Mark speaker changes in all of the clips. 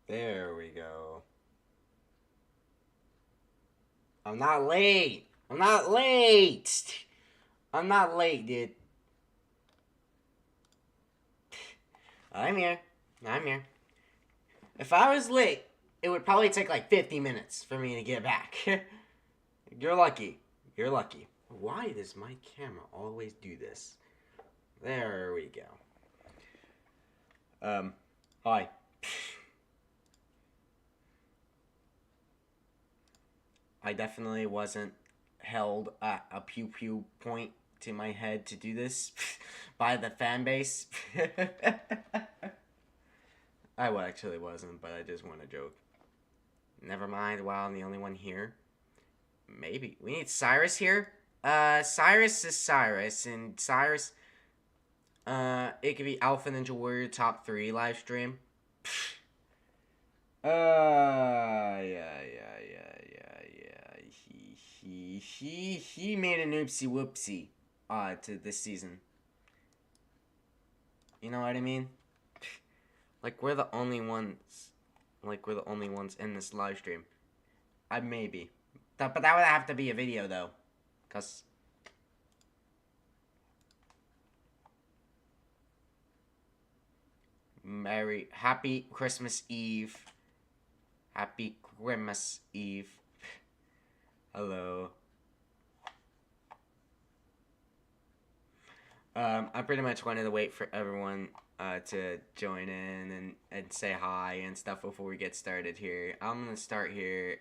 Speaker 1: There we go. I'm not late. I'm not late. I'm not late, dude. I'm here. I'm here. If I was late, it would probably take like 50 minutes for me to get back. You're lucky. You're lucky. Why does my camera always do this? There we go. Hi. I definitely wasn't held at a pew pew point to my head to do this by the fan base. I actually wasn't, but I just want to joke. Never mind. Wow, I'm the only one here. Maybe we need Cyrus here. Cyrus is Cyrus, and Cyrus. It could be Alpha Ninja Warrior top 3 live stream. Yeah. He made an oopsie whoopsie, to this season. You know what I mean? Like, we're the only ones. Like, we're the only ones in this live stream. Maybe. But that would have to be a video, though. Because... Happy Christmas Eve. Happy Christmas Eve. Hello. I pretty much wanted to wait for everyone to join in and say hi and stuff before we get started here. I'm gonna start here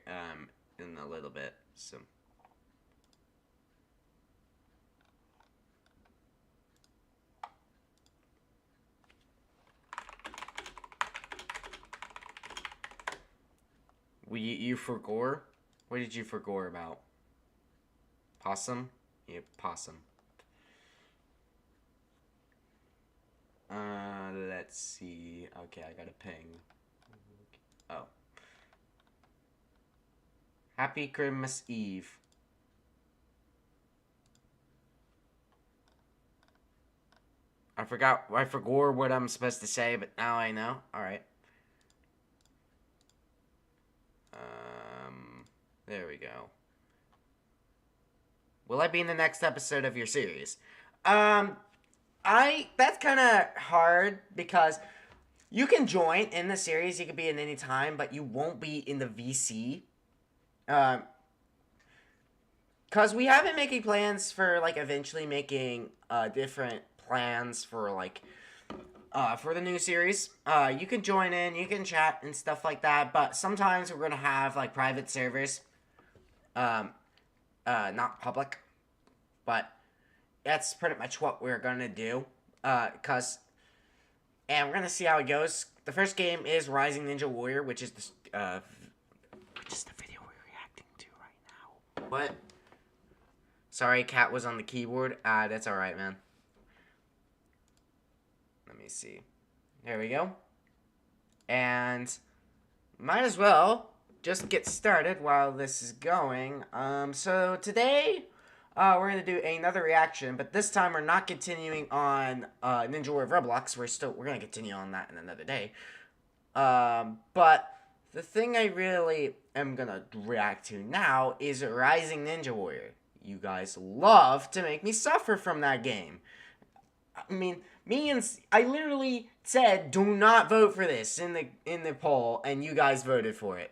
Speaker 1: in a little bit. So. You forgore? What did you forgore about? Possum? Yeah, possum. Let's see. Okay, I got a ping. Oh. Happy Christmas Eve. I forgot what I'm supposed to say, but now I know. Alright. There we go. Will I be in the next episode of your series? That's kind of hard because you can join in the series. You can be in any time, but you won't be in the VC. Because we have been making plans for, like, eventually making different plans for, like, for the new series. You can join in, you can chat and stuff like that, but sometimes we're going to have, like, private servers. Not public, but that's pretty much what we're gonna do. And we're gonna see how it goes. The first game is Rising Ninja Warrior, which is the video we're reacting to right now. What? Sorry, Cat was on the keyboard. That's all right, man. Let me see. There we go. And might as well just get started while this is going. So today, we're gonna do another reaction, but this time we're not continuing on Ninja Warrior Roblox. We're gonna continue on that in another day. But the thing I really am gonna react to now is Rising Ninja Warrior. You guys love to make me suffer from that game. I mean, I literally said do not vote for this in the poll, and you guys voted for it.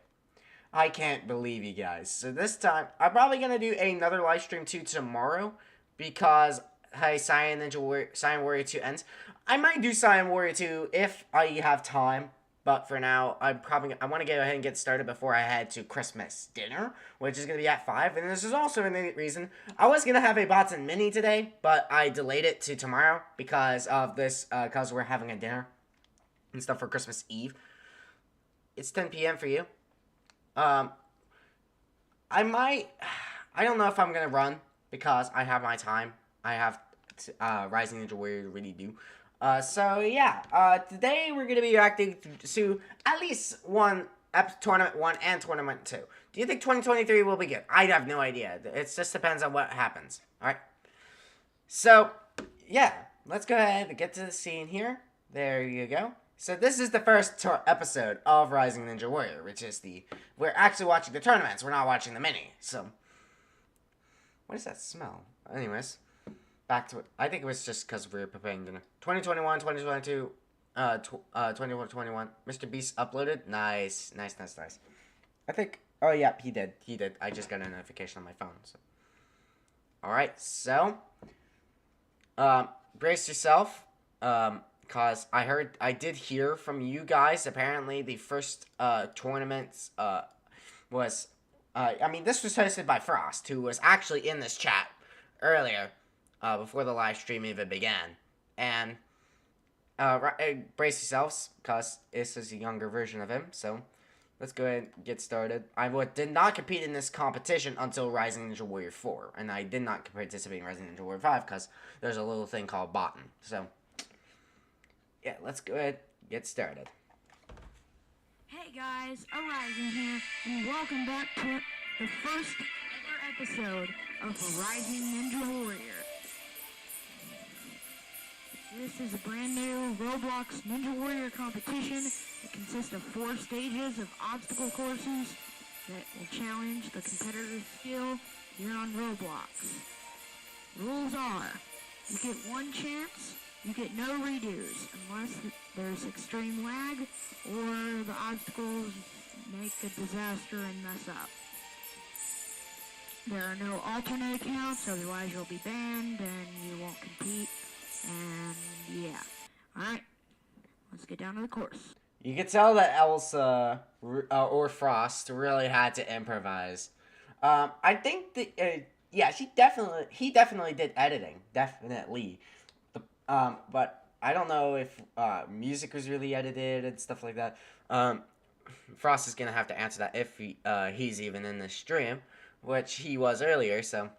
Speaker 1: I can't believe you guys. So this time, I'm probably going to do another live stream too tomorrow because, hey, Cyan Warrior 2 ends. I might do Cyan Warrior 2 if I have time, but for now, I want to go ahead and get started before I head to Christmas dinner, which is going to be at 5. And this is also another reason I was going to have a Bots and Mini today, but I delayed it to tomorrow because of this, because we're having a dinner and stuff for Christmas Eve. It's 10 p.m. for you. I don't know if I'm gonna run because I have my time. I have Rising Ninja Warrior to really do. So yeah, today we're gonna be reacting to at least Tournament 1 and Tournament 2. Do you think 2023 will be good? I have no idea. It just depends on what happens. Alright? So, yeah, let's go ahead and get to the scene here. There you go. So this is the first episode of Rising Ninja Warrior, which is we're actually watching the tournaments. We're not watching the mini. So, what does that smell? Anyways, back to it. I think it was just because we were preparing dinner. 2021, 2022, 2021. Mr. Beast uploaded. Nice. I think. Oh yeah, he did. I just got a notification on my phone. So. All right. So, brace yourself. Cause I did hear from you guys. Apparently, the first tournament was, this was hosted by Frost, who was actually in this chat earlier, before the live stream even began. And brace yourselves, cause this is a younger version of him. So let's go ahead and get started. I did not compete in this competition until Rising Ninja Warrior 4, and I did not participate in Rising Ninja Warrior 5 because there's a little thing called botting. So. Yeah, let's go ahead and get started.
Speaker 2: Hey guys, Horizon here, and welcome back to the first ever episode of Rising Ninja Warrior. This is a brand new Roblox Ninja Warrior competition. It consists of 4 stages of obstacle courses that will challenge the competitor's skill here on Roblox. Rules are, you get 1 chance. You get no redos unless there's extreme lag or the obstacles make a disaster and mess up. There are no alternate accounts, otherwise you'll be banned and you won't compete. And yeah. Alright, let's get down to the course.
Speaker 1: You could tell that Elsa or Frost really had to improvise. I think that, he definitely did editing. Definitely. But I don't know if music was really edited and stuff like that. Frost is gonna have to answer that if he's even in the stream, which he was earlier. So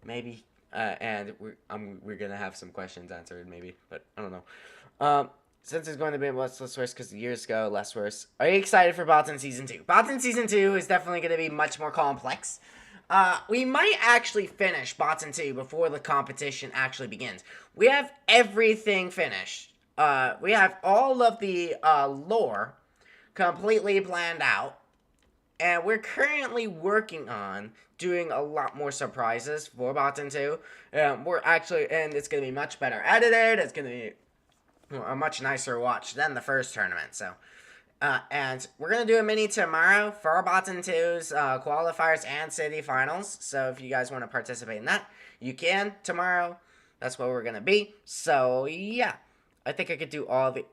Speaker 1: maybe, and we're gonna have some questions answered maybe, but I don't know. Since it's going to be less worse because years ago, less worse. Are you excited for Botan Season 2? Botan Season 2 is definitely going to be much more complex. We might actually finish Botan 2 before the competition actually begins. We have everything finished. We have all of the lore completely planned out. And we're currently working on doing a lot more surprises for Botan 2. And it's going to be much better edited. It's going to be a much nicer watch than the first tournament. So, and we're going to do a mini tomorrow for Botan 2's qualifiers and city finals. So if you guys want to participate in that, you can tomorrow. That's what we're going to be. So, yeah. I think I could do all the...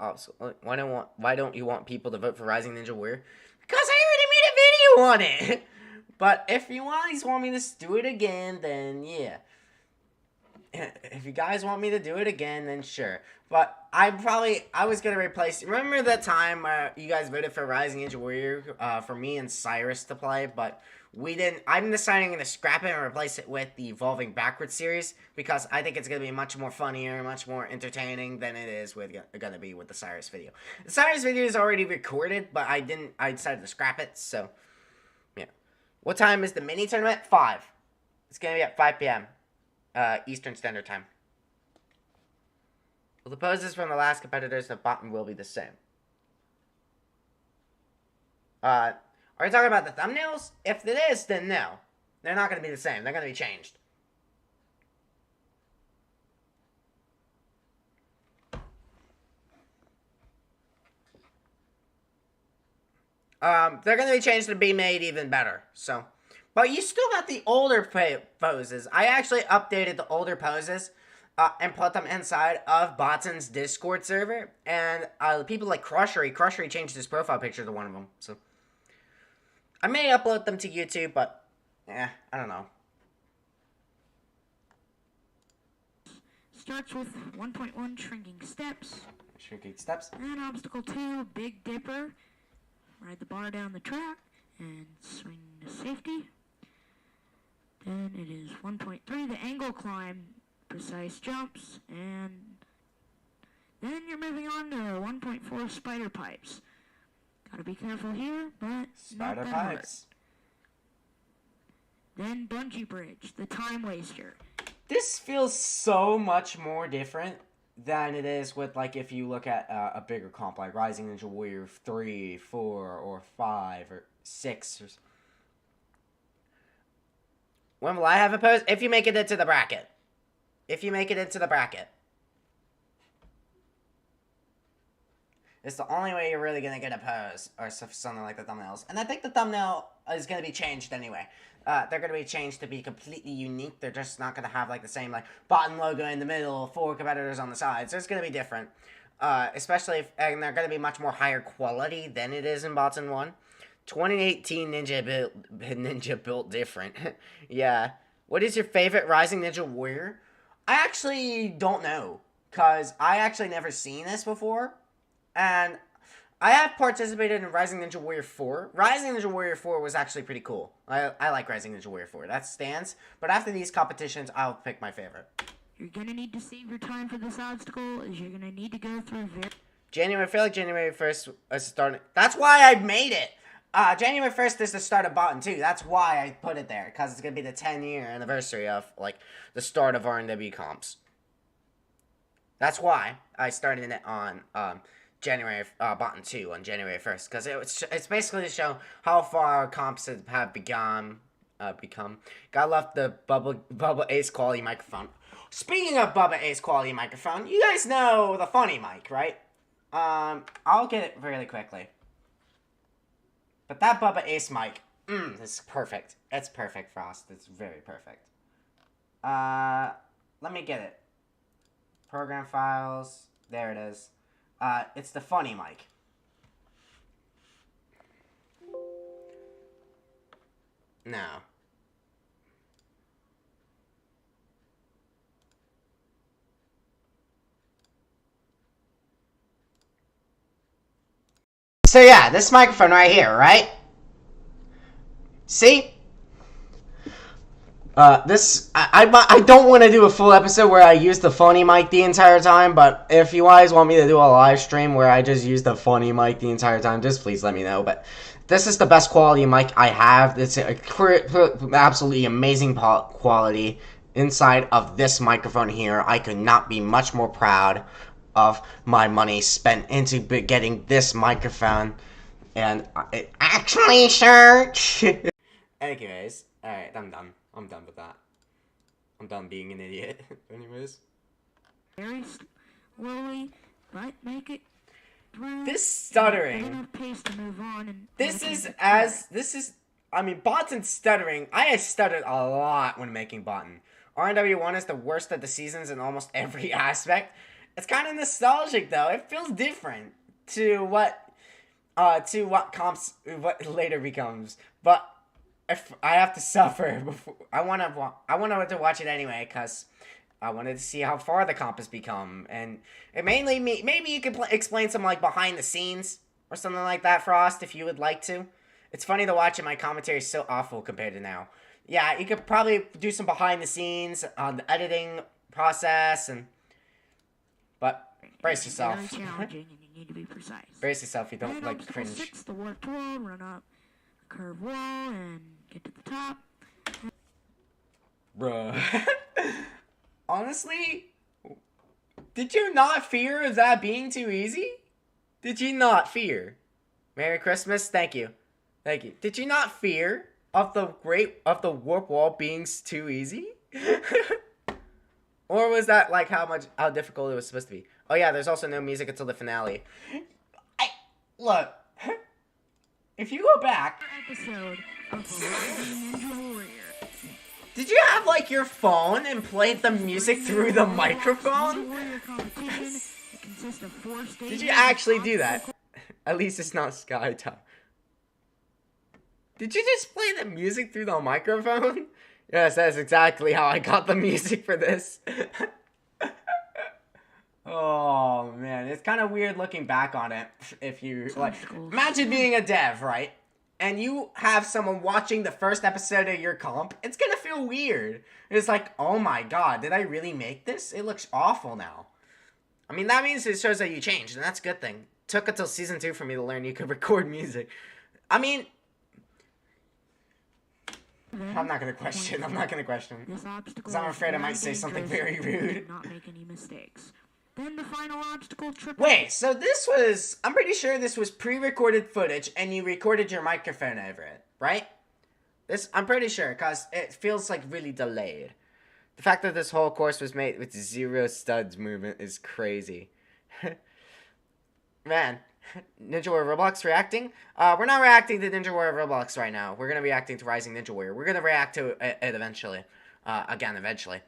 Speaker 1: why don't you want people to vote for Rising Ninja Warrior? Because I already made a video on it. But if you guys want me to do it again, then yeah. If you guys want me to do it again, then sure. But I was going to replace... Remember that time you guys voted for Rising Ninja Warrior for me and Cyrus to play? But we didn't... I'm deciding to scrap it and replace it with the Evolving Backwards series. Because I think it's going to be much more funnier, much more entertaining than it is going to be with the Cyrus video. The Cyrus video is already recorded, but I decided to scrap it, so... Yeah. What time is the mini tournament? 5. It's going to be at 5 p.m. Eastern Standard Time. Well, the poses from the last competitors of Botan will be the same. Are you talking about the thumbnails? If it is, then no. They're not going to be the same. They're going to be changed. They're going to be changed to be made even better. So, but you still got the older poses. I actually updated the older poses and put them inside of Botan's Discord server. And people like Crushery changed his profile picture to one of them. So, I may upload them to YouTube, but, I don't know.
Speaker 2: Starts with 1.1 shrinking steps.
Speaker 1: Shrinking steps.
Speaker 2: And obstacle 2, Big Dipper. Ride the bar down the track and swing to safety. Then it is 1.3, the angle climb, precise jumps, and then you're moving on to 1.4, spider pipes. Gotta be careful here, but
Speaker 1: spider
Speaker 2: not that
Speaker 1: pipes.
Speaker 2: Hard. Then bungee bridge, the time waster.
Speaker 1: This feels so much more different than it is with, like, if you look at a bigger comp, like Rising Ninja Warrior 3, 4, or 5, or 6. When will I have a pose? If you make it into the bracket. If you make it into the bracket. It's the only way you're really going to get a pose, or something like the thumbnails. And I think the thumbnail is going to be changed anyway. They're going to be changed to be completely unique. They're just not going to have, like, the same, like, bottom logo in the middle, 4 competitors on the sides. So it's going to be different. Especially if, and they're going to be much more higher quality than it is in Botan 1. 2018 Ninja built different. Yeah. What is your favorite Rising Ninja Warrior? I actually don't know, because I actually never seen this before. And I have participated in Rising Ninja Warrior 4. Rising Ninja Warrior 4 was actually pretty cool. I like Rising Ninja Warrior 4. That stands. But after these competitions, I'll pick my favorite.
Speaker 2: You're going to need to save your time for this obstacle, as you're going to need to go through
Speaker 1: January, I feel like January 1st is starting. That's why I made it. January 1st is the start of Botan 2. That's why I put it there. Because it's going to be the 10-year anniversary of, like, the start of RNW comps. That's why I started it on, January, Botan 2 on January 1st, because it's basically to show how far comps have become. Gotta love the Bubba Ace quality microphone. Speaking of Bubba Ace quality microphone, you guys know the funny mic, right? I'll get it really quickly. But that Bubba Ace mic, is perfect. It's perfect, Frost. It's very perfect. Let me get it. Program files. There it is. It's the funny mic. No. So yeah, this microphone right here, right? See? I don't want to do a full episode where I use the funny mic the entire time, but if you guys want me to do a live stream where I just use the funny mic the entire time, just please let me know. But this is the best quality mic I have. It's absolutely amazing quality inside of this microphone here. I could not be much more proud of my money spent into getting this microphone. And it actually, sure. Anyways, alright, I'm done. I'm done with that. I'm done being an idiot. Anyways.
Speaker 2: very slowly, but make it through.
Speaker 1: This stuttering.
Speaker 2: Enough pace to move on and
Speaker 1: I mean, Botan's stuttering. I stuttered a lot when making Botan. RNW1 is the worst of the seasons in almost every aspect. It's kind of nostalgic though. It feels different to what later becomes. But if I have to suffer before, I wanted to watch it anyway because I wanted to see how far the comp has become, and it mainly maybe you could explain some like behind the scenes or something like that, Frost, if you would like to. It's funny to watch it. My commentary is so awful compared to now. Yeah, you could probably do some behind the scenes on the editing process, but brace yourself.
Speaker 2: Very challenging, and you need to be precise.
Speaker 1: Brace yourself. You don't like
Speaker 2: obstacle
Speaker 1: cringe.
Speaker 2: 6, the warped wall, run up a curved wall and get to the top.
Speaker 1: Bruh. Honestly, did you not fear of that being too easy? Did you not fear? Merry Christmas. Thank you. Thank you. Did you not fear of the warp wall being too easy? Or was that like how difficult it was supposed to be? Oh yeah, there's also no music until the finale. Look. If you go back,
Speaker 2: Episode of the Rising Ninja Warrior.
Speaker 1: Did you have like your phone and played the music through the microphone?
Speaker 2: Ninja Warrior competition. It consists of 4 stages.
Speaker 1: Did you actually do that? At least it's not Sky Top. Did you just play the music through the microphone? Yes, that's exactly how I got the music for this. Oh man, it's kind of weird looking back on it. If you like, imagine being a dev, right? And you have someone watching the first episode of your comp. It's gonna feel weird. It's like, oh my god, did I really make this? It looks awful now. I mean, that means it shows that you changed, and that's a good thing. Took until season 2 for me to learn you could record music. I mean, I'm not gonna question. I'm not gonna question.
Speaker 2: This obstacle
Speaker 1: Because I'm afraid I might say something very rude.
Speaker 2: Not make any mistakes. Then the final obstacle, triple.
Speaker 1: Wait, so this was... I'm pretty sure this was pre-recorded footage, and you recorded your microphone over it, right? I'm pretty sure, because it feels like really delayed. The fact that this whole course was made with 0 studs movement is crazy. Man, Ninja Warrior Roblox reacting? We're not reacting to Ninja Warrior Roblox right now. We're going to be reacting to Rising Ninja Warrior. We're going to react to it eventually. Again, eventually.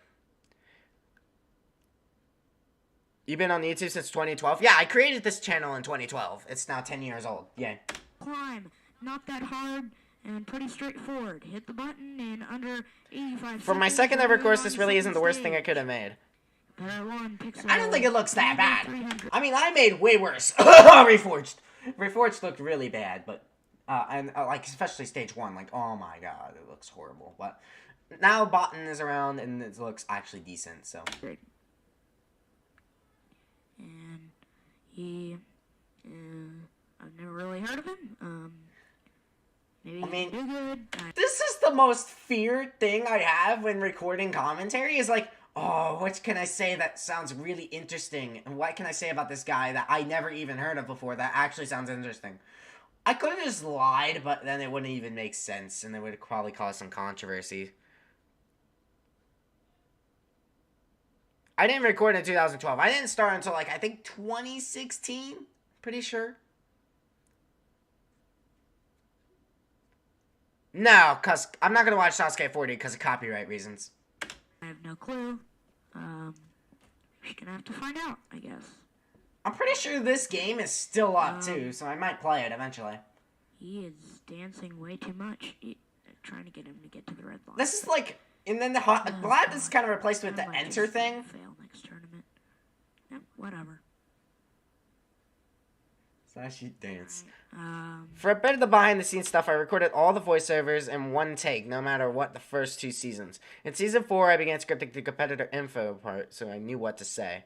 Speaker 1: You've been on YouTube since 2012? Yeah, I created this channel in 2012. It's now 10 years old. Yay.
Speaker 2: Climb. Not that hard and pretty straightforward. Hit the button in under 85 seconds.
Speaker 1: For my second ever course, this really isn't the worst thing I could have made. I don't think it looks that bad. I mean, I made way worse. Reforged. Reforged looked really bad, but... like, especially stage 1. Like, oh my god, it looks horrible. But now Botan is around, and it looks actually decent, so...
Speaker 2: And he, I've never really heard of him. Maybe he can do good.
Speaker 1: This is the most feared thing I have when recording commentary, is like, oh, what can I say that sounds really interesting? And what can I say about this guy that I never even heard of before that actually sounds interesting? I could have just lied, but then it wouldn't even make sense, and it would probably cause some controversy. I didn't record in 2012. I didn't start until, like, I think 2016. Pretty sure. No, because I'm not going to watch Sasuke 40 because of copyright reasons.
Speaker 2: I have no clue. We're going to have to find out, I guess.
Speaker 1: I'm pretty sure this game is still up, too, so I might play it eventually.
Speaker 2: He is dancing way too much. Trying to get him to get to the red line.
Speaker 1: This is like... And then glad this is kind of replaced with the enter thing.
Speaker 2: Fail next tournament. Yep, whatever.
Speaker 1: Sashi dance.
Speaker 2: Right,
Speaker 1: For a bit of the behind-the-scenes stuff, I recorded all the voiceovers in one take, no matter what, the first 2 seasons. In Season 4, I began scripting the competitor info part, so I knew what to say.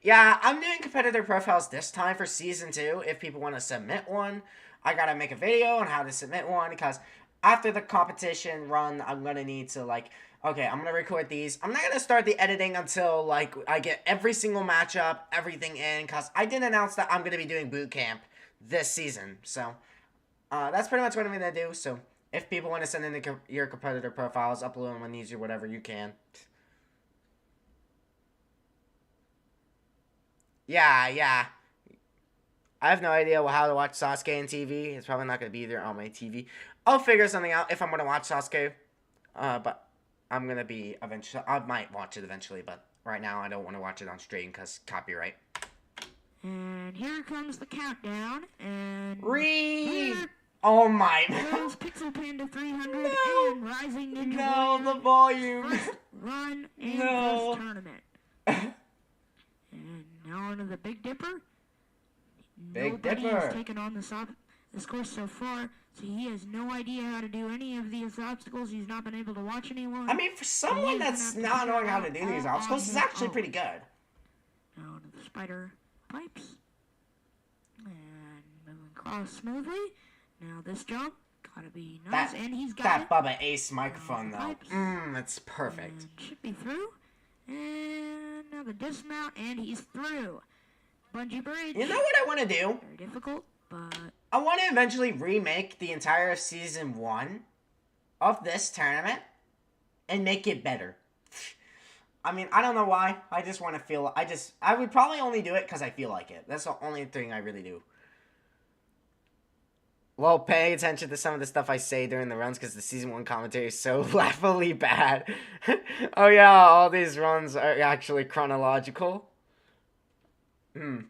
Speaker 1: Yeah, I'm doing competitor profiles this time for Season 2. If people want to submit one, I gotta make a video on how to submit one, because after the competition run, I'm gonna need to, like... Okay, I'm gonna record these. I'm not gonna start the editing until, like, I get every single matchup, everything in, because I did announce that I'm gonna be doing boot camp this season. So, that's pretty much what I'm gonna do. So, if people want to send in your competitor profiles, upload them on these or whatever, you can. Yeah. I have no idea how to watch Sasuke on TV. It's probably not gonna be there on my TV. I'll figure something out if I'm gonna watch Sasuke. But... I'm gonna be eventually. I might watch it eventually, but right now I don't want to watch it on stream because copyright.
Speaker 2: And here comes the countdown. And
Speaker 1: read. Oh my!
Speaker 2: Goes Pixel Panda 300
Speaker 1: No.
Speaker 2: and Rising Ninja
Speaker 1: No,
Speaker 2: Warrior
Speaker 1: the volume.
Speaker 2: First run in
Speaker 1: No.
Speaker 2: this tournament. And now onto the Big Dipper.
Speaker 1: Big
Speaker 2: Nobody
Speaker 1: Dipper.
Speaker 2: has taken on this course so far, so he has no idea how to do any of these obstacles. He's not been able to watch anyone.
Speaker 1: I mean, for someone that's not knowing how to do these obstacles, this is actually pretty good.
Speaker 2: Now to the spider pipes. And moving across smoothly. Now this jump, gotta be nice, and he's got
Speaker 1: that
Speaker 2: it.
Speaker 1: Bubba Ace microphone, though. That's perfect.
Speaker 2: And should be through. And now the dismount, and he's through. Bungee bridge.
Speaker 1: You know what I want to do?
Speaker 2: Very difficult, but...
Speaker 1: I want to eventually remake the entire Season 1 of this tournament and make it better. I mean, I don't know why. I just want to feel... I would probably only do it because I feel like it. That's the only thing I really do. Well, pay attention to some of the stuff I say during the runs because the Season 1 commentary is so laughably bad. Oh yeah, all these runs are actually chronological.
Speaker 2: Moving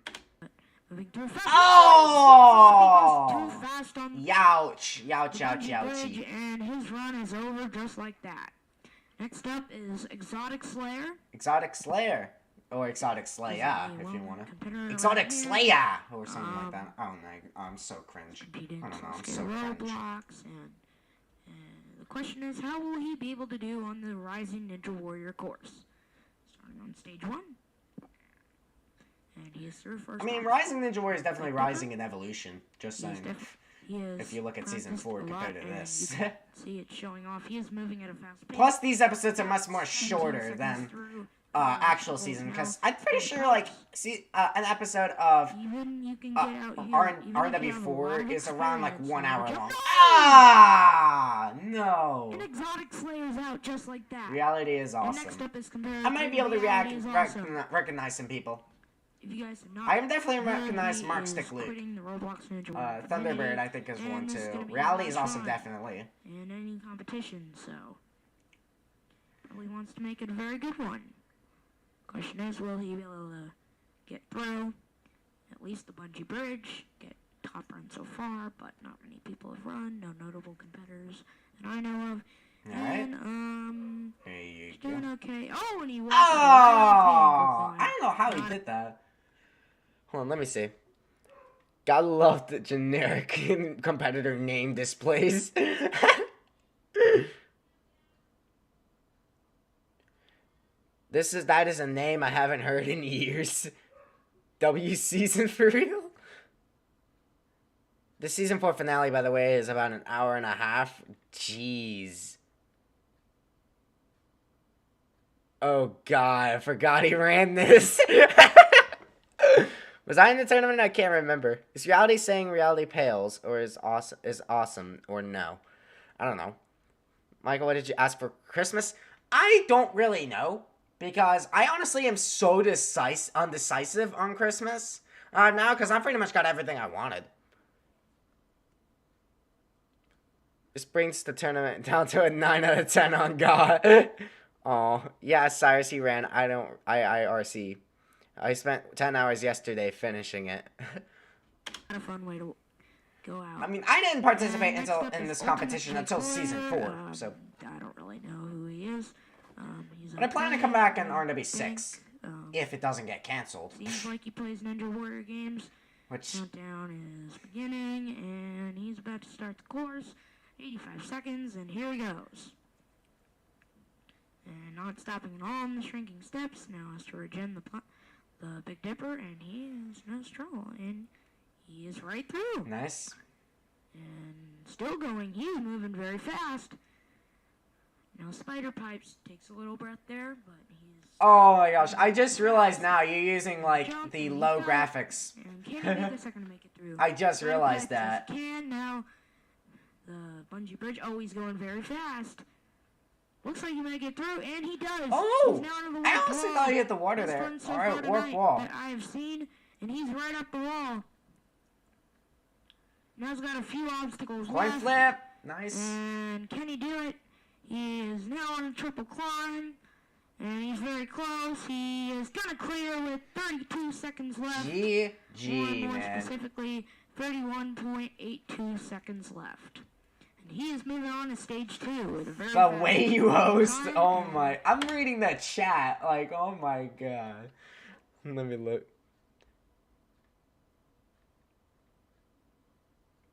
Speaker 2: too fast.
Speaker 1: Oh!
Speaker 2: Too fast on
Speaker 1: Youch.
Speaker 2: the
Speaker 1: Youch, ouch,
Speaker 2: bungee
Speaker 1: ouchie.
Speaker 2: bridge, and his run is over just like that. Next up is Exotic Slayer.
Speaker 1: Exotic Slayer. Or Exotic Slayer, if you want to.
Speaker 2: Competitor
Speaker 1: Exotic
Speaker 2: right here.
Speaker 1: Slayer! Or something like that. Oh, no. I'm so cringe.
Speaker 2: Competing
Speaker 1: I don't know. I'm
Speaker 2: Sasuke
Speaker 1: so cringe.
Speaker 2: Roblox, and the question is, how will he be able to do on the Rising Ninja Warrior course? Starting on stage 1. And he is through first.
Speaker 1: I mean,
Speaker 2: obstacle.
Speaker 1: Rising Ninja Warrior is definitely rising in evolution. Just saying.
Speaker 2: He is
Speaker 1: If you look at Season 4 compared to this.
Speaker 2: You can see it showing off. He is moving at a fast pace.
Speaker 1: Plus, these episodes are much more
Speaker 2: 17
Speaker 1: shorter
Speaker 2: seconds
Speaker 1: than
Speaker 2: through
Speaker 1: actual season, because I'm pretty sure like an episode of
Speaker 2: Even you can get out here.
Speaker 1: R
Speaker 2: even if you
Speaker 1: RW4
Speaker 2: have a lot of
Speaker 1: is around like
Speaker 2: experience,
Speaker 1: 1 hour
Speaker 2: jump-
Speaker 1: long.
Speaker 2: No!
Speaker 1: Ah, no.
Speaker 2: An exotic slayer's out just like that.
Speaker 1: Reality is
Speaker 2: And
Speaker 1: awesome.
Speaker 2: next up is compared.
Speaker 1: I might be able to
Speaker 2: Reality is awesome.
Speaker 1: recognize some people.
Speaker 2: If you guys have not,
Speaker 1: I am definitely
Speaker 2: heard,
Speaker 1: recognize
Speaker 2: he
Speaker 1: Mark
Speaker 2: is
Speaker 1: Stickluke.
Speaker 2: quitting the Roblox Ninja Warrior
Speaker 1: Thunderbird,
Speaker 2: community,
Speaker 1: I think, is
Speaker 2: and
Speaker 1: one
Speaker 2: this is
Speaker 1: too.
Speaker 2: gonna be a
Speaker 1: Reality
Speaker 2: lot
Speaker 1: is
Speaker 2: of
Speaker 1: awesome,
Speaker 2: fun
Speaker 1: definitely.
Speaker 2: in any competition, so probably wants to make it a very good one. Question is, will he be able to get through at least the bungee bridge, get top run so far, but not many people have run, no notable competitors that I know of.
Speaker 1: Alright.
Speaker 2: And,
Speaker 1: There you
Speaker 2: he's
Speaker 1: go.
Speaker 2: doing okay. Oh, and he went
Speaker 1: Oh! I don't know how he did that. Hold on, let me see. Gotta love the generic competitor name displays. That is a name I haven't heard in years. W season for real? The season 4 finale, by the way, is about an hour and a half. Jeez. Oh god, I forgot he ran this. Was I in the tournament? I can't remember. Is reality saying reality pales, or is awesome, or no? I don't know. Michael, what did you ask for Christmas? I don't really know, because I honestly am so undecisive on Christmas now, because I pretty much got everything I wanted. This brings the tournament down to a 9 out of 10 on God. Oh, yeah, Cyrus, he ran. IRC. I spent 10 hours yesterday finishing it.
Speaker 2: a fun way to go out.
Speaker 1: I mean, I didn't participate
Speaker 2: Next
Speaker 1: in
Speaker 2: up is
Speaker 1: this
Speaker 2: Ultimate
Speaker 1: competition until
Speaker 2: Takeover.
Speaker 1: season 4, so.
Speaker 2: I don't really know who he is. He's
Speaker 1: But I plan to
Speaker 2: okay,
Speaker 1: come back in
Speaker 2: I
Speaker 1: RW6
Speaker 2: think.
Speaker 1: if it doesn't get canceled.
Speaker 2: Seems like he plays Ninja Warrior games.
Speaker 1: Which,
Speaker 2: Countdown is beginning, and he's about to start the course. 85 seconds, and here he goes. And not stopping at all on the shrinking steps. Now has to regen the Big Dipper, and he is no trouble, and he is right through.
Speaker 1: nice.
Speaker 2: And still going. He's moving very fast. Now Spider Pipes takes a little breath there, but he's...
Speaker 1: Oh my gosh, I just realized now you're using, like, the low graphics.
Speaker 2: And can he take a second to make it through?
Speaker 1: I just
Speaker 2: Spider
Speaker 1: realized
Speaker 2: Pipes,
Speaker 1: that.
Speaker 2: yes, he can now. The bungee bridge. Oh, he's going very fast. Looks like he might get through, and he does.
Speaker 1: Oh!
Speaker 2: He's now under the
Speaker 1: I
Speaker 2: white
Speaker 1: honestly
Speaker 2: wall.
Speaker 1: thought he hit the water
Speaker 2: Best
Speaker 1: there.
Speaker 2: one so far
Speaker 1: Alright, warp
Speaker 2: tonight
Speaker 1: wall.
Speaker 2: that I have seen, and he's right up the wall. Now he's got a few obstacles
Speaker 1: Coin
Speaker 2: left.
Speaker 1: flip. Nice.
Speaker 2: And can he do it? He is now on a triple climb, and he's very close. He is gonna clear with 32 seconds left.
Speaker 1: GG,
Speaker 2: More
Speaker 1: man.
Speaker 2: specifically, 31.82 seconds left. And he is moving on to stage 2 with a very
Speaker 1: The
Speaker 2: fast
Speaker 1: way you host,
Speaker 2: time.
Speaker 1: oh my. I'm reading the chat, like, oh my god. Let me look.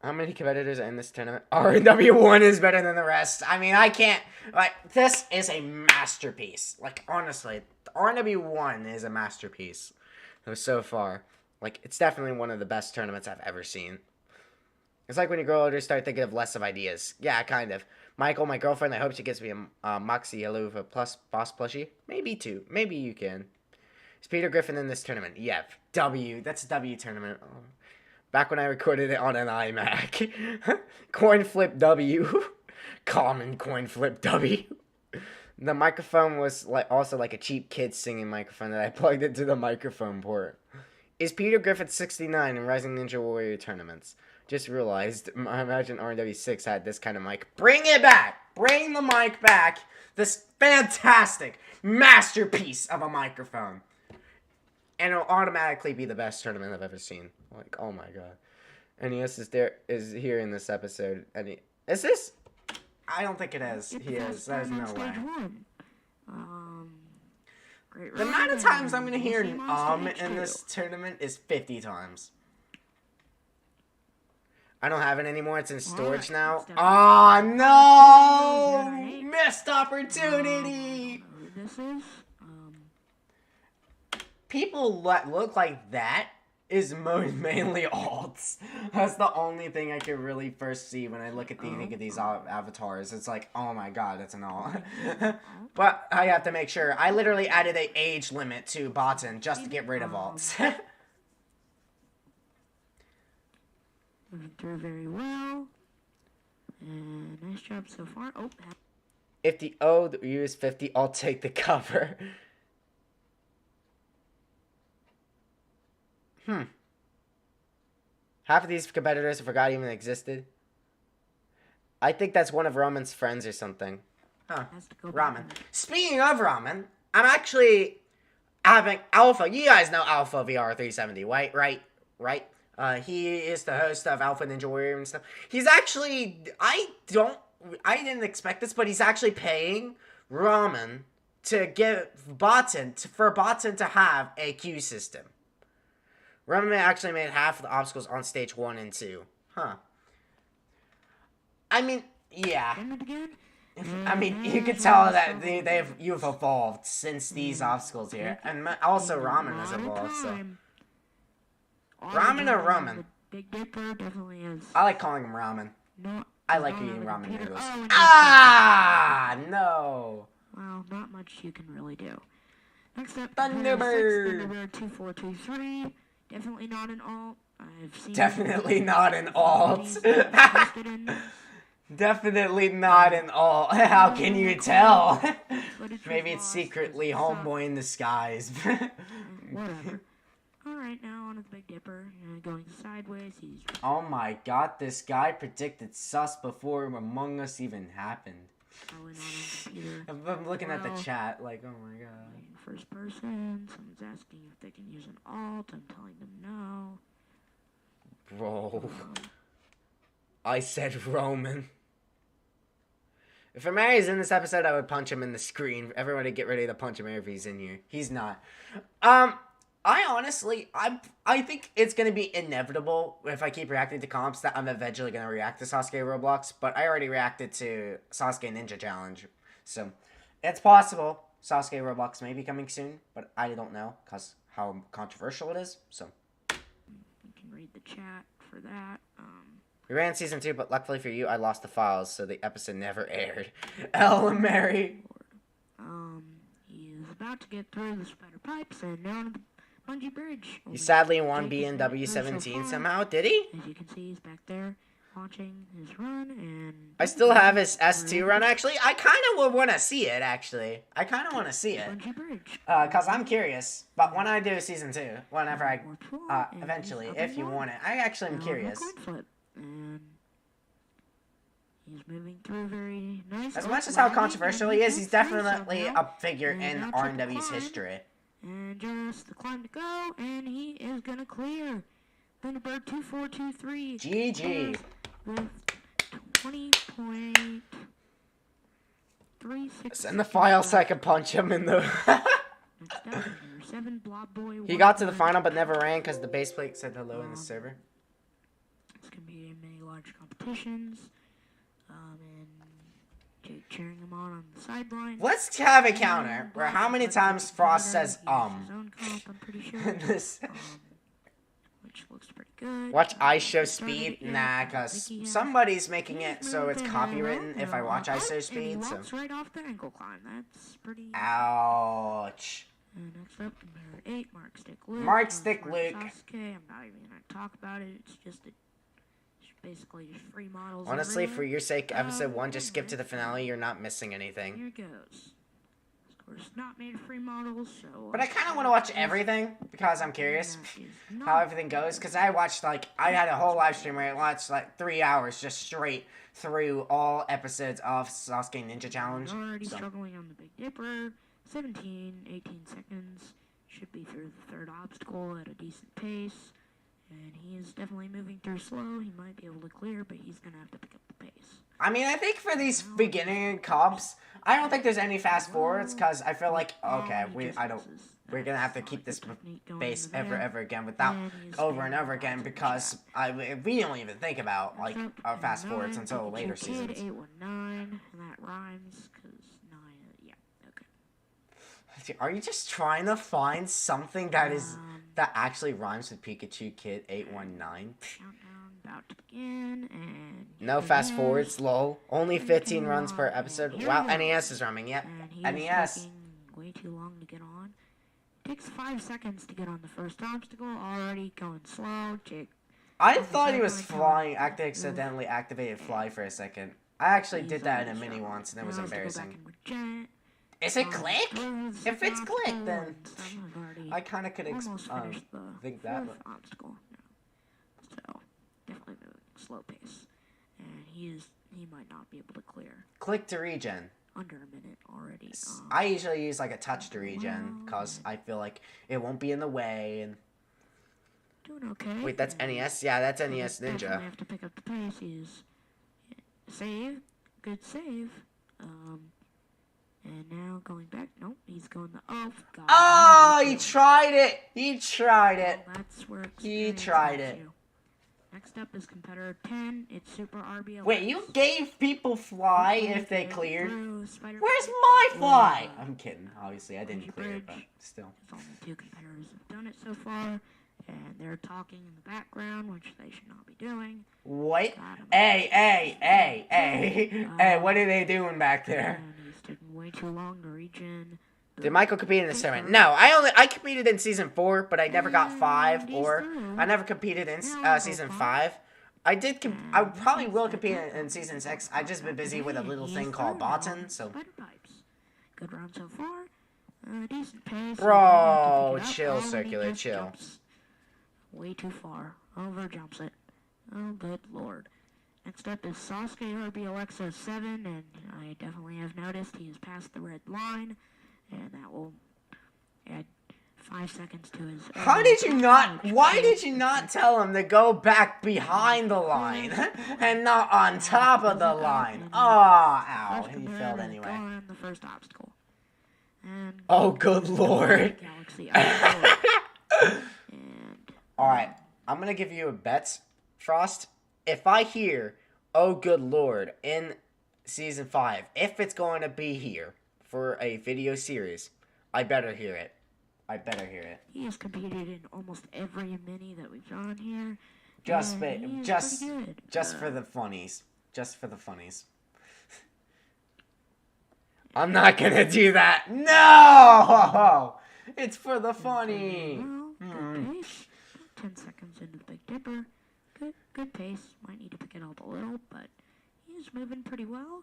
Speaker 1: How many competitors are in this tournament? RW1 is better than the rest. I mean, I can't, like, this is a masterpiece. Like, honestly, RW1 is a masterpiece. So far. Like, it's definitely one of the best tournaments I've ever seen. It's like when you grow older, start thinking of less of ideas. Yeah, kind of. Michael, my girlfriend, I hope she gets me a Moxie Aluva plus boss plushie. Maybe 2. Maybe you can. Is Peter Griffin in this tournament? Yeah. W. That's a W tournament. Oh. Back when I recorded it on an iMac. Coin flip W. Common coin flip W. The microphone was also like a cheap kid singing microphone that I plugged into the microphone port. Is Peter Griffin 69 in Rising Ninja Warrior tournaments? Just realized, I imagine RW6 had this kind of mic. Bring it back! Bring the mic back! This fantastic masterpiece of a microphone. And it'll automatically be the best tournament I've ever seen. Like, oh my god. NES is here in this episode. Is this? I don't think it is. He is. There's no way. The amount of times I'm gonna hear in this tournament is 50 times. I don't have it anymore. It's in storage now. Oh no! Missed opportunity.
Speaker 2: This is
Speaker 1: People that look like that is mainly alts. That's the only thing I can really first see when I look at these avatars. It's like, oh my god, that's an alt. But I have to make sure. I literally added an age limit to Botan just to get rid of alts.
Speaker 2: Moving through very well. And nice job so far. Oh,
Speaker 1: If the O is 50, I'll take the cover. Half of these competitors forgot even existed. I think that's one of Roman's friends or something. Huh. Ramen. Speaking of Ramen, I'm actually having Alpha. You guys know Alpha VR370, right? He is the host of Alpha Ninja Warrior and stuff. He's actually, I didn't expect this, but he's actually paying Ramen to give for Botan to have a queue system. Ramen actually made half of the obstacles on stage 1 and 2. Huh. I mean, yeah. I mean, you could tell that you've evolved since these obstacles here. And also Ramen has evolved, so. Ramen or Ramen?
Speaker 2: Big Dipper definitely is.
Speaker 1: I like calling him Ramen. I like eating ramen noodles.
Speaker 2: Oh,
Speaker 1: No!
Speaker 2: Well, not much you can really do. Next up,
Speaker 1: Thunderbird!
Speaker 2: Thunderbird 2423. Definitely not an alt. I've seen.
Speaker 1: Definitely not an alt. Definitely not an alt. How can you tell? Maybe it's secretly homeboy in disguise.
Speaker 2: Whatever. Alright, now on to the Big Dipper. Going sideways. He's.
Speaker 1: Oh my god, this guy predicted sus before Among Us even happened.
Speaker 2: Probably not on computer.
Speaker 1: I'm looking at the chat like, oh my god.
Speaker 2: First person. Someone's asking if they can use an alt. I'm telling them no.
Speaker 1: Bro. I said Roman. If Amari's in this episode, I would punch him in the screen. Everybody get ready to punch him if he's in here. He's not. I honestly, I think it's going to be inevitable if I keep reacting to comps that I'm eventually going to react to Sasuke Roblox, but I already reacted to Sasuke Ninja Challenge. So, it's possible Sasuke Roblox may be coming soon, but I don't know because how controversial it is, so.
Speaker 2: You can read the chat for that.
Speaker 1: We ran season 2, but luckily for you, I lost the files, so the episode never aired. Ella Mary.
Speaker 2: He is about to get through the spider pipes and down the bungee bridge.
Speaker 1: He sadly won BNW17 somehow, did he?
Speaker 2: As you can see, he's back there launching his run, and...
Speaker 1: I still have his S2 run, actually. I kind of would want to see it, actually. I kind of want to see it.
Speaker 2: Bungee bridge.
Speaker 1: Because I'm curious. But when I do season 2, whenever I... eventually, if you want it. I actually am curious.
Speaker 2: And he's moving through very nice.
Speaker 1: As much as how controversial he is, he's definitely a figure in RNW's history.
Speaker 2: And just the climb to go, and he is gonna clear. Thunderbird 2423.
Speaker 1: GG.
Speaker 2: With 20.36.
Speaker 1: Send the file so I can punch him in the...
Speaker 2: Next up, number 7, Blob Boy.
Speaker 1: He got to the final but never ran because the base plate said hello in the server.
Speaker 2: It's gonna be in many large competitions. And Jake cheering him on the sideline.
Speaker 1: Let's have a counter where how many times Frost says
Speaker 2: His own comp, I'm pretty sure.
Speaker 1: This.
Speaker 2: Which looks pretty good.
Speaker 1: Watch I Show Speed? Nah, because somebody's making it so it's copywritten if I watch I Show Speed, so...
Speaker 2: right off the ankle climb. That's pretty...
Speaker 1: Ouch.
Speaker 2: And next up, number 8, Mark Stick Luke.
Speaker 1: Mark Stick Luke.
Speaker 2: Sasuke. I'm not even going to talk about it. It's just basically just free models.
Speaker 1: Honestly,
Speaker 2: everywhere.
Speaker 1: for your sake, episode 1, just skip to the finale. You're not missing anything.
Speaker 2: Here it goes. Of course, not made of free models, so...
Speaker 1: But I kind of want to watch everything because I'm curious how everything goes. Because I watched, like, I had a whole live stream where I watched, like, 3 hours just straight through all episodes of Sasuke Ninja Challenge.
Speaker 2: Already struggling on the Big Dipper. 17, 18 seconds. Should be through the third obstacle at a decent pace. And he is definitely moving through slow. He might be able to clear, but he's going to have to pick up the pace.
Speaker 1: I mean, I think for these beginning comps, I don't think there's any fast forwards because I feel like, okay, we're gonna have to keep this base ever again without over and over again because we don't even think about like our fast forwards until later seasons.
Speaker 2: 819, and that rhymes because 9. Yeah, okay.
Speaker 1: Are you just trying to find something that is That actually rhymes with Pikachu Kid 819.
Speaker 2: Countdown about to begin, and
Speaker 1: No
Speaker 2: here
Speaker 1: fast
Speaker 2: he
Speaker 1: forwards,
Speaker 2: is.
Speaker 1: lol. Only
Speaker 2: Here
Speaker 1: 15
Speaker 2: we
Speaker 1: runs per
Speaker 2: are,
Speaker 1: episode.
Speaker 2: and here
Speaker 1: Wow,
Speaker 2: we go.
Speaker 1: NES is rhyming, yep.
Speaker 2: And he is
Speaker 1: NES.
Speaker 2: taking way too long to get on. Takes 5 seconds to get on the first obstacle. Already going slow. Jake.
Speaker 1: I thought he was flying. Accidentally activated fly for a second. I actually
Speaker 2: He's
Speaker 1: did that in a
Speaker 2: already
Speaker 1: mini
Speaker 2: shot.
Speaker 1: once, and it was
Speaker 2: Now has to go back
Speaker 1: embarrassing.
Speaker 2: in with Jet.
Speaker 1: Is it click?
Speaker 2: through the
Speaker 1: If it's
Speaker 2: second
Speaker 1: click,
Speaker 2: obstacle,
Speaker 1: then
Speaker 2: and some have already
Speaker 1: I kind of could
Speaker 2: almost finished the
Speaker 1: think that.
Speaker 2: fourth obstacle now. So definitely moving at a slow pace, and he might not be able to clear
Speaker 1: Click to regen.
Speaker 2: under a minute already.
Speaker 1: I usually use like a touch to regen because I feel like it won't be in the way. And
Speaker 2: Doing okay.
Speaker 1: wait, that's NES. Yeah, that's NES
Speaker 2: Definitely
Speaker 1: Ninja.
Speaker 2: have to pick up the pace. He's save, good save. And now going back. Nope, he's going the God.
Speaker 1: Oh, he tried it. He tried it.
Speaker 2: Well, that's where
Speaker 1: He
Speaker 2: experience
Speaker 1: tried
Speaker 2: helps
Speaker 1: it.
Speaker 2: you. Next up is competitor 10. It's Super RBL.
Speaker 1: Wait, you gave people fly if they cleared?
Speaker 2: Spider
Speaker 1: Where's my fly? I'm kidding. Obviously, I didn't clear it, but still.
Speaker 2: Only 2 competitors have done it so far, and they're talking in the background, which they should not be doing.
Speaker 1: Wait.
Speaker 2: God, I'm
Speaker 1: Hey, what are they doing back there?
Speaker 2: And he's taking way too long to regen.
Speaker 1: Did Michael compete in this tournament? No, I competed in season 4, but I never got 5, or I never competed in season 5. I probably will compete in season 6. I've just been busy with a little thing called Botan, so.
Speaker 2: Spider pipes. Good round so far. Decent pace.
Speaker 1: Bro,
Speaker 2: He might have to pick it up.
Speaker 1: chill,
Speaker 2: Oh, and he
Speaker 1: Circular,
Speaker 2: just
Speaker 1: chill.
Speaker 2: jumps way too far. Over jumps it. Oh, good lord. Next up is Sasuke RBLX 07, and I definitely have noticed he has passed the red line, and that will add 5 seconds to his.
Speaker 1: How did you not? Why did you not tell him to go back behind the line and not on top of the line? Oh, ow!
Speaker 2: First
Speaker 1: He
Speaker 2: competitor
Speaker 1: failed
Speaker 2: to
Speaker 1: anyway.
Speaker 2: go on the first obstacle. And
Speaker 1: Oh, good lord!
Speaker 2: Galaxy and
Speaker 1: All right, I'm gonna give you a bet, Frost. If I hear "Oh, good lord" in season 5, if it's going to be here for a video series, I better hear it. I better hear it.
Speaker 2: he has competed in almost every mini that we've done here.
Speaker 1: Just,
Speaker 2: and
Speaker 1: fa-
Speaker 2: he is
Speaker 1: just,
Speaker 2: pretty good.
Speaker 1: just for the funnies. Just for the funnies. I'm not gonna do that. No! It's for the funny.
Speaker 2: Well, good pace. 10 seconds into the Big Dipper. Good pace. Might need to pick it up a little, but he's moving pretty well.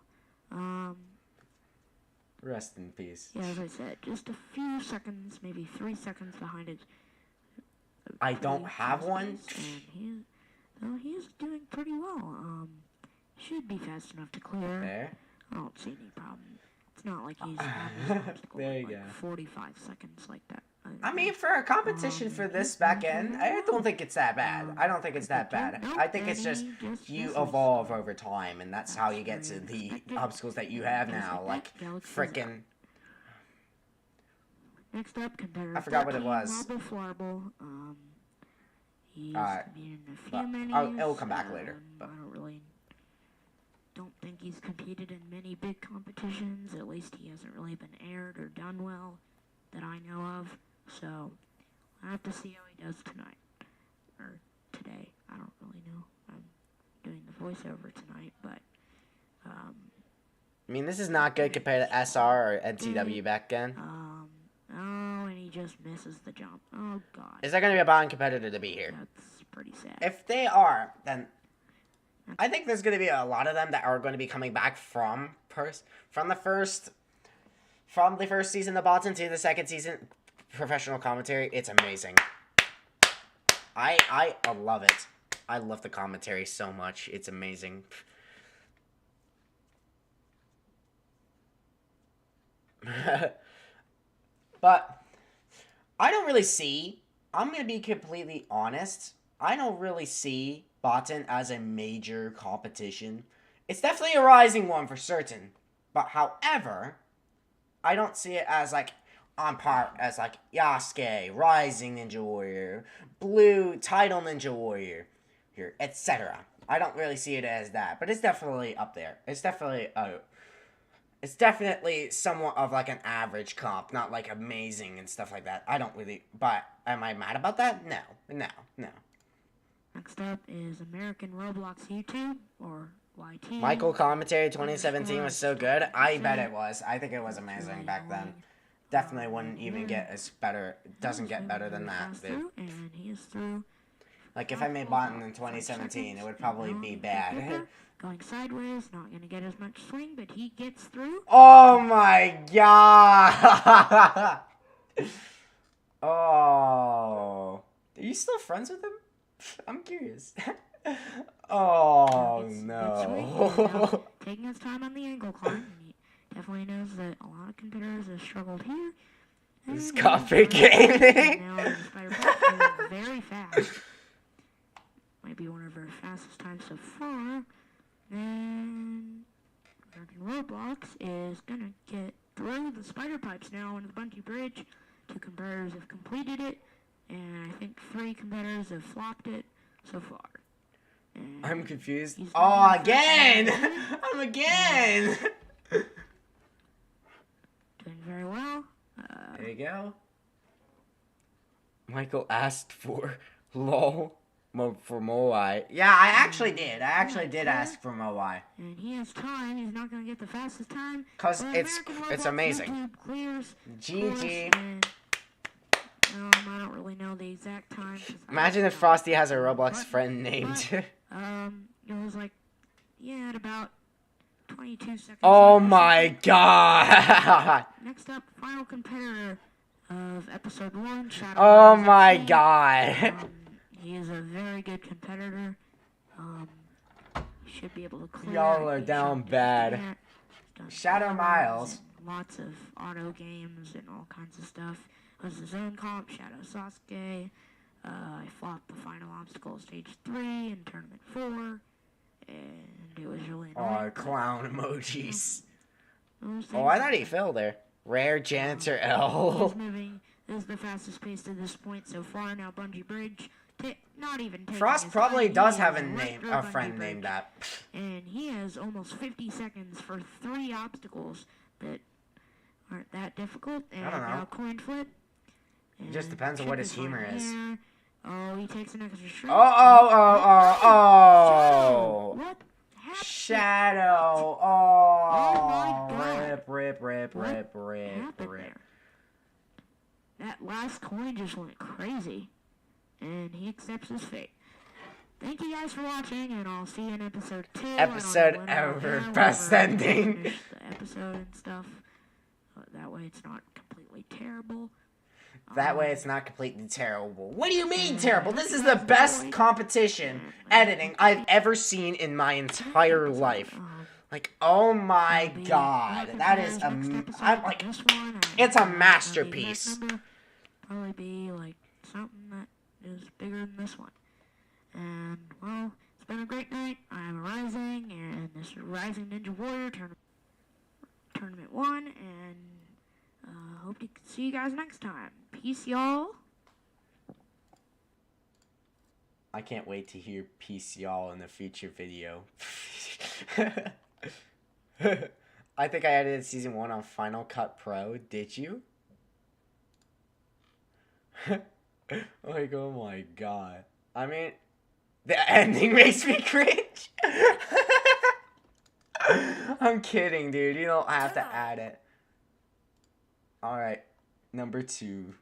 Speaker 1: Rest in peace.
Speaker 2: Yeah, as I said, just a few seconds, maybe 3 seconds behind it.
Speaker 1: I don't have one.
Speaker 2: And he is doing pretty well. Should be fast enough to clear.
Speaker 1: There.
Speaker 2: I don't see any problem. It's not like he's having an obstacle
Speaker 1: There
Speaker 2: in,
Speaker 1: you
Speaker 2: like
Speaker 1: go.
Speaker 2: 45 seconds like that.
Speaker 1: I mean, for a competition for this back end, I don't think it's that bad. I don't think it's that bad. I think it's just you evolve over time, and that's how you get to the obstacles that you have now. Like, frickin'.
Speaker 2: Next up, competitor
Speaker 1: I forgot what it
Speaker 2: 13,
Speaker 1: was.
Speaker 2: Marble Flarble. He's
Speaker 1: Alright,
Speaker 2: competed in a few
Speaker 1: but
Speaker 2: minis.
Speaker 1: it will come back later, but-
Speaker 2: I don't think he's competed in many big competitions. At least he hasn't really been aired or done well that I know of. So I have to see how he does tonight or today. I don't really know. I'm doing the voiceover tonight, but
Speaker 1: I mean, this is not good compared to SR or NTW back then.
Speaker 2: oh, and he just misses the jump. Oh god,
Speaker 1: Is there going to be a bond competitor to be here?
Speaker 2: that's pretty sad.
Speaker 1: If they are, then I think there's going to be a lot of them that are going to be coming back from the first season of Botan to the second season professional commentary. It's amazing. I love it. I love the commentary so much. It's amazing. But I don't really see, I'm going to be completely honest, I don't really see Botan as a major competition. It's definitely a rising one for certain. But however, I don't see it as like on par as like Yasuke, Rising Ninja Warrior, Blue Title Ninja Warrior, here, etc. I don't really see it as that, but it's definitely up there. It's definitely It's definitely somewhat of like an average comp, not like amazing and stuff like that. I don't really, but am I mad about that? No.
Speaker 2: Next up is American Roblox YouTube, or YT.
Speaker 1: Michael Commentary 2017 was so good. I bet it was. I think it was amazing back then. Definitely wouldn't even get as better. Doesn't get better than that, dude.
Speaker 2: And he is through.
Speaker 1: Like if I made Botan in 2017, it would probably be bad.
Speaker 2: Going sideways, not gonna get as much swing, but he gets through.
Speaker 1: Oh my god! Oh, are you still friends with him? I'm curious. Oh no!
Speaker 2: Taking his time on the angle climb, he definitely knows that a lot of competitors have struggled here.
Speaker 1: This coffee gaming.
Speaker 2: Now the spider is very fast. Might be one of our fastest times so far. Then American Roblox is gonna get through the spider pipes now into the bungee bridge. 2 competitors have completed it, and I think 3 competitors have flopped it so far. And
Speaker 1: I'm confused. Oh, again! I'm again!
Speaker 2: Doing very well.
Speaker 1: There you go. Michael asked for LOL for Moai. Yeah, I actually did. I actually did ask for Moai.
Speaker 2: And he has time. He's not going to get the fastest time.
Speaker 1: Because it's amazing. GG.
Speaker 2: I don't really know the exact time.
Speaker 1: Imagine if Frosty has a Roblox friend named.
Speaker 2: It was like, yeah, at about 22 seconds.
Speaker 1: Oh my god!
Speaker 2: Next up, final competitor of episode 1, Shadow.
Speaker 1: Oh my god!
Speaker 2: He is a very good competitor. Should be able to clear.
Speaker 1: Y'all are down bad. Shadow Miles.
Speaker 2: Lots of auto games and all kinds of stuff. It was his own comp, Shadow Sasuke. I flopped the final obstacle stage 3 in tournament 4. And it was really annoying.
Speaker 1: Oh, clown emojis. Oh, I thought he fell there. Rare Janitor L.
Speaker 2: He's moving. This is the fastest pace to this point so far. Now Bungee Bridge. Not even
Speaker 1: Frost probably does have a friend named that.
Speaker 2: And he has almost 50 seconds for 3 obstacles that aren't that difficult. And
Speaker 1: I don't know.
Speaker 2: now coin flip.
Speaker 1: It just depends on what his humor is.
Speaker 2: Here. Oh, he takes an extra shot.
Speaker 1: Oh.
Speaker 2: What happened?
Speaker 1: Shadow.
Speaker 2: Oh my god.
Speaker 1: Rip.
Speaker 2: What happened there? That last coin just went crazy. And he accepts his fate. Thank you guys for watching, and I'll see you in episode 2.
Speaker 1: Episode ever. Best ending.
Speaker 2: The episode and stuff. That way it's not completely terrible.
Speaker 1: That way it's not completely terrible. What do you mean terrible? This is the best competition editing I've ever seen in my entire life. Like, oh my god. That is it's a masterpiece.
Speaker 2: Probably be like something that is bigger than this one. And, well, it's been a great night. I am Rising, and this is Rising Ninja Warrior Tournament 1, and hope to see you guys next time. Peace, y'all.
Speaker 1: I can't wait to hear peace, y'all, in the future video. I think I edited Season 1 on Final Cut Pro. Did you? Like, oh my god. I mean, the ending makes me cringe. I'm kidding, dude. You don't have to add it. Alright. Number two.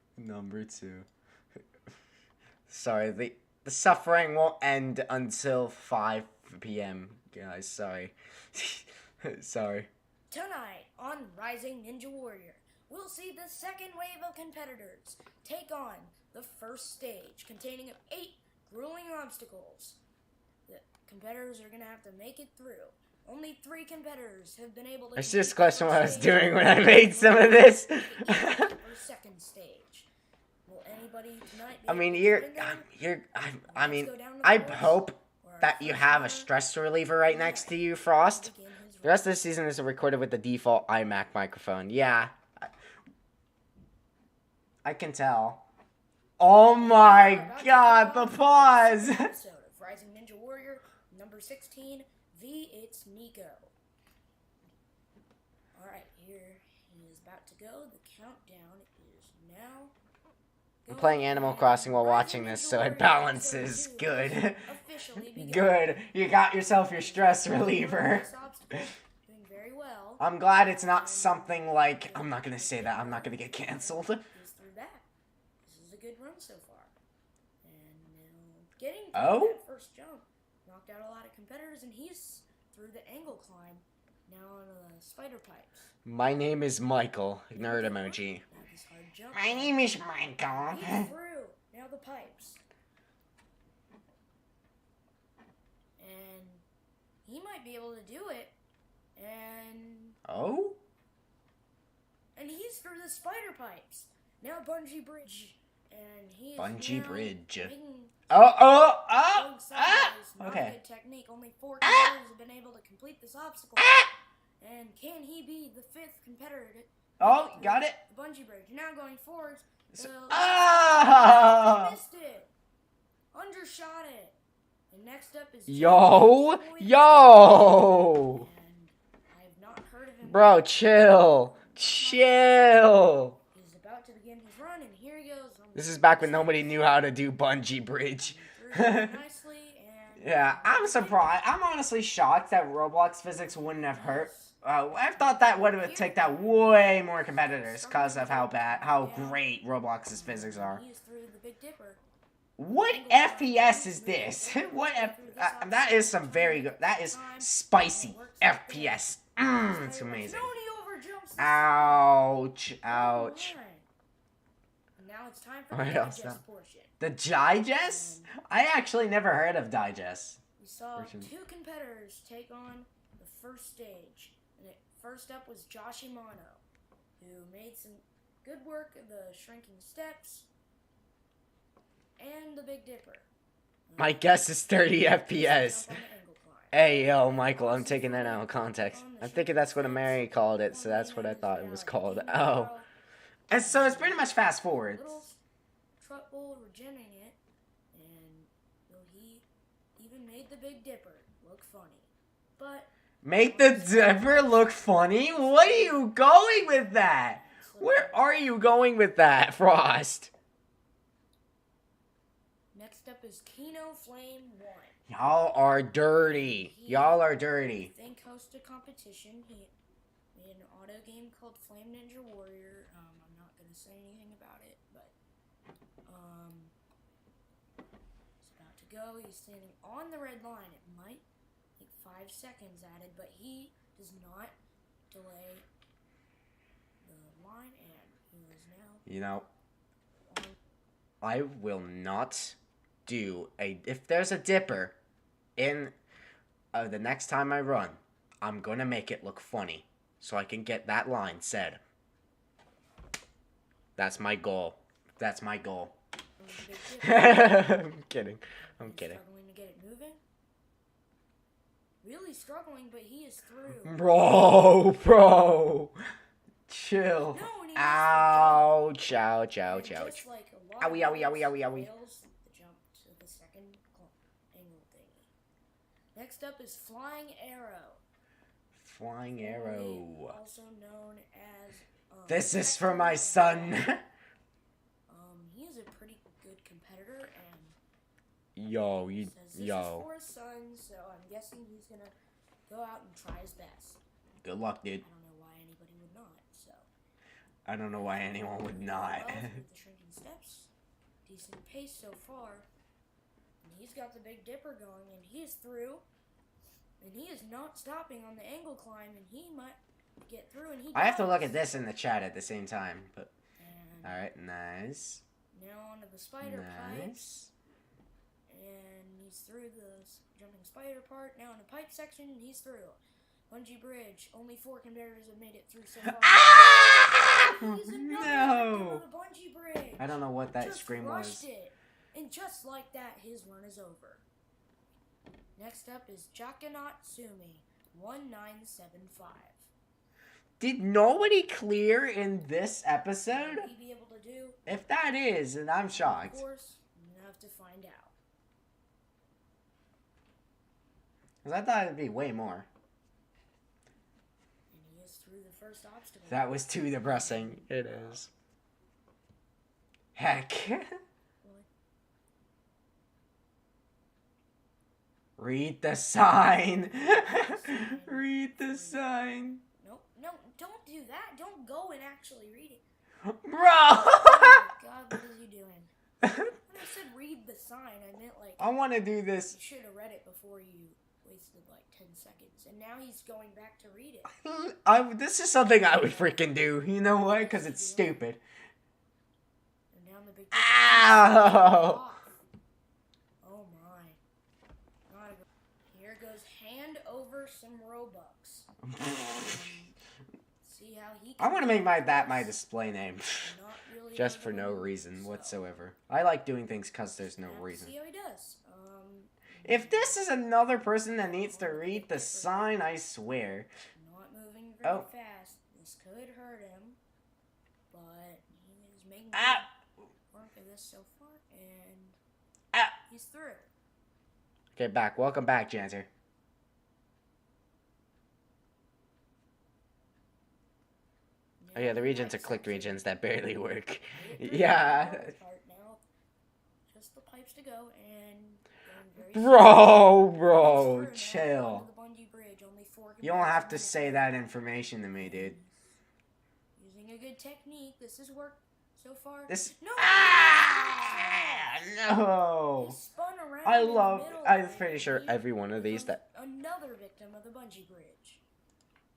Speaker 1: Sorry, the suffering won't end until 5 p.m. Guys, sorry. Sorry.
Speaker 3: Tonight on Rising Ninja Warrior, we'll see the second wave of competitors take on the first stage, containing 8 grueling obstacles. The competitors are going to have to make it through. Only 3 competitors have been able to...
Speaker 1: That's just a question what I was doing when I made some of this.
Speaker 3: Or second stage. Will anybody tonight
Speaker 1: I mean, I hope that you have a stress reliever right next to you, Frost. The rest of the season is recorded with the default iMac microphone. Yeah. I can tell. Oh my god, the pause!
Speaker 3: Episode of Rising Ninja Warrior, number 16, V, it's Nico. Alright, here he is about to go. The countdown is now.
Speaker 1: I'm playing Animal Crossing while watching this, so it balances. Good.
Speaker 3: Officially begun.
Speaker 1: Good. You got yourself your stress reliever.
Speaker 3: This obstacle, doing very well.
Speaker 1: I'm glad it's not something like... I'm not going to say that. I'm not going to get canceled.
Speaker 3: He's through that. This is a good run so far. And now getting
Speaker 1: Oh?
Speaker 3: that first jump. Knocked out a lot of competitors, and he's through the angle climb. Now on the spider pipes.
Speaker 1: My name is Michael. Nerd emoji.
Speaker 3: Now this hard jump.
Speaker 1: My name is Michael.
Speaker 3: He's through. Now the pipes. And he might be able to do it.
Speaker 1: Oh?
Speaker 3: And he's through the spider pipes. Now bungee bridge. And he is
Speaker 1: Bungee
Speaker 3: now
Speaker 1: bridge.
Speaker 3: making
Speaker 1: Oh!
Speaker 3: going sideways. Not a
Speaker 1: Okay.
Speaker 3: good technique. Only 4 competitors have been able to complete this obstacle. And can he be the 5th competitor to
Speaker 1: Oh, got it.
Speaker 3: the bungee bridge? Now going forward.
Speaker 1: Ah!
Speaker 3: Missed it. Undershot it. And next up is
Speaker 1: Yo!
Speaker 3: James
Speaker 1: Yo!
Speaker 3: And I have not heard of him.
Speaker 1: Bro, chill. Chill.
Speaker 3: He's about to begin his run, and here he goes.
Speaker 1: This is back when nobody knew how to do bungee bridge.
Speaker 3: Threw it nicely, and
Speaker 1: Yeah, I'm surprised. I'm honestly shocked that Roblox physics wouldn't have hurt. I thought that would have taken out way more competitors because of how great Roblox's physics are.
Speaker 3: He is through the Big Dipper.
Speaker 1: What FPS is this? That is some very good. That is spicy FPS. It's amazing.
Speaker 3: No, he overjumps the
Speaker 1: Ouch!
Speaker 3: line.
Speaker 1: Ouch!
Speaker 3: And now it's time for
Speaker 1: Alright,
Speaker 3: the
Speaker 1: I'll
Speaker 3: digest
Speaker 1: stop.
Speaker 3: portion.
Speaker 1: The digest? I actually never heard of digest.
Speaker 3: We saw
Speaker 1: Portion.
Speaker 3: 2 competitors take on the first stage. And first up was Josh Imano, who made some good work of the shrinking steps and the Big Dipper.
Speaker 1: My guess is 30 FPS.
Speaker 3: Jump on the angle climb.
Speaker 1: Hey, yo, Michael, I'm taking that out of context. I'm thinking that's what Mary called it, so that's what I thought it was called. Oh. And so it's pretty much fast forward.
Speaker 3: Little trouble regenerating it, and well, he even made the Big Dipper look funny. But
Speaker 1: Make the Dipper look funny? What are you going with that? Where are you going with that, Frost?
Speaker 3: next up is Kino Flame 1.
Speaker 1: Y'all are dirty. Y'all are dirty.
Speaker 3: Think hosted competition. He made an auto game called Flame Ninja Warrior. I'm not gonna say anything about it, but he's about to go. He's standing on the red line. It might take 5 seconds added, but he does not delay the line, and he is now
Speaker 1: You know,
Speaker 3: on.
Speaker 1: I will not do if there's a Dipper in the next time I run, I'm gonna make it look funny so I can get that line said. That's my goal. That's my goal.
Speaker 3: the Big Dipper.
Speaker 1: I'm kidding. I'm
Speaker 3: He's
Speaker 1: kidding.
Speaker 3: struggling to get it moving. Really struggling, but he is through.
Speaker 1: Bro. Chill.
Speaker 3: No, and he
Speaker 1: Ouch. Ouch.
Speaker 3: And
Speaker 1: Ouch. Ouch.
Speaker 3: just like a lot
Speaker 1: Owie,
Speaker 3: of
Speaker 1: owie, owie, owie, owie.
Speaker 3: fails the jump to the second angle thingy. Next up is Flying Arrow.
Speaker 1: Flying arrow.
Speaker 3: Also known as.
Speaker 1: This is for my son.
Speaker 3: He is a pretty good competitor, and
Speaker 1: Yo, you.
Speaker 3: says this is
Speaker 1: Yo.
Speaker 3: for his son, so I'm guessing he's gonna go out and try his best.
Speaker 1: Good luck, dude.
Speaker 3: I don't know why anybody would not. So.
Speaker 1: I don't know why anyone would not.
Speaker 3: Well, with the shrinking steps, decent pace so far. And he's got the Big Dipper going, and he is through. And he is not stopping on the angle climb, and he might get through. And he.
Speaker 1: I have to
Speaker 3: does.
Speaker 1: look at this in the chat at the same time. But
Speaker 3: And
Speaker 1: all right, nice,
Speaker 3: now onto the spider pipes,
Speaker 1: nice.
Speaker 3: and he's through the jumping spider part. Now in the pipe section, and he's through. Bungee bridge. Only 4 competitors have made it through so far.
Speaker 1: Ah!
Speaker 3: He's another victim
Speaker 1: No.
Speaker 3: of the bungee bridge.
Speaker 1: I don't know what that
Speaker 3: Just
Speaker 1: scream
Speaker 3: rushed
Speaker 1: was.
Speaker 3: it. And just like that, his run is over. Next up is Jakanot Sumi, 1975.
Speaker 1: Did nobody clear in this episode?
Speaker 3: Will he be able to do?
Speaker 1: If that is, then I'm
Speaker 3: Of
Speaker 1: shocked.
Speaker 3: course, you have to find out.
Speaker 1: 'Cause I thought it'd be way more.
Speaker 3: And he is through the first obstacle.
Speaker 1: That was too depressing. It is. Heck. Read the sign. Read the sign.
Speaker 3: No, don't do that. Don't go and actually read it.
Speaker 1: Bro!
Speaker 3: Oh my god, what is he doing? When I said read the sign, I meant like
Speaker 1: I want to do this.
Speaker 3: you should have read it before you wasted like 10 seconds. And now he's going back to read it.
Speaker 1: This is something I would freaking do. You know why? Because it's stupid.
Speaker 3: And now the big
Speaker 1: Ow!
Speaker 3: Oh my. Not a good. Here goes hand over some Robux. See how he
Speaker 1: I want to make my display name.
Speaker 3: Not really
Speaker 1: Just
Speaker 3: done
Speaker 1: for no
Speaker 3: well,
Speaker 1: reason
Speaker 3: so
Speaker 1: whatsoever. I like doing things because there's no
Speaker 3: now
Speaker 1: reason.
Speaker 3: See how he does.
Speaker 1: If this is another person that needs to read the sign, I swear.
Speaker 3: Not moving very
Speaker 1: Oh.
Speaker 3: fast. This could hurt him, but he is making
Speaker 1: Ah!
Speaker 3: good work of this so far, and
Speaker 1: Ah!
Speaker 3: he's through.
Speaker 1: Okay, back. Welcome back, Janter. Oh yeah, the regions are clicked regions that barely work. Yeah.
Speaker 3: Part now. Just the pipes to go and going very
Speaker 1: Bro,
Speaker 3: It's through now,
Speaker 1: chill.
Speaker 3: onto the bungee bridge. Only 4
Speaker 1: You don't have to
Speaker 3: computers
Speaker 1: say that information to me, dude.
Speaker 3: Using a good technique. This has worked so far.
Speaker 1: This.
Speaker 3: No.
Speaker 1: Ah! No.
Speaker 3: He spun around
Speaker 1: I
Speaker 3: in the
Speaker 1: love.
Speaker 3: middle
Speaker 1: I'm
Speaker 3: there.
Speaker 1: pretty sure
Speaker 3: He
Speaker 1: every one of these
Speaker 3: becomes
Speaker 1: that.
Speaker 3: another victim of the bungee bridge.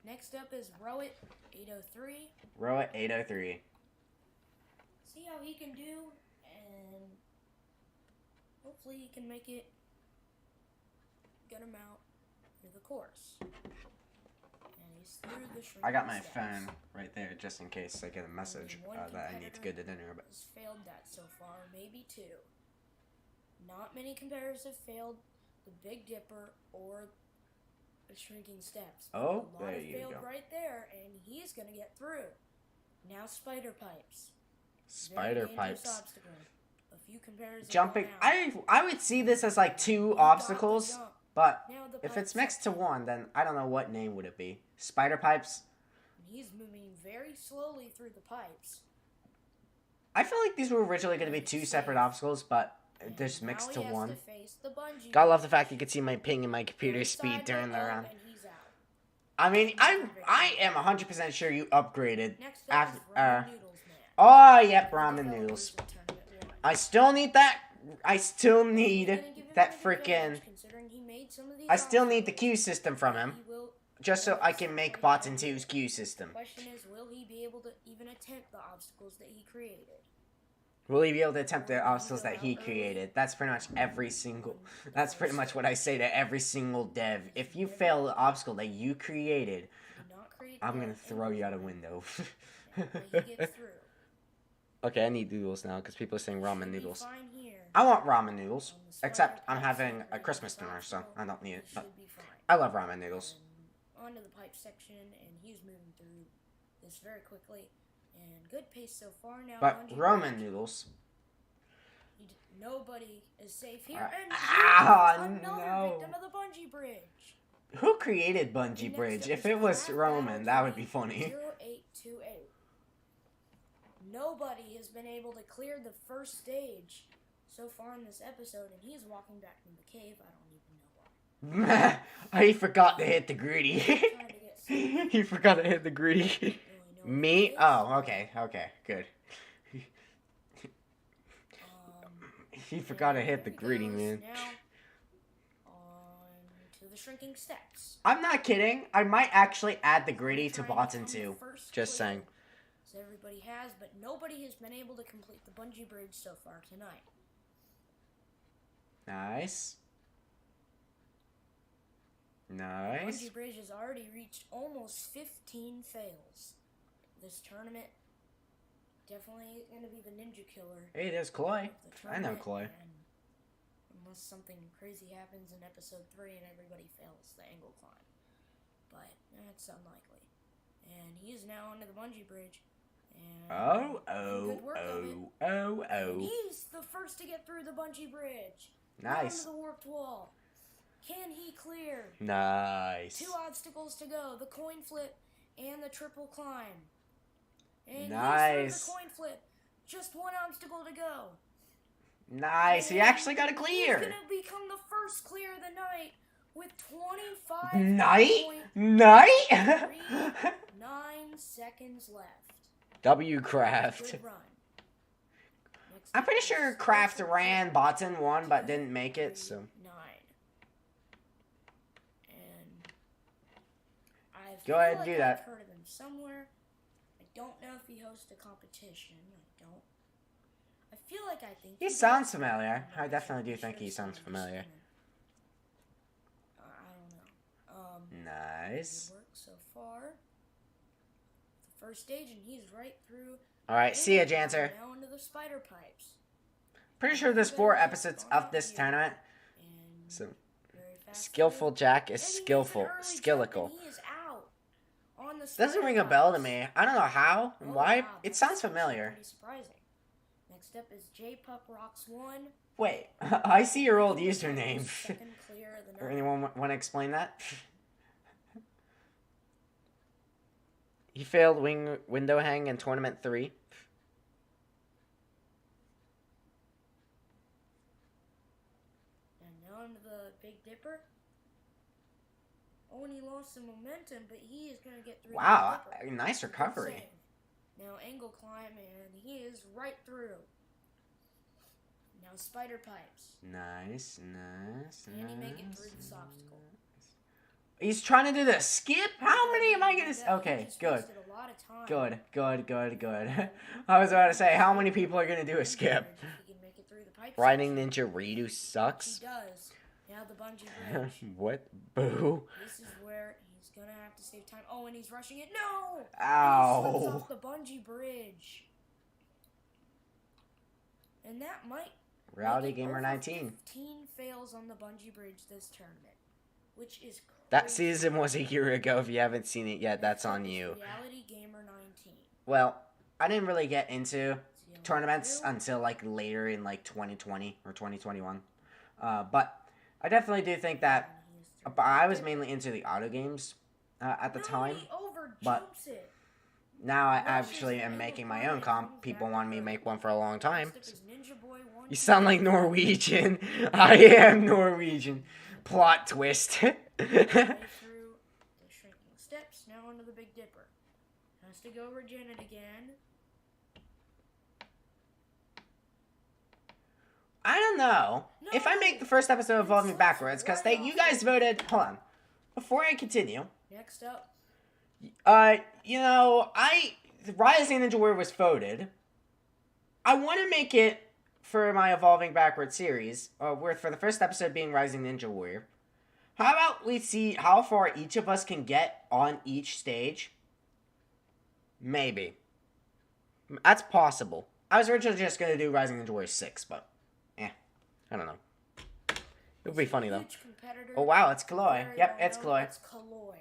Speaker 3: Next up is Rowit 803.
Speaker 1: Row at 803.
Speaker 3: See how he can do, and hopefully he can make it good amount through the course. And he's through the shrinking
Speaker 1: I got my
Speaker 3: steps.
Speaker 1: phone right there just in case I get a message
Speaker 3: Only one
Speaker 1: that I need to go to dinner. But
Speaker 3: has failed that so far, maybe 2. Not many competitors have failed the Big Dipper or the Shrinking Steps. But
Speaker 1: Oh,
Speaker 3: a lot
Speaker 1: there
Speaker 3: have
Speaker 1: you
Speaker 3: failed
Speaker 1: go.
Speaker 3: right there, and he's gonna get through. Now Spider Pipes.
Speaker 1: Spider
Speaker 3: Very dangerous
Speaker 1: pipes.
Speaker 3: obstacle. A few competitors have
Speaker 1: Jumping.
Speaker 3: gone out.
Speaker 1: I would see this as like 2
Speaker 3: He got the
Speaker 1: obstacles,
Speaker 3: jump.
Speaker 1: but
Speaker 3: Now the
Speaker 1: if
Speaker 3: pipe
Speaker 1: it's mixed to
Speaker 3: section.
Speaker 1: 1, then I don't know what name would it be. Spider pipes.
Speaker 3: He's moving very slowly through the pipes.
Speaker 1: I feel like these were originally going to be 2 separate obstacles, but
Speaker 3: And
Speaker 1: they're just
Speaker 3: now
Speaker 1: mixed
Speaker 3: he
Speaker 1: to
Speaker 3: has
Speaker 1: 1.
Speaker 3: To face the bungee.
Speaker 1: Gotta love the fact you can see my ping and my computer
Speaker 3: Very
Speaker 1: speed
Speaker 3: side
Speaker 1: during the
Speaker 3: up,
Speaker 1: round.
Speaker 3: and he's out.
Speaker 1: I mean, I am 100% sure you upgraded
Speaker 3: Next up
Speaker 1: after.
Speaker 3: is Ramen Noodles Man.
Speaker 1: Oh, yep,
Speaker 3: The
Speaker 1: ramen
Speaker 3: developers
Speaker 1: noodles.
Speaker 3: of Tournament 1.
Speaker 1: I still need that. I still
Speaker 3: He's
Speaker 1: need
Speaker 3: gonna give him
Speaker 1: that
Speaker 3: an
Speaker 1: freaking.
Speaker 3: advantage, considering he made some of these
Speaker 1: I still need the
Speaker 3: obstacles.
Speaker 1: queue system from him,
Speaker 3: He will-
Speaker 1: just so I can make Bots and 2's queue system.
Speaker 3: Question is, will he be able to even attempt the obstacles that he created?
Speaker 1: Will he be able to attempt the obstacles that he created? That's pretty much every single. That's pretty much what I say to every single dev. If you fail the obstacle that you created,
Speaker 3: Did not create
Speaker 1: I'm
Speaker 3: the
Speaker 1: gonna throw you out a window.
Speaker 3: but he gets through.
Speaker 1: Okay, I need noodles now because people are saying ramen
Speaker 3: Should be
Speaker 1: noodles.
Speaker 3: fine here.
Speaker 1: I want ramen noodles,
Speaker 3: On the spider
Speaker 1: except I'm
Speaker 3: pipes,
Speaker 1: having a
Speaker 3: separated
Speaker 1: Christmas
Speaker 3: this
Speaker 1: dinner, so
Speaker 3: obstacle,
Speaker 1: I don't need
Speaker 3: he
Speaker 1: it. But
Speaker 3: should be fine.
Speaker 1: I love ramen noodles.
Speaker 3: And onto the pipe section, and he's moving through this very quickly. And good pace so far now.
Speaker 1: But
Speaker 3: Bungee
Speaker 1: ramen
Speaker 3: Bridge.
Speaker 1: noodles.
Speaker 3: Nobody is safe here.
Speaker 1: Alright.
Speaker 3: And
Speaker 1: Ah,
Speaker 3: another
Speaker 1: no.
Speaker 3: victim of the bungee bridge.
Speaker 1: Who created Bungee
Speaker 3: Next
Speaker 1: Bridge?
Speaker 3: up
Speaker 1: If
Speaker 3: is
Speaker 1: it was
Speaker 3: Crab
Speaker 1: Roman,
Speaker 3: Battle
Speaker 1: that would be funny.
Speaker 3: 0828. Nobody has been able to clear the first stage so far in this episode, and he's walking back from the cave. I don't even know why.
Speaker 1: He forgot to hit the greedy.
Speaker 3: Trying to get some
Speaker 1: He forgot to hit the greedy.
Speaker 3: really know what
Speaker 1: Me?
Speaker 3: it is.
Speaker 1: Oh, okay, good. He forgot to
Speaker 3: And
Speaker 1: hit the
Speaker 3: here he
Speaker 1: greedy,
Speaker 3: goes
Speaker 1: man.
Speaker 3: Now on to the shrinking steps.
Speaker 1: I'm not kidding. I might actually add the greedy to
Speaker 3: Trying to
Speaker 1: Botan
Speaker 3: become the
Speaker 1: 2.
Speaker 3: first
Speaker 1: Just
Speaker 3: player.
Speaker 1: saying.
Speaker 3: So everybody has, but nobody has been able to complete the bungee bridge so far tonight.
Speaker 1: Nice.
Speaker 3: The
Speaker 1: Nice.
Speaker 3: bungee bridge has already reached almost 15 fails. This tournament definitely is going to be the ninja killer.
Speaker 1: Hey, there's Chloe.
Speaker 3: of the
Speaker 1: I know
Speaker 3: tournament,
Speaker 1: Chloe.
Speaker 3: and unless something crazy happens in episode 3 and everybody fails the angle climb. But that's unlikely. And he is now onto the bungee bridge. And
Speaker 1: Oh,
Speaker 3: good work of it.
Speaker 1: oh.
Speaker 3: And he's the first to get through the bungee bridge.
Speaker 1: Nice.
Speaker 3: Onto the warped wall. Can he clear?
Speaker 1: Nice.
Speaker 3: 2 obstacles to go. The coin flip and the triple climb. And
Speaker 1: Nice.
Speaker 3: he's through the coin flip. Just one obstacle to go.
Speaker 1: Nice. He
Speaker 3: And
Speaker 1: actually got it
Speaker 3: He's
Speaker 1: clear.
Speaker 3: gonna become the first clear of the night with 25
Speaker 1: Night?
Speaker 3: point
Speaker 1: Night?
Speaker 3: 9 seconds left.
Speaker 1: W Craft.
Speaker 3: Good run. Next
Speaker 1: I'm pretty
Speaker 3: up
Speaker 1: sure
Speaker 3: is
Speaker 1: Kraft
Speaker 3: Special
Speaker 1: ran, Botson won, but didn't make it, so.
Speaker 3: 9. And I
Speaker 1: Go
Speaker 3: feel
Speaker 1: ahead and
Speaker 3: like
Speaker 1: do
Speaker 3: I've
Speaker 1: that.
Speaker 3: heard of him somewhere. I don't know if he hosts a competition. I feel like I think
Speaker 1: He
Speaker 3: does.
Speaker 1: sounds familiar.
Speaker 3: I'm
Speaker 1: I
Speaker 3: not
Speaker 1: definitely
Speaker 3: sure.
Speaker 1: do think he sounds familiar.
Speaker 3: I don't know.
Speaker 1: Nice.
Speaker 3: Good work so far. The first stage, and he's right through.
Speaker 1: Alright, see ya,
Speaker 3: And
Speaker 1: Jancer.
Speaker 3: Now into the spider pipes.
Speaker 1: Pretty sure there's 4 episodes of this tournament.
Speaker 3: And
Speaker 1: So,
Speaker 3: very fast
Speaker 1: Skillful Jack is
Speaker 3: And he gets an
Speaker 1: skillful.
Speaker 3: early jump,
Speaker 1: Skillical.
Speaker 3: and he is out on the
Speaker 1: Doesn't
Speaker 3: spider
Speaker 1: ring a bell to
Speaker 3: pipes.
Speaker 1: me. I don't know how and
Speaker 3: Oh,
Speaker 1: why.
Speaker 3: wow,
Speaker 1: It
Speaker 3: that's
Speaker 1: sounds
Speaker 3: actually
Speaker 1: familiar.
Speaker 3: Pretty surprising. Next up is J Pup Rocks 1.
Speaker 1: Wait, I see your old username.
Speaker 3: Second clear of the
Speaker 1: Or
Speaker 3: night.
Speaker 1: anyone want to explain that? He failed window hang in tournament 3.
Speaker 3: And now into the Big Dipper. Oh, and he lost some momentum, but he is going to get through
Speaker 1: Wow,
Speaker 3: the Dipper.
Speaker 1: nice
Speaker 3: Good
Speaker 1: recovery.
Speaker 3: save. Now angle climb, and he is right through. Now spider pipes.
Speaker 1: Nice, nice,
Speaker 3: Can he make it
Speaker 1: nice,
Speaker 3: through this obstacle?
Speaker 1: He's trying to do the skip? How many am I gonna...
Speaker 3: He
Speaker 1: Okay,
Speaker 3: just
Speaker 1: good.
Speaker 3: wasted a lot of time.
Speaker 1: Good. I was about to say, how many people are gonna do a skip?
Speaker 3: If he can make it through the pipes,
Speaker 1: Riding Ninja Redo
Speaker 3: he
Speaker 1: sucks.
Speaker 3: does. Now the bungee bridge.
Speaker 1: What? Boo.
Speaker 3: This is where he's gonna have to save time. Oh, and he's rushing it. No! He slips
Speaker 1: Ow.
Speaker 3: off the bungee bridge. And that might
Speaker 1: Rowdy
Speaker 3: make it
Speaker 1: Gamer
Speaker 3: over
Speaker 1: 19.
Speaker 3: 15 fails on the bungee bridge this tournament, which is crazy.
Speaker 1: That season was a year ago. If you haven't seen it yet, that's on you.
Speaker 3: Reality Gamer 19.
Speaker 1: Well, I didn't really get into
Speaker 3: Is he on
Speaker 1: tournaments
Speaker 3: through?
Speaker 1: until like later in like 2020 or 2021. But I definitely do think that
Speaker 3: And he is through
Speaker 1: but I
Speaker 3: the
Speaker 1: was
Speaker 3: dip.
Speaker 1: mainly into the auto games at the
Speaker 3: No,
Speaker 1: time.
Speaker 3: he overjumps
Speaker 1: but-
Speaker 3: it.
Speaker 1: Now I
Speaker 3: Watch
Speaker 1: actually
Speaker 3: his
Speaker 1: am
Speaker 3: angle
Speaker 1: making my
Speaker 3: climb
Speaker 1: own
Speaker 3: and
Speaker 1: comp.
Speaker 3: comes
Speaker 1: People
Speaker 3: back
Speaker 1: wanted me to
Speaker 3: through.
Speaker 1: make one for a long time.
Speaker 3: Next up is Ninja Boy 1,
Speaker 1: You sound like Norwegian. I am Norwegian. Plot twist.
Speaker 3: Way through the shrinking steps, now onto the Big Dipper. Has to go regen it again.
Speaker 1: I don't know if I make the first episode of Evolving Backwards because you guys voted. Hold on. Before I continue,
Speaker 3: Next up,
Speaker 1: Rising Ninja Warrior was voted. I want to make it for my Evolving Backwards series, where for the first episode being Rising Ninja Warrior. How about we see how far each of us can get on each stage? Maybe. That's possible. I was originally just going to do Rising Ninja Warrior 6, but, I don't know. It would be funny, though.
Speaker 3: huge competitor.
Speaker 1: Oh, wow, it's Chloe.
Speaker 3: Very
Speaker 1: Yep,
Speaker 3: well
Speaker 1: it's
Speaker 3: known.
Speaker 1: Chloe.
Speaker 3: It's Chloe.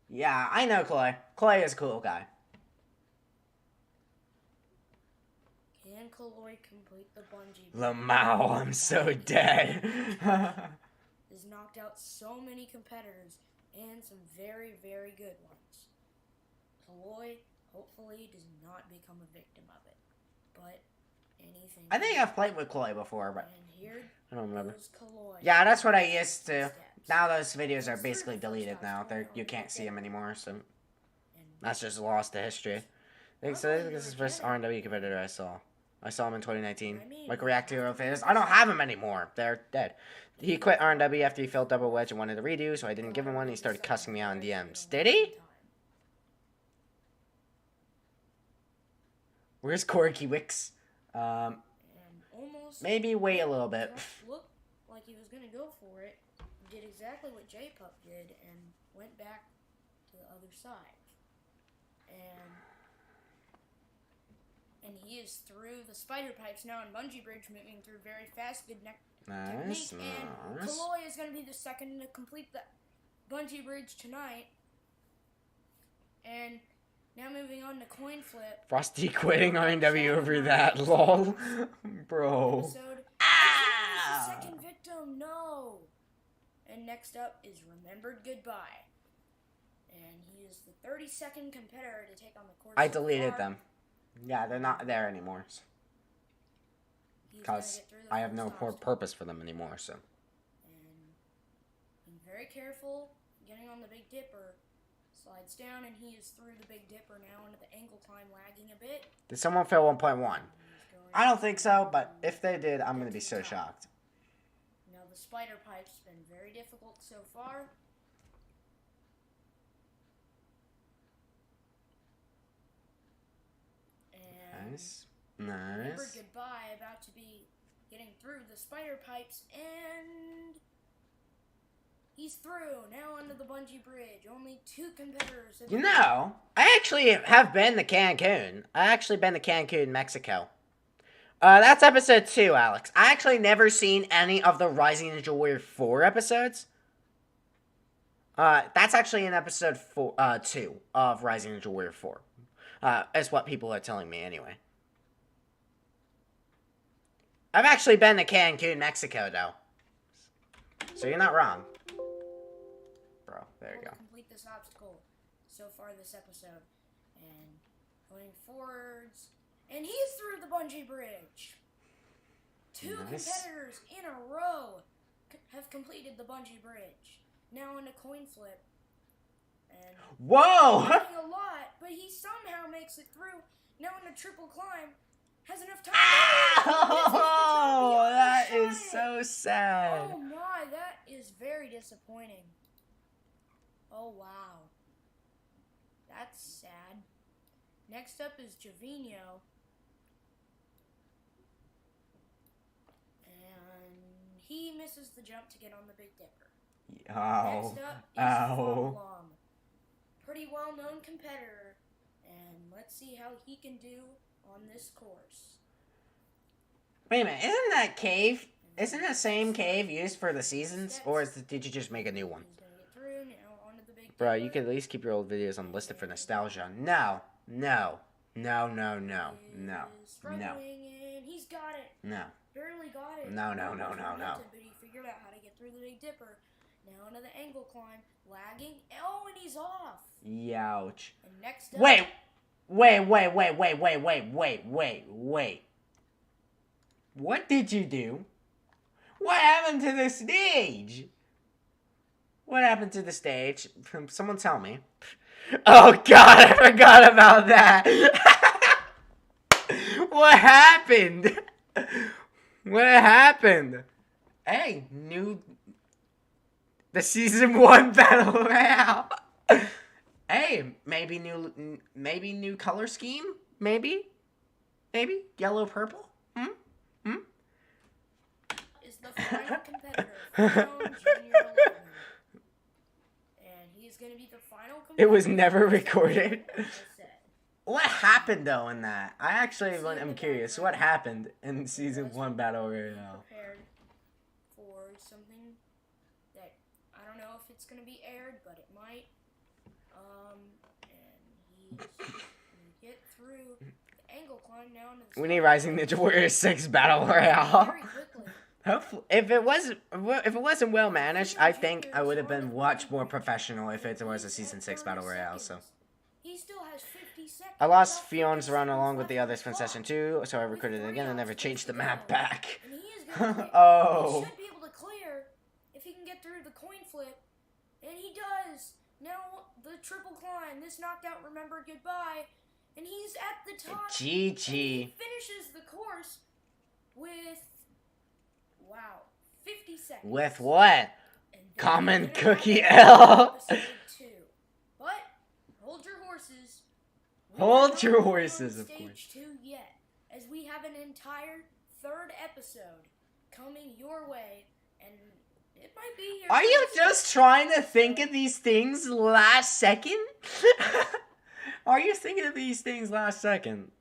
Speaker 1: Yeah, I know Chloe. Chloe is a cool guy.
Speaker 3: Can Chloe complete the bungee?
Speaker 1: Lamau, I'm so dead.
Speaker 3: Has knocked out so many competitors and some very, very good ones. Chloe hopefully does not become a victim of it. But anything.
Speaker 1: I think I've played with Chloe before, but
Speaker 3: And here
Speaker 1: I don't remember.
Speaker 3: goes Chloe.
Speaker 1: Yeah, that's what I used to.
Speaker 3: Steps.
Speaker 1: Now those videos are basically deleted now. You can't see them anymore, so
Speaker 3: And
Speaker 1: that's just lost to history. I think so. This is the first RNW competitor I saw. I saw him in 2019. Like React Hero fans. I don't have him anymore. They're dead. He quit RNW after he failed double wedge and wanted to redo, so I didn't give him one. He started cussing me out in DMs. Did he? Where's Corky Wicks?
Speaker 3: And almost
Speaker 1: Maybe wait a little bit.
Speaker 3: looked like he was gonna go for it. Did exactly what J-Pup did and went back to the other side. And he is through the spider pipes now in bungee bridge, moving through very fast. Good
Speaker 1: Nice,
Speaker 3: technique. And
Speaker 1: nice.
Speaker 3: Chloe is going to be the second to complete the bungee bridge tonight. And now moving on to coin flip.
Speaker 1: Frosty quitting RNW over that, lol. Bro.
Speaker 3: Episode.
Speaker 1: Ah!
Speaker 3: The second victim, no. And next up is Remembered Goodbye. And he is the 32nd competitor to take on the course.
Speaker 1: I
Speaker 3: so
Speaker 1: deleted
Speaker 3: far.
Speaker 1: them. Yeah, they're not there anymore.
Speaker 3: He's gonna
Speaker 1: Because
Speaker 3: get through the
Speaker 1: I have
Speaker 3: first
Speaker 1: no
Speaker 3: obstacle.
Speaker 1: purpose for them anymore, so.
Speaker 3: And being very careful, getting on the Big Dipper, slides down, and he is through the Big Dipper now into the angle climb, lagging a bit.
Speaker 1: Did someone fail 1.1?
Speaker 3: He's going
Speaker 1: I don't think so, but if they did, I'm going to be so shocked.
Speaker 3: Now the spider pipe's been very difficult so far. And
Speaker 1: Nice.
Speaker 3: Remember
Speaker 1: Nice.
Speaker 3: Goodbye about to be getting through the spider pipes, and he's through. Now onto the bungee bridge. Only 2 competitors have
Speaker 1: You know, I actually have been to Cancun. I actually been to Cancun, Mexico. That's episode 2, Alex. I actually never seen any of the Rising Ninja Warrior 4 episodes. That's actually in episode 2 of Rising Ninja Warrior 4. Is what people are telling me anyway. I've actually been to Cancun, Mexico, though. So you're not wrong. Bro, there you go.
Speaker 3: Complete this obstacle so far this episode. And going forwards. And he's through the bungee bridge. 2
Speaker 1: Nice.
Speaker 3: competitors in a row have completed the bungee bridge. Now in a coin flip. And
Speaker 1: Whoa!
Speaker 3: taking a lot, but he somehow makes it through. Now in a triple climb. Has enough time.
Speaker 1: Ow! That is
Speaker 3: Shot it.
Speaker 1: so sad.
Speaker 3: Oh my, that is very disappointing. Oh wow. That's sad. Next up is Jovino. And he misses the jump to get on the Big Dipper.
Speaker 1: Oh.
Speaker 3: Next up is
Speaker 1: Ow.
Speaker 3: Fong. Pretty well known competitor. And let's see how he can do on this course.
Speaker 1: Wait a minute, isn't that cave? Isn't the same cave used for the seasons? Or did you just make a new one?
Speaker 3: He's gonna get through now onto the Big
Speaker 1: Bro,
Speaker 3: Dipper.
Speaker 1: you could at least keep your old videos unlisted for nostalgia. No. No. No, no, no. No.
Speaker 3: He's struggling, and he's got it.
Speaker 1: No.
Speaker 3: Barely got it.
Speaker 1: No, no,
Speaker 3: Almost
Speaker 1: no, no, no.
Speaker 3: momentum, but he figured out how to get through the Big Dipper. Now onto the angle climb, lagging. Oh, and he's off.
Speaker 1: Youch.
Speaker 3: And next up,
Speaker 1: Wait. What did you do? What happened to the stage? What happened to the stage? Someone tell me. Oh god, I forgot about that. What happened? What happened? Hey, the season 1 battle royale. Hey, maybe new color scheme? Maybe yellow, purple?
Speaker 3: is the final competitor from Junior 11. And he's going to be the final competitor.
Speaker 1: It was never recorded.
Speaker 3: Like I said.
Speaker 1: What happened though in that? I actually am curious. What happened in season 1 battle royale?
Speaker 3: Prepared for something that I don't know if it's going to be aired, but it might. And he's going to get through the angle climb now into the
Speaker 1: We need Rising Ninja Warrior 6 battle royale.
Speaker 3: very quickly.
Speaker 1: Hopefully, if it wasn't well managed, I think I would have been much more professional if it was a season 6 battle royale. So
Speaker 3: He still has 50 seconds.
Speaker 1: I lost
Speaker 3: About
Speaker 1: Fion's
Speaker 3: 50
Speaker 1: run along with
Speaker 3: seconds
Speaker 1: the
Speaker 3: left
Speaker 1: others
Speaker 3: on
Speaker 1: from
Speaker 3: the
Speaker 1: session
Speaker 3: clock.
Speaker 1: 2, so I
Speaker 3: With
Speaker 1: recorded it
Speaker 3: 3
Speaker 1: again and never
Speaker 3: obstacles
Speaker 1: changed the
Speaker 3: to
Speaker 1: map
Speaker 3: go.
Speaker 1: back.
Speaker 3: And he is going to
Speaker 1: Oh.
Speaker 3: He should be able to clear if he can get through the coin flip. And he does. Now the triple climb. This knocked out Remember Goodbye. And he's at the top. And he
Speaker 1: GG.
Speaker 3: finishes the course with, wow, 50 seconds.
Speaker 1: With what?
Speaker 3: And then
Speaker 1: Common
Speaker 3: we're gonna
Speaker 1: Cookie
Speaker 3: have
Speaker 1: L.
Speaker 3: episode 2. But hold your horses. We
Speaker 1: Hold
Speaker 3: are not
Speaker 1: your
Speaker 3: on
Speaker 1: horses, of
Speaker 3: stage
Speaker 1: course.
Speaker 3: 2 yet, as we have an entire 3rd episode coming your way, and it might be your
Speaker 1: Are you
Speaker 3: first
Speaker 1: just trying to think of these things last second? Are you thinking of these things last second?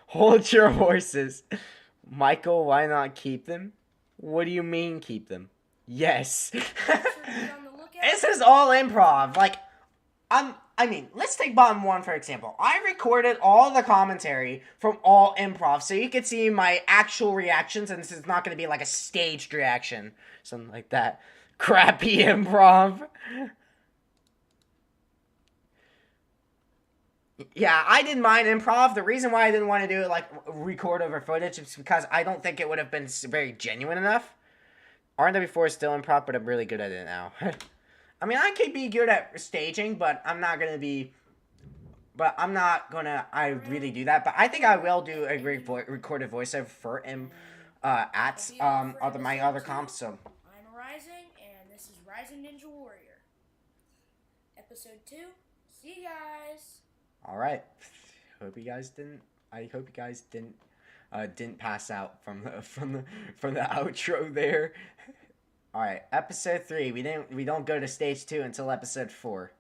Speaker 1: Hold your horses. Michael, why not keep them? What do you mean keep them? Yes.
Speaker 3: Be on the lookout.
Speaker 1: This is all improv. Like, let's take bottom 1 for example. I recorded all the commentary from all improv, so you could see my actual reactions, and this is not going to be like a staged reaction. Something like that. Crappy improv. Yeah, I didn't mind improv. The reason why I didn't want to do it like record over footage is because I don't think it would have been very genuine enough. RW4 is still improv, but I'm really good at it now. I mean, I could be good at staging, but I'm not gonna be. But I'm not gonna. I really do that. But I think I will do a recorded voiceover for him at my other comps. So
Speaker 3: I'm Rising, and this is Rising Ninja Warrior. Episode 2. See you guys.
Speaker 1: all right. Hope you guys didn't. I hope you guys didn't pass out from the outro there. All right, episode 3. We don't go to stage 2 until episode 4.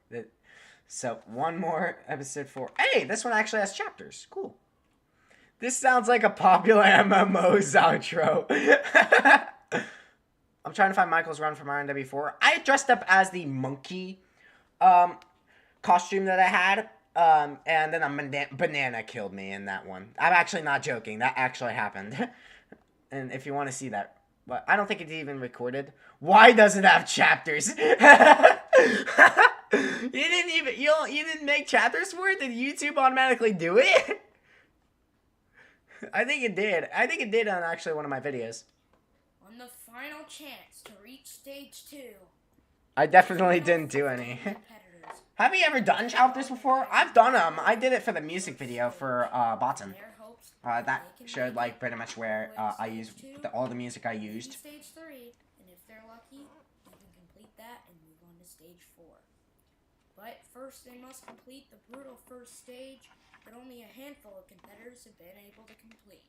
Speaker 1: So one more episode 4. Hey, this one actually has chapters. Cool. This sounds like a popular MMO's outro. I'm trying to find Michael's run from RNW4. I dressed up as the monkey costume that I had. And then a banana killed me in that one. I'm actually not joking. That actually happened. And if you want to see that. But I don't think it's even recorded. Why does it have chapters? You didn't make chapters for it? Did YouTube automatically do it? I think it did. I think it did on actually one of my videos.
Speaker 3: On the final chance to reach stage 2.
Speaker 1: I definitely didn't do any.
Speaker 3: Competitors.
Speaker 1: Have you ever done chapters before? I've done them. I did it for the music video for Bottom.
Speaker 3: Their hopes
Speaker 1: That showed like pretty much where I used all the music I used.
Speaker 3: Stage 3, and if they're lucky, they can complete that and move on to stage 4. But first, they must complete the brutal first stage that only a handful of competitors have been able to complete.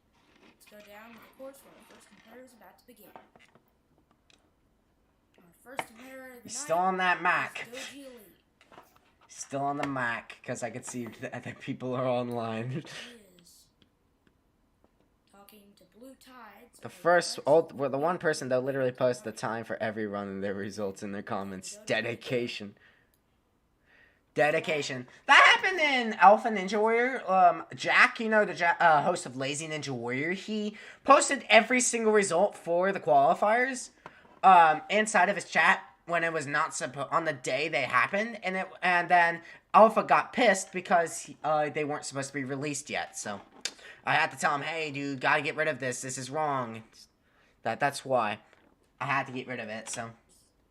Speaker 3: Let's go down to the course where the first competitor is about to begin. Our first competitor of the
Speaker 1: Still
Speaker 3: night
Speaker 1: on that Mac.
Speaker 3: is Doji Elite.
Speaker 1: Still on the Mac, because I can see that people are online.
Speaker 3: He is talking to Blue Tides.
Speaker 1: The one person that literally posts the time for every run and their results in their comments. Dedication. Dedication. That happened in Alpha Ninja Warrior. Jack, the host of Lazy Ninja Warrior, he posted every single result for the qualifiers inside of his chat when it was not on the day they happened, and then Alpha got pissed because they weren't supposed to be released yet. So I had to tell him, hey, dude, gotta get rid of this. This is wrong. That's why I had to get rid of it. So.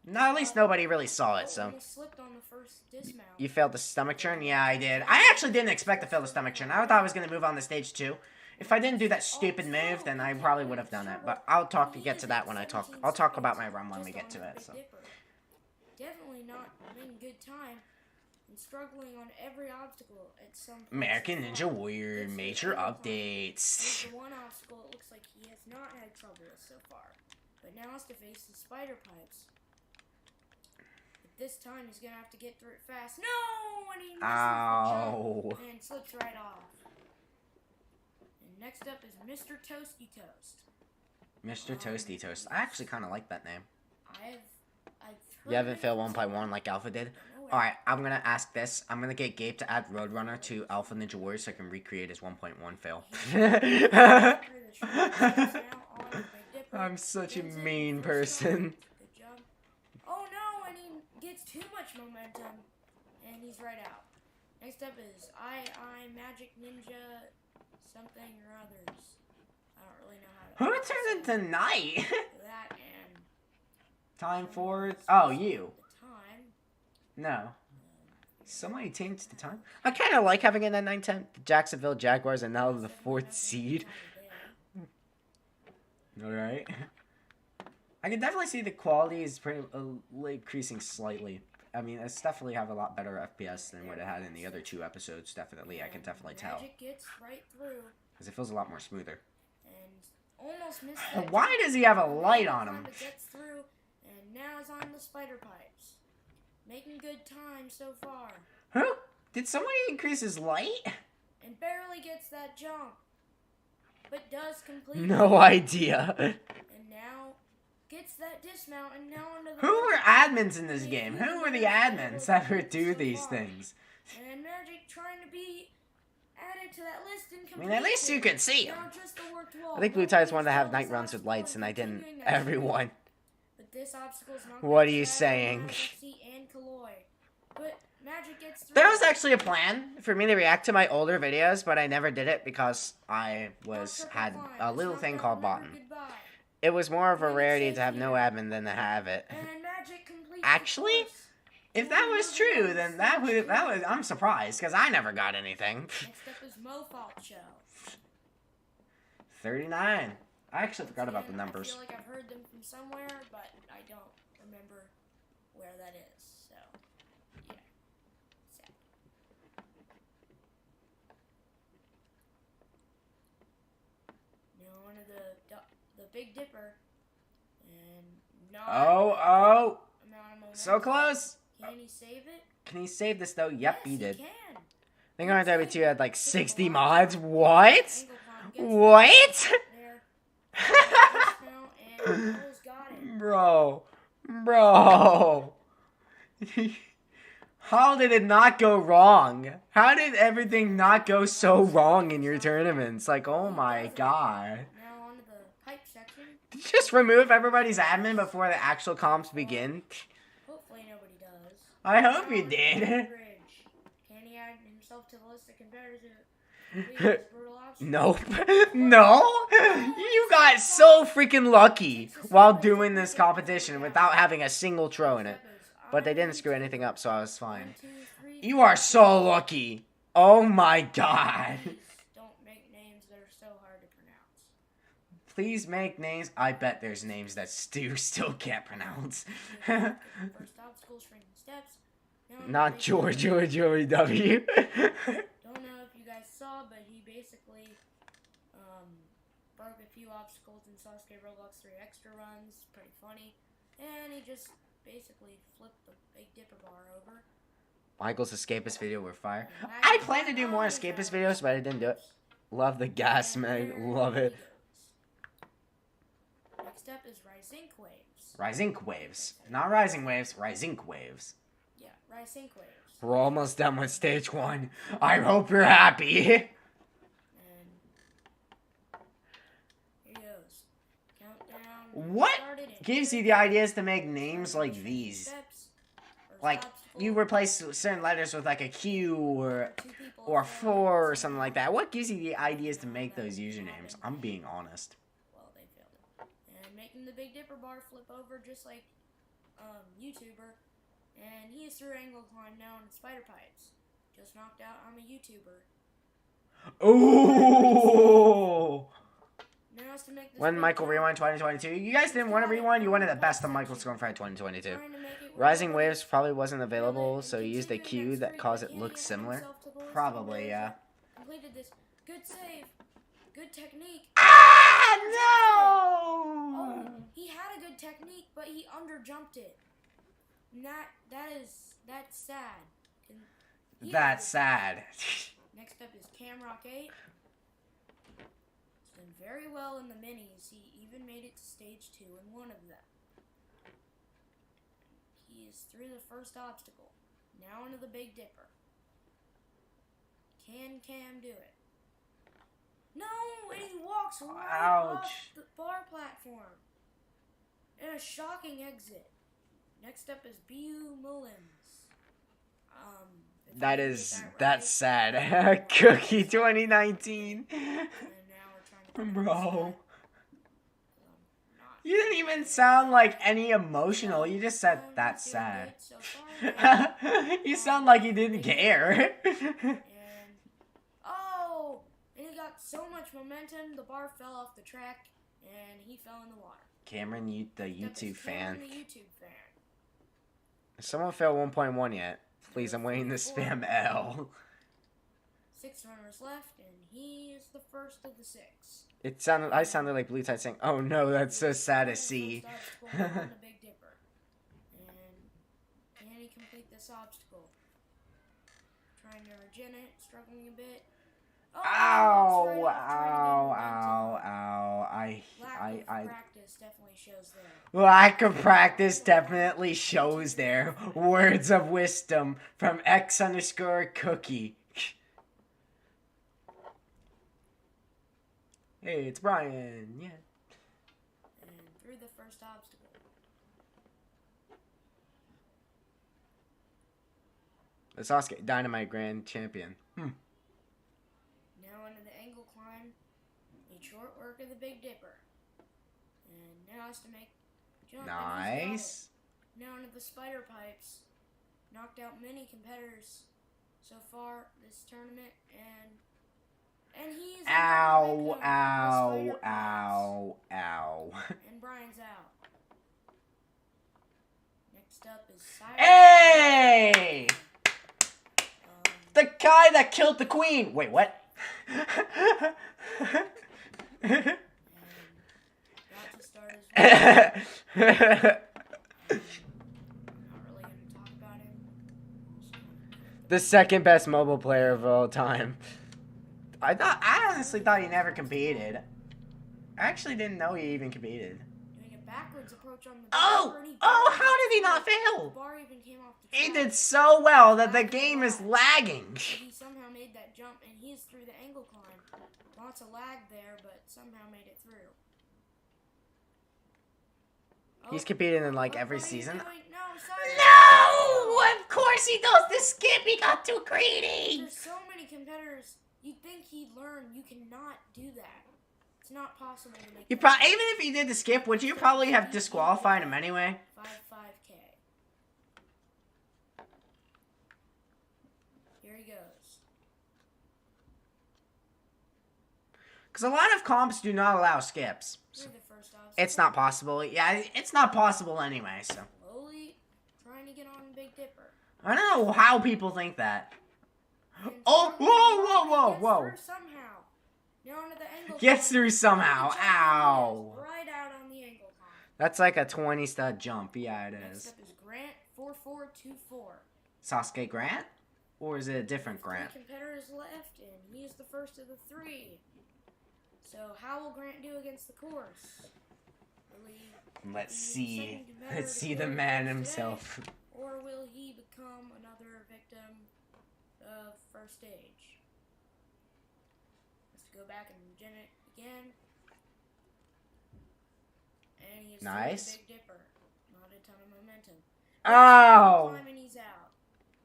Speaker 1: No, at least nobody really saw it, so.
Speaker 3: Slipped on the first dismount.
Speaker 1: You failed the stomach churn? Yeah, I did. I actually didn't expect to fail the stomach churn. I thought I was going to move on to stage 2. If I didn't do that stupid move, then I probably would have done it. But I'll get to that when I talk. I'll talk about my run when we get to it, so.
Speaker 3: Definitely not making good time and struggling on every obstacle at some point.
Speaker 1: American Ninja Warrior major updates.
Speaker 3: The one obstacle it looks like he has not had trouble with so far. But now has to face the spider pipes. This time he's gonna have to get through it fast. No! And he misses the jump and slips right off. And next up is Mr. Toasty Toast.
Speaker 1: Mr. Toasty Toast. I actually kind of like that name.
Speaker 3: I've
Speaker 1: You haven't failed 1.1 like Alpha did? Alright, I'm gonna ask this. I'm gonna get Gabe to add Roadrunner to Alpha Ninja Warrior so I can recreate his 1.1 fail. I'm such a mean person.
Speaker 3: Gets too much momentum, and he's right out. Next up is I Magic Ninja something or others. I don't really know how to.
Speaker 1: Who turned into Night?
Speaker 3: That and
Speaker 1: time for you.
Speaker 3: The time.
Speaker 1: No. Somebody changed the time. I kind of like having it at 9:10. The Jacksonville Jaguars are now the 4th seed. All right. I can definitely see the quality is increasing slightly. I mean, it's definitely have a lot better FPS than what it had in the other 2 episodes. Definitely, I can definitely tell.
Speaker 3: Magic gets right through.
Speaker 1: Because it feels a lot more smoother.
Speaker 3: And almost missed it.
Speaker 1: Why does he have a light on him?
Speaker 3: Gets through, and now is on the spider pipes. Making good time so far.
Speaker 1: Who? Did somebody increase his light?
Speaker 3: And barely gets that jump. But does complete.
Speaker 1: No idea.
Speaker 3: And now gets that dismount and now onto the.
Speaker 1: Who are admins in this game? Who are the admins that do these things?
Speaker 3: And Magic trying to be added to that list and complete.
Speaker 1: I mean, at least you can see him. I think Blue Tides wanted to have night runs with lights, and I didn't. Everyone.
Speaker 3: But this obstacle is not.
Speaker 1: What are you saying?
Speaker 3: And Kaloi. But Magic gets
Speaker 1: There was actually a plan for me to react to my older videos, but I never did it because I had a little thing called bottom. It was more of a rarity to have no admin than to have it.
Speaker 3: And magic completes the
Speaker 1: Actually,
Speaker 3: course.
Speaker 1: if that was true, then that was I'm surprised because I never got anything.
Speaker 3: Next up is Mo Fault Show.
Speaker 1: 39. I actually forgot about the
Speaker 3: And
Speaker 1: numbers.
Speaker 3: I feel like I've heard them from somewhere, but I don't remember where that is. So, yeah. Sad. Now on to the Big Dipper, and not
Speaker 1: Oh,
Speaker 3: amount of momentum.
Speaker 1: so close.
Speaker 3: Can he save it?
Speaker 1: Can he save this though? Yep,
Speaker 3: Yes,
Speaker 1: he did.
Speaker 3: Can.
Speaker 1: I think on W2 had like 60 mods. What?
Speaker 3: Angle Climb gets
Speaker 1: What?
Speaker 3: there. And Mo's got it.
Speaker 1: Bro. How did it not go wrong? How did everything not go so wrong in your tournaments? Like, oh my god.
Speaker 3: Now on to the pipe section.
Speaker 1: Did you just remove everybody's admin before the actual comps begin?
Speaker 3: Hopefully nobody does.
Speaker 1: I hope you
Speaker 3: Now on to the
Speaker 1: did.
Speaker 3: bridge. Can he add himself to the list of competitors who complete this brutal obstacle?
Speaker 1: Nope. No? You got so freaking lucky while doing this competition without having a single throw in it. But they didn't screw anything up, so I was fine.
Speaker 3: 1, 2, 3.
Speaker 1: You are so lucky. Oh my god.
Speaker 3: Please don't make names that are so hard to pronounce.
Speaker 1: Please make names. I bet there's names that Stu still can't pronounce.
Speaker 3: First obstacle, shrinking steps. Now on to
Speaker 1: Not
Speaker 3: the
Speaker 1: George W.
Speaker 3: Don't know if you guys saw, but he basically broke a few obstacles in Sasuke Roblox 3 extra runs. Pretty funny. And he just basically flipped the Big Dipper bar over.
Speaker 1: Michael's escapist video were fire. I plan to do more escapist videos, but I didn't do it. Love the gas, man. Love it.
Speaker 3: Next up is Rising Waves.
Speaker 1: Rising waves. Not rising waves, rising waves.
Speaker 3: Yeah, Rising Waves.
Speaker 1: We're almost done with stage 1. I hope you're happy.
Speaker 3: And here goes. Countdown.
Speaker 1: What
Speaker 3: started in
Speaker 1: gives you
Speaker 3: 3,
Speaker 1: the ideas to make names like these?
Speaker 3: steps. First
Speaker 1: Like,
Speaker 3: obstacle,
Speaker 1: you replace certain letters with like a Q or
Speaker 3: 2 people
Speaker 1: or
Speaker 3: are
Speaker 1: 4 or something like that. What gives you the ideas to make those usernames? I'm being honest.
Speaker 3: Well, they failed it. And making the Big Dipper bar flip over just like YouTuber. And he is through Angle Climb now in Spider Pipes. Just knocked out I'm a YouTuber.
Speaker 1: Ooh!
Speaker 3: Now it's to make this
Speaker 1: When
Speaker 3: big
Speaker 1: Michael
Speaker 3: jump.
Speaker 1: Rewind 2022. You guys didn't want to rewind, you wanted the best of Michael's Scorn Fight 2022.
Speaker 3: Trying to make it work.
Speaker 1: Rising Waves probably wasn't available, so you used a Q that caused it look similar. Probably, yeah.
Speaker 3: Completed this. Good save. Good technique.
Speaker 1: Ah,
Speaker 3: Oh,
Speaker 1: no!
Speaker 3: he had a good technique, but he underjumped it. And that's sad. And he
Speaker 1: That's
Speaker 3: had
Speaker 1: sad.
Speaker 3: Next up is Camrock 8. He's done very well in the minis. He even made it to stage 2 in one of them. He is through the first obstacle. Now into the Big Dipper. Can Cam do it? No, and he walks right off
Speaker 1: Ouch.
Speaker 3: the bar platform. And a shocking exit. Next up is Bu Mullins. If I didn't get
Speaker 1: That's
Speaker 3: right,
Speaker 1: sad. Cookie 2019.
Speaker 3: and now we're trying to pronounce
Speaker 1: Bro.
Speaker 3: that. Not-
Speaker 1: You didn't even sound like any emotional. You just said
Speaker 3: I'm
Speaker 1: that's
Speaker 3: feeling
Speaker 1: sad.
Speaker 3: good so far.
Speaker 1: You sound like you didn't care.
Speaker 3: And and he got so much momentum, the bar fell off the track, and he fell in the water.
Speaker 1: Cameron, the
Speaker 3: Next up
Speaker 1: YouTube
Speaker 3: is
Speaker 1: fan.
Speaker 3: Cameron, the YouTube fan.
Speaker 1: Someone failed 1.1 yet. Please, I'm waiting to spam L.
Speaker 3: 6 runners left, and he is the first of the 6.
Speaker 1: I sounded like Blue Tide saying, "Oh no, that's so sad to
Speaker 3: First
Speaker 1: see."
Speaker 3: obstacle on the Big Dipper. And can he complete this obstacle? Trying to regen it, struggling a bit. Oh,
Speaker 1: Ow!
Speaker 3: it's right off,
Speaker 1: Ow!
Speaker 3: trying to get
Speaker 1: Ow!
Speaker 3: momentum.
Speaker 1: Ow!
Speaker 3: Lack of practice definitely shows there.
Speaker 1: Lack of practice definitely shows there. Words of wisdom from X_Cookie. Hey, it's Brian. Yeah.
Speaker 3: And through the first obstacle.
Speaker 1: The Sasuke Dynamite Grand Champion.
Speaker 3: Now into the angle climb. Need short work of the Big Dipper. And now has to make jump. and he's got it.
Speaker 1: Nice.
Speaker 3: Now into the spider pipes. Knocked out many competitors so far this tournament, and he's
Speaker 1: Ow, ow, ow, ow.
Speaker 3: And Brian's out. Next up is Cyrus.
Speaker 1: Hey! The guy that killed the queen. Wait, what?
Speaker 3: And about to start his not really gonna talk about him.
Speaker 1: The second best mobile player of all time. I honestly thought he never competed. I actually didn't know he even competed.
Speaker 3: Doing a backwards approach on the
Speaker 1: Oh!
Speaker 3: bar, and he
Speaker 1: Oh, how did he not
Speaker 3: the
Speaker 1: fail?
Speaker 3: bar even came off the
Speaker 1: He
Speaker 3: track.
Speaker 1: did so well that the game is lagging.
Speaker 3: He somehow made that jump, and he is through the angle climb. Lots of lag there, but somehow made it through.
Speaker 1: He's competed in like
Speaker 3: What
Speaker 1: every
Speaker 3: are you
Speaker 1: season.
Speaker 3: doing? No, sorry.
Speaker 1: No! Of course he does this skip. He got too greedy.
Speaker 3: There's so many competitors. You'd think he'd learn. You cannot do that. It's not possible to make
Speaker 1: You
Speaker 3: that.
Speaker 1: even if he did the skip, would you probably have disqualified him anyway?
Speaker 3: 5-5K. Here he goes.
Speaker 1: Because a lot of comps do not allow skips.
Speaker 3: You're the first obstacle.
Speaker 1: It's not possible. Yeah, it's not possible anyway, so.
Speaker 3: Slowly trying to get on Big Dipper.
Speaker 1: I don't know how people think that.
Speaker 3: And
Speaker 1: Oh,
Speaker 3: slowly
Speaker 1: whoa, whoa,
Speaker 3: gets
Speaker 1: whoa.
Speaker 3: through somehow. Now onto the angle
Speaker 1: Gets
Speaker 3: climb.
Speaker 1: through somehow.
Speaker 3: Jump
Speaker 1: Ow.
Speaker 3: Right out on the angle climb.
Speaker 1: That's like a 20 stud jump. Yeah, it
Speaker 3: Next
Speaker 1: is.
Speaker 3: up is Grant 4424.
Speaker 1: Sasuke Grant? Or is it a different
Speaker 3: Three
Speaker 1: Grant?
Speaker 3: competitors left, and he is the first of the three. So how will Grant do against the course? Will he
Speaker 1: Let's
Speaker 3: be the
Speaker 1: see.
Speaker 3: second competitor
Speaker 1: Let's
Speaker 3: to
Speaker 1: see
Speaker 3: go
Speaker 1: the
Speaker 3: to
Speaker 1: man
Speaker 3: today?
Speaker 1: himself.
Speaker 3: Or will he become another victim of first stage? Let's go back and gen it again. And he is through the
Speaker 1: Nice.
Speaker 3: Big Dipper. Not a ton of momentum.
Speaker 1: Oh!
Speaker 3: And he's out.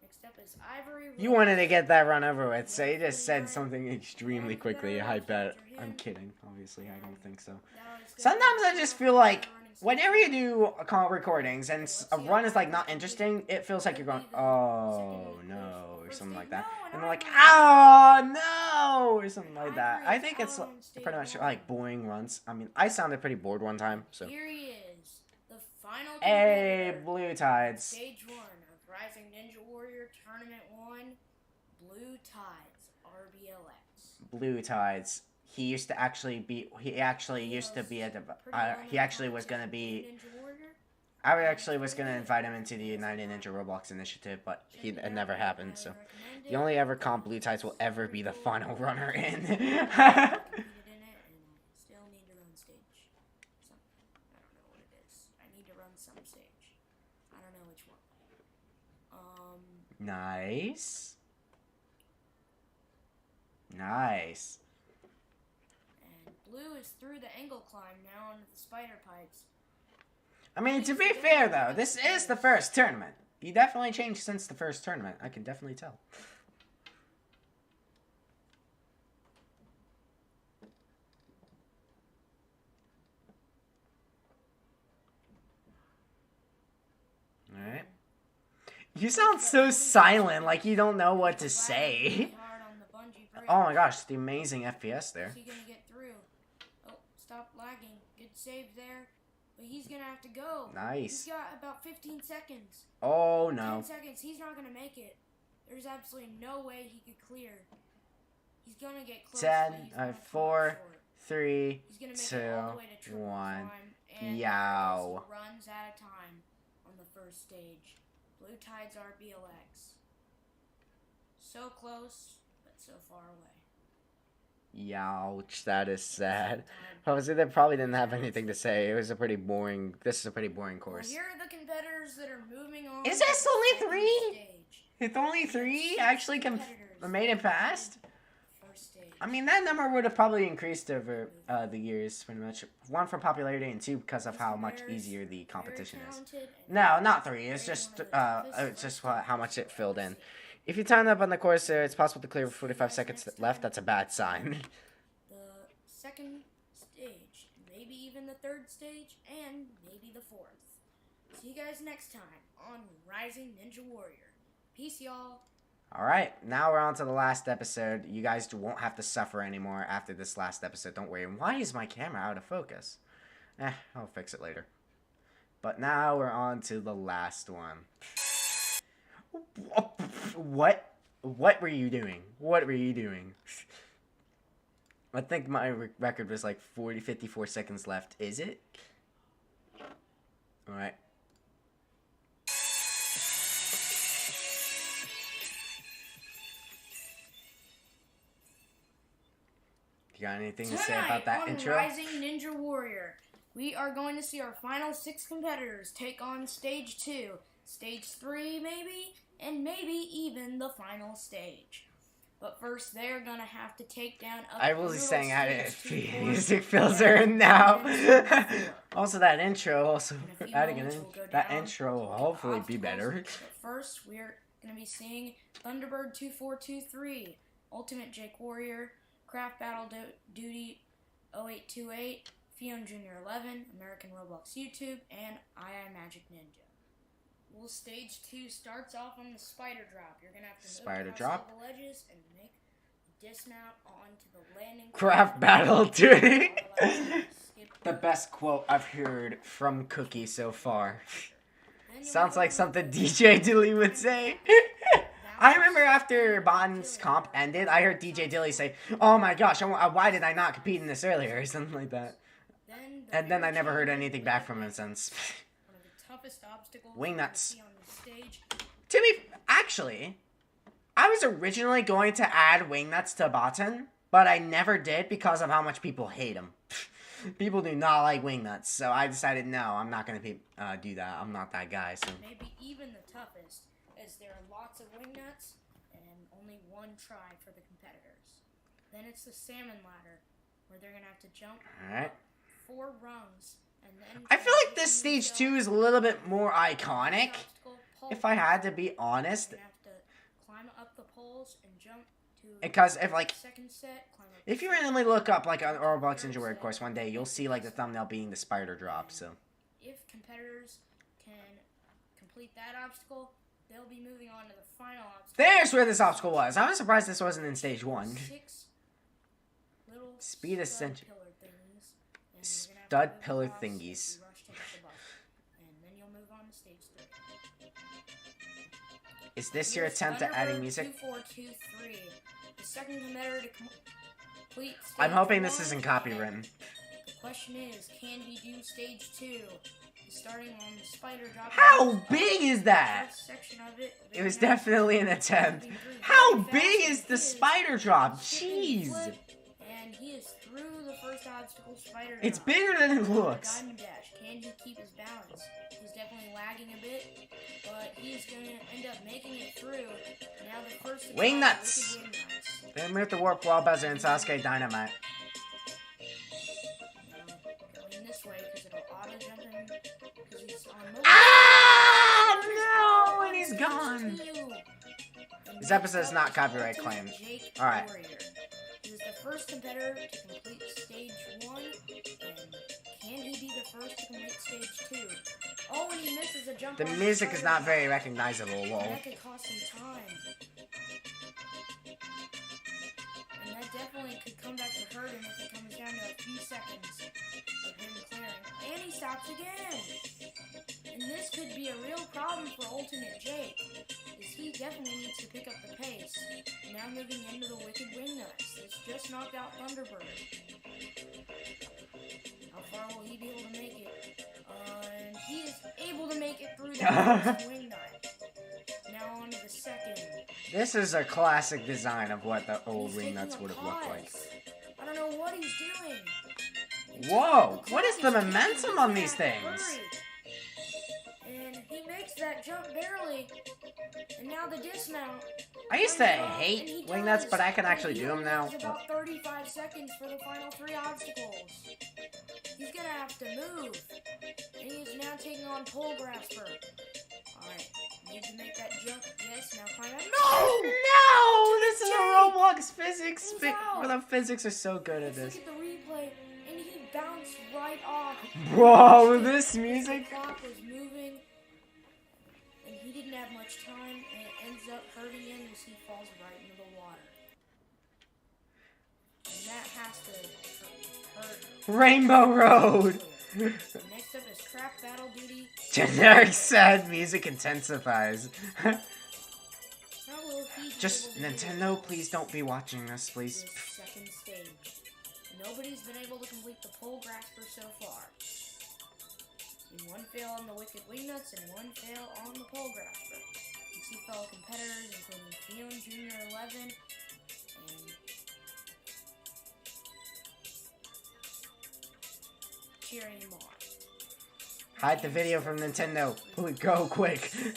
Speaker 3: Next up is Ivory.
Speaker 1: You
Speaker 3: Rose.
Speaker 1: wanted to get that run over with, so you just said something extremely quickly. I bet. I'm kidding. Obviously, I don't think so.
Speaker 3: Now it's gonna
Speaker 1: Sometimes
Speaker 3: be
Speaker 1: I just feel like
Speaker 3: running
Speaker 1: whenever you do recordings and a run is like not interesting, it feels like you're going, oh no, or something like that. And they're like, oh no, or something like that. I think it's pretty much like boring runs. I mean, I sounded pretty bored one time, so.
Speaker 3: Here he is, the final
Speaker 1: Hey,
Speaker 3: competitor.
Speaker 1: Blue Tides.
Speaker 3: Stage 1 of Rising Ninja Warrior Tournament 1, Blue Tides, RBLX.
Speaker 1: Blue Tides. He used to actually be. He actually used to be a. He actually was gonna be.
Speaker 3: Ninja Warrior.
Speaker 1: I actually was gonna invite him into the United Ninja Roblox initiative, but it never happened. So the only ever comp Blue Tides will ever be the final runner in.
Speaker 3: Competed in it and still need to run stage. Something. I don't know what it is. I need to run some stage. I don't know which one.
Speaker 1: Nice. Nice.
Speaker 3: And Blue is through the angle climb now onto the spider pipes.
Speaker 1: I mean, to be fair though, this is the first tournament. He definitely changed since the first tournament. I can definitely tell. Alright. You sound so silent, like you don't know what to say.
Speaker 3: Really hard on the bungee brace.
Speaker 1: Oh my gosh, the amazing FPS there.
Speaker 3: Is he gonna get through? Oh, stop lagging. Good save there. But he's gonna have to go.
Speaker 1: Nice.
Speaker 3: He's got about 15 seconds.
Speaker 1: Oh
Speaker 3: 10
Speaker 1: no.
Speaker 3: seconds. He's not gonna make it. There's absolutely no way he could clear. He's gonna get close.
Speaker 1: 10,
Speaker 3: but he's gonna fall
Speaker 1: 4,
Speaker 3: short.
Speaker 1: 3,
Speaker 3: He's gonna make it all the way to
Speaker 1: 2,
Speaker 3: triple
Speaker 1: 1.
Speaker 3: climb, and
Speaker 1: Yow.
Speaker 3: he runs out of time on the first stage. Blue Tides RBLX. So close, but so far away.
Speaker 1: Youch, that is sad.
Speaker 3: Time.
Speaker 1: Obviously, they probably didn't have anything to say. It was a pretty boring. This is a pretty boring
Speaker 3: Well,
Speaker 1: course.
Speaker 3: here are the competitors that are moving on.
Speaker 1: Is
Speaker 3: to
Speaker 1: this
Speaker 3: the
Speaker 1: only
Speaker 3: second
Speaker 1: 3?
Speaker 3: stage.
Speaker 1: If only 3 actually made it past.
Speaker 3: First stage.
Speaker 1: I mean, that number would have probably increased over the years, pretty much. 1 for popularity, and 2 because of how much easier the competition is. No, not 3. It's just how much it filled in. If you time up on the course, it's possible to clear with 45 seconds left. That's a bad sign.
Speaker 3: The second stage, maybe even the third stage, and maybe the fourth. See you guys next time on Rising Ninja Warrior. Peace, y'all.
Speaker 1: Alright, now we're on to the last episode. You guys won't have to suffer anymore after this last episode. Don't worry. Why is my camera out of focus? I'll fix it later. But now we're on to the last one. What? What were you doing? What were you doing? I think my record was like 54 seconds left. Is it? Alright. You got anything to say about that
Speaker 3: on
Speaker 1: intro?
Speaker 3: Rising Ninja Warrior, we are going to see our final 6 competitors take on Stage 2, Stage 3 maybe, and maybe even the final stage. But first, they're going to have to take down
Speaker 1: I was saying I didn't
Speaker 3: stage
Speaker 1: feed
Speaker 3: 2
Speaker 1: music filter in now. Also, that intro, also
Speaker 3: In a few
Speaker 1: adding
Speaker 3: moments,
Speaker 1: an
Speaker 3: we'll go
Speaker 1: that
Speaker 3: down
Speaker 1: intro will
Speaker 3: to the
Speaker 1: hopefully be
Speaker 3: obstacles.
Speaker 1: better.
Speaker 3: But first, we're going to be seeing Thunderbird 2423, Ultimate Jake Warrior, Craft Battle Duty 0828, Fion Jr. 11, American Roblox YouTube, and II Magic Ninja. Well, stage 2 starts off on the spider drop. You're gonna have to
Speaker 1: Spider
Speaker 3: move across
Speaker 1: drop?
Speaker 3: all the ledges and make a dismount onto the landing.
Speaker 1: Craft Battle Duty.
Speaker 3: Skip
Speaker 1: The best quote I've heard from Cookie so far.
Speaker 3: Then you'll
Speaker 1: Sounds
Speaker 3: move
Speaker 1: like
Speaker 3: on
Speaker 1: something
Speaker 3: to
Speaker 1: DJ Dilly would say. I remember after Bon's comp ended, I heard DJ Dilly say, "Oh my gosh, why did I not compete in this earlier?" or something like that. And then I never heard anything back from him since.
Speaker 3: One of the toughest obstacles
Speaker 1: Wing
Speaker 3: you're gonna
Speaker 1: nuts.
Speaker 3: see on this stage.
Speaker 1: Actually, I was originally going to add Wingnuts to Bottom, but I never did because of how much people hate him. People do not like Wingnuts, so I decided no, I'm not gonna do that. I'm not that guy. So
Speaker 3: Maybe even the toughest, as there are lots of wing nuts and only one try for the competitors. Then it's the salmon ladder, where they're gonna have to jump
Speaker 1: Alright.
Speaker 3: 4 rungs and then.
Speaker 1: I feel like this stage 2 is a little bit more iconic. If I had to be honest,
Speaker 3: You're gonna have to climb up the poles and jump to.
Speaker 1: because if like
Speaker 3: Second set, climb up.
Speaker 1: if you randomly look up like on Roblox Ninja Warrior course one day, you'll see like the thumbnail being the spider drop. So
Speaker 3: If competitors can complete that obstacle, they'll be moving on to the final obstacle.
Speaker 1: there's where this obstacle was. I was surprised this wasn't in stage 1.
Speaker 3: 6 little
Speaker 1: Speed ascension.
Speaker 3: pillar things, and you're gonna have to
Speaker 1: Stud
Speaker 3: move
Speaker 1: pillar
Speaker 3: across if you
Speaker 1: thingies.
Speaker 3: rush to hit the button. And then you'll move on to stage 3.
Speaker 1: Is this your
Speaker 3: Here's
Speaker 1: attempt at adding
Speaker 3: Thunderbird
Speaker 1: music?
Speaker 3: 2423, the second competitor to complete stage
Speaker 1: I'm hoping this
Speaker 3: 1,
Speaker 1: isn't
Speaker 3: and
Speaker 1: copywritten.
Speaker 3: The question is, can he do stage 2? Starting on the spider drop.
Speaker 1: How big is that?
Speaker 3: First section of it,
Speaker 1: It was
Speaker 3: they're gonna
Speaker 1: definitely an attempt.
Speaker 3: moving through
Speaker 1: How
Speaker 3: very fast,
Speaker 1: big
Speaker 3: and
Speaker 1: is the
Speaker 3: he
Speaker 1: spider drop?
Speaker 3: skipping
Speaker 1: Jeez.
Speaker 3: flip, and he is through the first obstacle, spider
Speaker 1: It's
Speaker 3: drop.
Speaker 1: bigger than it
Speaker 3: On the
Speaker 1: looks.
Speaker 3: Diamond dash. Can he keep his balance? He's definitely lagging a bit, but he's going to end up making it through. Now the first attack,
Speaker 1: Wing nuts.
Speaker 3: Wicked Wing Nuts.
Speaker 1: Then we have to warp Wall Buzzer and Sasuke Dynamite.
Speaker 3: Going this way because it'll auto jump him because he's on mobile.
Speaker 1: Ah! No! And he's gone. This episode is not copyright claimed. Alright.
Speaker 3: He is the first competitor to complete stage 1, and can he be the first to complete stage 2? Oh, and he misses a jump.
Speaker 1: The
Speaker 3: on
Speaker 1: music is not
Speaker 3: spider
Speaker 1: very
Speaker 3: drop.
Speaker 1: recognizable,
Speaker 3: And
Speaker 1: lol.
Speaker 3: that could cost him time. And that definitely could come back to hurt him if it comes down to a few seconds of him clearing. And he stops again! And this could be a real problem for Ultimate Jake, as he definitely needs to pick up the pace. Now moving into the Wicked Wing Nuts, that's just knocked out Thunderbird. How far will he be able to make it? And he is able to make it through the first Wing Nut. Now on to the second.
Speaker 1: This is a classic design of what the old
Speaker 3: He's
Speaker 1: Wing
Speaker 3: taking
Speaker 1: Nuts
Speaker 3: a
Speaker 1: would have looked like.
Speaker 3: pause. I don't know what he's doing.
Speaker 1: Whoa! What is the
Speaker 3: He's
Speaker 1: momentum
Speaker 3: taking
Speaker 1: on
Speaker 3: his
Speaker 1: these
Speaker 3: back
Speaker 1: things?
Speaker 3: hurry. And he makes that jump barely. And now the dismount.
Speaker 1: I used to
Speaker 3: comes off, and
Speaker 1: hate
Speaker 3: he
Speaker 1: Wing Nuts,
Speaker 3: does.
Speaker 1: but I can
Speaker 3: And
Speaker 1: actually
Speaker 3: he
Speaker 1: do them
Speaker 3: only
Speaker 1: now.
Speaker 3: has about 35 seconds for the final 3 obstacles. He's gonna have to move. And he is now taking on Pole Grasper. Alright, need to make that jump. this. Now climb out. No!
Speaker 1: No! This is a
Speaker 3: Jake!
Speaker 1: Roblox physics.
Speaker 3: He's out.
Speaker 1: The physics are so good at
Speaker 3: Let's
Speaker 1: this.
Speaker 3: look at the replay, and he bounced right off.
Speaker 1: Whoa, this music.
Speaker 3: The clock was moving, and he didn't have much time, and it ends up hurting him as he falls right into the water. And that has to hurt.
Speaker 1: Rainbow Road.
Speaker 3: Next up is Crap Battle Duty.
Speaker 1: Generic sad music intensifies.
Speaker 3: How will he be
Speaker 1: Just
Speaker 3: able to do
Speaker 1: Nintendo, please don't be watching this, please.
Speaker 3: this second stage? Nobody's been able to complete the pole grasper so far. And one fail on the Wicked Wingnuts and one fail on the pole grasper. You see fellow competitors including Fion Jr. 11 and cheering him on.
Speaker 1: Hide the video from Nintendo. Please go quick.
Speaker 3: He is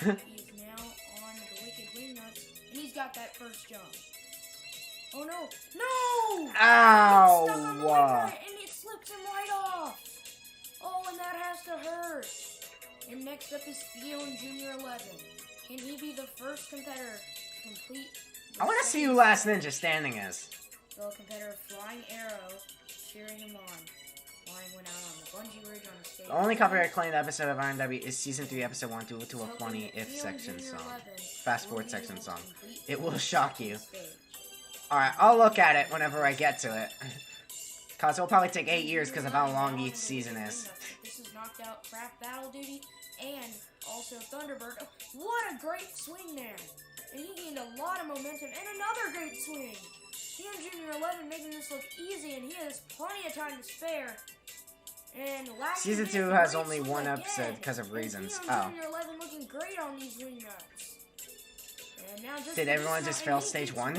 Speaker 3: now on the Wicked Wingnuts, and he's got that first jump. Oh no! No! Stuck on the
Speaker 1: Ow!
Speaker 3: Wingnut, and it slips him right off. Oh, and that has to hurt. And next up is Fion Jr. 11. Can he be the first competitor to complete?
Speaker 1: I want to see who Last Ninja Standing is.
Speaker 3: Fellow competitor Flying Arrow cheering him on. Flying went out on the bungee ridge on the stage.
Speaker 1: The only copyright claimed episode of RNW is Season 3, Episode 1 due to a funny if section song. Fast forward section song. It will shock you. Alright, I'll look at it whenever I get to it. Cause it'll probably take 8 years because of how long each season is.
Speaker 3: This is knocked out Craft Battle Duty and also Thunderbird. Oh, what a great swing there! And he gained a lot of momentum and another great swing! Fion Jr. 11 making this look easy, and he has plenty of time to spare. And last
Speaker 1: Season
Speaker 3: minute,
Speaker 1: 2 has
Speaker 3: great
Speaker 1: only
Speaker 3: swing
Speaker 1: one
Speaker 3: again.
Speaker 1: episode because of
Speaker 3: And
Speaker 1: reasons.
Speaker 3: Fion
Speaker 1: Oh.
Speaker 3: Jr. 11 looking great on these wing nuts. And now just
Speaker 1: Did
Speaker 3: for
Speaker 1: everyone
Speaker 3: this
Speaker 1: just
Speaker 3: round,
Speaker 1: fail
Speaker 3: and he
Speaker 1: stage
Speaker 3: keeps
Speaker 1: 1?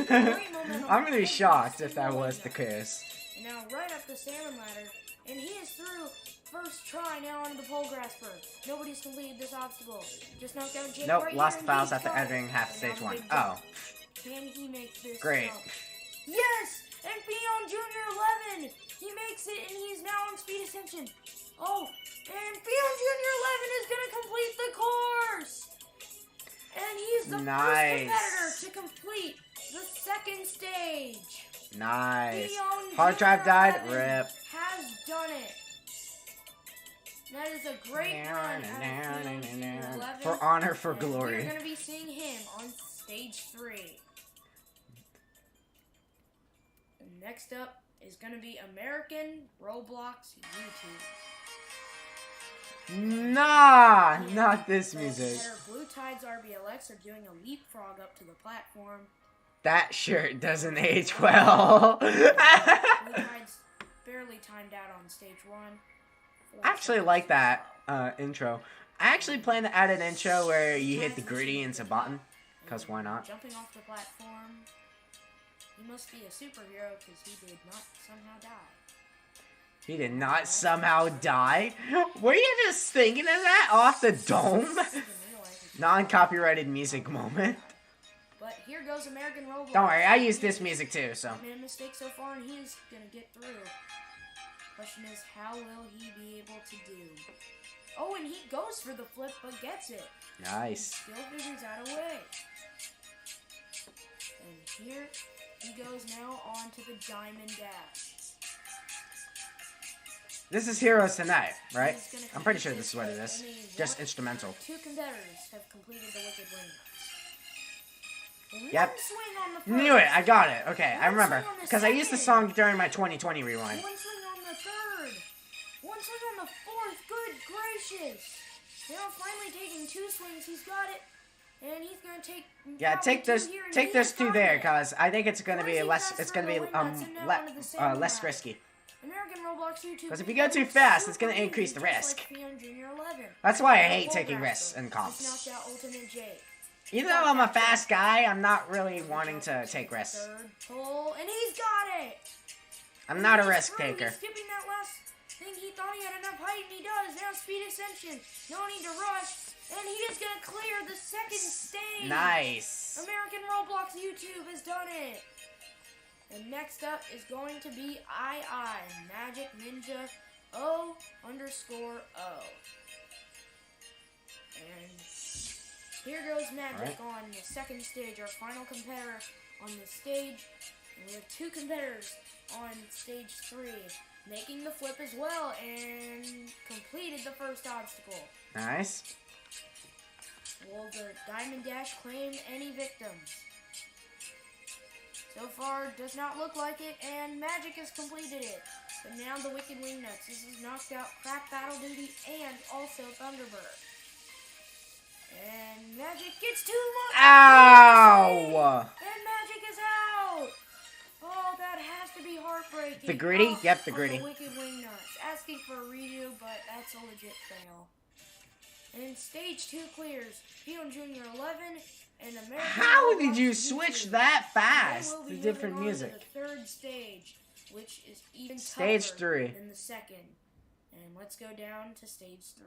Speaker 3: going. Great momentum
Speaker 1: I'm gonna be
Speaker 3: on
Speaker 1: shocked
Speaker 3: every
Speaker 1: if that
Speaker 3: single
Speaker 1: was
Speaker 3: wing
Speaker 1: the
Speaker 3: nut.
Speaker 1: case.
Speaker 3: And now right up the salmon ladder, and he is through first try now onto the pole grasper. Nobody's completed this obstacle. Just knocked down Jake
Speaker 1: Nope,
Speaker 3: right
Speaker 1: lost
Speaker 3: here, and
Speaker 1: files
Speaker 3: he's
Speaker 1: after
Speaker 3: got it.
Speaker 1: entering half
Speaker 3: And now
Speaker 1: stage
Speaker 3: the
Speaker 1: 1.
Speaker 3: big
Speaker 1: Oh,
Speaker 3: jump. Can he make this
Speaker 1: great.
Speaker 3: jump? Yes! And Fion Jr. 11! He makes it, and he's now on speed ascension. Oh, and Fion Jr. 11 is going to complete the course! And he's the
Speaker 1: Nice.
Speaker 3: first competitor to complete the second stage.
Speaker 1: Nice.
Speaker 3: Fion
Speaker 1: Hard
Speaker 3: Jr.
Speaker 1: drive died.
Speaker 3: 11
Speaker 1: Rip.
Speaker 3: has done it. That is a great run out of Fion Jr. 11.
Speaker 1: For honor, for
Speaker 3: And
Speaker 1: glory.
Speaker 3: We're going to be seeing him on stage 3. And next up is going to be American Roblox YouTube.
Speaker 1: Nah, not this music.
Speaker 3: Competitor Blue Tides RBLX are doing a leapfrog up to the platform.
Speaker 1: That shirt doesn't age well.
Speaker 3: Blue Tides barely timed out on stage 1.
Speaker 1: I actually like that intro. I actually plan to add an intro where you hit the gritty into button. Because why not?
Speaker 3: Jumping off the platform. He must be a superhero because he did not somehow die.
Speaker 1: He did not somehow die? Were you just thinking of that off the dome?
Speaker 3: Didn't realize it.
Speaker 1: Non-copyrighted music moment.
Speaker 3: But here goes American Roblox.
Speaker 1: Don't worry, I use this music too, so.
Speaker 3: He made a mistake so far, and he's gonna get through. Question is, how will he be able to do? Oh, and he goes for the flip, but gets it.
Speaker 1: Nice.
Speaker 3: Still figures out a way. And here he goes now on to the Diamond Dash.
Speaker 1: This is Heroes Tonight, right?
Speaker 3: He's gonna
Speaker 1: I'm pretty sure
Speaker 3: complete
Speaker 1: this is what it
Speaker 3: this,
Speaker 1: is.
Speaker 3: and he's
Speaker 1: Just
Speaker 3: one-
Speaker 1: instrumental.
Speaker 3: 2 competitors have completed the Wicked Wingnuts.
Speaker 1: Yep.
Speaker 3: One swing on the first.
Speaker 1: Knew it, I got it. Okay, I
Speaker 3: One
Speaker 1: remember.
Speaker 3: swing on the
Speaker 1: Because I used the
Speaker 3: second.
Speaker 1: song during my 2020 rewind.
Speaker 3: One swing on the third. One swing on the fourth. Good gracious. Now finally taking 2 swings. He's got it. And he's gonna take.
Speaker 1: Yeah,
Speaker 3: probably
Speaker 1: take
Speaker 3: 2
Speaker 1: this,
Speaker 3: here, and
Speaker 1: take
Speaker 3: he
Speaker 1: this
Speaker 3: has
Speaker 1: 2
Speaker 3: got
Speaker 1: there,
Speaker 3: it.
Speaker 1: cause I think it's gonna be
Speaker 3: Once he
Speaker 1: less.
Speaker 3: passes
Speaker 1: It's gonna be
Speaker 3: through the wingnuts and now onto the salmon
Speaker 1: less
Speaker 3: ladder.
Speaker 1: risky.
Speaker 3: American Roblox YouTube.
Speaker 1: 'Cause if you go too fast, it's gonna increase the risk.
Speaker 3: Like Fion Jr. 11.
Speaker 1: That's why I hate
Speaker 3: Pole
Speaker 1: taking
Speaker 3: grasper.
Speaker 1: risks in
Speaker 3: Just
Speaker 1: comps.
Speaker 3: knocked out Ultimate Jake.
Speaker 1: Even though I'm a fast guy, I'm not really wanting to take risks.
Speaker 3: Third pull, and he's got it.
Speaker 1: I'm not a
Speaker 3: He's
Speaker 1: risk
Speaker 3: through.
Speaker 1: taker.
Speaker 3: He's skipping that last thing. He thought he had enough height, and he does. Now speed ascension. No need to rush, and he is gonna clear the second stage.
Speaker 1: Nice.
Speaker 3: American Roblox YouTube has done it. And next up is going to be II Magic Ninja O_O. And Here goes Magic
Speaker 1: Alright.
Speaker 3: on the second stage, our final competitor on the stage. And we have two competitors on stage 3, making the flip as well and completed the first obstacle.
Speaker 1: Nice.
Speaker 3: Will the Diamond Dash claim any victims? So far, does not look like it, and Magic has completed it. But now the Wicked Wingnuts. This has knocked out Crack Battle Duty and also Thunderbird. And Magic gets 2 more.
Speaker 1: Ow!
Speaker 3: And Magic is out. Oh, that has to be heartbreaking.
Speaker 1: The Gritty?
Speaker 3: Oh,
Speaker 1: Yep, the
Speaker 3: on
Speaker 1: Gritty.
Speaker 3: Wicked Wingnuts. Asking for a redo, but that's a legit fail. And stage 2 clears. Fion Jr. 11 and American.
Speaker 1: How
Speaker 3: Roblox
Speaker 1: did you
Speaker 3: YouTube.
Speaker 1: switch that
Speaker 3: Then
Speaker 1: fast
Speaker 3: we'll be
Speaker 1: to
Speaker 3: moving
Speaker 1: different
Speaker 3: on
Speaker 1: music?
Speaker 3: To the third stage, which is even
Speaker 1: Stage
Speaker 3: tougher
Speaker 1: 3.
Speaker 3: than the second. And let's go down to stage 3.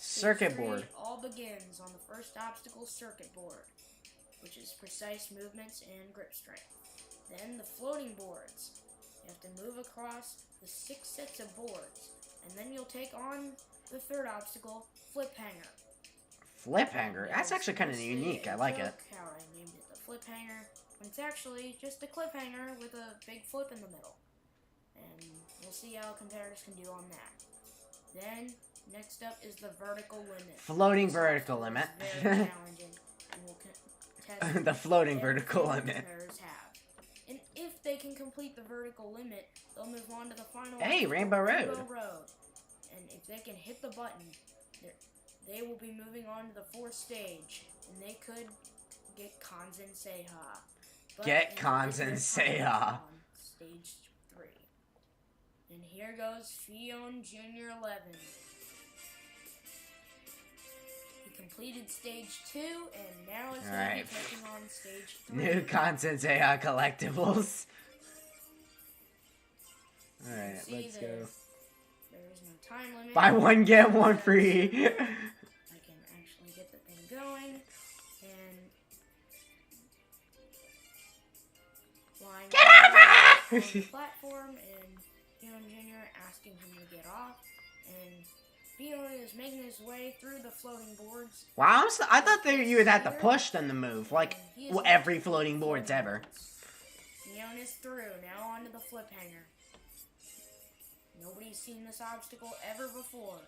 Speaker 1: Circuit
Speaker 3: Stage 3
Speaker 1: board.
Speaker 3: all begins on the first obstacle, circuit board, which is precise movements and grip strength. Then the floating boards. You have to move across the 6 sets of boards, and then you'll take on the third obstacle, flip hanger.
Speaker 1: Flip hanger? That's
Speaker 3: Yeah,
Speaker 1: actually kind of
Speaker 3: it's mostly
Speaker 1: unique. I
Speaker 3: a
Speaker 1: like it.
Speaker 3: joke How I named it the flip hanger, when it's actually just a cliffhanger with a big flip in the middle. And we'll see how competitors can do on that. Then, next up is the vertical limit.
Speaker 1: Floating
Speaker 3: This
Speaker 1: vertical
Speaker 3: obstacle
Speaker 1: limit.
Speaker 3: is very challenging, and we'll test
Speaker 1: The floating
Speaker 3: every
Speaker 1: vertical
Speaker 3: skill
Speaker 1: limit.
Speaker 3: competitors have. And if they can complete the vertical limit, they'll move on to the final
Speaker 1: Hey,
Speaker 3: obstacle,
Speaker 1: Rainbow Road.
Speaker 3: Rainbow Road. And if they can hit the button, they will be moving on to the 4th stage, and they could get Kanzen Seiha. But
Speaker 1: Get
Speaker 3: in
Speaker 1: Kanzen
Speaker 3: this time,
Speaker 1: Seiha.
Speaker 3: on stage 3. And here goes Fion Jr. 11. He completed stage 2, and now is going to be
Speaker 1: Alright.
Speaker 3: taking on stage 3.
Speaker 1: New content AI collectibles. Alright,
Speaker 3: See,
Speaker 1: let's go.
Speaker 3: There is no time limit.
Speaker 1: Buy one, get one free.
Speaker 3: I can actually get the thing going, and flying
Speaker 1: Get out of
Speaker 3: on the
Speaker 1: here!
Speaker 3: platform, and Fion Jr. asking him to get off, and Fion is making his way through the floating boards.
Speaker 1: Wow, I thought that you would have to push them to move, like
Speaker 3: and he is
Speaker 1: every
Speaker 3: making
Speaker 1: floating
Speaker 3: the
Speaker 1: board's
Speaker 3: floating
Speaker 1: ever.
Speaker 3: boards. Fion is through, now onto the flip hanger. Nobody's seen this obstacle ever before.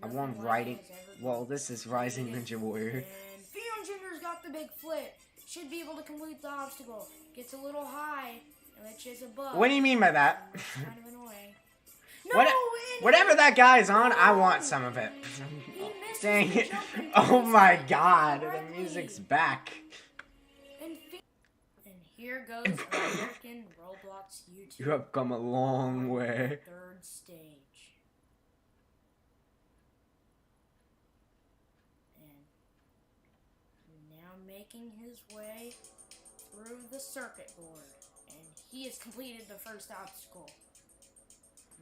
Speaker 1: I
Speaker 3: Nothing
Speaker 1: want
Speaker 3: like
Speaker 1: riding.
Speaker 3: it has ever been
Speaker 1: Well, this is Rising Ninja Warrior.
Speaker 3: And Fion Jr.'s got the big flip. Should be able to complete the obstacle. Gets a little high, which is a bug.
Speaker 1: What do you mean by that?
Speaker 3: And that's kind of annoying.
Speaker 1: What-
Speaker 3: and
Speaker 1: Whatever that guy's on, I want some of it.
Speaker 3: He misses
Speaker 1: Dang
Speaker 3: the
Speaker 1: it.
Speaker 3: jump and
Speaker 1: Oh
Speaker 3: misses
Speaker 1: my
Speaker 3: the
Speaker 1: god, the
Speaker 3: correctly.
Speaker 1: music's back.
Speaker 3: And here goes American Roblox YouTube.
Speaker 1: You have come a long way.
Speaker 3: Third stage. And now making his way through the circuit board. And he has completed the first obstacle.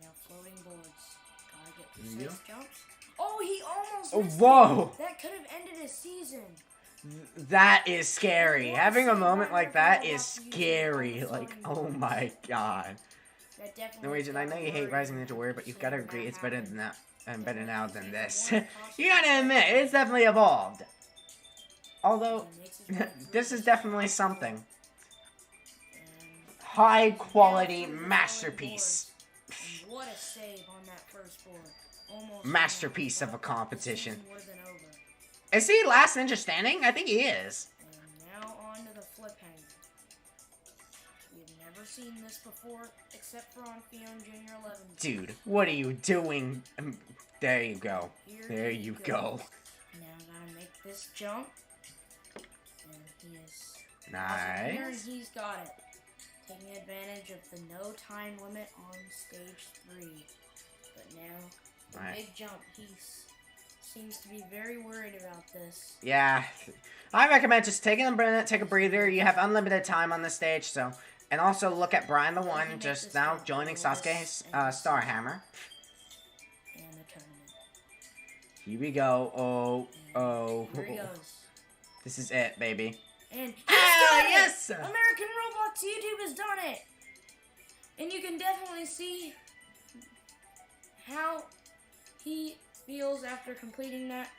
Speaker 3: Now floating boards. Gotta get precise jumps. Oh, he almost
Speaker 1: Oh,
Speaker 3: missed
Speaker 1: whoa.
Speaker 3: it. That could have ended his season.
Speaker 1: That is scary. Having a moment like that is scary. Like, oh my god.
Speaker 3: That definitely
Speaker 1: Norwegian, I know you hate
Speaker 3: got
Speaker 1: Rising
Speaker 3: worried
Speaker 1: Ninja Warrior, but you've got to
Speaker 3: when
Speaker 1: agree
Speaker 3: that
Speaker 1: it's better
Speaker 3: happened.
Speaker 1: than that and better now than this. You gotta admit, it's definitely evolved. Although,
Speaker 3: He makes his way through
Speaker 1: this
Speaker 3: the
Speaker 1: is definitely something.
Speaker 3: and
Speaker 1: High quality
Speaker 3: now through the
Speaker 1: masterpiece.
Speaker 3: boards. And what a save on that first board. Almost
Speaker 1: Masterpiece
Speaker 3: won.
Speaker 1: of a
Speaker 3: But the
Speaker 1: competition.
Speaker 3: season would have been over.
Speaker 1: Is he last ninja standing? I think he is.
Speaker 3: And now on to the flip hanger. We've never seen this before, except for on Fion Jr. 11.
Speaker 1: Dude, what are you doing? There you go.
Speaker 3: Here
Speaker 1: There you go.
Speaker 3: Now gotta make this jump. And he is awesome here, and
Speaker 1: Nice.
Speaker 3: he's got it. Taking advantage of the no time limit on stage 3. But now, the
Speaker 1: Right.
Speaker 3: big jump, he seems to be very worried about this.
Speaker 1: Yeah. I recommend just taking a minute, take a breather. You have unlimited time on the stage, so. And also look at Brian the One just now joining Sasuke's Starhammer.
Speaker 3: And the tournament.
Speaker 1: Here we go. Oh, oh.
Speaker 3: Here he goes.
Speaker 1: This is it, baby.
Speaker 3: And he's
Speaker 1: Ah,
Speaker 3: done it!
Speaker 1: yes!
Speaker 3: American Roblox YouTube has done it! And you can definitely see how he feels after completing that.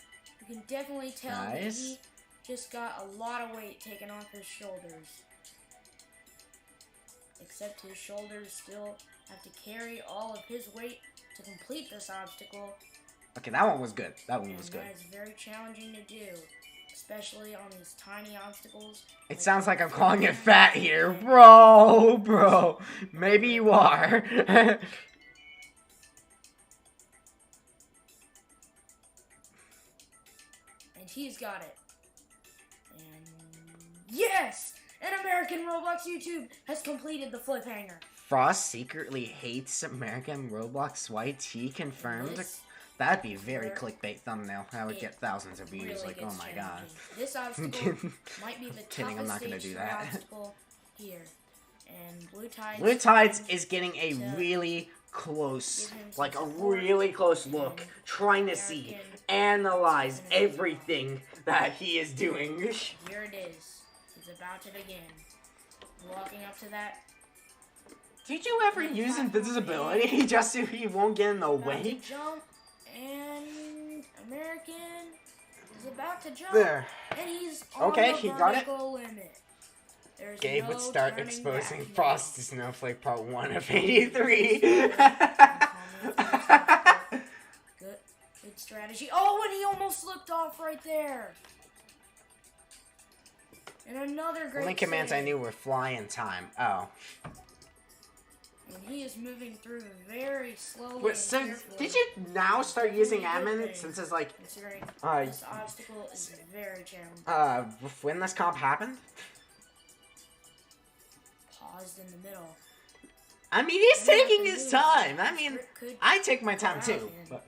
Speaker 3: You can definitely tell that
Speaker 1: Nice.
Speaker 3: he just got a lot of weight taken off his shoulders. Except his shoulders still have to carry all of his weight to complete this obstacle.
Speaker 1: Okay, that one was good. That one
Speaker 3: And
Speaker 1: was good.
Speaker 3: that is very challenging to do, especially on these tiny obstacles.
Speaker 1: It sounds like I'm calling it fat here. Bro. Maybe you are.
Speaker 3: And he's got it. And yes! An American Roblox YouTube has completed the flip hanger.
Speaker 1: Frost secretly hates American Roblox YT confirmed.
Speaker 3: This
Speaker 1: That'd be a very
Speaker 3: where
Speaker 1: clickbait thumbnail. I would get thousands of views.
Speaker 3: really
Speaker 1: Like, oh
Speaker 3: gets
Speaker 1: my god.
Speaker 3: challenging. This obstacle might be the
Speaker 1: Kidding, I'm
Speaker 3: toughest
Speaker 1: not gonna
Speaker 3: stage
Speaker 1: do
Speaker 3: three
Speaker 1: that.
Speaker 3: obstacle here. And Blue Tides.
Speaker 1: Blue Tides is getting a
Speaker 3: to
Speaker 1: really close,
Speaker 3: give him
Speaker 1: like a
Speaker 3: some support
Speaker 1: really close look,
Speaker 3: and
Speaker 1: trying to see,
Speaker 3: American
Speaker 1: analyze
Speaker 3: and
Speaker 1: everything that he is doing.
Speaker 3: Here it is. He's about to begin. Walking up to that.
Speaker 1: Did you ever use invisibility just so he won't get in the
Speaker 3: About
Speaker 1: way?
Speaker 3: to jump. And American is about to jump.
Speaker 1: There.
Speaker 3: And he's on
Speaker 1: Okay,
Speaker 3: the
Speaker 1: he got it.
Speaker 3: vertical limit. There's
Speaker 1: Gabe
Speaker 3: no
Speaker 1: would start
Speaker 3: turning
Speaker 1: exposing
Speaker 3: back
Speaker 1: Frost to Snowflake Part 1 of 83.
Speaker 3: Good strategy. Oh, and he almost slipped off right there. And another great
Speaker 1: Only commands I
Speaker 3: save.
Speaker 1: knew were fly and time. Oh.
Speaker 3: And he is moving through very slowly.
Speaker 1: But
Speaker 3: and
Speaker 1: so,
Speaker 3: carefully,
Speaker 1: did you now start using
Speaker 3: Really good
Speaker 1: admin
Speaker 3: thing.
Speaker 1: since it's like,
Speaker 3: considering
Speaker 1: uh,
Speaker 3: this obstacle is very challenging.
Speaker 1: when this comp happened?
Speaker 3: Paused in the middle.
Speaker 1: I mean, he's
Speaker 3: And
Speaker 1: taking
Speaker 3: that
Speaker 1: his
Speaker 3: moves
Speaker 1: time.
Speaker 3: that
Speaker 1: I mean,
Speaker 3: could
Speaker 1: I take my time
Speaker 3: allow
Speaker 1: too,
Speaker 3: him
Speaker 1: but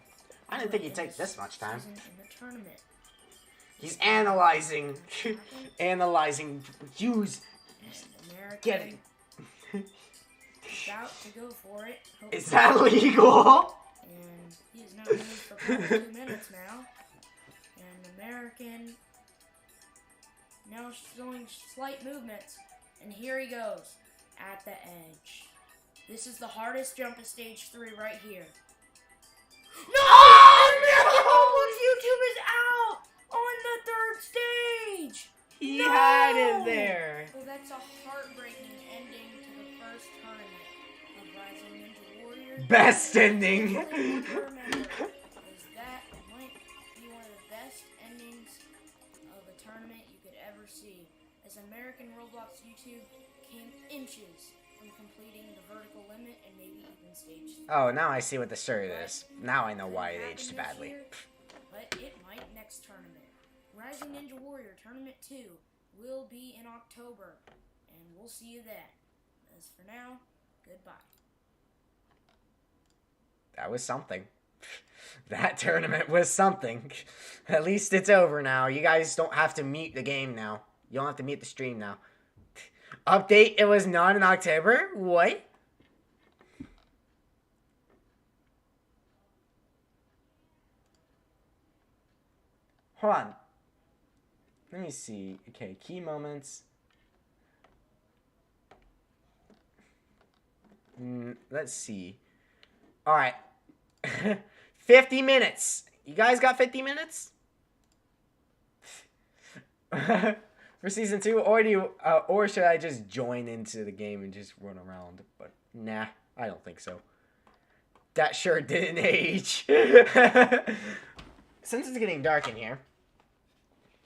Speaker 1: I didn't think he'd take
Speaker 3: in
Speaker 1: this much time.
Speaker 3: season in the tournament.
Speaker 1: He's analyzing, analyzing, use,
Speaker 3: And American
Speaker 1: get it.
Speaker 3: is about to go for it.
Speaker 1: Is that legal?
Speaker 3: And he is now moved for probably 2 minutes now. And American now showing slight movements. And here he goes at the edge. This is the hardest jump of stage 3 right here. No!
Speaker 1: Oh,
Speaker 3: YouTube is out on the 3rd stage!
Speaker 1: He
Speaker 3: No!
Speaker 1: had it there.
Speaker 3: Well, that's a heartbreaking ending to the first tournament of Rising Ninja Warrior.
Speaker 1: Best ending.
Speaker 3: What I want to remember is that might be one of the best endings of a tournament you could ever see, as American Roblox YouTube came inches from completing the vertical limit and maybe even stage 3.
Speaker 1: Oh, now I see what the story is. Now I know why it
Speaker 3: Didn't
Speaker 1: aged
Speaker 3: happen this
Speaker 1: badly.
Speaker 3: year, but it might next tournament. Rising Ninja Warrior Tournament 2 will be in October, and we'll see you then. As for now, goodbye.
Speaker 1: That was something. That tournament was something. At least it's over now. You guys don't have to mute the game now. You don't have to mute the stream now. Update, it was not in October? What? Hold on. Let me see. Okay, key moments. Let's see. Alright. 50 minutes. You guys got 50 minutes? For season 2? Or do you, or should I just join into the game and just run around? But nah, I don't think so. That sure didn't age. Since it's getting dark in here,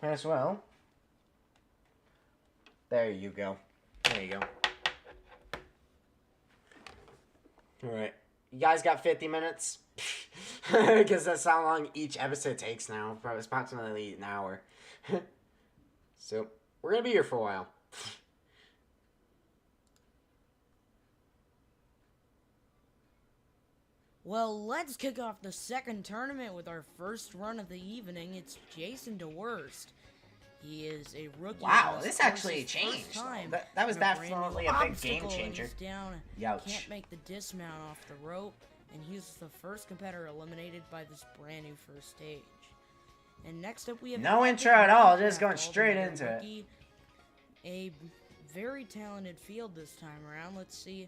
Speaker 1: might as well. There you go. There you go. Alright. You guys got 50 minutes? Because that's how long each episode takes now. Probably approximately an hour. So, we're going to be here for a while.
Speaker 2: Well, let's kick off the second tournament with our first run of the evening. It's Jason DeWorst. He is a rookie.
Speaker 1: Wow,
Speaker 2: on
Speaker 1: this
Speaker 2: course
Speaker 1: actually
Speaker 2: his
Speaker 1: changed.
Speaker 2: first time
Speaker 1: That was
Speaker 2: in a brand new
Speaker 1: definitely a big
Speaker 2: obstacle,
Speaker 1: game
Speaker 2: and
Speaker 1: changer.
Speaker 2: He's down,
Speaker 1: Youch.
Speaker 2: can't make the dismount off the rope, and he's the first competitor eliminated by this brand new first stage. And next up we have
Speaker 1: No
Speaker 2: Patrick
Speaker 1: intro at all,
Speaker 2: Minecraft,
Speaker 1: just going
Speaker 2: called
Speaker 1: straight
Speaker 2: another
Speaker 1: into it.
Speaker 2: rookie. A very talented field this time around. Let's see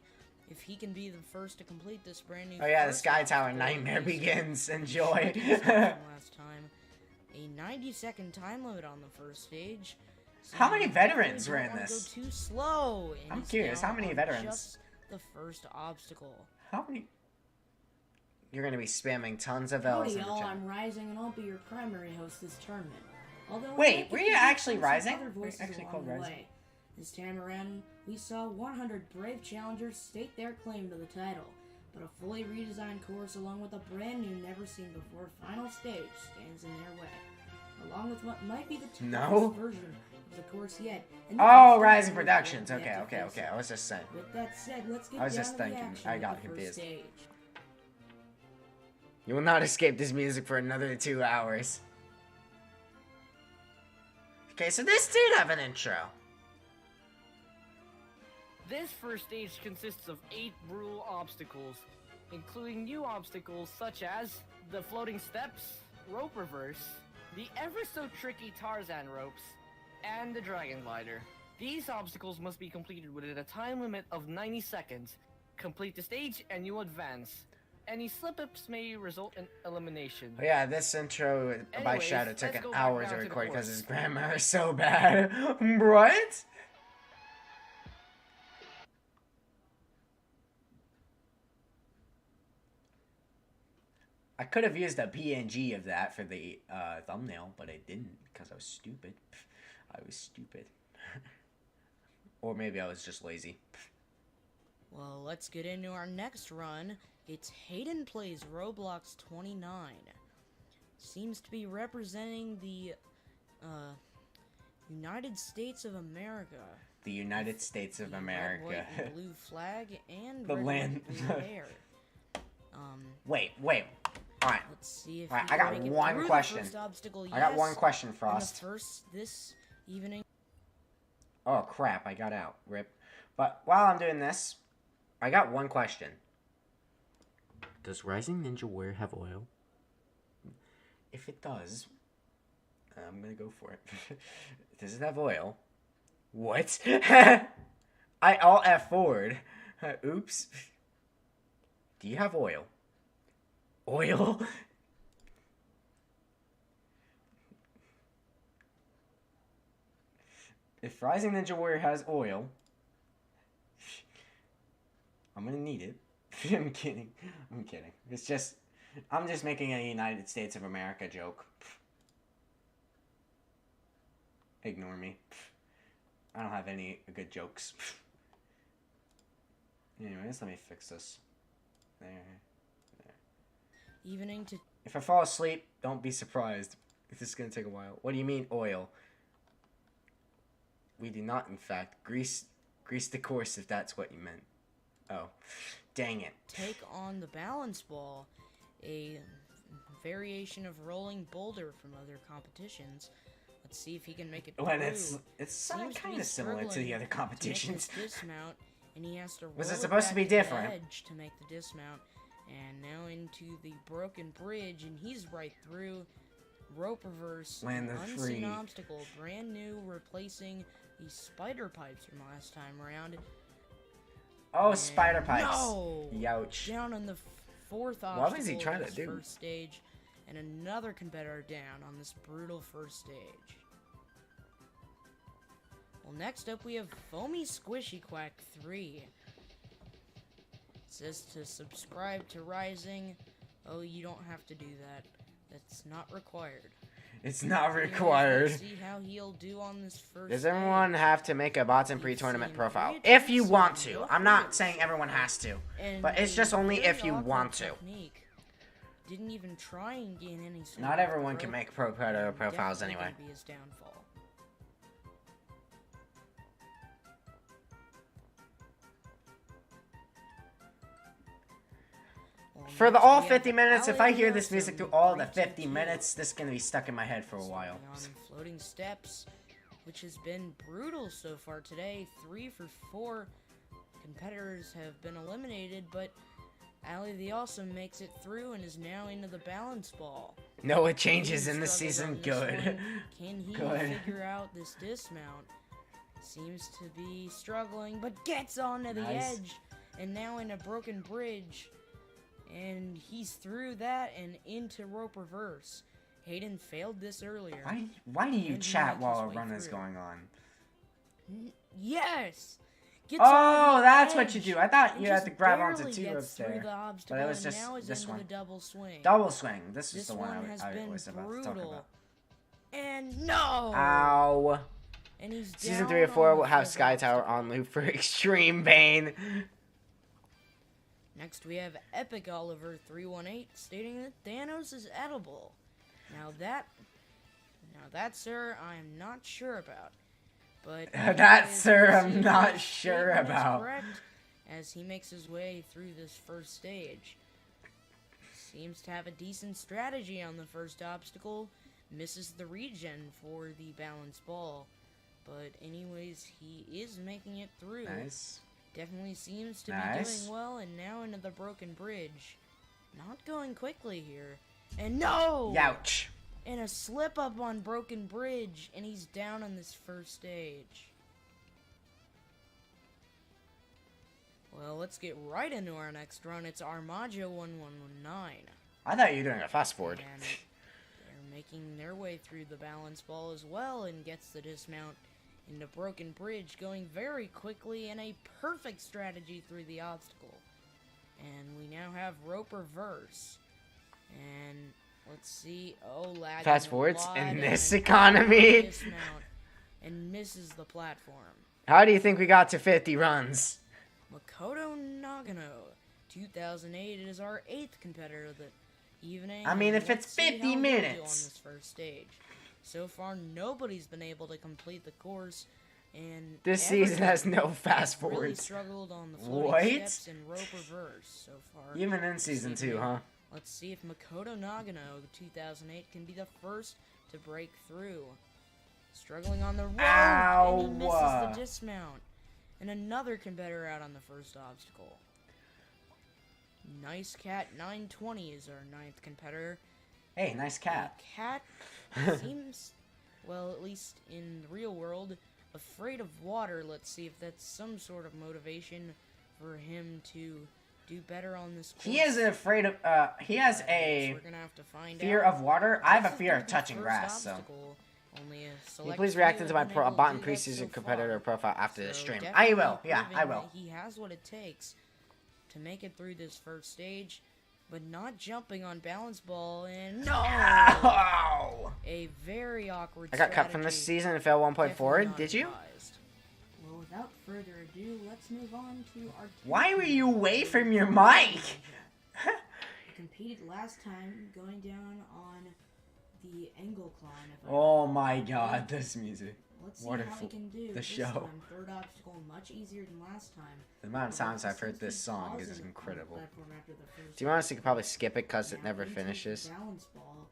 Speaker 2: if he can be the first to complete this brand new.
Speaker 1: Oh yeah, the
Speaker 2: first
Speaker 1: Sky Tower
Speaker 2: obstacle,
Speaker 1: nightmare
Speaker 2: he's-
Speaker 1: begins. Enjoy.
Speaker 2: last time, a 90-second time limit on the first stage. So
Speaker 1: How many
Speaker 2: you
Speaker 1: veterans
Speaker 2: definitely
Speaker 1: were
Speaker 2: don't
Speaker 1: in
Speaker 2: wanna
Speaker 1: this?
Speaker 2: Go too slow. And
Speaker 1: I'm
Speaker 2: it's
Speaker 1: curious, how
Speaker 2: down
Speaker 1: many
Speaker 2: on
Speaker 1: veterans?
Speaker 2: Just the first obstacle.
Speaker 1: How many? You're gonna be spamming tons of L's
Speaker 4: Howdy
Speaker 1: in the
Speaker 4: y'all,
Speaker 1: chat.
Speaker 4: I'm Rising and I'll be your primary host this tournament. Although I'd
Speaker 1: Wait,
Speaker 4: like to
Speaker 1: were you
Speaker 4: introduce
Speaker 1: actually
Speaker 4: some
Speaker 1: Rising?
Speaker 4: other
Speaker 1: Were you
Speaker 4: voices
Speaker 1: actually
Speaker 4: along
Speaker 1: called
Speaker 4: the
Speaker 1: Rising?
Speaker 4: way. This time around, we saw 100 brave challengers stake their claim to the title, but a fully redesigned course along with a brand new never-seen-before final stage stands in their way, along with what might be the toughest
Speaker 1: No?
Speaker 4: version of the course yet. and the
Speaker 1: Oh,
Speaker 4: constant
Speaker 1: Rising
Speaker 4: growth
Speaker 1: Productions.
Speaker 4: that we
Speaker 1: Okay,
Speaker 4: have to
Speaker 1: okay,
Speaker 4: face.
Speaker 1: okay. I was just saying.
Speaker 4: With that said, let's get
Speaker 1: I was
Speaker 4: down
Speaker 1: just
Speaker 4: to the
Speaker 1: thinking.
Speaker 4: action
Speaker 1: I
Speaker 4: of
Speaker 1: got
Speaker 4: the
Speaker 1: confused.
Speaker 4: first stage.
Speaker 1: You will not escape this music for another 2 hours. Okay, so this did have an intro.
Speaker 5: This first stage consists of 8 brutal obstacles, including new obstacles such as the floating steps, rope reverse, the ever so tricky Tarzan ropes, and the dragon glider. These obstacles must be completed within a time limit of 90 seconds. Complete the stage and you advance. Any slip-ups may result in elimination.
Speaker 1: Oh, yeah, this intro by
Speaker 5: Anyways,
Speaker 1: Shadow took
Speaker 5: let's
Speaker 1: an
Speaker 5: go back
Speaker 1: hour
Speaker 5: now
Speaker 1: to
Speaker 5: to the
Speaker 1: record because
Speaker 5: course.
Speaker 1: his grammar is so bad. What? I could have used a PNG of that for the thumbnail, but I didn't because I was stupid. I was stupid. Or maybe I was just lazy.
Speaker 2: Well, let's get into our next run. It's Hayden Plays Roblox 29. Seems to be representing the United States of America.
Speaker 1: The United States of
Speaker 2: The
Speaker 1: America.
Speaker 2: Red, white, and blue flag and
Speaker 1: The
Speaker 2: red,
Speaker 1: land-
Speaker 2: white, and blue hair.
Speaker 1: Wait. Alright.
Speaker 2: Let's see if
Speaker 1: Alright,
Speaker 2: we
Speaker 1: I
Speaker 2: can
Speaker 1: got
Speaker 2: make it
Speaker 1: one
Speaker 2: through the
Speaker 1: question.
Speaker 2: first obstacle.
Speaker 1: I got one
Speaker 2: Yes,
Speaker 1: question,
Speaker 2: and the
Speaker 1: Frost.
Speaker 2: first this evening.
Speaker 1: Oh crap, I got out. Rip. But while I'm doing this, I got one question. Does Rising Ninja Warrior have oil? If it does, I'm gonna go for it. Does it have oil? What? I alt F forward. Oops. Do you have oil? Oil? If Rising Ninja Warrior has oil, I'm gonna need it. I'm kidding. I'm kidding. I'm just making a United States of America joke. Ignore me. I don't have any good jokes. Anyways, let me fix this. There.
Speaker 2: Evening to
Speaker 1: If I fall asleep, don't be surprised. This is gonna take a while. What do you mean oil? We do not, in fact, grease the course if that's what you meant. Oh, dang it.
Speaker 2: take on the balance ball, a variation of rolling boulder from other competitions. Let's see if he can make it
Speaker 1: When
Speaker 2: through.
Speaker 1: it's
Speaker 2: Seems to
Speaker 1: kind
Speaker 2: be
Speaker 1: of similar to the
Speaker 2: struggling
Speaker 1: other
Speaker 2: to make
Speaker 1: competitions.
Speaker 2: this dismount, and he has to
Speaker 1: Was it
Speaker 2: roll
Speaker 1: supposed to be
Speaker 2: back the
Speaker 1: different?
Speaker 2: edge to make the dismount, and now into the broken bridge, and he's right through. Rope reverse,
Speaker 1: Land
Speaker 2: an
Speaker 1: the
Speaker 2: unseen
Speaker 1: free.
Speaker 2: obstacle, brand new, replacing the spider pipes from last time around.
Speaker 1: Oh,
Speaker 2: And
Speaker 1: spider pipes.
Speaker 2: No!
Speaker 1: Youch.
Speaker 2: Down on the fourth
Speaker 1: What
Speaker 2: obstacle
Speaker 1: was he trying
Speaker 2: of
Speaker 1: to
Speaker 2: this
Speaker 1: do?
Speaker 2: first stage, and another competitor down on this brutal first stage. Well, next up we have Foamy Squishy Quack 3. It says to subscribe to Rising. Oh, you don't have to do that. That's not required.
Speaker 1: It's not
Speaker 2: Anyways,
Speaker 1: required.
Speaker 2: Let's see how he'll do on this first
Speaker 1: Does
Speaker 2: stage.
Speaker 1: everyone have to make a bots and
Speaker 2: You've
Speaker 1: pre-tournament
Speaker 2: seen
Speaker 1: profile?
Speaker 2: three
Speaker 1: If you
Speaker 2: attempts,
Speaker 1: want
Speaker 2: so
Speaker 1: to.
Speaker 2: go
Speaker 1: I'm
Speaker 2: for
Speaker 1: not
Speaker 2: it.
Speaker 1: saying everyone has to.
Speaker 2: And
Speaker 1: But it's
Speaker 2: a
Speaker 1: just only
Speaker 2: very
Speaker 1: if you
Speaker 2: awkward
Speaker 1: want to.
Speaker 2: technique. Didn't even try and gain any sort
Speaker 1: Not
Speaker 2: of
Speaker 1: everyone can
Speaker 2: growth,
Speaker 1: make pro
Speaker 2: and
Speaker 1: profiles
Speaker 2: definitely
Speaker 1: anyway.
Speaker 2: gonna be his downfall. Well,
Speaker 1: For the
Speaker 2: next
Speaker 1: all
Speaker 2: we have
Speaker 1: 50 minutes, if I hear this
Speaker 2: Aliosa
Speaker 1: music through all the 50
Speaker 2: 322.
Speaker 1: minutes, this is gonna be stuck in my head for a while.
Speaker 2: Stepping on floating steps, which has been brutal so far today. 3 for 4 competitors have been eliminated, but Ali the Awesome makes it through and is now into the balance ball.
Speaker 1: No, it changes
Speaker 2: He
Speaker 1: in this
Speaker 2: struggles
Speaker 1: season.
Speaker 2: on this
Speaker 1: Good.
Speaker 2: one. Can he
Speaker 1: Good.
Speaker 2: figure out this dismount? Seems to be struggling, but gets onto the
Speaker 1: Nice.
Speaker 2: edge
Speaker 4: and now in a broken bridge. And he's through that and into rope reverse. Hayden failed this earlier.
Speaker 1: Why do you
Speaker 4: And he
Speaker 1: chat
Speaker 4: makes
Speaker 1: while a
Speaker 4: his way
Speaker 1: run is
Speaker 4: through.
Speaker 1: going on?
Speaker 4: Yes! Gets
Speaker 1: Oh,
Speaker 4: on the
Speaker 1: that's what
Speaker 4: edge
Speaker 1: you do. I thought
Speaker 4: and
Speaker 1: you had
Speaker 4: just
Speaker 1: to grab onto
Speaker 4: barely
Speaker 1: 2 up
Speaker 4: gets through
Speaker 1: there.
Speaker 4: the obstacle,
Speaker 1: But it was
Speaker 4: and
Speaker 1: just
Speaker 4: now is
Speaker 1: this
Speaker 4: into
Speaker 1: one.
Speaker 4: the double swing.
Speaker 1: Double swing. This
Speaker 4: This
Speaker 1: is the one
Speaker 4: one has
Speaker 1: I
Speaker 4: been
Speaker 1: was about to talk
Speaker 4: brutal.
Speaker 1: about.
Speaker 4: And no!
Speaker 1: Ow.
Speaker 4: And he's
Speaker 1: Season
Speaker 4: down
Speaker 1: 3 and 4
Speaker 4: on
Speaker 1: will
Speaker 4: the
Speaker 1: have
Speaker 4: fifth
Speaker 1: Sky Tower
Speaker 4: obstacle.
Speaker 1: on loop for extreme pain.
Speaker 4: Next we have Epic Oliver 318 stating that Thanos is edible. Now that, sir, I am not sure about. But
Speaker 1: That, sir, I'm
Speaker 4: anyways,
Speaker 1: not
Speaker 4: his
Speaker 1: sure
Speaker 4: statement is
Speaker 1: about.
Speaker 4: correct as he makes his way through this first stage. Seems to have a decent strategy on the first obstacle. Misses the regen for the balance ball. But anyways, he is making it through.
Speaker 1: Nice.
Speaker 4: Definitely seems to be
Speaker 1: Nice.
Speaker 4: doing well, and now into the broken bridge. Not going quickly here. And no!
Speaker 1: Youch.
Speaker 4: And a slip up on broken bridge, and he's down on this first stage. Well, let's get right into our next run. It's Armaggio 1119.
Speaker 1: I thought you were doing a fast forward.
Speaker 4: And they're making their way through the balance ball as well, and gets the dismount into broken bridge, going very quickly, and a perfect strategy through the obstacle. And we now have rope reverse. And let's see. Oh, lagging
Speaker 1: Fast
Speaker 4: a
Speaker 1: forwards
Speaker 4: lot,
Speaker 1: in
Speaker 4: and
Speaker 1: this
Speaker 4: a
Speaker 1: economy.
Speaker 4: dismount, and misses the platform.
Speaker 1: How do you think we got to 50 runs?
Speaker 4: Makoto Nagano, 2008 is our 8th competitor of the evening.
Speaker 1: I mean,
Speaker 4: and
Speaker 1: if
Speaker 4: let's
Speaker 1: it's
Speaker 4: see
Speaker 1: 50
Speaker 4: how he'll do
Speaker 1: minutes.
Speaker 4: on this first stage. So far, nobody's been able to complete the course, and
Speaker 1: This season has no
Speaker 4: everybody
Speaker 1: fast
Speaker 4: really
Speaker 1: forwards.
Speaker 4: struggled on the floating
Speaker 1: What?
Speaker 4: steps and rope reverse so far.
Speaker 1: Even in season 2, huh?
Speaker 4: Let's see if Makoto Nagano, 2008, can be the first to break through. Struggling on the rope, and he misses
Speaker 1: Ow.
Speaker 4: the dismount. And another competitor out on the first obstacle. Nice Cat 920 is our 9th competitor.
Speaker 1: Hey, nice cat.
Speaker 4: The cat seems, well, at least in the real world, afraid of water. Let's see if that's some sort of motivation for him to do better on this course.
Speaker 1: He isn't afraid of, he has a
Speaker 4: We're gonna have to find
Speaker 1: fear
Speaker 4: out.
Speaker 1: of water. I have a
Speaker 4: This is
Speaker 1: fear
Speaker 4: the
Speaker 1: of touching
Speaker 4: first
Speaker 1: grass, so.
Speaker 4: obstacle. Only a
Speaker 1: Can you
Speaker 4: select
Speaker 1: please
Speaker 4: few
Speaker 1: react into my
Speaker 4: have been able to
Speaker 1: bottom
Speaker 4: do that
Speaker 1: preseason
Speaker 4: so
Speaker 1: competitor
Speaker 4: far.
Speaker 1: profile after the
Speaker 4: So
Speaker 1: stream? I
Speaker 4: definitely
Speaker 1: will. Yeah,
Speaker 4: proving
Speaker 1: I will.
Speaker 4: that he has what it takes to make it through this first stage, but not jumping on balance ball, and no!
Speaker 1: Ow!
Speaker 4: A very awkward
Speaker 1: I got cut from this
Speaker 4: strategy.
Speaker 1: season and fell 1 point
Speaker 4: Definitely
Speaker 1: forward.
Speaker 4: not
Speaker 1: Did you?
Speaker 4: advised. Well, without further ado, let's move on to our...
Speaker 1: Why were you away from your mic?
Speaker 4: Competed last time, going down on the angle climb. If I
Speaker 1: Oh my god, this music.
Speaker 4: Let's see how
Speaker 1: Wonderful.
Speaker 4: we can do
Speaker 1: The
Speaker 4: this
Speaker 1: show.
Speaker 4: time. Third obstacle, much easier than last time.
Speaker 1: The amount of times I've heard this song is incredible. Do you honestly could probably skip it because it never finishes?
Speaker 4: Balance ball.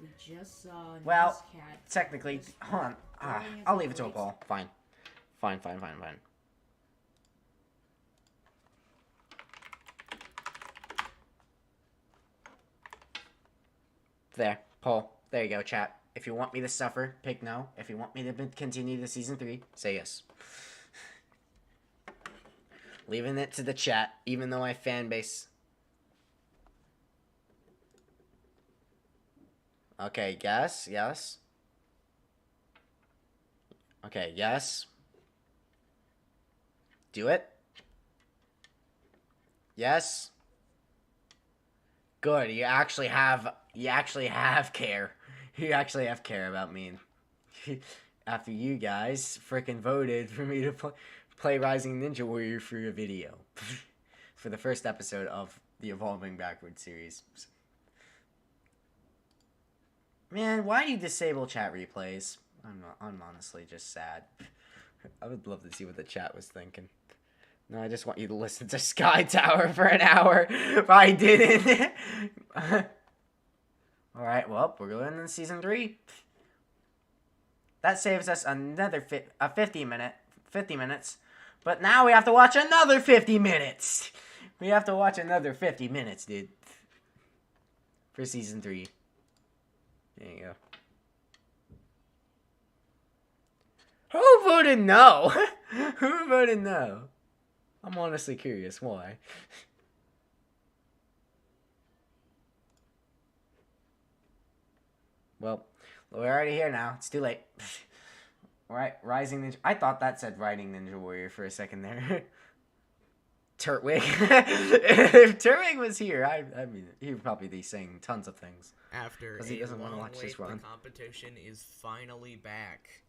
Speaker 4: We just saw
Speaker 1: Well,
Speaker 4: Nice Cat
Speaker 1: Technically,
Speaker 4: just
Speaker 1: hold on.
Speaker 4: throwing his
Speaker 1: I'll leave it to a
Speaker 4: weights.
Speaker 1: Paul. Fine. Fine. There, Paul. There you go, chat. If you want me to suffer, pick no. If you want me to continue to season 3, say yes. Leaving it to the chat, even though my fan base. Okay, yes. Okay, yes. Do it. Yes. Good. You actually have care. You actually have care about me. After you guys frickin' voted for me to play Rising Ninja Warrior for a video. For the first episode of the Evolving Backward series. Man, why do you disable chat replays? I'm honestly just sad. I would love to see what the chat was thinking. No, I just want you to listen to Sky Tower for an hour. If I didn't. Alright, well, we're going into season 3. That saves us another 50 minutes. But now we have to watch another 50 minutes. We have to watch another 50 minutes, dude. For season 3. There you go. Who voted no? Who voted no? I'm honestly curious why. Well, we're already here now. It's too late. Right, Rising Ninja. I thought that said Riding Ninja Warrior for a second there. Turtwig. If Turtwig was here, I mean, he would probably be saying tons of things.
Speaker 6: After
Speaker 1: 'Cause he
Speaker 6: a
Speaker 1: doesn't wanna
Speaker 6: long
Speaker 1: watch this
Speaker 6: wait,
Speaker 1: run.
Speaker 6: the competition is finally back.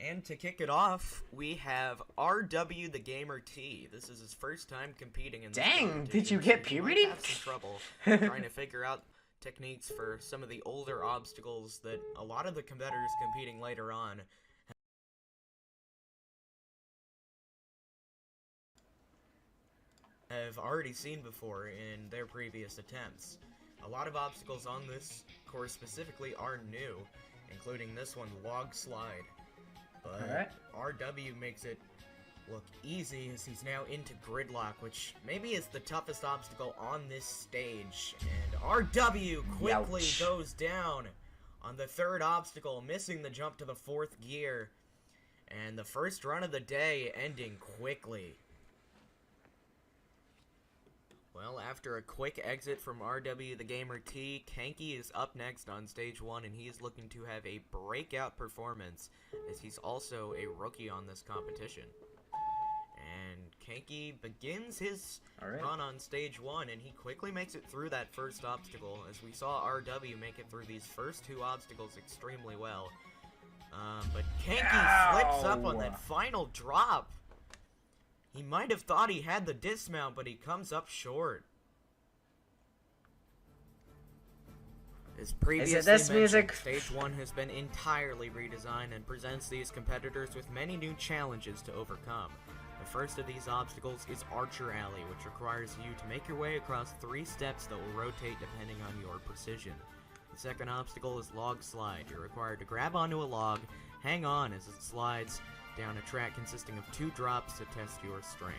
Speaker 6: And to kick it off, we have RW the Gamer T. This is his first time competing in this
Speaker 1: Dang,
Speaker 6: competition,
Speaker 1: did you
Speaker 6: so
Speaker 1: get
Speaker 6: he might
Speaker 1: puberty?
Speaker 6: have some trouble trying to figure out techniques for some of the older obstacles that a lot of the competitors competing later on have already seen before in their previous attempts. A lot of obstacles on this course specifically are new, including this one, Log Slide. But
Speaker 1: Alright.
Speaker 6: RW makes it look easy as he's now into Gridlock, which maybe is the toughest obstacle on this stage. And RW quickly
Speaker 1: Youch.
Speaker 6: goes down on the third obstacle, missing the jump to the fourth gear. And the first run of the day ending quickly. Well, after a quick exit from RW the Gamer T, Kanky is up next on stage 1, and he is looking to have a breakout performance, as he's also a rookie on this competition. And Kanky begins his
Speaker 1: Alright.
Speaker 6: run on stage 1, and he quickly makes it through that first obstacle, as we saw RW make it through these first two obstacles extremely well. But Kanky slips up on that final drop. He might have thought he had the dismount, but he comes up short. As previously
Speaker 1: this
Speaker 6: mentioned,
Speaker 1: music?
Speaker 6: Stage 1 has been entirely redesigned and presents these competitors with many new challenges to overcome. The first of these obstacles is Archer Alley, which requires you to make your way across 3 steps that will rotate depending on your precision. The second obstacle is Log Slide. You're required to grab onto a log, hang on as it slides down a track consisting of 2 drops to test your strength.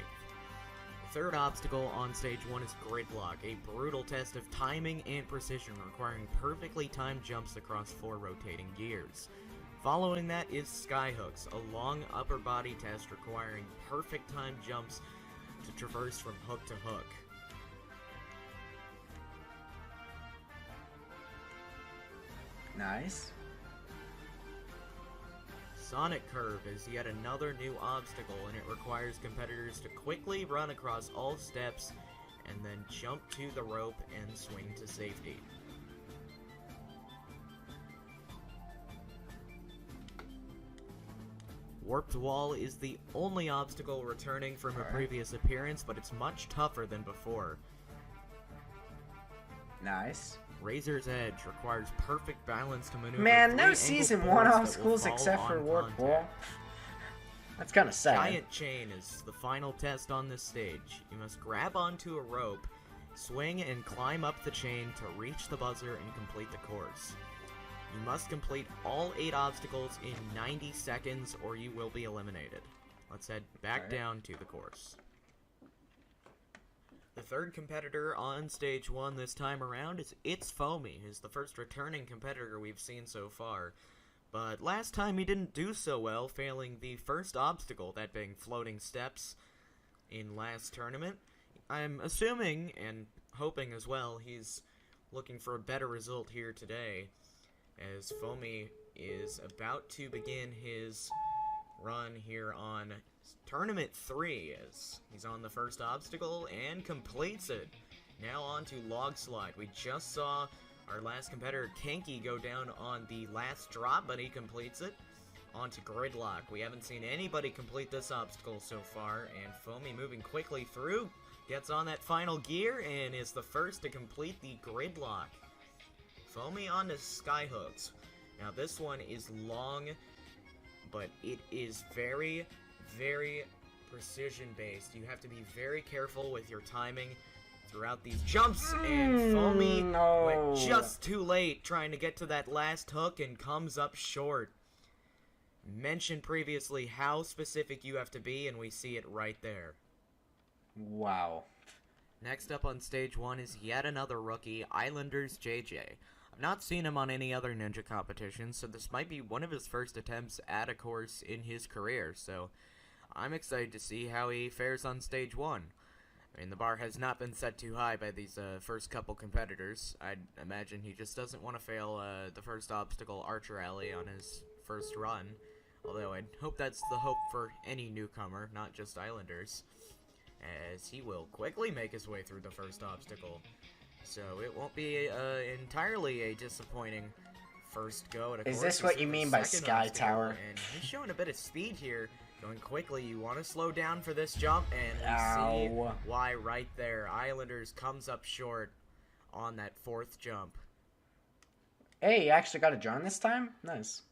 Speaker 6: The third obstacle on stage 1 is Gridlock, a brutal test of timing and precision requiring perfectly timed jumps across 4 rotating gears. Following that is Skyhooks, a long upper body test requiring perfect timed jumps to traverse from hook to hook.
Speaker 1: Nice.
Speaker 6: Sonic Curve is yet another new obstacle, and it requires competitors to quickly run across all steps and then jump to the rope and swing to safety. Warped Wall is the only obstacle returning from a previous appearance, but it's much tougher than before.
Speaker 1: Nice.
Speaker 6: Razor's Edge requires perfect balance to maneuver
Speaker 1: Man,
Speaker 6: 3
Speaker 1: no
Speaker 6: angled
Speaker 1: season
Speaker 6: boards
Speaker 1: 1
Speaker 6: that will
Speaker 1: obstacles
Speaker 6: fall
Speaker 1: except for
Speaker 6: on
Speaker 1: Warped
Speaker 6: contact.
Speaker 1: Wall. That's kind of sad.
Speaker 6: Giant Chain is the final test on this stage. You must grab onto a rope, swing and climb up the chain to reach the buzzer and complete the course. You must complete all 8 obstacles in 90 seconds or you will be eliminated. Let's head back
Speaker 1: Alright.
Speaker 6: down to the course. The third competitor on stage 1 this time around is It's Foamy, who's the first returning competitor we've seen so far. But last time he didn't do so well, failing the first obstacle, that being floating steps, in last tournament. I'm assuming, and hoping as well, he's looking for a better result here today, as Foamy is about to begin his run here on Tournament 3, as he's on the first obstacle and completes it. Now on to Log Slide. We just saw our last competitor, Kanky, go down on the last drop, but he completes it. On to Gridlock. We haven't seen anybody complete this obstacle so far, and Foamy moving quickly through, gets on that final gear, and is the first to complete the Gridlock. Foamy on to Skyhooks. Now this one is long, but it is very, very precision-based. You have to be very careful with your timing throughout these jumps, and Foamy
Speaker 1: no.
Speaker 6: went just too late trying to get to that last hook and comes up short. Mentioned previously how specific you have to be, and we see it right there.
Speaker 1: Wow.
Speaker 6: Next up on stage 1 is yet another rookie, Islanders JJ. I've not seen him on any other ninja competitions, so this might be one of his first attempts at a course in his career, so I'm excited to see how he fares on stage 1. I mean, the bar has not been set too high by these first couple competitors. I'd imagine he just doesn't want to fail the first obstacle, Archer Alley, on his first run. Although I hope that's the hope for any newcomer, not just Islanders, as he will quickly make his way through the first obstacle. So it won't be entirely a disappointing first go. And of
Speaker 1: Is
Speaker 6: course,
Speaker 1: this what
Speaker 6: is
Speaker 1: you
Speaker 6: the
Speaker 1: mean by
Speaker 6: second
Speaker 1: Sky
Speaker 6: obstacle,
Speaker 1: Tower?
Speaker 6: And he's showing a bit of speed here. Going quickly, you want to slow down for this jump, and we
Speaker 1: Ow.
Speaker 6: see why right there. Islanders comes up short on that fourth jump.
Speaker 1: Hey, you actually got a drone this time? Nice.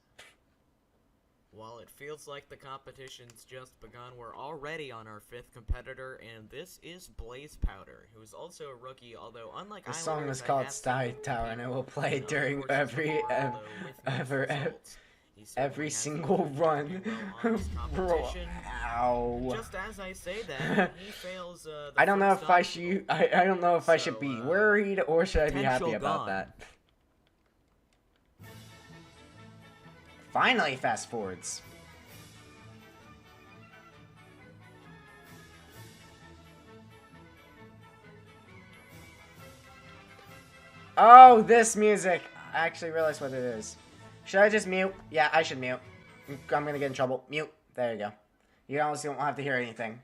Speaker 6: While it feels like the competition's just begun, we're already on our 5th competitor, and this is Blaze Powder, who is also a rookie, although unlike
Speaker 1: The
Speaker 6: Islanders,
Speaker 1: song was
Speaker 6: I
Speaker 1: called
Speaker 6: have
Speaker 1: Sky
Speaker 6: seen
Speaker 1: Tower, and it will play
Speaker 6: people,
Speaker 1: during
Speaker 6: unfortunately, although with mixed results. He certainly
Speaker 1: every
Speaker 6: has
Speaker 1: single
Speaker 6: been
Speaker 1: run.
Speaker 6: doing well on this
Speaker 1: Bro,
Speaker 6: competition.
Speaker 1: ow.
Speaker 6: Just as I say that, he fails the
Speaker 1: I don't know
Speaker 6: first
Speaker 1: if I
Speaker 6: obstacle.
Speaker 1: should. I don't know if I should be worried or should I be happy
Speaker 6: potential
Speaker 1: about
Speaker 6: gone.
Speaker 1: that. Finally, fast forwards. Oh, this music. I actually realized what it is. Should I just mute? Yeah, I should mute. I'm gonna get in trouble. Mute. There you go. You honestly don't have to hear anything.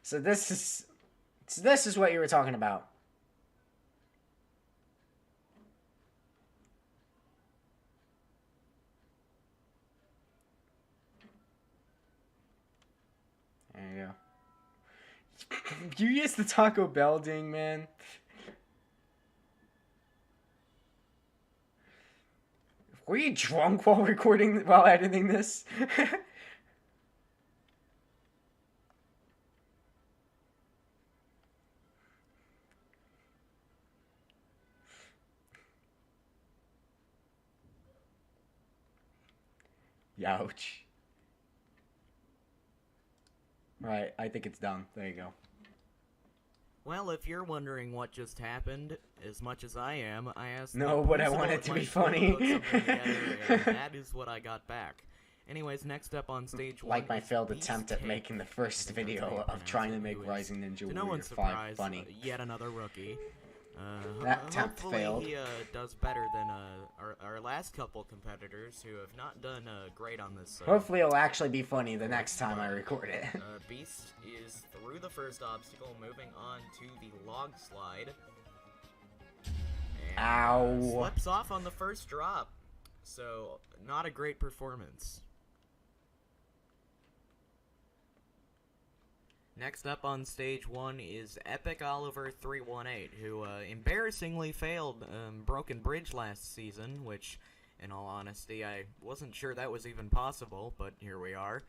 Speaker 1: So this is what you were talking about. There you go. You used the Taco Bell ding, man. Were you drunk while editing this? Ouch. Right, I think it's done. There you go.
Speaker 6: Well, if you're wondering what just happened, as much as I am, I asked.
Speaker 1: No,
Speaker 6: the
Speaker 1: but I
Speaker 6: principal
Speaker 1: want it
Speaker 6: at
Speaker 1: to
Speaker 6: my
Speaker 1: be
Speaker 6: school
Speaker 1: funny.
Speaker 6: put something together, and that is what I got back. Anyways, next up on stage 1.
Speaker 1: Like my
Speaker 6: is
Speaker 1: failed
Speaker 6: Beast
Speaker 1: attempt at
Speaker 6: Tank.
Speaker 1: making the first
Speaker 6: I think that's how
Speaker 1: video
Speaker 6: you
Speaker 1: of
Speaker 6: pronounce
Speaker 1: trying
Speaker 6: it,
Speaker 1: to make
Speaker 6: who is,
Speaker 1: Rising Ninja
Speaker 6: to no
Speaker 1: Warrior
Speaker 6: one's
Speaker 1: 5
Speaker 6: surprise,
Speaker 1: funny.
Speaker 6: Yet another rookie.
Speaker 1: That attempt
Speaker 6: Hopefully
Speaker 1: failed.
Speaker 6: he does better than our last couple competitors who have not done great on this.
Speaker 1: Hopefully it'll actually be funny the next time I record it.
Speaker 6: Beast is through the first obstacle, moving on to the log slide. And,
Speaker 1: Ow.
Speaker 6: slips off on the first drop. So, not a great performance. Next up on stage 1 is Epic Oliver 318, who embarrassingly failed Broken Bridge last season, which, in all honesty, I wasn't sure that was even possible, but here we are.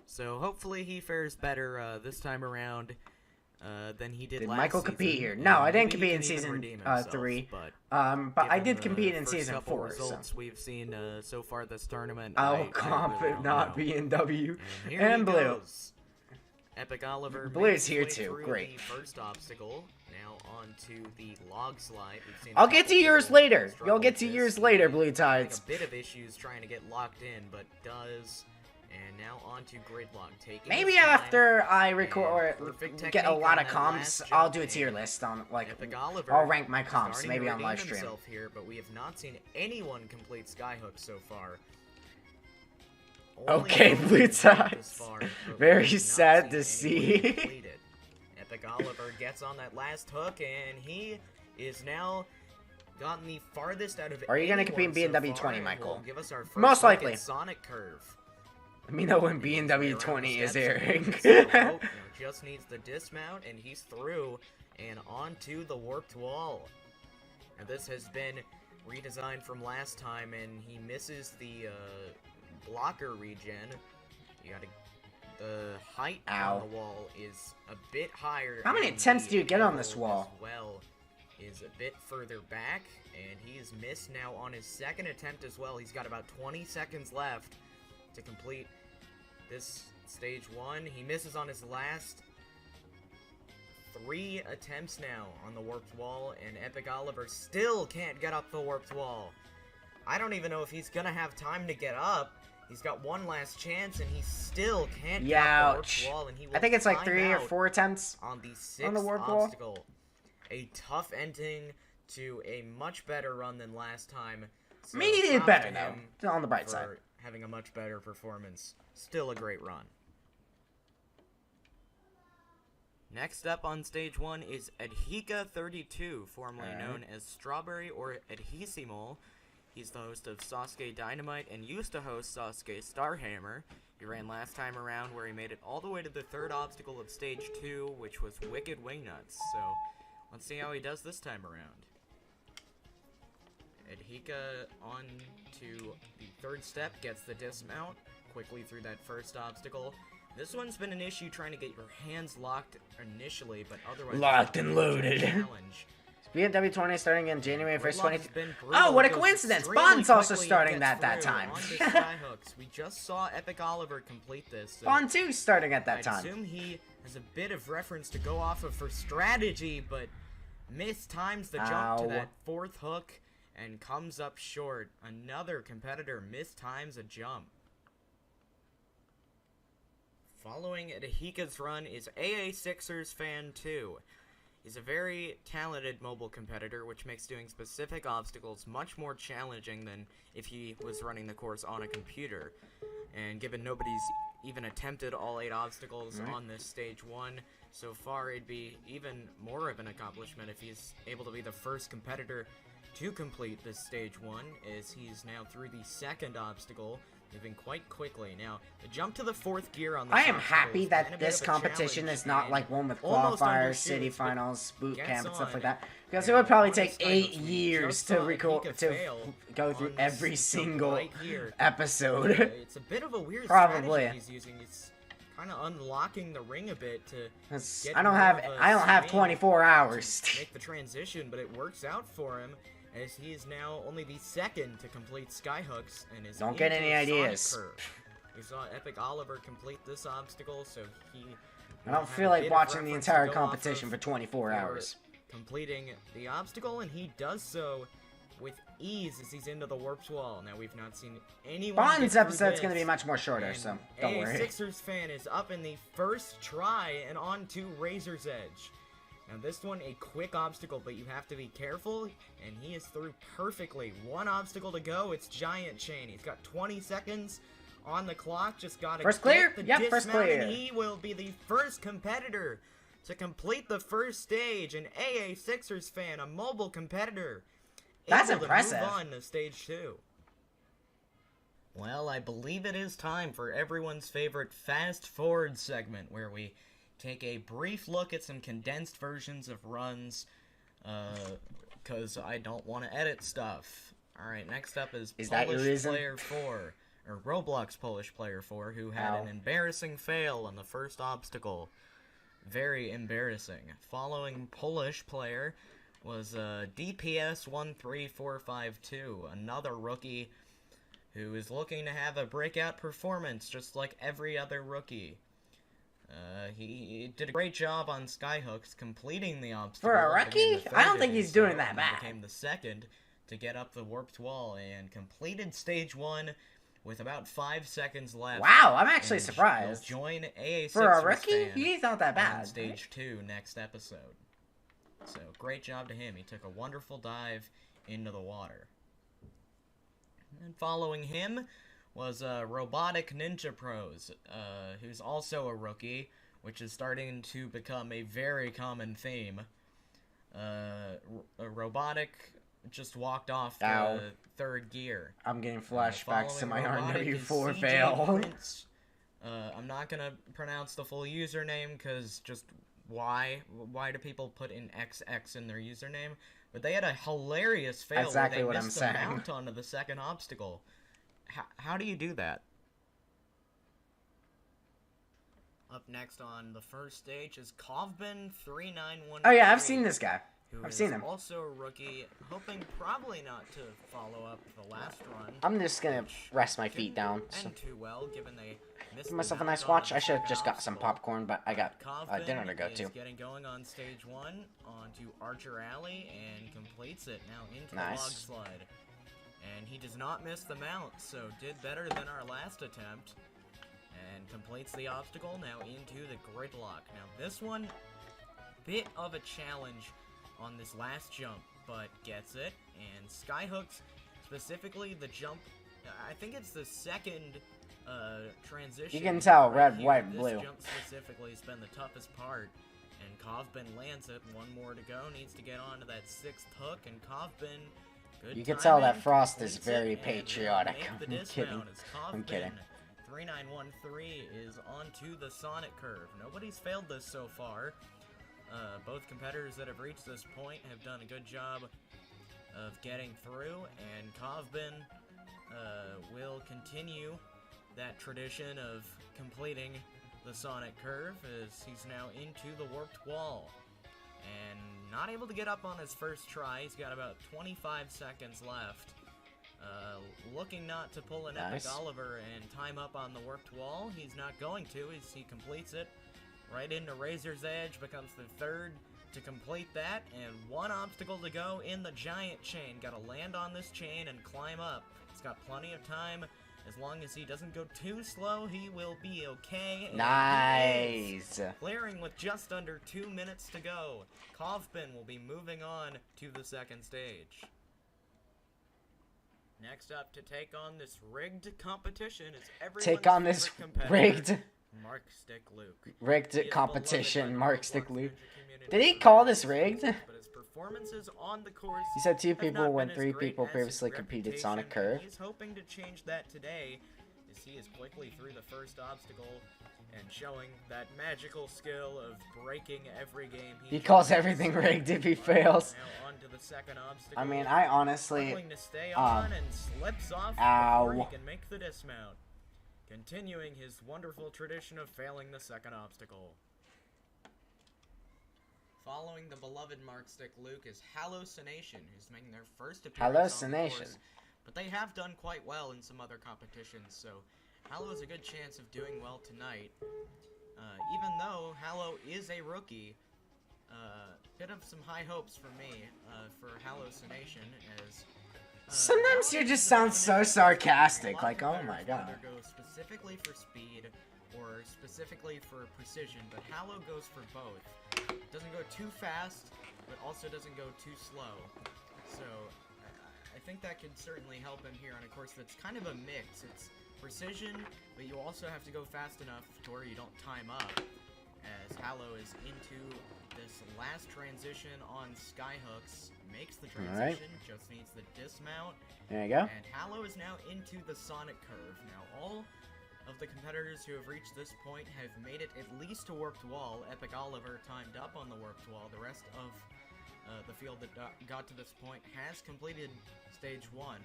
Speaker 6: So hopefully he fares better this time around than he did
Speaker 1: Did
Speaker 6: last
Speaker 1: Michael
Speaker 6: season.
Speaker 1: compete here?
Speaker 6: and
Speaker 1: No, I didn't
Speaker 6: maybe he
Speaker 1: compete in
Speaker 6: can even
Speaker 1: season
Speaker 6: redeem himself,
Speaker 1: 3.
Speaker 6: But
Speaker 1: But I
Speaker 6: given
Speaker 1: did
Speaker 6: the
Speaker 1: compete in
Speaker 6: first
Speaker 1: season
Speaker 6: couple
Speaker 1: 4. So.
Speaker 6: results we've seen so far this tournament,
Speaker 1: I'll
Speaker 6: I
Speaker 1: comp
Speaker 6: really
Speaker 1: it
Speaker 6: don't
Speaker 1: not
Speaker 6: know.
Speaker 1: B&W
Speaker 6: And here
Speaker 1: and
Speaker 6: he
Speaker 1: Blue.
Speaker 6: goes. Epic Oliver
Speaker 1: Blue's
Speaker 6: makes his
Speaker 1: here
Speaker 6: way
Speaker 1: too,
Speaker 6: through
Speaker 1: great.
Speaker 6: The first obstacle, now on to the log slide. We've seen a
Speaker 1: I'll get
Speaker 6: couple
Speaker 1: to yours
Speaker 6: people
Speaker 1: later.
Speaker 6: struggle
Speaker 1: You'll get
Speaker 6: with
Speaker 1: to
Speaker 6: this.
Speaker 1: yours later,
Speaker 6: He
Speaker 1: Blue
Speaker 6: had,
Speaker 1: Tides.
Speaker 6: a bit of issues trying to get locked in, but does. And now on to Gridlock, taking
Speaker 1: Maybe
Speaker 6: his time.
Speaker 1: after I record
Speaker 6: And perfect
Speaker 1: get a
Speaker 6: technique
Speaker 1: lot
Speaker 6: on
Speaker 1: of
Speaker 6: that
Speaker 1: comps,
Speaker 6: last
Speaker 1: I'll
Speaker 6: jump,
Speaker 1: do a tier
Speaker 6: and
Speaker 1: list on like
Speaker 6: Epic Oliver
Speaker 1: I'll rank my comps
Speaker 6: starting
Speaker 1: maybe
Speaker 6: to
Speaker 1: on live
Speaker 6: redeem
Speaker 1: stream.
Speaker 6: himself here, but we have not seen anyone complete Skyhook so far. Only
Speaker 1: Okay,
Speaker 6: Logan
Speaker 1: Blue
Speaker 6: has made it this
Speaker 1: Tides.
Speaker 6: far, but we
Speaker 1: Very
Speaker 6: have not
Speaker 1: sad to
Speaker 6: seen anyone
Speaker 1: see.
Speaker 6: complete it. Epic Oliver gets on that last hook, and he is now gotten the farthest out of
Speaker 1: Are you gonna
Speaker 6: anyone
Speaker 1: compete in
Speaker 6: so
Speaker 1: B&W
Speaker 6: far,
Speaker 1: 20,
Speaker 6: and
Speaker 1: Michael?
Speaker 6: will give us our first
Speaker 1: Most
Speaker 6: look
Speaker 1: likely.
Speaker 6: at Sonic Curve.
Speaker 1: Let me know when
Speaker 6: Way
Speaker 1: B&W
Speaker 6: around
Speaker 1: 20
Speaker 6: the
Speaker 1: is
Speaker 6: steps,
Speaker 1: airing.
Speaker 6: and so, oh, just needs the dismount, and he's through and onto the warped wall. Now this has been redesigned from last time, and he misses the blocker regen. You gotta. The height
Speaker 1: Ow.
Speaker 6: on the wall is a bit higher.
Speaker 1: How many
Speaker 6: and
Speaker 1: attempts
Speaker 6: the
Speaker 1: do you get on
Speaker 6: angle
Speaker 1: this wall?
Speaker 6: As well, is a bit further back, and he is missed now on his second attempt as well. He's got about 20 seconds left to complete this stage 1. He misses on his last 3 attempts now on the warped wall, and Epic Oliver still can't get up the warped wall. I don't even know if he's gonna have time to get up. He's got one last chance, and he still can't get up the warp
Speaker 1: Youch.
Speaker 6: wall, and he will
Speaker 1: I think it's like
Speaker 6: time
Speaker 1: 3 or
Speaker 6: out
Speaker 1: 4 attempts.
Speaker 6: on the 6th
Speaker 1: on the warp wall.
Speaker 6: obstacle. A tough ending to a much better run than last time. So
Speaker 1: I mean, he did
Speaker 6: props
Speaker 1: better,
Speaker 6: to
Speaker 1: though.
Speaker 6: him
Speaker 1: Still on the bright
Speaker 6: for
Speaker 1: side.
Speaker 6: having a much better performance. Still a great run. Next up on stage 1 is Adhika32, formerly known as Strawberry or Adhesimol. He's the host of Sasuke Dynamite and used to host Sasuke Starhammer. He ran last time around where he made it all the way to the 3rd obstacle of stage 2, which was Wicked Wingnuts. So, let's see how he does this time around. Adhika on to the 3rd step, gets the dismount quickly through that 1st obstacle. This one's been an issue trying to get your hands locked initially, but otherwise...
Speaker 1: Locked and loaded.
Speaker 6: Challenge.
Speaker 1: BMW 20 starting in January 1st,
Speaker 6: Gridlock has
Speaker 1: 20...
Speaker 6: been
Speaker 1: Oh,
Speaker 6: brutal.
Speaker 1: what a
Speaker 6: Goes
Speaker 1: coincidence!
Speaker 6: extremely
Speaker 1: Bond's also
Speaker 6: quickly and
Speaker 1: starting
Speaker 6: gets
Speaker 1: that
Speaker 6: through
Speaker 1: time.
Speaker 6: on the skyhooks. We just saw Epic Oliver complete this. So
Speaker 1: Bond 2 starting at that
Speaker 6: I'd
Speaker 1: time.
Speaker 6: assume he has a bit of reference to go off of for strategy, but mistimes the jump to
Speaker 1: Ow.
Speaker 6: that 4th hook and comes up short. Another competitor mistimes a jump. Following Adhika's run is AA Sixers Fan 2. He's a very talented mobile competitor, which makes doing specific obstacles much more challenging than if he was running the course on a computer. And given nobody's even attempted all 8 obstacles on this stage 1, so far it'd be even more of an accomplishment if he's able to be the first competitor to complete this stage 1, as he's now through the 2nd obstacle, moving quite quickly. Now, the jump to the 4th gear on this
Speaker 1: I am
Speaker 6: obstacle
Speaker 1: happy
Speaker 6: has
Speaker 1: that
Speaker 6: been a bit
Speaker 1: this
Speaker 6: of a
Speaker 1: competition
Speaker 6: challenge
Speaker 1: is not
Speaker 6: and
Speaker 1: like one with
Speaker 6: almost
Speaker 1: qualifiers,
Speaker 6: undershoots,
Speaker 1: city
Speaker 6: but
Speaker 1: finals, boot
Speaker 6: gets
Speaker 1: camp, and stuff
Speaker 6: on.
Speaker 1: like that. Because it
Speaker 6: And
Speaker 1: would probably
Speaker 6: on
Speaker 1: take
Speaker 6: his
Speaker 1: 8
Speaker 6: skyhooks, we
Speaker 1: years
Speaker 6: just
Speaker 1: to
Speaker 6: saw
Speaker 1: record
Speaker 6: Adhika
Speaker 1: to
Speaker 6: fail
Speaker 1: go through
Speaker 6: on this
Speaker 1: every
Speaker 6: jump
Speaker 1: single
Speaker 6: right here.
Speaker 1: episode.
Speaker 6: It's a bit of a weird
Speaker 1: Probably.
Speaker 6: strategy he's using. It's kind of unlocking the ring a bit to get
Speaker 1: I don't
Speaker 6: more
Speaker 1: have
Speaker 6: of a
Speaker 1: I don't have
Speaker 6: swing
Speaker 1: 24 hours.
Speaker 6: to make the transition, but it works out for him, as he is now only the 2nd to complete skyhooks and is
Speaker 1: Don't get
Speaker 6: into
Speaker 1: any
Speaker 6: the Sonic
Speaker 1: ideas.
Speaker 6: curve. We saw Epic Oliver complete this obstacle, so he
Speaker 1: I don't feel like watching the entire competition for 24 hours.
Speaker 6: completing the obstacle, and he does so with ease as he's into the warped wall. Now, we've not seen anyone
Speaker 1: Bond's
Speaker 6: get through
Speaker 1: episode's going to
Speaker 6: this,
Speaker 1: be much more shorter,
Speaker 6: and
Speaker 1: so don't
Speaker 6: a
Speaker 1: worry.
Speaker 6: Sixers fan is up in the 1st try and on to Razor's Edge. Now, this one, a quick obstacle, but you have to be careful, and he is through perfectly. 1 obstacle to go. It's Giant Chain. He's got 20 seconds on the clock. Just got to
Speaker 1: First clear?
Speaker 6: get the
Speaker 1: Yep, first
Speaker 6: dismount,
Speaker 1: clear.
Speaker 6: and he will be the first competitor to complete the 1st stage. An AA Sixers fan, a mobile competitor.
Speaker 1: That's
Speaker 6: able
Speaker 1: impressive.
Speaker 6: To move on to stage 2. Well, I believe it is time for everyone's favorite fast forward segment, where we take a brief look at some condensed versions of runs, because I don't want to edit stuff. Alright, next up is
Speaker 1: that your
Speaker 6: Polish
Speaker 1: reason?
Speaker 6: Player 4, or Roblox Polish Player 4, who had
Speaker 1: Ow.
Speaker 6: an embarrassing fail on the 1st obstacle. Very embarrassing. Following Polish Player was DPS 13452, another rookie who is looking to have a breakout performance just like every other rookie. He did a great job on skyhooks, completing the obstacle.
Speaker 1: For a
Speaker 6: became
Speaker 1: rookie?
Speaker 6: the
Speaker 1: I
Speaker 6: 3rd
Speaker 1: don't think
Speaker 6: in
Speaker 1: he's
Speaker 6: his
Speaker 1: doing
Speaker 6: zone,
Speaker 1: that
Speaker 6: and
Speaker 1: bad.
Speaker 6: Became the 2nd to get up the warped wall and completed stage 1 with about 5 seconds left.
Speaker 1: Wow, I'm actually
Speaker 6: And
Speaker 1: surprised.
Speaker 6: he'll join AA
Speaker 1: For a
Speaker 6: Sixers
Speaker 1: rookie,
Speaker 6: fan
Speaker 1: he's not that
Speaker 6: on
Speaker 1: bad.
Speaker 6: stage 2 next episode. So, great job to him. He took a wonderful dive into the water. And following him was Robotic Ninja Pros, who's also a rookie, which is starting to become a very common theme. Robotic just walked off the
Speaker 1: Ow.
Speaker 6: 3rd gear.
Speaker 1: I'm getting flashbacks to my
Speaker 6: Following Robotic is
Speaker 1: RW4
Speaker 6: CJ
Speaker 1: fail.
Speaker 6: Prince. I'm not gonna pronounce the full username, because just why? Why do people put in XX in their username? But they had a hilarious fail
Speaker 1: Exactly
Speaker 6: where
Speaker 1: what
Speaker 6: they
Speaker 1: I'm
Speaker 6: missed the
Speaker 1: saying.
Speaker 6: mount onto the 2nd obstacle. How do you do that? Up next on the 1st stage is Kovbin 3913.
Speaker 1: Oh yeah, I've seen this guy.
Speaker 6: who
Speaker 1: I've
Speaker 6: is
Speaker 1: seen him.
Speaker 6: also a rookie, hoping probably not to follow up the last run.
Speaker 1: I'm just gonna rest my feet down. So.
Speaker 6: And too well, given they missed
Speaker 1: Give myself a
Speaker 6: the
Speaker 1: nice
Speaker 6: mount on
Speaker 1: watch.
Speaker 6: the
Speaker 1: I should have
Speaker 6: second
Speaker 1: just got some
Speaker 6: obstacle.
Speaker 1: popcorn, but I got
Speaker 6: Kaufman
Speaker 1: dinner to go
Speaker 6: is
Speaker 1: to.
Speaker 6: getting going on stage 1 onto Archer Alley and completes it now into
Speaker 1: Nice.
Speaker 6: the log slide. And he does not miss the mount, so did better than our last attempt. And completes the obstacle, now into the gridlock. Now this one, bit of a challenge on this last jump, but gets it. And Skyhooks, specifically the jump, I think it's the second transition.
Speaker 1: You can tell,
Speaker 6: right
Speaker 1: red,
Speaker 6: here.
Speaker 1: white,
Speaker 6: This
Speaker 1: blue.
Speaker 6: jump specifically has been the toughest part. And Kovbin lands it. One more to go. Needs to get onto that 6th hook. And Kovbin, good
Speaker 1: You can tell
Speaker 6: timing,
Speaker 1: that Frost is
Speaker 6: completes it,
Speaker 1: very
Speaker 6: and will
Speaker 1: patriotic.
Speaker 6: make the
Speaker 1: I'm
Speaker 6: dismount
Speaker 1: kidding.
Speaker 6: as
Speaker 1: I'm
Speaker 6: Kovbin,
Speaker 1: kidding.
Speaker 6: 3913 is onto the Sonic curve. Nobody's failed this so far. Both competitors that have reached this point have done a good job of getting through, and Kovbin will continue that tradition of completing the Sonic curve as he's now into the warped wall. And not able to get up on his first try. He's got about 25 seconds left. Looking not to pull an
Speaker 1: Nice.
Speaker 6: Epic Oliver and time up on the warped wall. He's not going to as he completes it. Right into Razor's Edge, becomes the third to complete that, and one obstacle to go in the giant chain. Gotta land on this chain and climb up. He's got plenty of time. As long as he doesn't go too slow, he will be okay. And he is.
Speaker 1: Nice.
Speaker 6: Clearing with just under 2 minutes to go. Kovbin will be moving on to the second stage. Next up to take on this rigged competition is everyone's
Speaker 1: Take on this
Speaker 6: favorite competitor,
Speaker 1: rigged
Speaker 6: Mark Stick Luke. He
Speaker 1: rigged
Speaker 6: is
Speaker 1: competition,
Speaker 6: beloved by
Speaker 1: Mark
Speaker 6: the
Speaker 1: Stick
Speaker 6: Roblox
Speaker 1: Luke.
Speaker 6: Ninja community
Speaker 1: Did he
Speaker 6: for
Speaker 1: call
Speaker 6: his
Speaker 1: this rigged?
Speaker 6: But his performances on the course
Speaker 1: He said 2
Speaker 6: have
Speaker 1: people
Speaker 6: not
Speaker 1: when
Speaker 6: been as
Speaker 1: 3
Speaker 6: great
Speaker 1: people
Speaker 6: as his
Speaker 1: previously competed Sonic
Speaker 6: reputation, and
Speaker 1: Curve.
Speaker 6: He's hoping to change that today, as he is quickly through the first obstacle and showing that magical skill of breaking every game
Speaker 1: He calls
Speaker 6: tries.
Speaker 1: everything rigged if he fails.
Speaker 6: Now on to the second obstacle.
Speaker 1: I mean, I honestly...
Speaker 6: Struggling to stay on and slips off before
Speaker 1: Ow.
Speaker 6: he can make the dismount. Continuing his wonderful tradition of failing the second obstacle. Following the beloved Mark Stick Luke is Hallucination, who's making their first appearance on the
Speaker 1: Hallucination.
Speaker 6: course. But they have done quite well in some other competitions, so Hallow has a good chance of doing well tonight. Even though Hallow is a rookie, bit of some high hopes for me for Hallucination as
Speaker 1: Sometimes you just sound so sarcastic, like, oh my god.
Speaker 6: Either go specifically for speed or specifically for precision, but Hallow goes for both. Doesn't go too fast, but also doesn't go too slow. So I think that could certainly help him here on a course that's kind of a mix. It's precision, but you also have to go fast enough to where you don't time up. As Hallow is into this last transition on Skyhooks, makes the transition, just needs the dismount.
Speaker 1: There you go.
Speaker 6: And Hallow is now into the Sonic curve. Now all of the competitors who have reached this point have made it at least to Warped Wall. Epic Oliver timed up on the Warped Wall. The rest of the field that got to this point has completed Stage 1.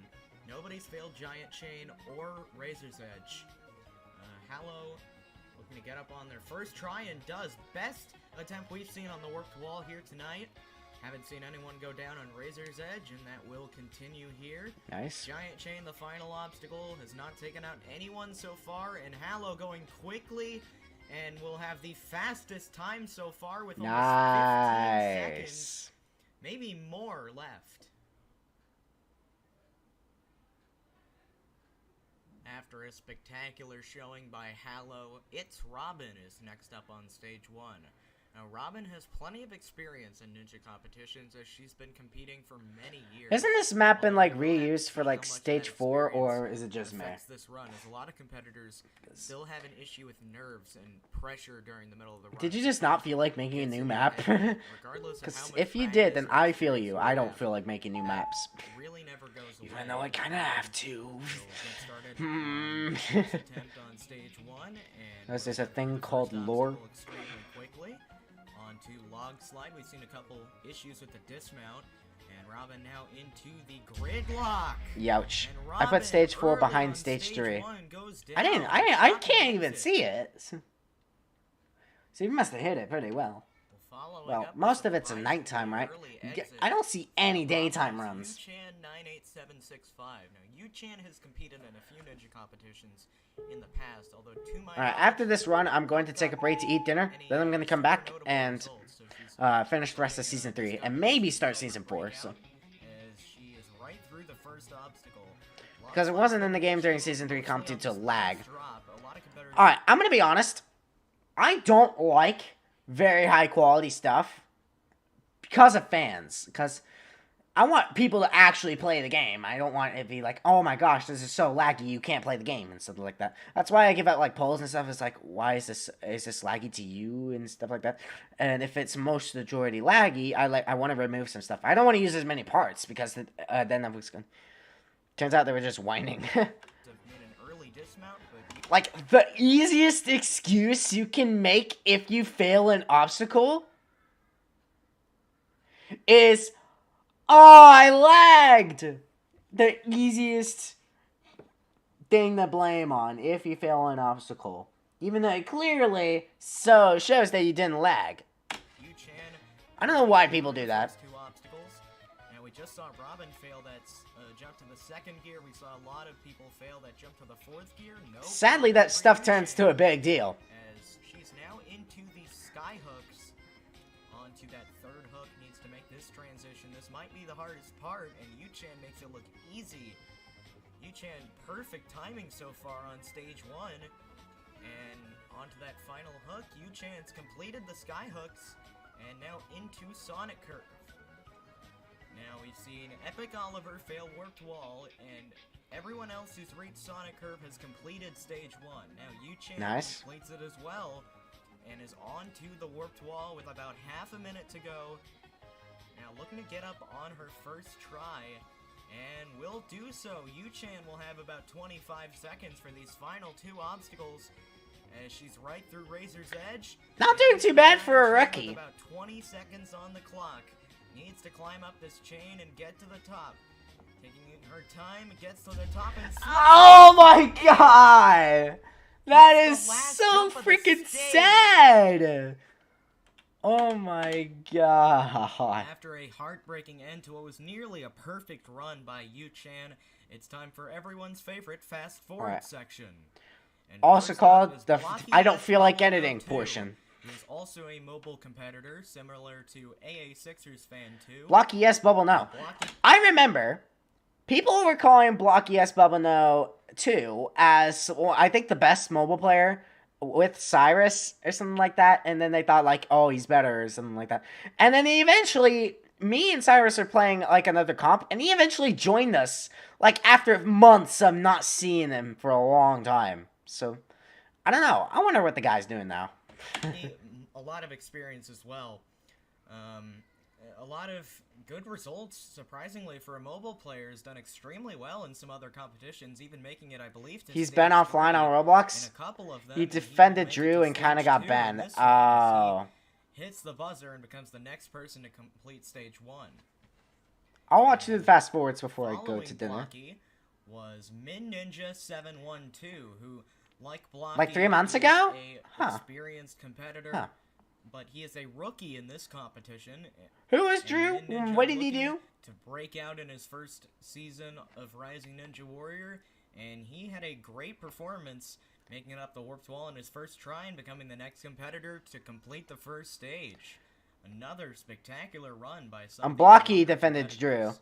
Speaker 6: Nobody's failed Giant Chain or Razor's Edge. Hallow looking to get up on their first try and does. Best attempt we've seen on the Warped Wall here tonight. Haven't seen anyone go down on Razor's Edge, and that will continue here.
Speaker 1: Nice.
Speaker 6: Giant Chain, the final obstacle, has not taken out anyone so far, and Hallow going quickly, and will have the fastest time so far with almost 15 seconds.
Speaker 1: Nice.
Speaker 6: Maybe more left. After a spectacular showing by Hallow, It's Robin is next up on Stage 1. Now, Robin has plenty of experience in ninja competitions as she's been competing for many years.
Speaker 1: Isn't this map been like
Speaker 6: Although we haven't
Speaker 1: reused for
Speaker 6: seen
Speaker 1: like
Speaker 6: how much
Speaker 1: Stage
Speaker 6: that
Speaker 1: 4,
Speaker 6: experience
Speaker 1: or is it just me?
Speaker 6: affects this run, as a lot of competitors still have an issue with nerves and pressure during the middle of the run.
Speaker 1: Did you just not feel like making a
Speaker 6: It's
Speaker 1: new
Speaker 6: in
Speaker 1: map?
Speaker 6: your head, regardless of how
Speaker 1: Because
Speaker 6: much
Speaker 1: if you
Speaker 6: practice
Speaker 1: did, then
Speaker 6: and
Speaker 1: I feel
Speaker 6: experience
Speaker 1: you. I don't
Speaker 6: have,
Speaker 1: feel like making new maps.
Speaker 6: really never goes away.
Speaker 1: Even though I kind of have to.
Speaker 6: So we'll get started
Speaker 1: Hmm.
Speaker 6: on the first attempt on Stage 1, and
Speaker 1: There's
Speaker 6: we'll
Speaker 1: a
Speaker 6: get
Speaker 1: thing
Speaker 6: the
Speaker 1: called
Speaker 6: first
Speaker 1: lore.
Speaker 6: obstacle extremely quickly. On to Log Slide. We've seen a couple issues with the dismount, and Robin now into the gridlock.
Speaker 1: Youch.
Speaker 6: And
Speaker 1: I put
Speaker 6: Robin
Speaker 1: Stage 4
Speaker 6: early
Speaker 1: behind
Speaker 6: on
Speaker 1: Stage 3.
Speaker 6: 1 goes
Speaker 1: I didn't.
Speaker 6: down.
Speaker 1: I
Speaker 6: Robin
Speaker 1: can't even
Speaker 6: makes
Speaker 1: see it. So you must have hit it pretty well.
Speaker 6: Following
Speaker 1: Well,
Speaker 6: up
Speaker 1: most
Speaker 6: with
Speaker 1: of it's a
Speaker 6: a
Speaker 1: nighttime, right?
Speaker 6: early
Speaker 1: G-
Speaker 6: exit
Speaker 1: I don't see any
Speaker 6: from
Speaker 1: daytime
Speaker 6: Robin's
Speaker 1: runs.
Speaker 6: Yu-Chan 98765. Now, Yu-Chan has competed in a few ninja competitions in the past, although to my
Speaker 1: Alright,
Speaker 6: knowledge,
Speaker 1: after this run, I'm going to take a break to eat dinner.
Speaker 6: any
Speaker 1: Then I'm going to come
Speaker 6: super
Speaker 1: back
Speaker 6: notable
Speaker 1: and
Speaker 6: results. So she's
Speaker 1: finish the rest of
Speaker 6: playing,
Speaker 1: Season 3.
Speaker 6: this
Speaker 1: And
Speaker 6: guy
Speaker 1: maybe
Speaker 6: is
Speaker 1: start
Speaker 6: over
Speaker 1: Season 4. So.
Speaker 6: breakout, as she is right right through the first obstacle.
Speaker 1: Because it wasn't in the game during Season 3 comp due to lag.
Speaker 6: A lot of competitors
Speaker 1: Alright, I'm gonna be honest. I don't like very high quality stuff because of fans. Because I want people to actually play the game. I don't want it to be like, oh my gosh, this is so laggy, you can't play the game and stuff like that. That's why I give out like polls and stuff. It's like, why is this laggy to you and stuff like that. And if it's most majority laggy, I want to remove some stuff. I don't want to use as many parts because then I was going. Turns out they were just whining.
Speaker 6: have made an early dismount, but
Speaker 1: Like, the easiest excuse you can make if you fail an obstacle is, oh, I lagged! The easiest thing to blame on if you fail an obstacle. Even though it clearly shows that you didn't lag.
Speaker 6: Yu-Chan
Speaker 1: I don't know why people do that.
Speaker 6: first two obstacles. Now we just saw Robin fail that jump to the second gear. We saw a lot of people fail that jump to the fourth gear. No
Speaker 1: Sadly,
Speaker 6: problem
Speaker 1: that
Speaker 6: for
Speaker 1: stuff turns
Speaker 6: Yu-Chan,
Speaker 1: to a big deal.
Speaker 6: as she's now into the sky hooks. Onto that third hook, needs to make this transition. This might be the hardest part, and Yu-Chan makes it look easy. Yu-Chan, perfect timing so far on stage 1. And onto that final hook, Yu-Chan's completed the sky hooks, and now into Sonic Curve. Now we've seen Epic Oliver fail Warped Wall, and everyone else who's reached Sonic Curve has completed stage 1. Now Yu-Chan
Speaker 1: Nice.
Speaker 6: completes it as well, and is on to the Warped Wall with about half a minute to go. Now looking to get up on her first try, and will do so. Yu-Chan will have about 25 seconds for these final two obstacles, as she's right through Razor's Edge.
Speaker 1: Not doing too bad for a rookie.
Speaker 6: With about 20 seconds on the clock. Needs to climb up this chain and get to the top. Taking her time, gets to the top and
Speaker 1: Oh my god! That
Speaker 6: It's
Speaker 1: is
Speaker 6: the last
Speaker 1: so
Speaker 6: jump of the
Speaker 1: freaking
Speaker 6: stage.
Speaker 1: sad! Oh my god.
Speaker 6: After a heartbreaking end to what was nearly a perfect run by Yu-Chan, it's time for everyone's favorite fast forward
Speaker 1: Alright.
Speaker 6: section. And
Speaker 1: Also
Speaker 6: first
Speaker 1: called
Speaker 6: up is
Speaker 1: the
Speaker 6: Blocky
Speaker 1: I don't
Speaker 6: S
Speaker 1: feel like
Speaker 6: Bubble
Speaker 1: editing
Speaker 6: 2,
Speaker 1: portion.
Speaker 6: who is also a mobile competitor, similar to AA Sixers fan 2.
Speaker 1: Blocky yes, Bubble no.
Speaker 6: Blocky
Speaker 1: I remember people were calling Blocky yes, Bubble no 2 as, well, I think, the best mobile player with Cyrus or something like that. And then they thought, like, oh, he's better or something like that. And then he eventually, me and Cyrus are playing, like, another comp, and he eventually joined us, like, after months of not seeing him for a long time. So, I don't know. I wonder what the guy's doing now.
Speaker 6: a lot of experience as well. A lot of good results, surprisingly, for a mobile player. Has done extremely well in some other competitions, even making it, I believe, to
Speaker 1: He's
Speaker 6: stage
Speaker 1: been offline
Speaker 6: 3
Speaker 1: on
Speaker 6: in
Speaker 1: Roblox.
Speaker 6: a couple of them.
Speaker 1: He
Speaker 6: and will
Speaker 1: defended
Speaker 6: make it
Speaker 1: Drew
Speaker 6: to
Speaker 1: and kind of
Speaker 6: stage
Speaker 1: got
Speaker 6: 2 in
Speaker 1: banned.
Speaker 6: this one, as
Speaker 1: Oh.
Speaker 6: he hits the buzzer and becomes the next person to complete stage 1.
Speaker 1: I'll watch the fast forwards before I go
Speaker 6: Following
Speaker 1: to dinner.
Speaker 6: Blocky was Min Ninja 712, who, like Blocky,
Speaker 1: Like 3 months
Speaker 6: is
Speaker 1: ago?
Speaker 6: a
Speaker 1: Huh.
Speaker 6: experienced competitor,
Speaker 1: Huh.
Speaker 6: but he is a rookie in this competition.
Speaker 1: Who is
Speaker 6: and
Speaker 1: Drew?
Speaker 6: Min Ninja
Speaker 1: What did he
Speaker 6: looking
Speaker 1: do?
Speaker 6: to break out in his first season of Rising Ninja Warrior, and he had a great performance, making it up the Warped Wall in his first try and becoming the next competitor to complete the first stage. Another spectacular run by some
Speaker 1: On
Speaker 6: of the
Speaker 1: Blocky,
Speaker 6: younger
Speaker 1: defended Drew.
Speaker 6: competitors.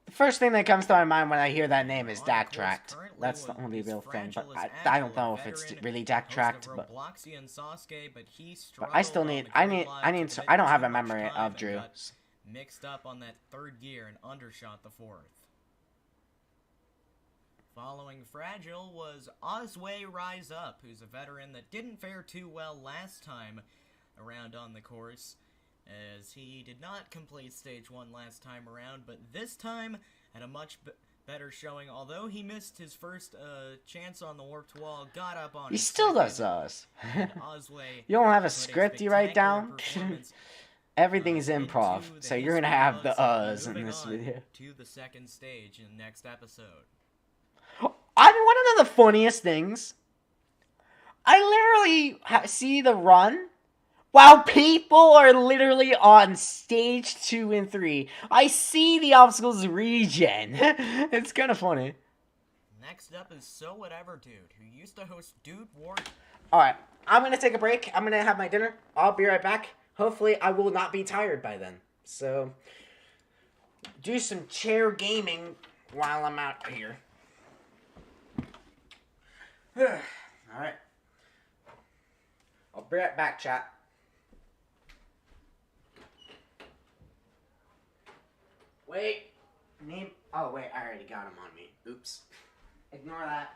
Speaker 1: The first thing that comes to my mind when I hear that name is
Speaker 6: On
Speaker 1: Dak
Speaker 6: course
Speaker 1: Tracked.
Speaker 6: currently
Speaker 1: That's the
Speaker 6: was
Speaker 1: only real thing, but
Speaker 6: Fragile as
Speaker 1: I don't
Speaker 6: Agile,
Speaker 1: know
Speaker 6: a
Speaker 1: if it's
Speaker 6: veteran
Speaker 1: really Dak
Speaker 6: host of
Speaker 1: Tracked, but
Speaker 6: Robloxia and Sasuke, but he
Speaker 1: I still
Speaker 6: struggled on
Speaker 1: need
Speaker 6: the
Speaker 1: I
Speaker 6: grid
Speaker 1: need
Speaker 6: live
Speaker 1: I
Speaker 6: to
Speaker 1: need
Speaker 6: commit
Speaker 1: I don't have
Speaker 6: too
Speaker 1: a
Speaker 6: much
Speaker 1: memory
Speaker 6: time
Speaker 1: of
Speaker 6: and
Speaker 1: Drew.
Speaker 6: got mixed up on that third gear and undershot the fourth. Following Fragile was Ozway Rise Up, who's a veteran that didn't fare too well last time around on the course, as he did not complete stage 1 last time around, but this time had a much better showing. Although he missed his first chance on the Warped Wall, got up on
Speaker 1: He
Speaker 6: his
Speaker 1: still does
Speaker 6: second,
Speaker 1: those.
Speaker 6: and Ozway
Speaker 1: You don't have a
Speaker 6: put
Speaker 1: script you write
Speaker 6: spectacular
Speaker 1: down?
Speaker 6: performance
Speaker 1: Everything's
Speaker 6: into
Speaker 1: improv,
Speaker 6: the
Speaker 1: so you're gonna
Speaker 6: history
Speaker 1: have the
Speaker 6: books and
Speaker 1: uhs in
Speaker 6: moving
Speaker 1: this
Speaker 6: on
Speaker 1: video.
Speaker 6: to the second stage in the next episode.
Speaker 1: I mean, one of the funniest things, I literally see the run while people are literally on stage 2 and 3. I see the obstacles regen. It's kind of funny.
Speaker 6: Next up is So Whatever Dude, who used to host Dude War.
Speaker 1: Alright, I'm gonna take a break. I'm gonna have my dinner. I'll be right back. Hopefully, I will not be tired by then. So, do some chair gaming while I'm out here. Alright. I'll be right back, chat. Wait. Name. Oh, wait. I already got him on me. Oops. Ignore that.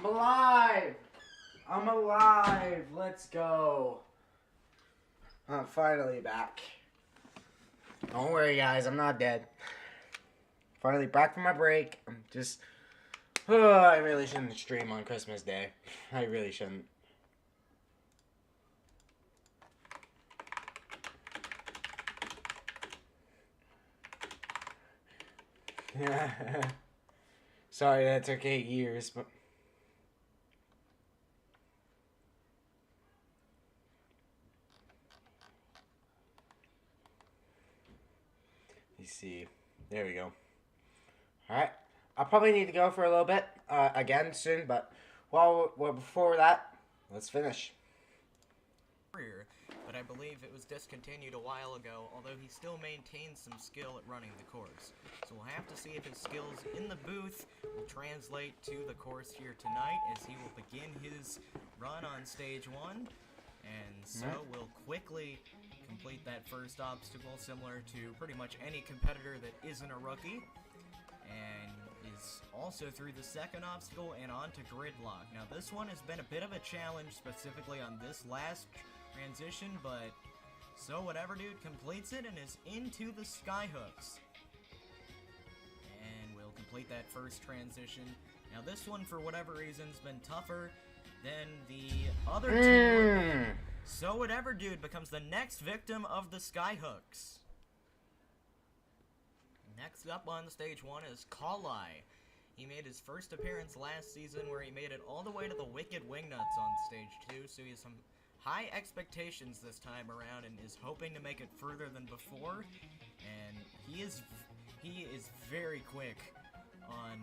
Speaker 1: I'm alive! I'm alive! Let's go. I'm finally back. Don't worry, guys. I'm not dead. Finally back from my break. I'm just... I really shouldn't stream on Christmas Day. I really shouldn't. Sorry that took 8 years, but... You see. There we go. Alright. I'll probably need to go for a little bit again soon, but well, before that, let's finish.
Speaker 6: But I believe it was discontinued a while ago, although he still maintains some skill at running the course. So we'll have to see if his skills in the booth will translate to the course here tonight, as he will begin his run on stage 1. And so we'll quickly complete that first obstacle, similar to pretty much any competitor that isn't a rookie. And is also through the second obstacle and on to Gridlock. Now this one has been a bit of a challenge, specifically on this last transition, but so whatever dude completes it and is into the skyhooks. And we'll complete that first transition. Now this one, for whatever reason, has been tougher than the other two. So whatever dude becomes the next victim of the skyhooks. Next up on stage 1 is Kali. He made his first appearance last season, where he made it all the way to the Wicked Wingnuts on stage 2, so he has some high expectations this time around and is hoping to make it further than before. And he is very quick on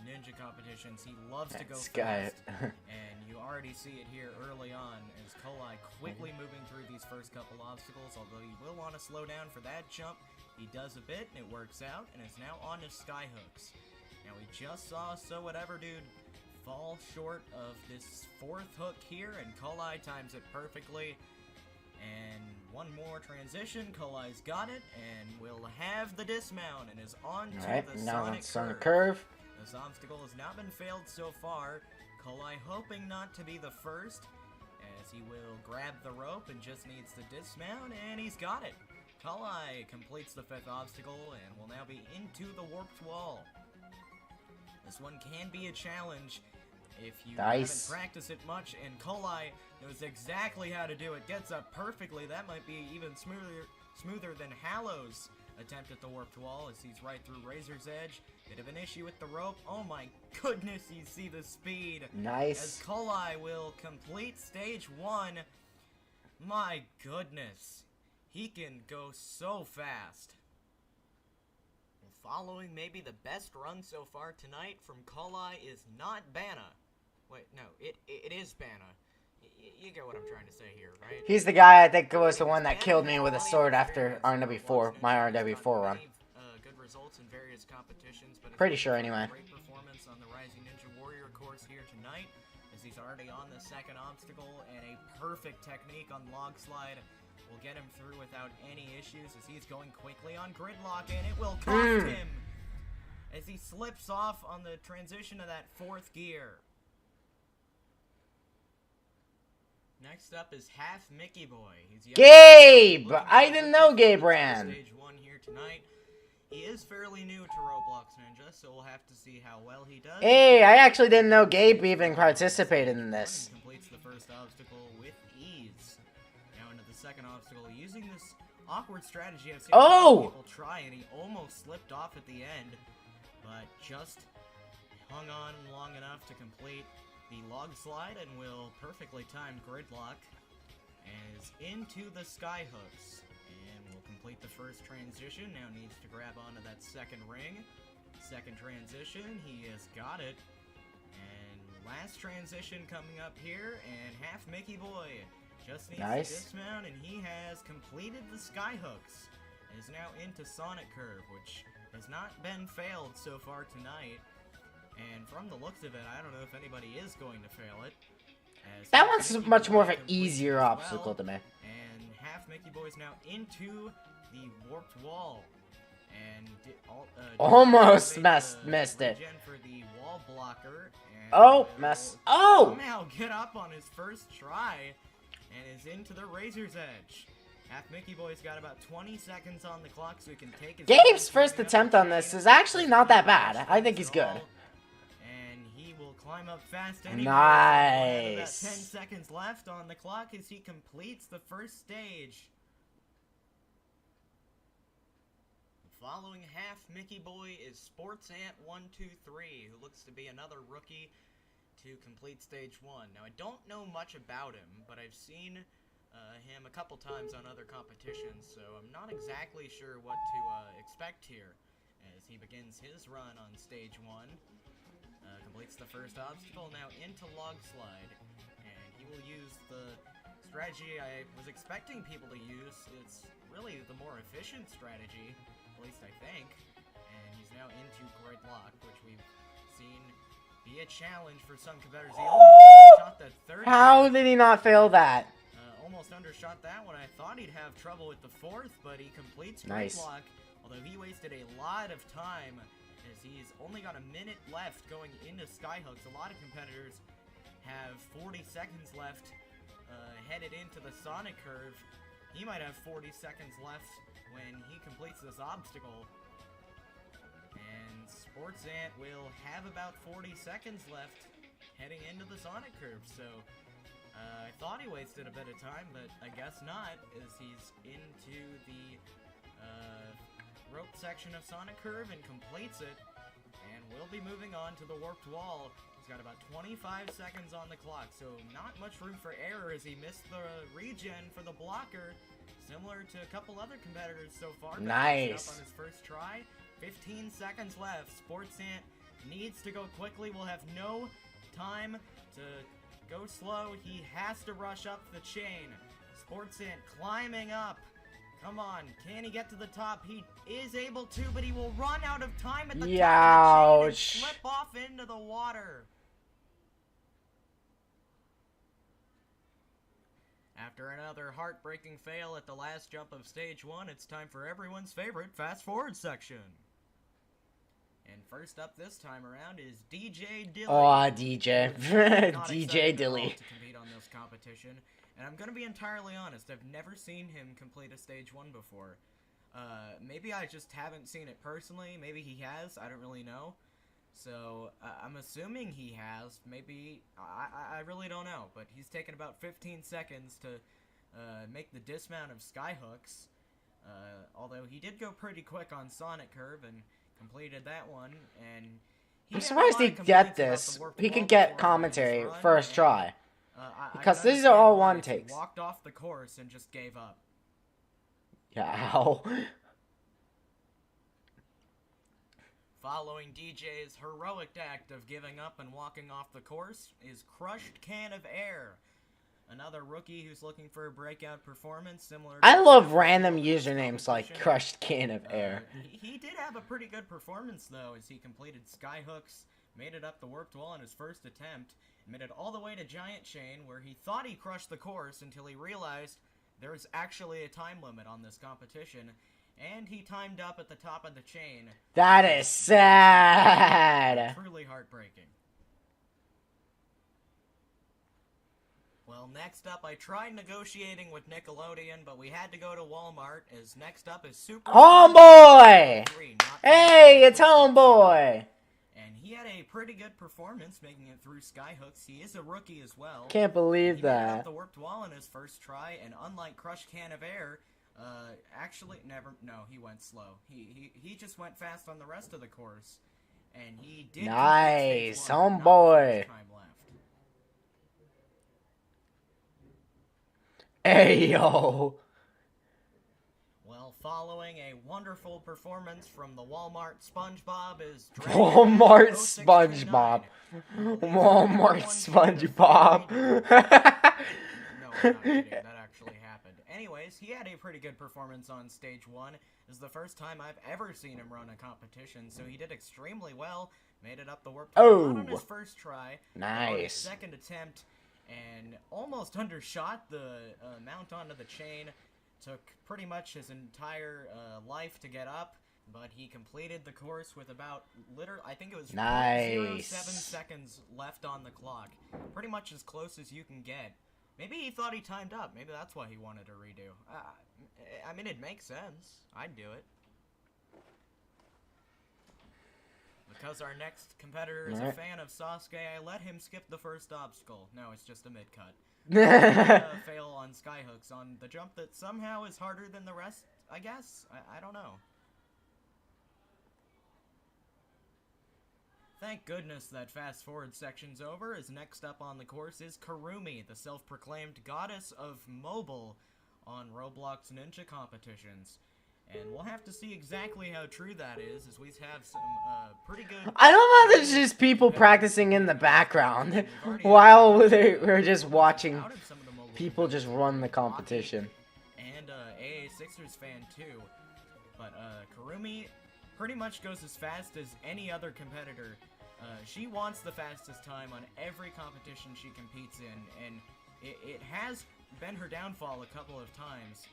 Speaker 6: ninja competitions. He loves to go fast, and you already see it here early on as Kali quickly moving through these first couple obstacles. Although you will want to slow down for that jump, he does a bit and it works out, and is now on to skyhooks. Now we just saw So Whatever Dude fall short of this fourth hook here, and Kali times it perfectly. And one more transition, Kali's got it, and will have the dismount, and is on to the Sonic Curve. This obstacle has not been failed so far. Kali hoping not to be the first, as he will grab the rope and just needs to dismount, and he's got it. Kali completes the fifth obstacle, and will now be into the warped wall. This one can be a challenge if you haven't practiced it much, and Kali knows exactly how to do it. Gets up perfectly. That might be even smoother than Hallow's attempt at the warped wall, as he's right through Razor's Edge. Bit of an issue with the rope. Oh my goodness, you see the speed.
Speaker 1: Nice.
Speaker 6: As Kali will complete stage 1. My goodness. He can go so fast. Following maybe the best run so far tonight from Kali is not Bana. Wait, no, it is Bana. You get what I'm trying to say here, right?
Speaker 1: He's the guy I think was the one that killed me with a sword after RNW4, my RNW4 run.
Speaker 6: Good results in various competitions, but
Speaker 1: pretty sure anyway.
Speaker 6: Great performance on the Rising Ninja Warrior course here tonight, as he's already on the second obstacle, and a perfect technique on log slide will get him through without any issues, as he's going quickly on Gridlock, and it will cost him as he slips off on the transition of that fourth gear. Next up is Half Mickey Boy. He's
Speaker 1: Gabe! I didn't know Gabe ran.
Speaker 6: Stage 1 here tonight. He is fairly new to Roblox Ninja, so we'll have to see how well he does.
Speaker 1: Hey, I actually didn't know Gabe even participated in this.
Speaker 6: He completes the first obstacle with ease. Now into the second obstacle, using this awkward strategy I've seen people try, and he almost slipped off at the end, but just hung on long enough to complete the log slide, and will perfectly time Gridlock as into the skyhooks, and will complete the first transition. Now needs to grab onto that second ring. Second transition, he has got it. And last transition coming up here, and Half Mickey Boy just needs to dismount, and he has completed the skyhooks and is now into Sonic Curve, which has not been failed so far tonight. And from the looks of it, I don't know if anybody is going to fail it.
Speaker 1: That one's much more of an easier obstacle to me.
Speaker 6: And Half Mickey Boy is now into the warped wall. and
Speaker 1: Almost missed it.
Speaker 6: Regen for the wall blocker. And
Speaker 1: Oh,
Speaker 6: will
Speaker 1: mess. Oh!
Speaker 6: Somehow get up on his first try and is into the Razor's Edge. Half Mickey Boy's got about 20 seconds on the clock, so he can take his
Speaker 1: Gabe's
Speaker 6: time
Speaker 1: first
Speaker 6: climbing up
Speaker 1: attempt
Speaker 6: the
Speaker 1: on this
Speaker 6: chain.
Speaker 1: is actually not that bad.
Speaker 6: Not
Speaker 1: I think he's
Speaker 6: at
Speaker 1: good.
Speaker 6: all. And he will climb up fast anyway.
Speaker 1: Nice.
Speaker 6: About 10 seconds left on the clock as he completes the first stage. Following half Mickey Boy is Sports Ant 123, who looks to be another rookie to complete stage 1. Now, I don't know much about him, but I've seen him a couple times on other competitions, so I'm not exactly sure what to expect here as he begins his run on stage 1. Completes the first obstacle, now into Log Slide, and he will use the strategy I was expecting people to use. It's really the more efficient strategy, at least I think, and he's now into Gridlock, which we've seen be a challenge for some competitors. He almost undershot that third
Speaker 1: How
Speaker 6: time.
Speaker 1: did he not fail that?
Speaker 6: Almost undershot that one. I thought he'd have trouble with the fourth, but he completes
Speaker 1: Nice.
Speaker 6: Gridlock, although he wasted a lot of time as he's only got a minute left going into Skyhooks. A lot of competitors have 40 seconds left headed into the Sonic Curve. He might have 40 seconds left when he completes this obstacle. And Sports Ant will have about 40 seconds left heading into the Sonic Curve, so I thought he wasted a bit of time, but I guess not, as he's into the rope section of Sonic Curve and completes it, and we'll be moving on to the Warped Wall. He's got about 25 seconds on the clock, so not much room for error as he missed the regen for the blocker, similar to a couple other competitors so far. but
Speaker 1: Nice.
Speaker 6: Up on his first try, 15 seconds left. Sports Ant needs to go quickly. We'll have no time to go slow. He has to rush up the chain. Sports Ant climbing up. Come on, can he get to the top? He is able to, but he will run out of time at the top of the chain and
Speaker 1: Youch.
Speaker 6: slip off into the water. After another heartbreaking fail at the last jump of stage 1, it's time for everyone's favorite fast forward section. And first up this time around is DJ Dilly.
Speaker 1: Aw, DJ.
Speaker 6: Not
Speaker 1: DJ
Speaker 6: excited at all
Speaker 1: Dilly.
Speaker 6: to compete on this competition, and I'm gonna be entirely honest. I've never seen him complete a stage 1 before. Maybe I just haven't seen it personally. Maybe he has. I don't really know. So I'm assuming he has. Maybe I really don't know. But he's taken about 15 seconds to make the dismount of Skyhooks. Although he did go pretty quick on Sonic Curve and completed that one, and he
Speaker 1: I'm
Speaker 6: had a
Speaker 1: surprised
Speaker 6: lot
Speaker 1: he
Speaker 6: of
Speaker 1: get
Speaker 6: complaints about
Speaker 1: this.
Speaker 6: the warped
Speaker 1: He
Speaker 6: wall
Speaker 1: could get
Speaker 6: before
Speaker 1: commentary
Speaker 6: his run,
Speaker 1: first try.
Speaker 6: I
Speaker 1: Because
Speaker 6: can
Speaker 1: these are all
Speaker 6: understand why,
Speaker 1: one
Speaker 6: as he
Speaker 1: takes.
Speaker 6: walked off the course and just gave up.
Speaker 1: Yeah, ow.
Speaker 6: Following DJ's heroic act of giving up and walking off the course is Crushed Can of Air. Another rookie who's looking for a breakout performance similar to
Speaker 1: I love
Speaker 6: the
Speaker 1: random
Speaker 6: previous
Speaker 1: usernames like
Speaker 6: competition.
Speaker 1: Crushed Can of Air.
Speaker 6: He did have a pretty good performance, though, as he completed Skyhooks, made it up the Warped Wall in his first attempt, and made it all the way to Giant Chain, where he thought he crushed the course until he realized there's actually a time limit on this competition, and he timed up at the top of the chain.
Speaker 1: That is sad.
Speaker 6: Truly heartbreaking. Well, next up, I tried negotiating with Nickelodeon, but we had to go to Walmart, as next up is Super...
Speaker 1: Homeboy!
Speaker 6: 3, not
Speaker 1: Hey, it's
Speaker 6: 3.
Speaker 1: Homeboy!
Speaker 6: And he had a pretty good performance, making it through Skyhooks. He is a rookie as well.
Speaker 1: Can't believe
Speaker 6: He made it up
Speaker 1: that.
Speaker 6: the Warped Wall in his first try, and unlike Crushed Can of Air, he went slow. He just went fast on the rest of the course, and he did. complete
Speaker 1: Nice,
Speaker 6: stage 1, not
Speaker 1: homeboy.
Speaker 6: much time left.
Speaker 1: Hey, yo.
Speaker 6: Well, following a wonderful performance from the Walmart SpongeBob is
Speaker 1: Walmart
Speaker 6: 0629.
Speaker 1: SpongeBob.
Speaker 6: Well, these
Speaker 1: Walmart
Speaker 6: are the ones
Speaker 1: SpongeBob.
Speaker 6: No, I'm not kidding. That actually happened. Anyways, he had a pretty good performance on stage 1. This is the first time I've ever seen him run a competition, so he did extremely well. Made it up the warp not on his first try. On his
Speaker 1: Nice.
Speaker 6: second attempt, and almost undershot the mount onto the chain. Took pretty much his entire life to get up. but he completed the course with about I think it was
Speaker 1: Nice.
Speaker 6: 0.07 seconds left on the clock. Pretty much as close as you can get. Maybe he thought he timed up. Maybe that's why he wanted to redo. I mean, it makes sense. I'd do it. Because our next competitor is a
Speaker 1: Alright.
Speaker 6: fan of Sasuke, I let him skip the first obstacle. No, it's just a mid-cut. Fail on skyhooks on the jump that somehow is harder than the rest, I guess? I don't know. Thank goodness that fast forward section's over, as next up on the course is Kurumi, the self-proclaimed goddess of mobile on Roblox Ninja competitions. And we'll have to see exactly how true that is, as we have some pretty good...
Speaker 1: I don't know, there's just people practicing in the background while we're just watching people just run the competition.
Speaker 6: And AA Sixers fan too. But Kurumi pretty much goes as fast as any other competitor. She wants the fastest time on every competition she competes in, and it has been her downfall a couple of times.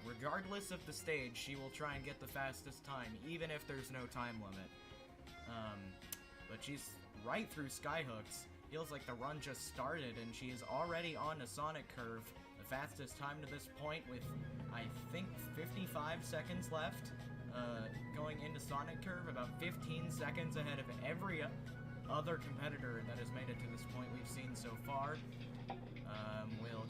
Speaker 6: Regardless of the stage, she will try and get the fastest time, even if there's no time limit. But she's right through skyhooks. Feels like the run just started, and she is already on a Sonic curve. The fastest time to this point with, I think, 55 seconds left. Going into Sonic curve, about 15 seconds ahead of every other competitor that has made it to this point we've seen so far. Will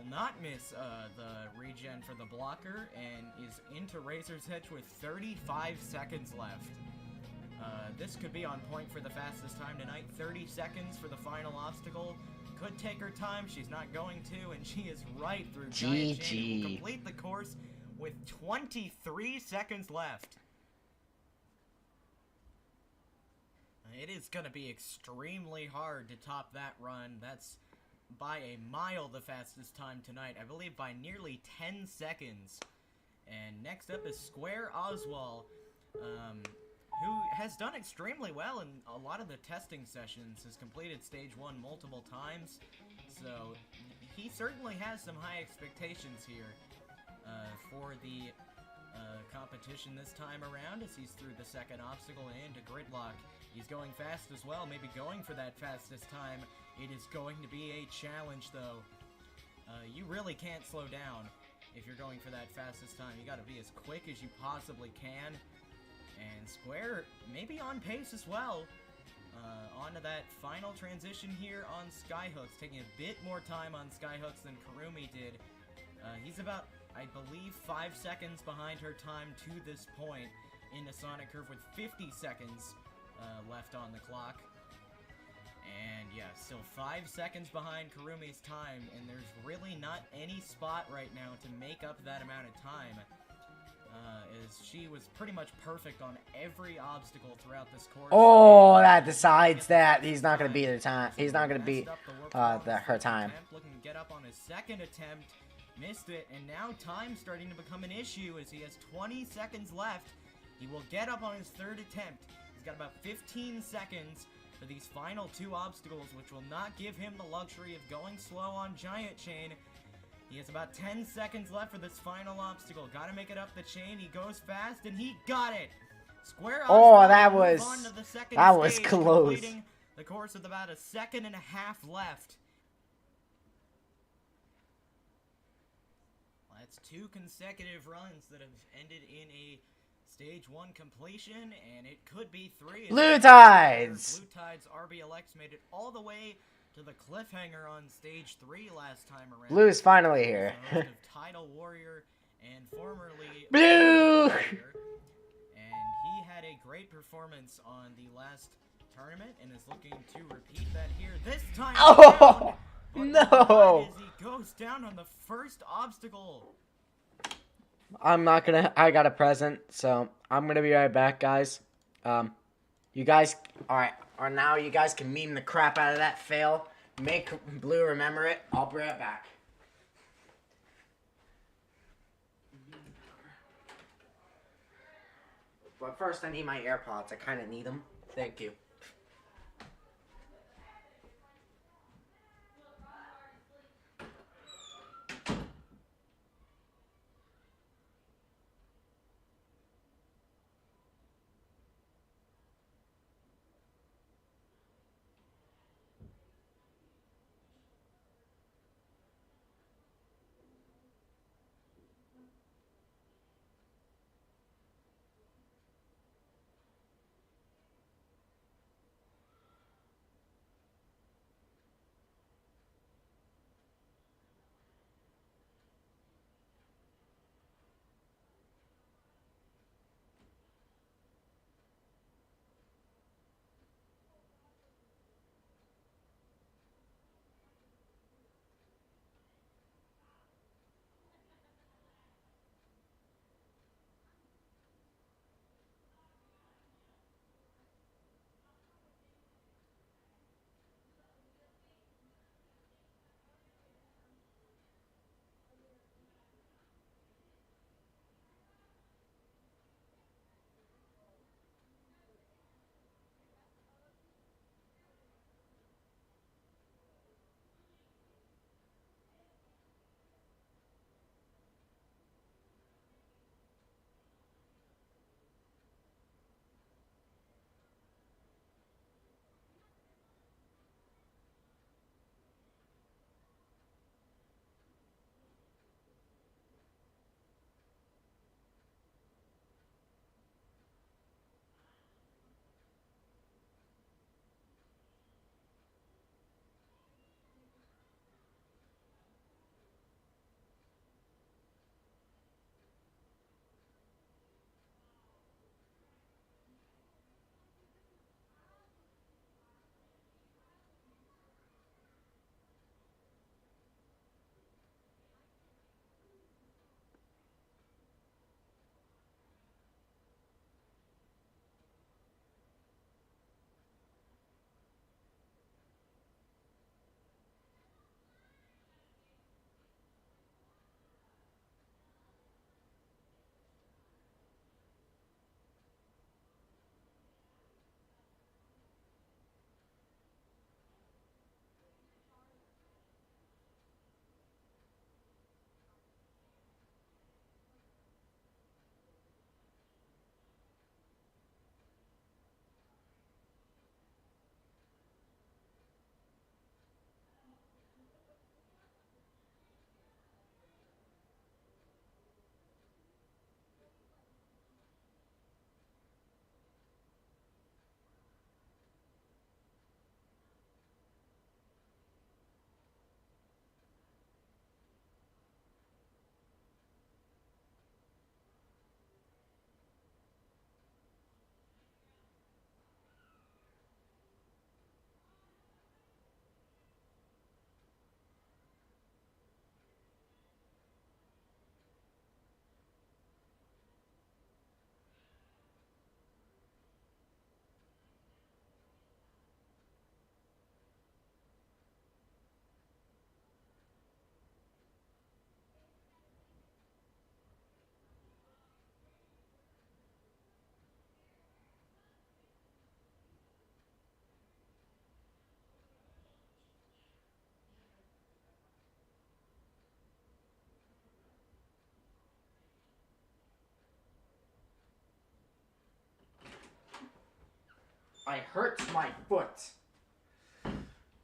Speaker 6: not miss the regen for the blocker, and is into Razor's Edge with 35 seconds left. This could be on point for the fastest time tonight. 30 seconds for the final obstacle. Could take her time, she's not going to, and she is right through Giant Chain. Will complete the course with 23 seconds left. It is going to be extremely hard to top that run. That's by a mile the fastest time tonight. I believe by nearly 10 seconds. And next up is Square Oswald, who has done extremely well in a lot of the testing sessions, has completed stage 1 multiple times. So he certainly has some high expectations here for the competition this time around, as he's through the second obstacle and into Gridlock. He's going fast as well, maybe going for that fastest time. It is going to be a challenge, though. You really can't slow down if you're going for that fastest time. You gotta be as quick as you possibly can. And Square maybe on pace as well. Onto that final transition here on Skyhooks, taking a bit more time on Skyhooks than Kurumi did. He's about, I believe, 5 seconds behind her time to this point in the Sonic Curve, with 50 seconds left on the clock. And yeah, still 5 seconds behind Kurumi's time, and there's really not any spot right now to make up that amount of time. As she was pretty much perfect on every obstacle throughout this course.
Speaker 1: Oh, that decides that he's not going to beat the time. He's not going to beat her time.
Speaker 6: Looking to get up on his second attempt, missed it, and now time's starting to become an issue as he has 20 seconds left. He will get up on his third attempt. He's got about 15 seconds for these final 2 obstacles, which will not give him the luxury of going slow on Giant Chain. He has about 10 seconds left for this final obstacle. Gotta make it up the chain. He goes fast, and he got it! Square
Speaker 1: Oh, that
Speaker 6: was
Speaker 1: close.
Speaker 6: Completing the course with about a second and a half left. That's 2 consecutive runs that have ended in a Stage 1 completion, and it could be 3.
Speaker 1: Blue Tides!
Speaker 6: Blue Tides RBLX made it all the way to the cliffhanger on Stage 3 last time around.
Speaker 1: Blue's finally here.
Speaker 6: The host of Tidal Warrior and formerly
Speaker 1: Blue!
Speaker 6: Warrior. And he had a great performance on the last tournament and is looking to repeat that here this time.
Speaker 1: Oh,
Speaker 6: around.
Speaker 1: no!
Speaker 6: As he goes down on the first obstacle.
Speaker 1: I'm not gonna, I got a present, so I'm gonna be right back, guys. You guys, alright, or now you guys can meme the crap out of that fail. Make Blue remember it. I'll be right back. But first, I need my AirPods. I kind of need them. Thank you. I hurt my foot.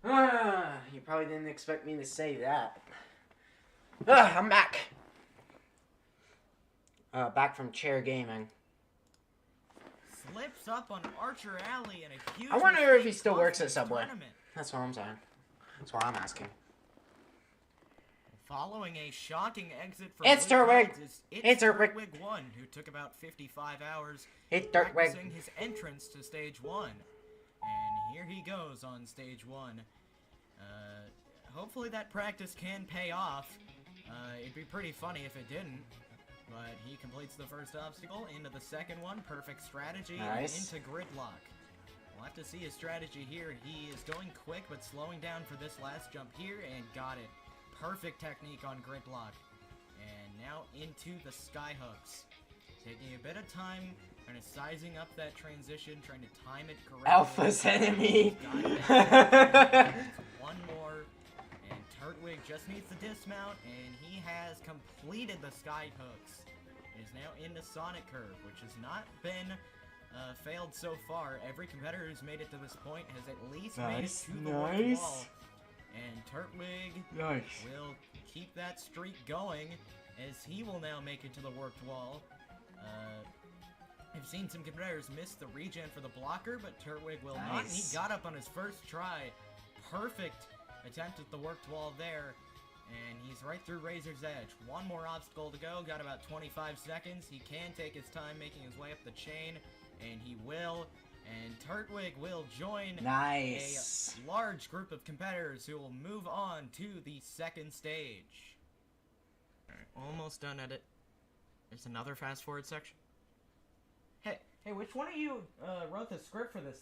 Speaker 1: You probably didn't expect me to say that. I'm back. Back from chair gaming.
Speaker 6: Slips up on Archer Alley in a huge...
Speaker 1: I wonder if he still
Speaker 6: mistake
Speaker 1: works at
Speaker 6: cost
Speaker 1: Subway.
Speaker 6: tournament.
Speaker 1: That's what I'm saying. That's what I'm asking.
Speaker 6: Following a shocking exit from
Speaker 1: It's
Speaker 6: Blue
Speaker 1: Dirtwig.
Speaker 6: Tides,
Speaker 1: It's Dirtwig.
Speaker 6: Dirtwig 1, who took about 55 hours
Speaker 1: It's Dirtwig.
Speaker 6: practicing his entrance to stage 1. And here he goes on stage 1. Hopefully that practice can pay off. It'd be pretty funny if it didn't. But he completes the first obstacle, into the second one, perfect strategy,
Speaker 1: Nice.
Speaker 6: and into gridlock. We'll have to see his strategy here. He is going quick, but slowing down for this last jump here, and got it. Perfect technique on gridlock. And now into the skyhooks. Taking a bit of time, kind of sizing up that transition, trying to time it correctly.
Speaker 1: Alpha's enemy.
Speaker 6: Got it. One more, and Turtwig just needs to dismount, and he has completed the skyhooks. It is now into Sonic Curve, which has not been failed so far. Every competitor who's made it to this point has at least made it to the worked wall. And Turtwig will keep that streak going, as he will now make it to the worked wall. I've seen some competitors miss the regen for the blocker, but Turtwig will not. And he got up on his first try. Perfect attempt at the worked wall there. And he's right through Razor's Edge. One more obstacle to go. Got about 25 seconds. He can take his time making his way up the chain. And he will. And Turtwig will join
Speaker 1: Nice.
Speaker 6: a large group of competitors who will move on to the second stage. Almost done at it. There's another fast forward section. Hey, which one of you wrote the script for this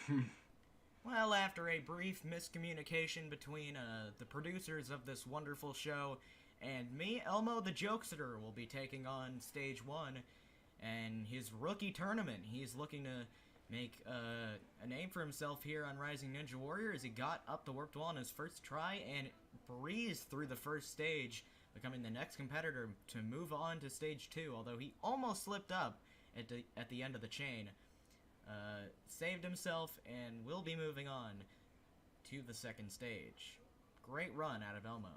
Speaker 6: thing? Well, after a brief miscommunication between the producers of this wonderful show and me, Elmo the Jokester will be taking on stage 1 and his rookie tournament. He's looking to make a name for himself here on Rising Ninja Warrior, as he got up the worked wall on his first try and breezed through the first stage, becoming the next competitor to move on to stage 2, although he almost slipped up at the end of the chain. Saved himself and will be moving on to the second stage. Great run out of Elmo.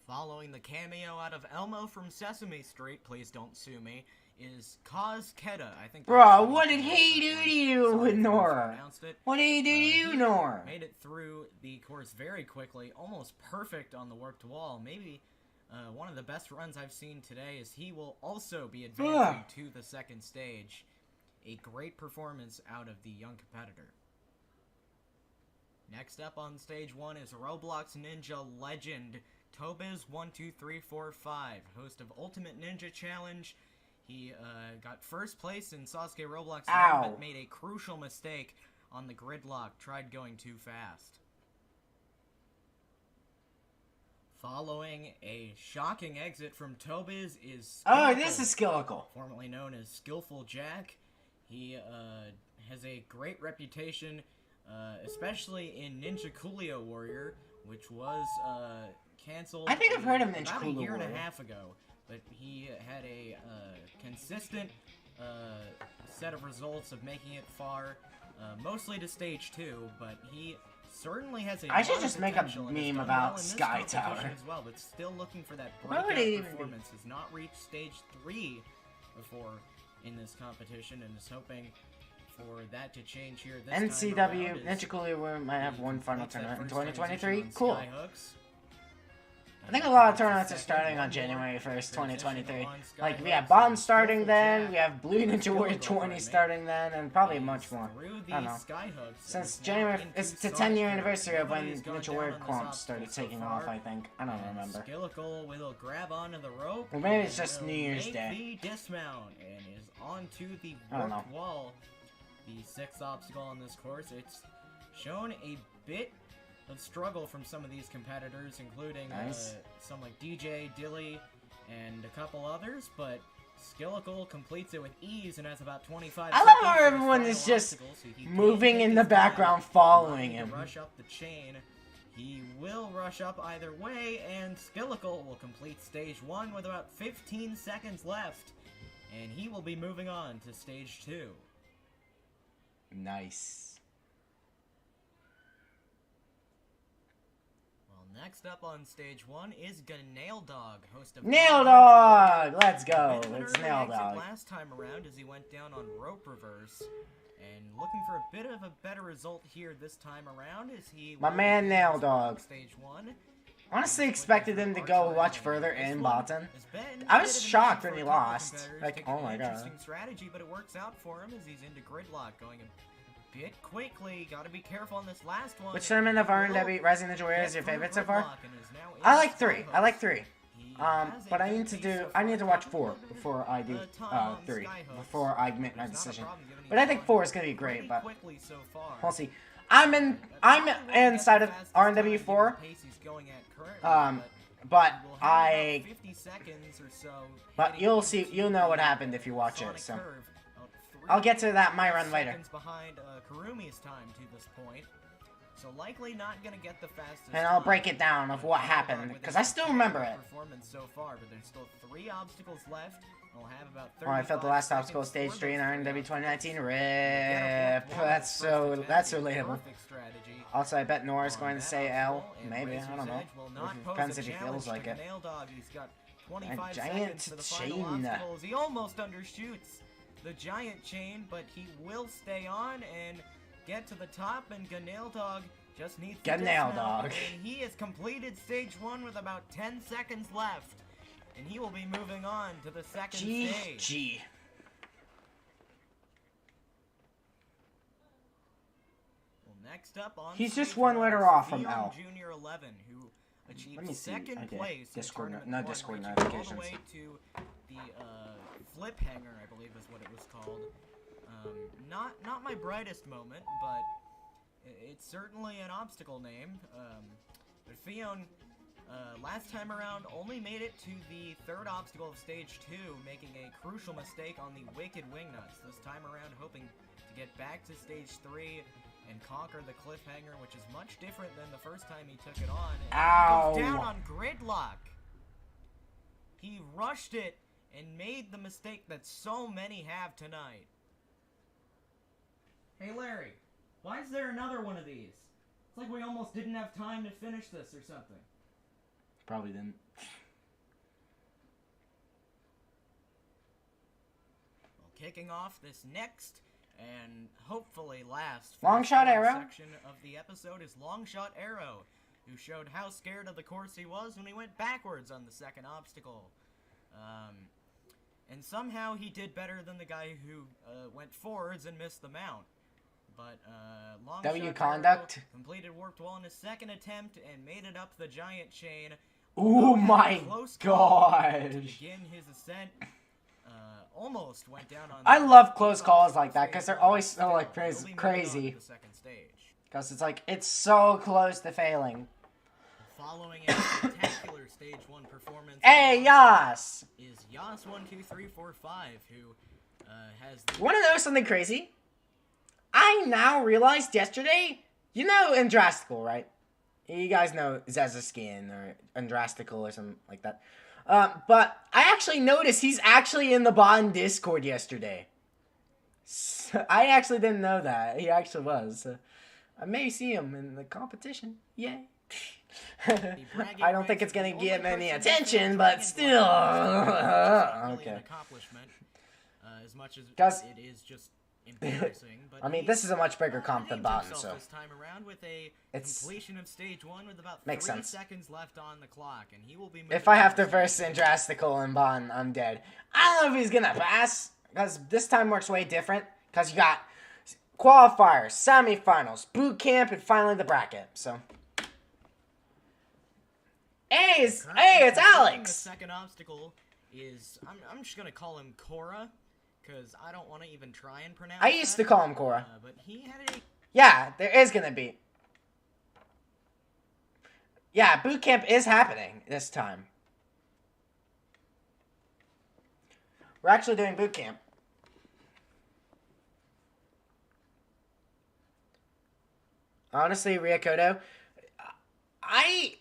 Speaker 6: Following the cameo out of Elmo from Sesame Street, please don't sue me, is Kaz Keda. I think.
Speaker 1: Bro, what did he do to you, Nora? What did he do to you, Nora?
Speaker 6: Made it through the course very quickly, almost perfect on the worked wall. Maybe one of the best runs I've seen today, as he will also be advancing to the second stage. A great performance out of the young competitor. Next up on stage 1 is Roblox Ninja legend Tobiz12345, host of Ultimate Ninja Challenge. He got first place in Sasuke Roblox 1, but made a crucial mistake on the gridlock, tried going too fast. Following a shocking exit from Tobiz is
Speaker 1: Skillicle. This is Skillicle.
Speaker 6: Formerly known as Skillful Jack. He has a great reputation, especially in Ninja Coolio Warrior, which was canceled.
Speaker 1: I think I've heard of Ninja
Speaker 6: about
Speaker 1: Coolio
Speaker 6: a year
Speaker 1: Warrior.
Speaker 6: and a half ago. But he had a consistent set of results of making it far, mostly to stage 2, but he certainly has a
Speaker 1: I
Speaker 6: lot
Speaker 1: should
Speaker 6: of
Speaker 1: just make a
Speaker 6: potential and has
Speaker 1: meme
Speaker 6: done
Speaker 1: about
Speaker 6: well in this
Speaker 1: Sky
Speaker 6: competition
Speaker 1: Tower.
Speaker 6: as well, but still looking for that
Speaker 1: Why would
Speaker 6: breakout
Speaker 1: it even be-
Speaker 6: performance. Has not reached stage 3 before in this competition, and is hoping for that to change here this time
Speaker 1: NCW
Speaker 6: around,
Speaker 1: Ninja Coolio might have
Speaker 6: he
Speaker 1: one final
Speaker 6: completes that
Speaker 1: tournament in
Speaker 6: first
Speaker 1: 2023.
Speaker 6: transition
Speaker 1: Cool.
Speaker 6: on Skyhooks.
Speaker 1: I think a lot of tournaments are starting on January 1st, 2023. Like, we have Bond starting then, we have Blue Ninja Warrior 20 starting then, and probably much more. I don't know. Since January, it's the 10-year anniversary of when Ninja Warrior Comp started taking off, I think. I don't remember.
Speaker 6: Skillicle will grab onto the rope.
Speaker 1: Or maybe
Speaker 6: and
Speaker 1: it's just
Speaker 6: will
Speaker 1: New Year's
Speaker 6: make
Speaker 1: Day.
Speaker 6: the dismount and is onto the
Speaker 1: I don't
Speaker 6: worked
Speaker 1: know.
Speaker 6: wall. The 6th obstacle on this course. It's shown a bit of struggle from some of these competitors, including
Speaker 1: Nice.
Speaker 6: some like DJ, Dilly, and a couple others, but Skillicle completes it with ease and has about 25
Speaker 1: I love
Speaker 6: seconds
Speaker 1: how
Speaker 6: for his
Speaker 1: everyone
Speaker 6: final
Speaker 1: is just
Speaker 6: obstacle, so he can
Speaker 1: moving
Speaker 6: take
Speaker 1: in
Speaker 6: his
Speaker 1: the
Speaker 6: time,
Speaker 1: background
Speaker 6: not
Speaker 1: following
Speaker 6: need to
Speaker 1: him.
Speaker 6: rush up the chain. He will rush up either way, and Skillicle will complete stage 1 with about 15 seconds left. And he will be moving on to stage 2.
Speaker 1: Nice.
Speaker 6: Well, next up on stage 1 is Nail Dog, host of
Speaker 1: Nail Dog! Let's go.
Speaker 6: Bit of an
Speaker 1: It's
Speaker 6: early
Speaker 1: Nail
Speaker 6: exit
Speaker 1: Dog.
Speaker 6: last time around as he went down on rope reverse. And looking for a bit of a better result here this time around as he...
Speaker 1: My man Nail Dog.
Speaker 6: Stage 1.
Speaker 1: Honestly expected him to go much further in Boston. I was shocked when he lost. Like, oh my god.
Speaker 6: Interesting strategy, but it works out for him as he's into gridlock, going a bit quickly. Gotta be careful on this last one.
Speaker 1: Which tournament of RNW Rising Ninja Warrior is your favorite so far? I like 3. I like 3. But I need to watch 4 before I do 3. Before I make my decision. But I think 4 is gonna be great, but we'll see. I'm inside of RNW 4. But you'll know what happened if you watch it, so. I'll get to that my run later.
Speaker 6: Behind Kurumi's time to this point. So likely not gonna get the fastest.
Speaker 1: And I'll break it down of what happened, because I still remember it.
Speaker 6: Performance so far, but there's still 3 obstacles left. We'll have about
Speaker 1: Oh, I felt the last obstacle stage 3 in RNW 2019. RIP. That's relatable. Also, I bet Nora's going to say L. Maybe, I don't know. It depends if he feels like it. A giant chain.
Speaker 6: He almost undershoots the giant chain, but he will stay on and get to the top, and Ganail Dog just needs to
Speaker 1: Ganail Dog.
Speaker 6: And he has completed stage 1 with about 10 seconds left. And he will be moving on to the second stage.
Speaker 1: GG.
Speaker 6: Well, next up on
Speaker 1: He's just
Speaker 6: stage
Speaker 1: one
Speaker 6: 1
Speaker 1: letter
Speaker 6: is
Speaker 1: off from
Speaker 6: Theo
Speaker 1: L.
Speaker 6: Junior 11, who achieved
Speaker 1: Let me see.
Speaker 6: second
Speaker 1: Okay.
Speaker 6: place
Speaker 1: Discord,
Speaker 6: in
Speaker 1: no
Speaker 6: Tournament 1,
Speaker 1: Discord
Speaker 6: reaching all the
Speaker 1: notifications.
Speaker 6: way to the flip hanger, I believe is what it was called. Not my brightest moment, but it's certainly an obstacle name. But Fion, last time around, only made it to the 3rd obstacle of stage 2, making a crucial mistake on the Wicked Wingnuts. This time around, hoping to get back to stage 3 and conquer the cliffhanger, which is much different than the first time he took it on. And
Speaker 1: Ow.
Speaker 6: he goes down on gridlock. He rushed it and made the mistake that so many have tonight. Hey Larry, why is there another one of these? It's like we almost didn't have time to finish this or something.
Speaker 1: Probably didn't.
Speaker 6: Well, kicking off this next and hopefully last
Speaker 1: Longshot Arrow
Speaker 6: section of the episode is Longshot Arrow, who showed how scared of the course he was when he went backwards on the second obstacle. And somehow he did better than the guy who went forwards and missed the mount. But Longshot
Speaker 1: W
Speaker 6: Arrow
Speaker 1: conduct.
Speaker 6: completed warped wall in his second attempt and made it up the giant chain.
Speaker 1: Oh my
Speaker 6: Close call to
Speaker 1: gosh.
Speaker 6: begin his ascent. Almost went down on.
Speaker 1: I love close calls like that because they're always so like crazy.
Speaker 6: The second stage.
Speaker 1: Because it's like it's so close to failing.
Speaker 6: Following a spectacular stage 1 performance.
Speaker 1: Hey Yas!
Speaker 6: Is Yas12345 who has.
Speaker 1: You want to know something crazy? I now realized yesterday. You know Andrastical, right? You guys know Zezaskin or Andrastical or something like that. But I actually noticed he's actually in the Bond Discord yesterday. So, I actually didn't know that. He actually was. I may see him in the competition. Yay. I don't think it's going to get any attention, but still. Okay.
Speaker 6: As much as it is just embarrassing, but
Speaker 1: I mean, this is a much bigger comp than Bond, so.
Speaker 6: This time around with a
Speaker 1: it's
Speaker 6: completion of stage 1 with about
Speaker 1: makes
Speaker 6: 3
Speaker 1: sense.
Speaker 6: seconds left on the clock, and he will be.
Speaker 1: If I have to verse Andrastical and Bond, I'm dead. I don't know if he's gonna pass, because this time works way different. Because you got qualifiers, semifinals, boot camp, and finally the bracket. So, hey, it's Alex.
Speaker 6: The second obstacle is I'm just gonna call him Cora, because I don't want to even try and pronounce.
Speaker 1: I used to call him Cora.
Speaker 6: But he had a.
Speaker 1: Yeah, there is gonna be. Yeah, boot camp is happening this time. We're actually doing boot camp. Honestly, Ryakoto, I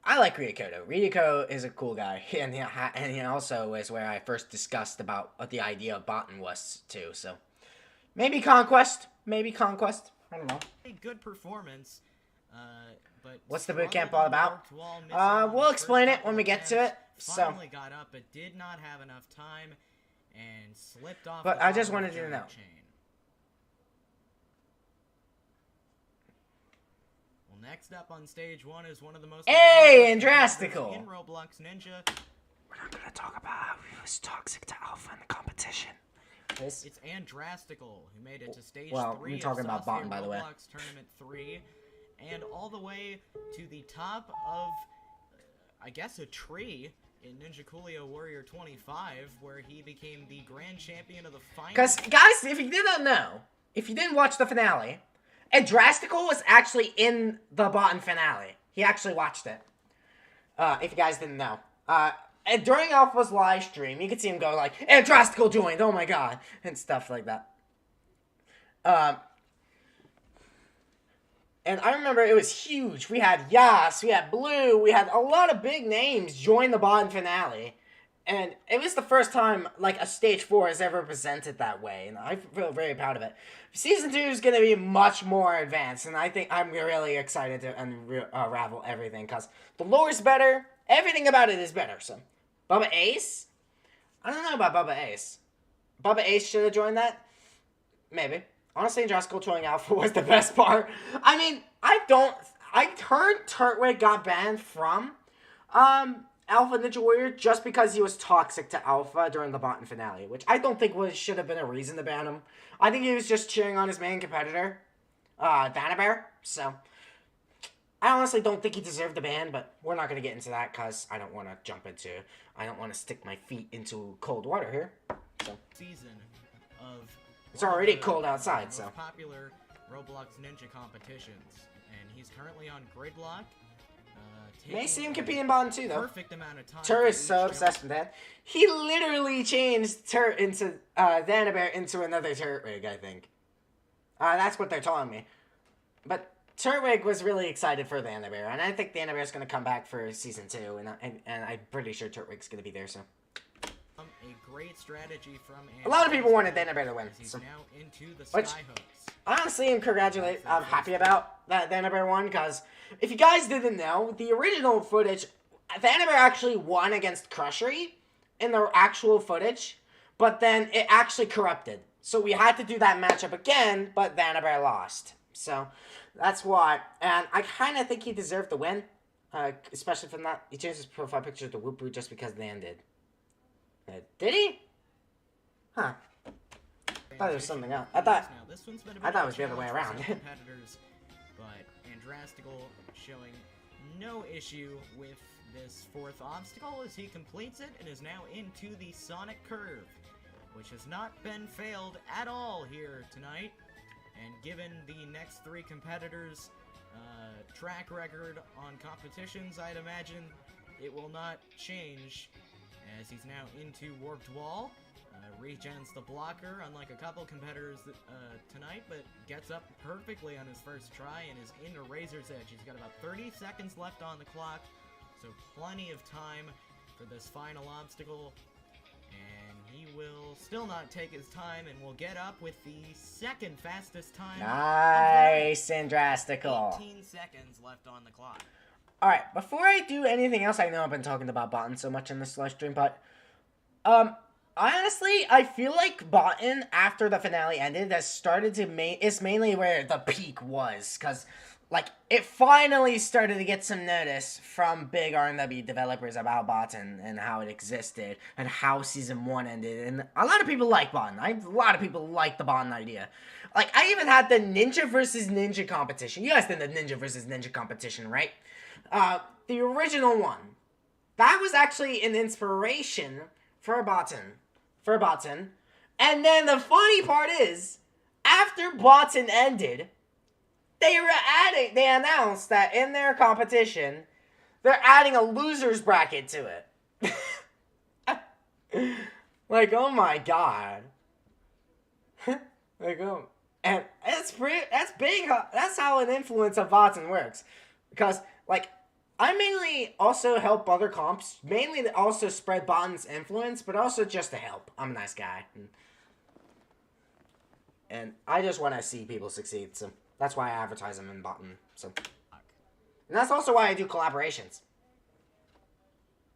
Speaker 1: like Ryukoto. Ryuko is a cool guy, and he also is where I first discussed about what the idea of Botan was too. So maybe Conquest. I don't know.
Speaker 6: A good performance, but
Speaker 1: What's the boot camp all about? We'll explain it when we get to it. So,
Speaker 6: finally got up, but did not have enough time and slipped off.
Speaker 1: But
Speaker 6: the
Speaker 1: I just
Speaker 6: bottom
Speaker 1: wanted
Speaker 6: of
Speaker 1: you to
Speaker 6: the
Speaker 1: know.
Speaker 6: chain. Well, next up on stage 1 is one of the most
Speaker 1: Hey,
Speaker 6: accomplished
Speaker 1: Andrastical!
Speaker 6: in Roblox Ninja.
Speaker 1: we're not gonna talk about how he was toxic to Alpha in the competition. This
Speaker 6: It's Andrastical, who made it to stage
Speaker 1: Well,
Speaker 6: 3
Speaker 1: we're
Speaker 6: of
Speaker 1: talking about
Speaker 6: Sasuke
Speaker 1: Botan, by the way.
Speaker 6: Roblox Tournament 3, and all the way to the top of, I guess, a tree in Ninja Coolio Warrior 25, where he became the grand champion of the final.
Speaker 1: Because, guys, if you did not know, if you didn't watch the finale, Andrastical was actually in the Botan finale. He actually watched it. If you guys didn't know. And during Alpha's live stream, you could see him go like, Andrastical joined, oh my god, and stuff like that. And I remember it was huge. We had Yas, we had Blue, we had a lot of big names join the Botan finale. And it was the first time, like, a Stage 4 is ever presented that way, and I feel very proud of it. Season 2 is going to be much more advanced, and I think I'm really excited to unravel everything, because the lore's better, everything about it is better, so. Bubba Ace? I don't know about Bubba Ace. Bubba Ace should have joined that? Maybe. Honestly, Andrastical joining Alpha was the best part. I mean, I heard Turtwig got banned from, Alpha Ninja Warrior just because he was toxic to Alpha during the Botan finale, which I don't think should have been a reason to ban him. I think he was just cheering on his main competitor, Vanabear, so I honestly don't think he deserved the ban, but we're not going to get into that because I don't want to stick my feet into cold water here. So.
Speaker 6: Season of
Speaker 1: It's already cold outside,
Speaker 6: most
Speaker 1: so.
Speaker 6: popular Roblox Ninja competitions, and he's currently on Gridlock.
Speaker 1: May see him
Speaker 6: taking
Speaker 1: compete in Botan too, though.
Speaker 6: perfect amount of time.
Speaker 1: Tur
Speaker 6: for
Speaker 1: is
Speaker 6: each
Speaker 1: so
Speaker 6: jump.
Speaker 1: obsessed with that. He literally changed Tur into Vanabear into another Turtwig, I think. That's what they're telling me. But Turtwig was really excited for Vanabear, and I think Vanabear's going to come back for season 2, and I'm pretty sure Turtwig's going to be there, so.
Speaker 6: A great strategy from
Speaker 1: A lot of people wanted Vanabear to win.
Speaker 6: as he's
Speaker 1: So.
Speaker 6: now into the
Speaker 1: Which-
Speaker 6: Skyhooks.
Speaker 1: Honestly, I'm happy about that Vanabear one, because if you guys didn't know, the original footage, Vanabear actually won against Crushery in the actual footage, but then it actually corrupted. So we had to do that matchup again, but Vanabear lost. So that's why, and I kind of think he deserved the win, especially from that. He changed his profile picture to Whoopoo just because Van did. Did he? Huh. I thought it was something else. I thought it was the other way around.
Speaker 6: Competitors, but Andrastical showing no issue with this fourth obstacle as he completes it and is now into the Sonic Curve, which has not been failed at all here tonight. And given the next 3 competitors' track record on competitions, I'd imagine it will not change as he's now into Warped Wall. Regens the blocker, unlike a couple competitors tonight, but gets up perfectly on his first try and is into Razor's Edge. He's got about 30 seconds left on the clock, so plenty of time for this final obstacle. And he will still not take his time and will get up with the second fastest time.
Speaker 1: Nice,
Speaker 6: Of
Speaker 1: Andrastical.
Speaker 6: the night. 18 seconds left on the clock.
Speaker 1: Alright, before I do anything else, I know I've been talking about Botan so much in this live stream, but, honestly, I feel like Botan, after the finale ended, has started to it's mainly where the peak was, because, like, it finally started to get some notice from big RNW developers about Botan and how it existed, and how Season 1 ended, and a lot of people like Botan. A lot of people like the Botan idea. Like, I even had the Ninja versus Ninja competition. You guys did the Ninja versus Ninja competition, right? The original one. That was actually an inspiration for Botan. And then the funny part is, after Botan ended, they announced that in their competition, they're adding a loser's bracket to it. Like, oh my god. Like, oh. And that's big, that's how an influence of Botan works. Because, like, I mainly also help other comps, mainly to also spread Botton's influence, but also just to help. I'm a nice guy. And I just want to see people succeed, so that's why I advertise them in Botton. So, and that's also why I do collaborations.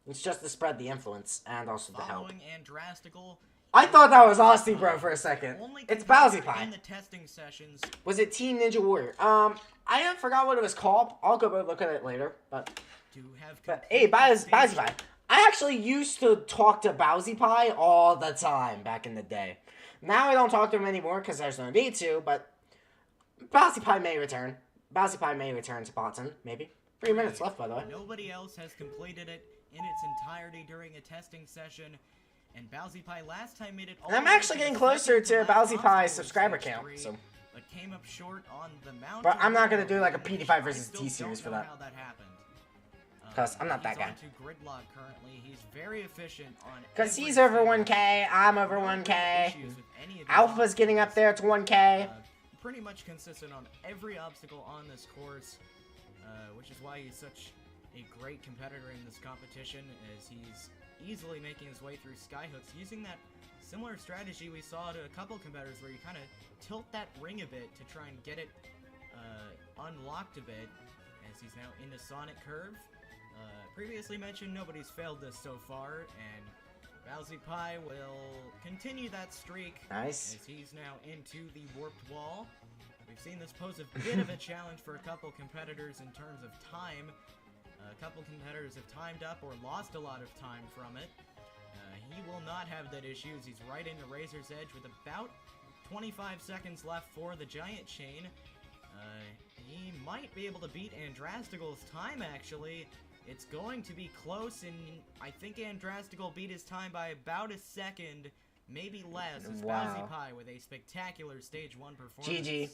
Speaker 1: It's just to spread the influence and also to help.
Speaker 6: Following Andrastical,
Speaker 1: I thought that was Austin Bro for a second.
Speaker 6: only
Speaker 1: It's
Speaker 6: competitor
Speaker 1: Bowsy Pie.
Speaker 6: in the testing sessions.
Speaker 1: Was it Team Ninja Warrior? I forgot what it was called. I'll go look at it later. But hey, Bowsy Pie. I actually used to talk to Bowsy Pie all the time back in the day. Now I don't talk to him anymore because there's no need to, but Bowsy Pie may return. Bowsy Pie may return to Botton, maybe. 3 minutes left, by the way.
Speaker 6: Nobody else has completed it in its entirety during a testing session, and Bowsy Pie last time made it all
Speaker 1: And I'm
Speaker 6: the way
Speaker 1: actually
Speaker 6: to
Speaker 1: getting
Speaker 6: the
Speaker 1: closer
Speaker 6: second
Speaker 1: to
Speaker 6: last
Speaker 1: Bowsy Pie's
Speaker 6: obstacle
Speaker 1: subscriber
Speaker 6: stage
Speaker 1: count,
Speaker 6: 3,
Speaker 1: so.
Speaker 6: but came up short on the mountain.
Speaker 1: But I'm not gonna do, like, a
Speaker 6: finish.
Speaker 1: PewDiePie versus
Speaker 6: I still
Speaker 1: T-Series
Speaker 6: don't
Speaker 1: for
Speaker 6: know
Speaker 1: that.
Speaker 6: how that happened.
Speaker 1: 'Cause I'm not that
Speaker 6: he's
Speaker 1: guy.
Speaker 6: onto Gridlock currently. He's very efficient on
Speaker 1: Because he's
Speaker 6: every
Speaker 1: over
Speaker 6: single
Speaker 1: 1K, I'm over
Speaker 6: No
Speaker 1: 1K.
Speaker 6: issues with any of these
Speaker 1: Alpha's getting up
Speaker 6: obstacles.
Speaker 1: there to 1K.
Speaker 6: Pretty much consistent on every obstacle on this course, which is why he's such a great competitor in this competition, as he's easily making his way through skyhooks using that similar strategy we saw to a couple competitors where you kind of tilt that ring a bit to try and get it unlocked a bit, as he's now into Sonic Curve. Previously mentioned, nobody's failed this so far, and Bowsy Pie will continue that streak.
Speaker 1: Nice.
Speaker 6: As he's now into the warped wall. We've seen this pose a bit of a challenge for a couple competitors in terms of time. A couple competitors have timed up or lost a lot of time from it. He will not have that issue as he's right into Razor's Edge with about 25 seconds left for the Giant Chain. He might be able to beat Andrastical's time, actually. It's going to be close, and I think Andrastical beat his time by about a second, maybe less, as
Speaker 1: Wow.
Speaker 6: Bowsy Pie with a spectacular Stage 1 performance.
Speaker 1: GG.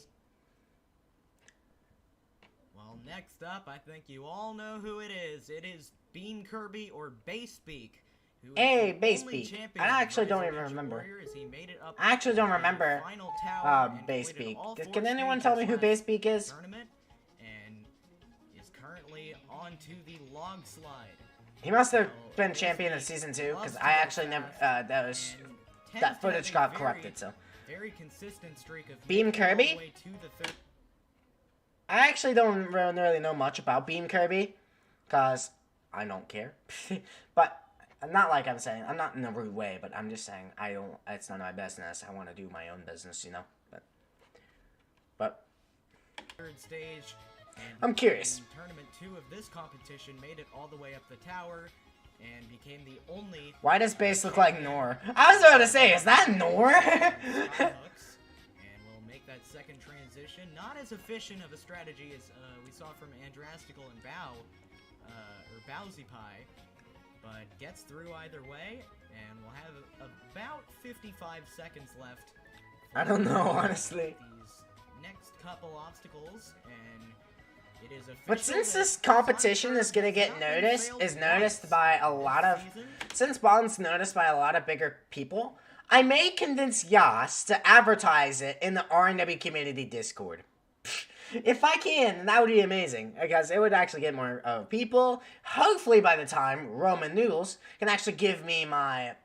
Speaker 6: Well, next up, I think you all know who it is. It is Beam Kirby or Basebeak. Who is
Speaker 1: Hey,
Speaker 6: the
Speaker 1: Basebeak.
Speaker 6: only champion
Speaker 1: I
Speaker 6: of
Speaker 1: actually don't
Speaker 6: Razor
Speaker 1: even
Speaker 6: Ninja
Speaker 1: remember.
Speaker 6: Warrior as he made it up
Speaker 1: I actually don't
Speaker 6: to the
Speaker 1: remember
Speaker 6: final tower and completed all
Speaker 1: Basebeak.
Speaker 6: 4
Speaker 1: Can anyone tell me who
Speaker 6: stages
Speaker 1: Basebeak is?
Speaker 6: last tournament, and is currently onto the log slide.
Speaker 1: He must have
Speaker 6: So,
Speaker 1: been champion of
Speaker 6: Basebeak
Speaker 1: season 2, because
Speaker 6: loves to
Speaker 1: I
Speaker 6: go
Speaker 1: actually never,
Speaker 6: fast
Speaker 1: that was,
Speaker 6: and tends
Speaker 1: that
Speaker 6: to have
Speaker 1: footage
Speaker 6: a
Speaker 1: got
Speaker 6: very,
Speaker 1: corrupted, so.
Speaker 6: very consistent streak of
Speaker 1: Beam
Speaker 6: making it all
Speaker 1: Kirby?
Speaker 6: the way to the third.
Speaker 1: I actually don't really know much about Beam Kirby, because I don't care. But, not like I'm saying, I'm not in a rude way, but I'm just saying, it's none of my business. I want to do my own business, you know? But
Speaker 6: Third stage. And
Speaker 1: I'm curious.
Speaker 6: in Tournament 2 of this competition made it all the way up the tower and became the only
Speaker 1: why does Base look like Nor? I was about to say, is that Nor?
Speaker 6: skyhooks, and will make that second transition not as efficient of a strategy as we saw from Andrastical and or Bowsy Pie, but gets through either way, and will have about 55 seconds left.
Speaker 1: I don't know,
Speaker 6: for
Speaker 1: honestly.
Speaker 6: These next couple obstacles, and it is official
Speaker 1: But since
Speaker 6: that
Speaker 1: this competition is gonna get noticed by a lot of, since Bond's noticed by a lot of bigger people, I may convince Yas to advertise it in the RNW community Discord. If I can, that would be amazing, because it would actually get more people. Hopefully by the time Roman Noodles can actually give me my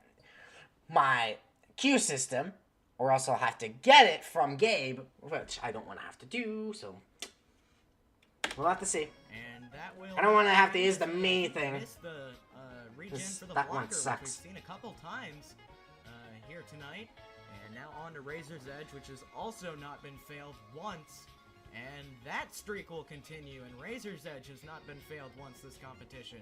Speaker 1: queue system, or else I'll have to get it from Gabe, which I don't want to have to do, so we'll have to see.
Speaker 6: And that will
Speaker 1: I don't want to have to use the me thing.
Speaker 6: miss the regen
Speaker 1: This-
Speaker 6: for the
Speaker 1: that one
Speaker 6: blocker, which
Speaker 1: sucks.
Speaker 6: we've seen a couple times here tonight. And now on to Razor's Edge, which has also not been failed once. And that streak will continue, and Razor's Edge has not been failed once this competition.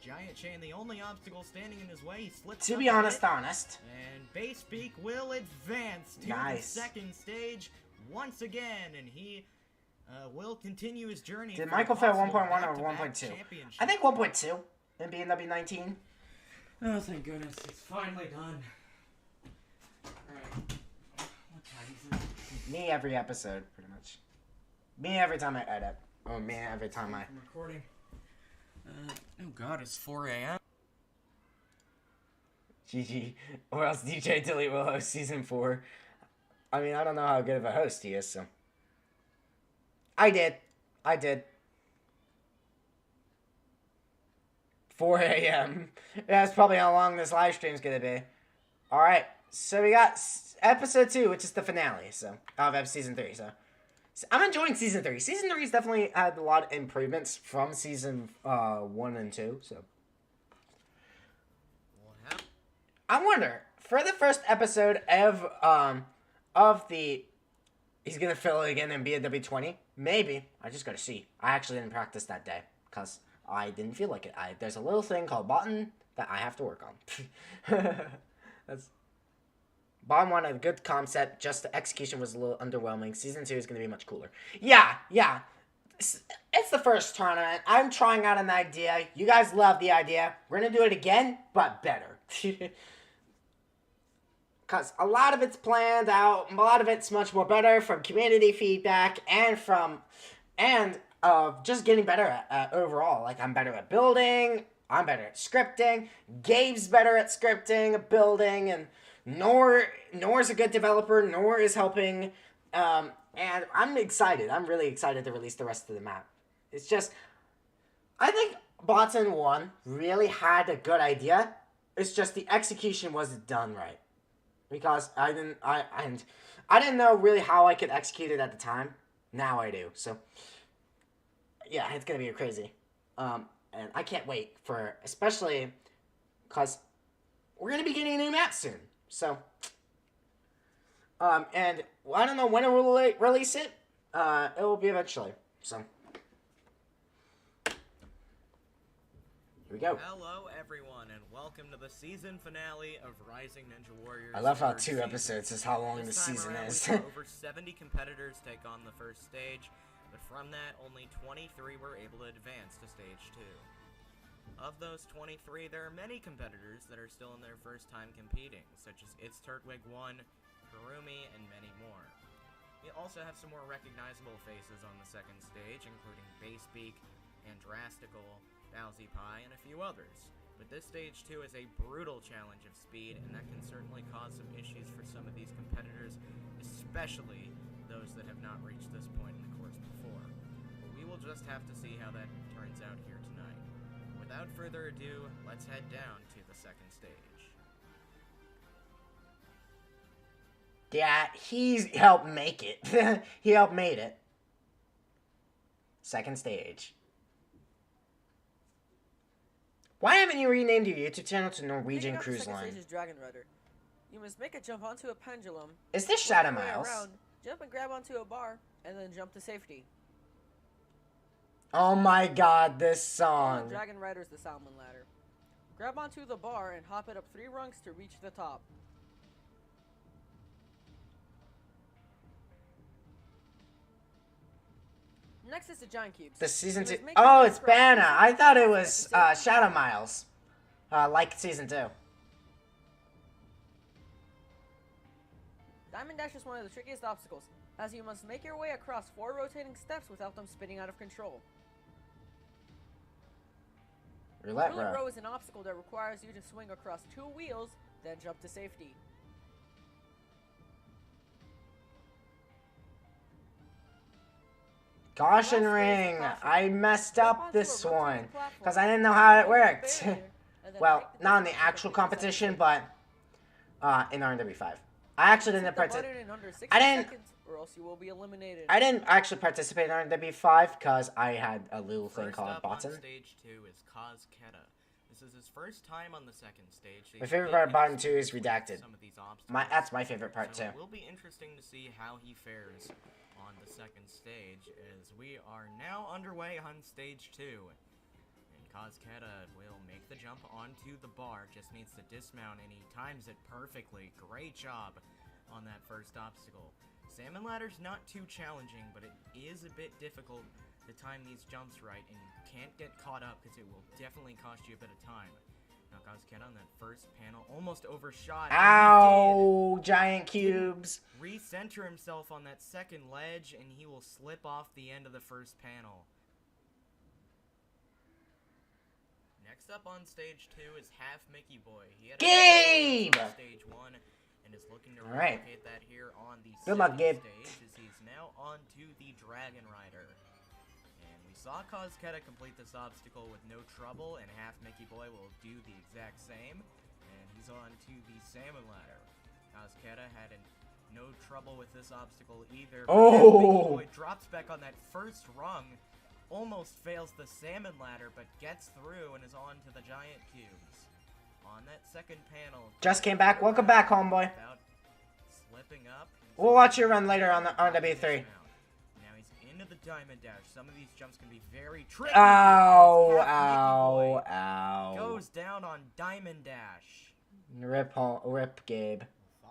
Speaker 6: Giant Chain, the only obstacle standing in his way, he slips
Speaker 1: To
Speaker 6: up
Speaker 1: be
Speaker 6: a
Speaker 1: honest,
Speaker 6: bit, and Basebeak will advance to
Speaker 1: Nice.
Speaker 6: the second stage once again, and he will continue his journey.
Speaker 1: Did
Speaker 6: for a
Speaker 1: Michael fail
Speaker 6: possible
Speaker 1: 1.1 or
Speaker 6: back-to-back
Speaker 1: 1.2?
Speaker 6: championship.
Speaker 1: I think 1.2 in BNW 19.
Speaker 7: Oh, thank goodness. It's finally done. Alright. What time is it?
Speaker 1: Me every episode, pretty much. Me every time I edit. Or me every time I...
Speaker 7: I'm recording. Oh god, it's 4 a.m.
Speaker 1: GG. Or else DJ Dilly will host season 4. I mean, I don't know how good of a host he is, so... I did. 4 a.m. That's probably how long this live stream's gonna be. Alright, so we got episode 2, which is the finale, of season 3, so I'm enjoying season 3. Season 3's definitely had a lot of improvements from season 1 and 2, so. I wonder, for the first episode of the, he's gonna fill it again and be a W20? Maybe. I just gotta see. I actually didn't practice that day, because I didn't feel like it. There's a little thing called bottom that I have to work on. That's bottom one, a good concept, just the execution was a little underwhelming. Season 2 is gonna be much cooler. Yeah. It's the first tournament. I'm trying out an idea. You guys love the idea. We're gonna do it again, but better. Because a lot of it's planned out, a lot of it's much more better from community feedback and just getting better at overall. Like, I'm better at building, I'm better at scripting, Gabe's better at scripting, building, and Noor's a good developer, Noor is helping, and I'm excited. I'm really excited to release the rest of the map. It's just, I think Bottom 1 really had a good idea. It's just the execution wasn't done right. Because I didn't know really how I could execute it at the time. Now I do. So yeah, it's gonna be crazy. And I can't wait for, especially because we're gonna be getting a new map soon. So and I don't know when it will release it. It will be eventually. So here we go.
Speaker 6: Hello, everyone, and welcome to the season finale of Rising Ninja Warriors.
Speaker 1: I love how 2
Speaker 6: season.
Speaker 1: episodes is how long the
Speaker 6: This time
Speaker 1: season
Speaker 6: around,
Speaker 1: is.
Speaker 6: we saw over 70 competitors take on the first stage, but from that, only 23 were able to advance to stage 2. Of those 23, there are many competitors that are still in their first time competing, such as It's Turtwig 1, Kurumi, and many more. We also have some more recognizable faces on the second stage, including Basebeak, Andrastical, Bowsy Pie, and a few others. But this stage 2 is a brutal challenge of speed, and that can certainly cause some issues for some of these competitors, especially those that have not reached this point in the course before. But we will just have to see how that turns out here tonight. Without further ado, let's head down to the second stage.
Speaker 1: Yeah, he helped make it. He helped made it. Second stage. Why haven't you renamed your YouTube channel to Norwegian Cruise Line?
Speaker 8: Dragon Rider. You must make a jump onto a pendulum.
Speaker 1: Is this Shadow
Speaker 8: work your way
Speaker 1: Miles?
Speaker 8: around, jump and grab onto a bar, and then jump to safety.
Speaker 1: Oh my god, this
Speaker 8: On
Speaker 1: song.
Speaker 8: Dragon Rider's the Salmon Ladder. Grab onto the bar and hop it up 3 rungs to reach the top. Next is the Giant Cubes.
Speaker 1: The season
Speaker 8: You
Speaker 1: 2.
Speaker 8: must make your
Speaker 1: Oh,
Speaker 8: way
Speaker 1: it's
Speaker 8: across
Speaker 1: Banna.
Speaker 8: the
Speaker 1: I thought it
Speaker 8: to
Speaker 1: was
Speaker 8: safety.
Speaker 1: Shadow Miles. Like season 2.
Speaker 8: Diamond Dash is one of the trickiest obstacles, as you must make your way across 4 rotating steps without them spinning out of control.
Speaker 1: Roulette
Speaker 8: Roulette
Speaker 1: row.
Speaker 8: row is an obstacle that requires you to swing across 2 wheels, then jump to safety.
Speaker 1: Caution
Speaker 8: Last phase is
Speaker 1: ring.
Speaker 8: caution.
Speaker 1: I messed
Speaker 8: Jump
Speaker 1: up
Speaker 8: onto
Speaker 1: this
Speaker 8: a rotating
Speaker 1: one.
Speaker 8: platform,
Speaker 1: Because I didn't know how it
Speaker 8: hold the
Speaker 1: worked.
Speaker 8: barrier, and then
Speaker 1: Well,
Speaker 8: break the
Speaker 1: not in the
Speaker 8: distance
Speaker 1: actual
Speaker 8: between the
Speaker 1: competition,
Speaker 8: sections.
Speaker 1: but in RW5. I actually
Speaker 8: Hit
Speaker 1: didn't
Speaker 8: the
Speaker 1: participate.
Speaker 8: button in under 60
Speaker 1: I didn't-
Speaker 8: seconds, or else you will be eliminated.
Speaker 1: I didn't actually participate in RW5 because I had a little thing
Speaker 6: First
Speaker 1: called
Speaker 6: up on
Speaker 1: Bottom.
Speaker 6: stage 2 is Kaz Keta. This is his first time on the second stage. so
Speaker 1: My
Speaker 6: he's
Speaker 1: favorite
Speaker 6: been
Speaker 1: part of Bottom 2 is
Speaker 6: experienced with
Speaker 1: Redacted.
Speaker 6: some of these obstacles.
Speaker 1: That's my favorite part
Speaker 6: So
Speaker 1: too.
Speaker 6: it will be interesting to see how he fares on the second stage, as we are now underway on stage 2. And Kazketa will make the jump onto the bar, just needs to dismount, and he times it perfectly. Great job on that first obstacle. Salmon Ladder's not too challenging, but it is a bit difficult to time these jumps right, and you can't get caught up because it will definitely cost you a bit of time. Now Kazketa on that first panel almost overshot. and he did.
Speaker 1: Ow! Giant cubes.
Speaker 6: Recenter himself on that second ledge, and he will slip off the end of the first panel. Next up on stage 2 is Half Mickey Boy. He had a
Speaker 1: Gabe!
Speaker 6: on stage 1 and is looking to
Speaker 1: Alright.
Speaker 6: replicate that here on the
Speaker 1: Good luck,
Speaker 6: second
Speaker 1: Gabe.
Speaker 6: stage, as he's now on to the Dragon Rider. And we saw Kozketa complete this obstacle with no trouble, and Half Mickey Boy will do the exact same. And he's on to the salmon ladder. Kozketa had no trouble with this obstacle either. But Half Mickey Boy drops back on that first rung, almost fails the salmon ladder, but gets through and is on to the giant cubes. On that second panel,
Speaker 1: Just came back. Welcome back, homeboy.
Speaker 6: about slipping up.
Speaker 1: We'll watch your run later on the RW3.
Speaker 6: Now he's into the diamond dash. Some of these jumps can be very tricky.
Speaker 1: Ow,
Speaker 6: Half Mickey Boy
Speaker 1: ow, ow.
Speaker 6: goes down on diamond dash.
Speaker 1: Rip, Gabe.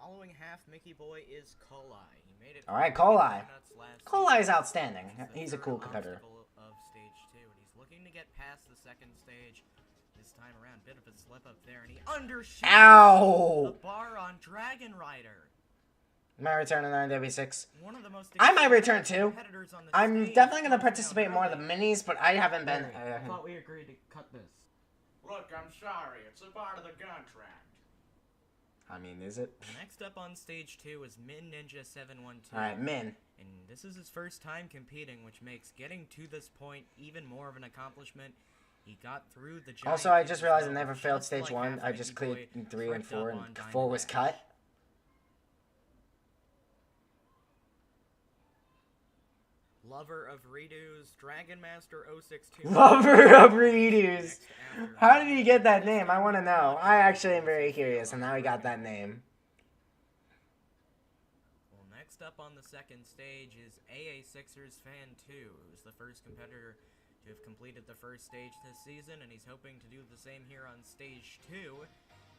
Speaker 6: Following Half Mickey Boy is Kolai. He made it.
Speaker 1: All right, Kolai.
Speaker 6: Kolai
Speaker 1: Kolai is outstanding. He's a cool
Speaker 6: third
Speaker 1: competitor.
Speaker 6: obstacle of stage 2, and he's looking to get past the second stage. This time around, bit of a slip up there, and he undershoots
Speaker 1: Ow!
Speaker 6: the bar on Dragon Rider.
Speaker 1: My return in RW6.
Speaker 6: One of the most
Speaker 1: I might return too.
Speaker 6: competitors on the
Speaker 1: I'm
Speaker 6: stage.
Speaker 1: definitely going to participate more in the minis, but I haven't been...
Speaker 7: I thought we agreed to cut this.
Speaker 9: Look, I'm sorry. It's a part of the contract.
Speaker 1: I mean, is it?
Speaker 6: Next up on stage 2 is Min Ninja 712.
Speaker 1: Alright, Min.
Speaker 6: And this is his first time competing, which makes getting to this point even more of an accomplishment. He got through the giant
Speaker 1: Also, I
Speaker 6: cubes
Speaker 1: just realized I
Speaker 6: well,
Speaker 1: never failed
Speaker 6: just
Speaker 1: stage
Speaker 6: like
Speaker 1: 1.
Speaker 6: Half
Speaker 1: I just
Speaker 6: Mickey
Speaker 1: cleared
Speaker 6: Boy
Speaker 1: 3 and
Speaker 6: tripped
Speaker 1: 4,
Speaker 6: up
Speaker 1: and
Speaker 6: on Diamond
Speaker 1: 4 was
Speaker 6: Dash.
Speaker 1: cut.
Speaker 6: Lover of Redos, Dragon Master 062.
Speaker 1: Lover of redos.
Speaker 6: Next after
Speaker 1: How did he get that name? I want to know. I actually am very curious on how he got that name.
Speaker 6: Well, next up on the second stage is AA Sixers Fan 2, who's the first competitor to have completed the first stage this season, and he's hoping to do the same here on stage 2.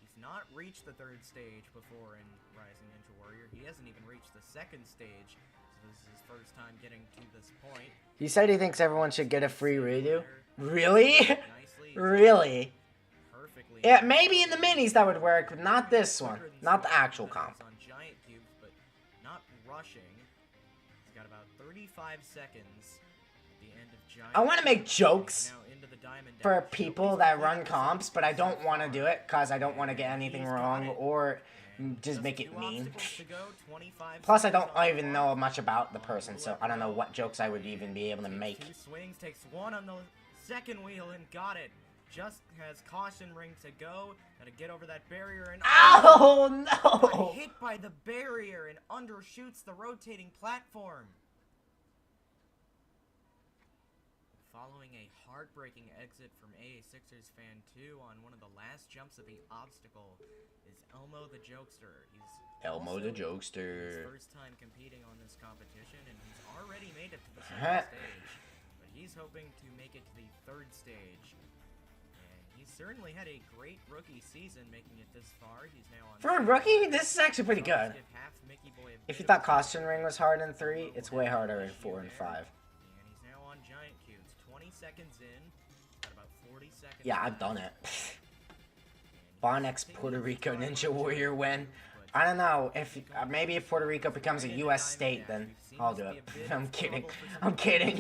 Speaker 6: He's not reached the third stage before in Rising Ninja Warrior. He hasn't even reached the second stage, so this is his first time getting to this point.
Speaker 1: He said he thinks everyone should get a free redo. Really?
Speaker 6: Nicely,
Speaker 1: Really?
Speaker 6: perfectly.
Speaker 1: Yeah, maybe in the minis that would work, but not this one. Not the actual comp.
Speaker 6: On giant cubes, but not rushing. He's got about 35 seconds at the end of giant.
Speaker 1: I want to make jokes
Speaker 6: Now into the diamond
Speaker 1: for
Speaker 6: dash.
Speaker 1: people that run comps, but I don't want to do it because I don't want to get anything wrong or just make it mean.
Speaker 6: Obstacles to go, 25
Speaker 1: Plus, I don't
Speaker 6: seconds
Speaker 1: even
Speaker 6: on
Speaker 1: know
Speaker 6: board.
Speaker 1: much about the person, so I don't know what jokes I would even be able to make.
Speaker 6: Two swings, takes one on the second wheel and got it. Just has caution ring to go. Gotta get over that barrier and
Speaker 1: Oh,
Speaker 6: got
Speaker 1: no!
Speaker 6: hit by the barrier and undershoots the rotating platform. Following a heartbreaking exit from AA Sixers Fan 2 on one of the last jumps of the obstacle is Elmo the Jokester. He's
Speaker 1: Elmo
Speaker 6: also
Speaker 1: the Jokester.
Speaker 6: his first time competing on this competition, and he's already made it to the
Speaker 1: Uh-huh.
Speaker 6: second stage. But he's hoping to make it to the third stage. And he's certainly had a great rookie season making it this far. He's now on...
Speaker 1: For a rookie, this is actually pretty good.
Speaker 6: Give Half Mickey Boy a
Speaker 1: If you
Speaker 6: bit of
Speaker 1: thought Caution Ring was hard in 3, it's way harder in 4 and 5.
Speaker 6: And he's now on giant cubes. 20 seconds in. Got about 40 seconds.
Speaker 1: Yeah, I've done it. Bonnex Puerto Rico Ninja Warrior win. I don't know, if maybe if Puerto Rico becomes a U.S. state, then I'll do it. I'm kidding. I'm kidding.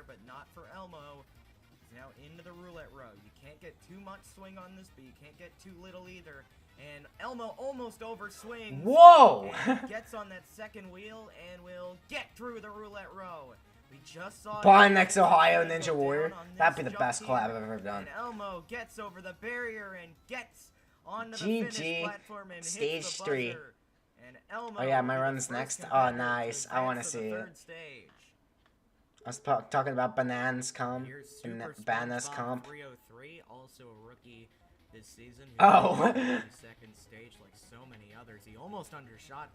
Speaker 6: But not for Elmo. He's now into the roulette row. You can't get too much swing on this, but you can't get too little either. And Elmo almost overswings.
Speaker 1: Whoa!
Speaker 6: And gets on that second wheel and will get through the roulette row. We just saw
Speaker 1: Bonnex Ohio
Speaker 6: Elmo
Speaker 1: Ninja
Speaker 6: down
Speaker 1: Warrior.
Speaker 6: on this
Speaker 1: That'd be the
Speaker 6: jump
Speaker 1: best
Speaker 6: here.
Speaker 1: collab I've ever done.
Speaker 6: And Elmo gets over the barrier and gets onto the
Speaker 1: GG.
Speaker 6: finish platform and
Speaker 1: Stage
Speaker 6: hits the
Speaker 1: 3.
Speaker 6: buzzer. And Elmo
Speaker 1: Oh yeah, my
Speaker 6: will be the
Speaker 1: run's
Speaker 6: first
Speaker 1: next. Oh,
Speaker 6: competitor
Speaker 1: nice.
Speaker 6: to
Speaker 1: I want to
Speaker 6: advance to the
Speaker 1: see it.
Speaker 6: third stage.
Speaker 1: I was talking about Bananas comp.
Speaker 6: Here's Super
Speaker 1: Bananas
Speaker 6: SpongeBob
Speaker 1: comp.
Speaker 6: 303, also a rookie this season. who
Speaker 1: Oh.
Speaker 6: made it to the second stage like so many others. He almost undershot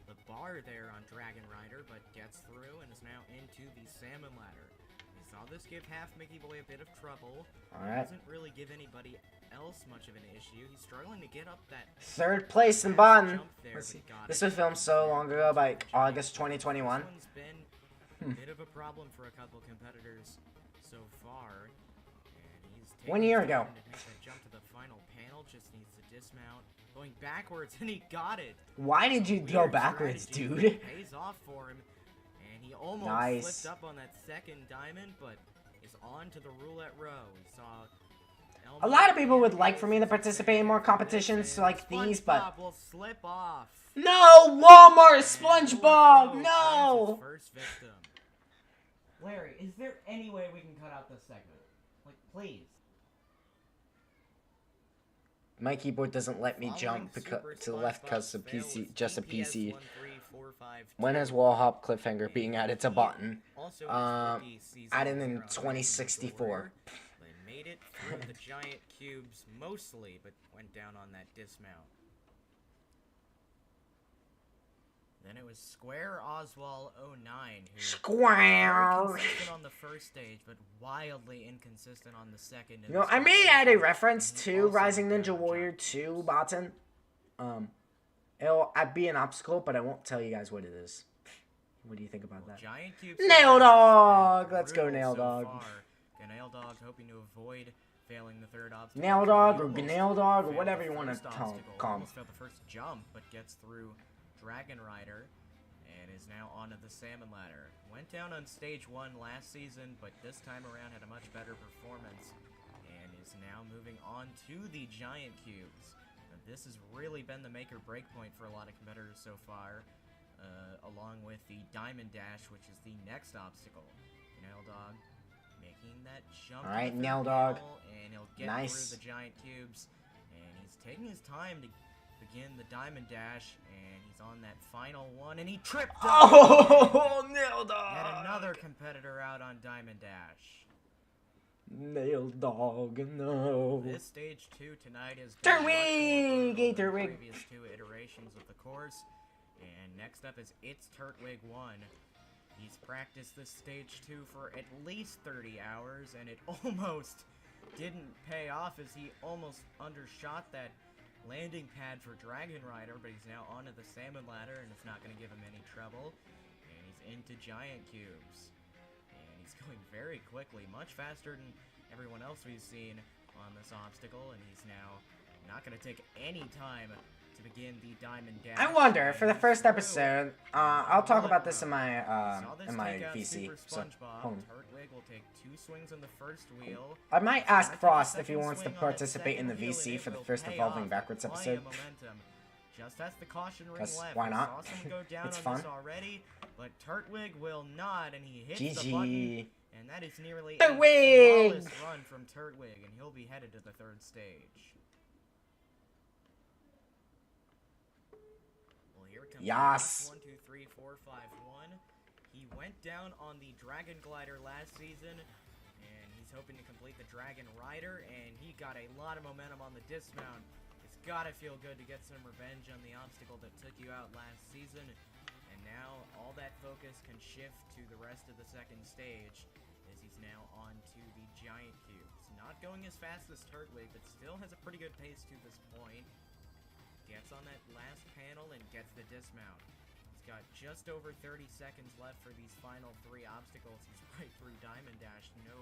Speaker 6: the bar there on Dragon Rider, but gets through and is now into the salmon ladder. We saw this give Half Mickey Boy a bit of trouble.
Speaker 1: Alright.
Speaker 6: Doesn't really give anybody else much of an issue. He's struggling to get up that
Speaker 1: Third place in Bonn.
Speaker 6: jump there,
Speaker 1: Let's
Speaker 6: but
Speaker 1: see.
Speaker 6: he got
Speaker 1: This
Speaker 6: it.
Speaker 1: was filmed so long ago, like August 2021.
Speaker 6: This one's been a bit of a problem for a couple competitors so far. And he's
Speaker 1: 1
Speaker 6: taking
Speaker 1: year
Speaker 6: his
Speaker 1: ago.
Speaker 6: time to make that jump to the final panel, just needs to dismount. Going backwards, and he got it.
Speaker 1: Why did you go
Speaker 6: Weird
Speaker 1: backwards,
Speaker 6: strategy, but
Speaker 1: dude?
Speaker 6: it pays off for him. And he almost
Speaker 1: Nice.
Speaker 6: slipped up on that second diamond, but is on to the roulette row. We saw Elmo
Speaker 1: A lot of people would like for me to participate in more competitions
Speaker 6: and
Speaker 1: like these, but
Speaker 6: SpongeBob will slip off.
Speaker 1: no, Walmart
Speaker 6: And
Speaker 1: SpongeBob,
Speaker 6: finds
Speaker 1: no.
Speaker 6: his first victim.
Speaker 7: Larry, is there any way we can cut out this segment? Like, please.
Speaker 1: My keyboard doesn't let me jump to the left because of PC, just a PC. When is wall hop cliffhanger being added to button? Added in 2064.
Speaker 6: They made it through the giant cubes mostly, but went down on that dismount. Then it was Square Oswald 09 who
Speaker 1: Square
Speaker 6: was consistent on the first stage, but wildly inconsistent on the second.
Speaker 1: You know, I may add a reference to Rising Ninja Warrior 2 Baton. It'll be an obstacle, but I won't tell you guys what it is. What do you think about that?
Speaker 6: Giant cubes
Speaker 1: Nail Dog! Let's go, Nail Dog.
Speaker 6: Nail Dog hoping to avoid failing the third obstacle.
Speaker 1: Nail Dog or Nail Dog or whatever you want to call him.
Speaker 6: Almost failed the first jump, but gets through Dragon Rider and is now onto the Salmon Ladder. Went down on stage 1 last season, but this time around had a much better performance and is now moving on to the giant cubes. And this has really been the make or break point for a lot of competitors so far, along with the Diamond Dash, which is the next obstacle. Nail Dog making that jump.
Speaker 1: Alright, Nail Dog.
Speaker 6: And he'll get through the giant cubes, and he's taking his time to begin the Diamond Dash, and he's on that final one, and he tripped up!
Speaker 1: Oh, Nail Dog!
Speaker 6: Yet another competitor out on Diamond Dash.
Speaker 1: Nail Dog, no.
Speaker 6: This stage 2 tonight is
Speaker 1: Turtwig! Hey,
Speaker 6: the
Speaker 1: Turtwig!
Speaker 6: previous 2 iterations of the course, and next up is It's Turtwig 1. He's practiced this stage 2 for at least 30 hours, and it almost didn't pay off as he almost undershot that landing pad for Dragon Rider, but he's now onto the Salmon Ladder, and it's not going to give him any trouble. And he's into giant cubes. And he's going very quickly, much faster than everyone else we've seen on this obstacle, and he's now not going to take any time to begin the Diamond Dash.
Speaker 1: I wonder, for the first episode, I'll talk about this in my VC. So, hold on.
Speaker 6: Turtwig will take 2 swings on the first wheel.
Speaker 1: I might ask Frost if he wants to participate in the VC for the first Evolving Backwards episode.
Speaker 6: Just as the caution ring
Speaker 1: Because
Speaker 6: left,
Speaker 1: why not?
Speaker 6: we saw some go down
Speaker 1: It's
Speaker 6: on
Speaker 1: fun.
Speaker 6: this already, but Turtwig will not, and he hits the
Speaker 1: GG.
Speaker 6: button, and that is nearly a
Speaker 1: Turtwig!
Speaker 6: flawless run from Turtwig, and he'll be headed to the 3rd stage. Well, here comes
Speaker 1: Yas.
Speaker 6: 1, 2, 3, 4, 5, 1. He went down on the Dragon Glider last season, and he's hoping to complete the Dragon Rider, and he got a lot of momentum on the dismount. It's gotta feel good to get some revenge on the obstacle that took you out last season, and now all that focus can shift to the rest of the 2nd stage, as he's now on to the giant cubes. Not going as fast as Turtwig, but still has a pretty good pace to this point. Gets on that last panel and gets the dismount. He's got just over 30 seconds left for these final 3 obstacles. He's right through Diamond Dash. No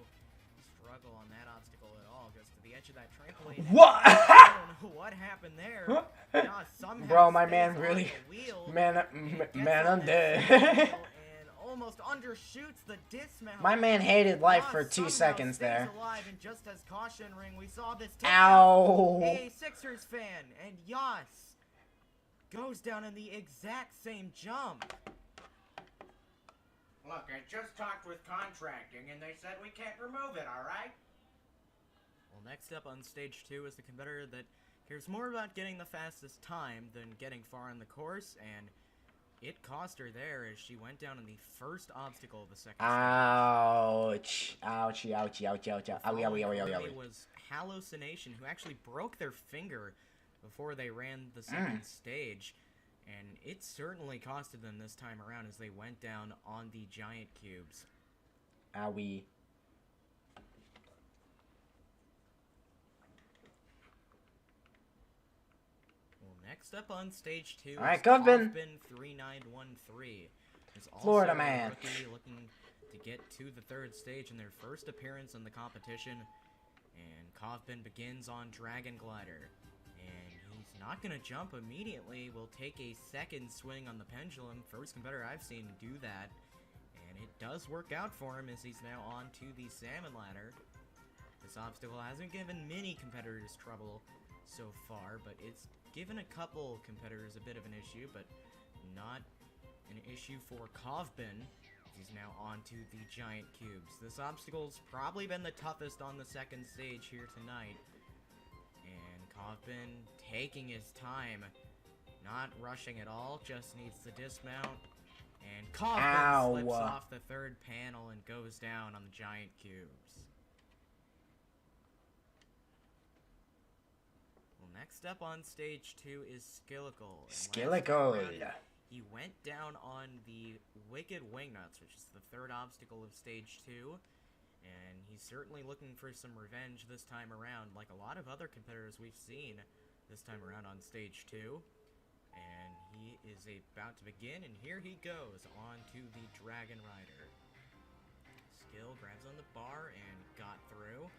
Speaker 6: struggle on that obstacle at all. Goes to the edge of that trampoline.
Speaker 1: What?
Speaker 6: I don't know what happened there. Yeah, somehow
Speaker 1: Bro, my
Speaker 6: stays
Speaker 1: man
Speaker 6: on
Speaker 1: really...
Speaker 6: the wheel
Speaker 1: Man,
Speaker 6: and gets
Speaker 1: man,
Speaker 6: on
Speaker 1: I'm
Speaker 6: that
Speaker 1: dead.
Speaker 6: wheel and almost undershoots the dismount.
Speaker 1: My man hated life
Speaker 6: Yas
Speaker 1: for 2
Speaker 6: somehow
Speaker 1: seconds
Speaker 6: stays
Speaker 1: there.
Speaker 6: alive, and just as caution ring, we saw this takedown.
Speaker 1: Ow!
Speaker 6: A Sixers fan, and Yas goes down in the exact same jump.
Speaker 9: Look, I just talked with contracting, and they said we can't remove it, alright?
Speaker 6: Well, next up on stage 2 is the competitor that cares more about getting the fastest time than getting far in the course, and it cost her there as she went down in the first obstacle of the 2nd stage.
Speaker 1: Ouch. Ouchie, ouchie, ouchie, ouchie. Owie, owie, owie, owie,
Speaker 6: It
Speaker 1: owie.
Speaker 6: was Hallucination who actually broke their finger before they ran the 2nd stage, and it certainly costed them this time around as they went down on the giant cubes.
Speaker 1: Owie.
Speaker 6: Well, next up on stage 2
Speaker 1: Alright,
Speaker 6: is
Speaker 1: Govbin.
Speaker 6: Govbin 3913. There's also
Speaker 1: Florida
Speaker 6: a
Speaker 1: man.
Speaker 6: rookie looking to get to the 3rd stage in their first appearance in the competition. And Kovbin begins on Dragon Glider. And he's not going to jump immediately. Will take a 2nd swing on the pendulum. First competitor I've seen do that. And it does work out for him as he's now on to the Salmon Ladder. This obstacle hasn't given many competitors trouble so far, but it's given a couple competitors a bit of an issue, but not an issue for Kovbin.
Speaker 7: He's now onto the giant cubes. This obstacle's probably been the toughest on the second stage here tonight. And Kaufman taking his time, not rushing at all, just needs to dismount. And Kaufman slips off the third panel and goes down on the giant cubes. Well, next up on stage 2 is Skillicle. He went down on the Wicked Wingnuts, which is the third obstacle of stage 2. And he's certainly looking for some revenge this time around, like a lot of other competitors we've seen this time around on stage 2. And he is about to begin, and here he goes on to the Dragon Rider. Skill grabs on the bar and got through.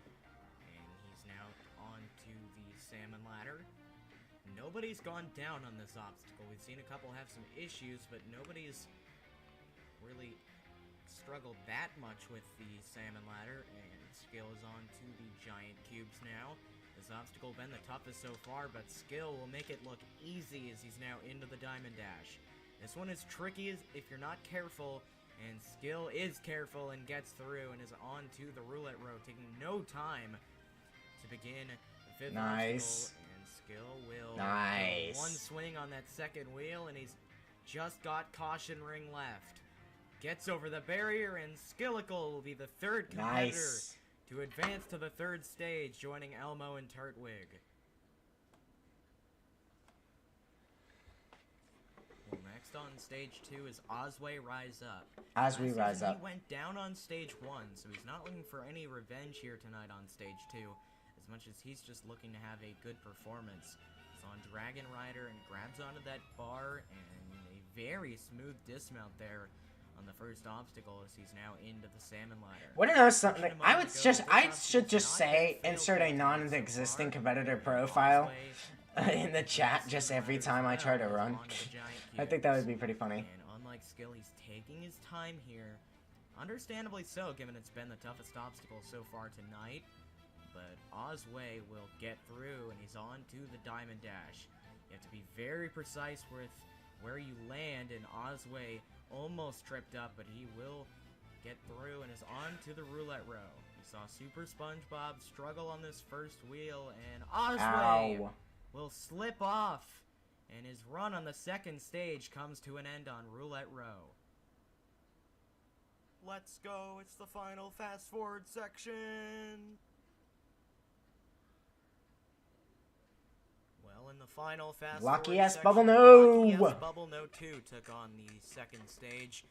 Speaker 7: And he's now on to the Salmon Ladder. Nobody's gone down on this obstacle. We've seen a couple have some issues, but nobody's really struggled that much with the Salmon Ladder, and Skill is on to the giant cubes now. This obstacle been the toughest so far, but Skill will make it look easy as he's now into the Diamond Dash. This one is tricky if you're not careful, and Skill is careful and gets through and is on to the Roulette Row, taking no time to begin the fifth obstacle. Skill will take one swing on that second wheel, and he's just got Caution Ring left. Gets over the barrier, and Skillicle will be the third competitor to advance to the third stage, joining Elmo and Turtwig. Well, next on stage 2 is Osway Rise Up.
Speaker 1: Osway Rise Up.
Speaker 7: He went down on stage 1, so he's not looking for any revenge here tonight on stage 2. As much as he's just looking to have a good performance. He's on Dragon Rider and grabs onto that bar, and a very smooth dismount there on the first obstacle as he's now into the Salmon Ladder.
Speaker 1: Want to know something? I should just say, insert a non-existent competitor profile in the chat just every time I try to run. I think that would be pretty funny.
Speaker 7: And unlike Skill, he's taking his time here. Understandably so, given it's been the toughest obstacle so far tonight. But Osway will get through, and he's on to the Diamond Dash. You have to be very precise with where you land, and Osway almost tripped up, but he will get through and is on to the Roulette Row. You saw Super SpongeBob struggle on this first wheel, and Osway will slip off, and his run on the second stage comes to an end on Roulette Row. Let's go, it's the final fast forward section! Well, in the final fast
Speaker 1: Lucky S
Speaker 7: section,
Speaker 1: Bubble No!
Speaker 7: Lucky S Bubble No 2 took on the second stage.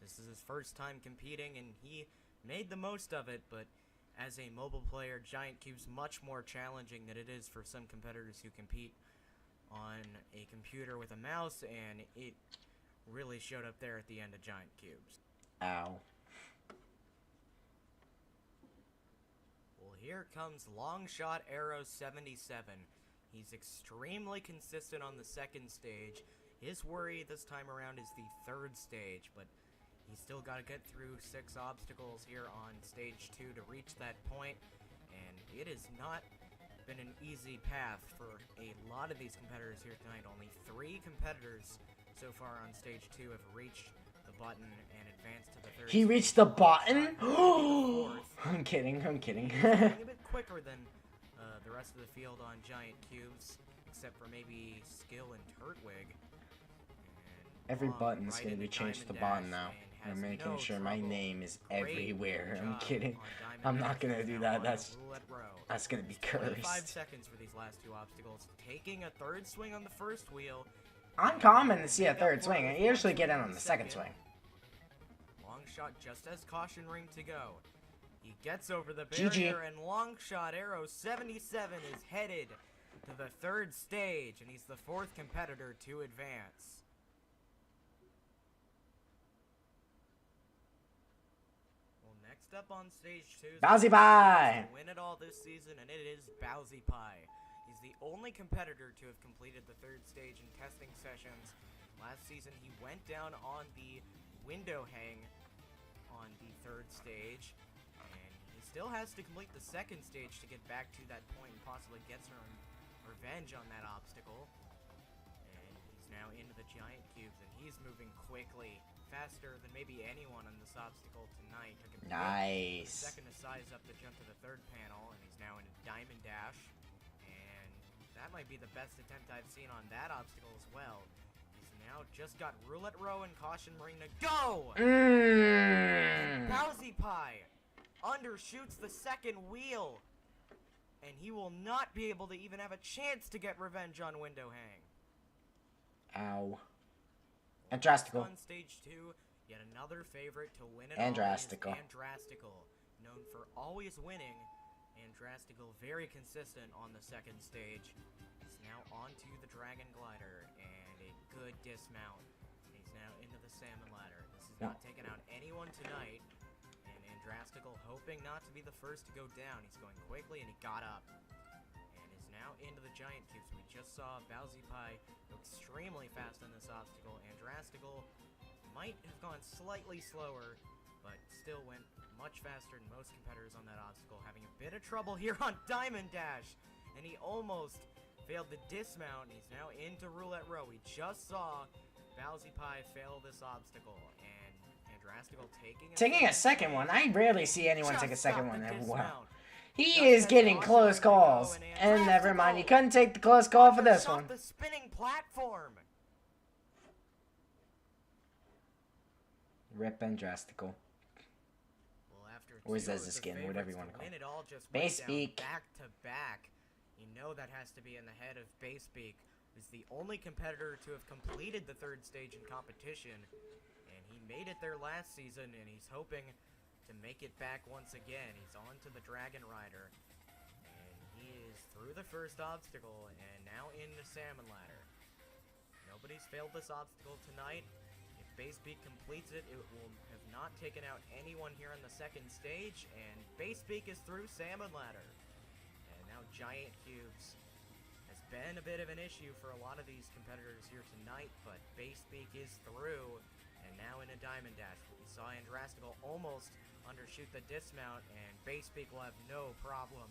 Speaker 7: This is his first time competing, and he made the most of it, but as a mobile player, Giant Cube's much more challenging than it is for some competitors who compete on a computer with a mouse, and it really showed up there at the end of Giant Cubes.
Speaker 1: Ow.
Speaker 7: Well, here comes Longshot Arrow 77. He's extremely consistent on the second stage. His worry this time around is the third stage, but he's still got to get through 6 obstacles here on stage 2 to reach that point, and it has not been an easy path for a lot of these competitors here tonight. Only 3 competitors so far on stage 2 have reached the button and advanced to the third
Speaker 1: He
Speaker 7: stage.
Speaker 1: reached the button? I'm kidding.
Speaker 7: a bit quicker than the rest of the field on Giant Cubes, except for maybe Skill and Turtwig.
Speaker 1: Every button's gonna be changed to button now. I'm making sure my name is everywhere. I'm kidding. I'm not gonna do that. That's gonna be
Speaker 7: 5
Speaker 1: cursed.
Speaker 7: seconds for these last 2 obstacles. Taking a third swing on the first wheel.
Speaker 1: Uncommon to see a third swing. I usually get in on the second swing.
Speaker 7: Longshot just has Caution Ring to go. He gets over the barrier, and Longshot Arrow 77 is headed to the third stage, and he's the 4th competitor to advance. Well, next up on stage 2 is
Speaker 1: Bowsy Pie!
Speaker 7: Win it all this season, and it is Bowsy Pie. He's the only competitor to have completed the third stage in testing sessions. Last season, he went down on the window hang on the third stage. Still has to complete the second stage to get back to that point and possibly get some revenge on that obstacle. And he's now now into the giant cubes, and he's moving quickly, faster than maybe anyone on this obstacle tonight. Took him a second to size up the jump to the third panel, and he's now in a diamond dash, and that might be the best attempt I've seen on that obstacle as well. He's now just got roulette row and caution ring to go! And Bowsy Pie undershoots the second wheel, and he will not be able to even have a chance to get revenge on Window Hang.
Speaker 1: Ow. Andrastical.
Speaker 7: On stage 2, yet another favorite to win it
Speaker 1: Andrastical.
Speaker 7: all is Andrastical. Known for always winning, Andrastical very consistent on the second stage. He's now onto the Dragon Glider, and a good dismount. He's now into the Salmon Ladder. This is not taking out anyone tonight. Andrastical hoping not to be the first to go down. He's going quickly, and he got up. And is now into the giant cubes. We just saw Bowsy Pie go extremely fast on this obstacle. Andrastical might have gone slightly slower, but still went much faster than most competitors on that obstacle. Having a bit of trouble here on Diamond Dash. And he almost failed the dismount. He's now into Roulette Row. We just saw Bowsy Pie fail this obstacle. And Andrastical taking
Speaker 1: a second one. I rarely see anyone take a second one. Wow. He is getting close calls. And never mind, he couldn't take the close call for this one.
Speaker 7: The spinning platform.
Speaker 1: Rip Andrastical.
Speaker 7: Well, after
Speaker 1: or Zezaskin, whatever you want to call it. Basebeak.
Speaker 7: Back to back. You know that has to be in the head of Basebeak, who's the only competitor to have completed the third stage in competition. He made it there last season, and he's hoping to make it back once again. He's on to the Dragon Rider, and he is through the first obstacle, and now in the Salmon Ladder. Nobody's failed this obstacle tonight. If Basebeak completes it, it will have not taken out anyone here on the second stage, and Basebeak is through Salmon Ladder. And now Giant Cubes has been a bit of an issue for a lot of these competitors here tonight, but Basebeak is through. And now in a Diamond Dash, we saw Andrastical almost undershoot the dismount, and Basebeak will have no problem.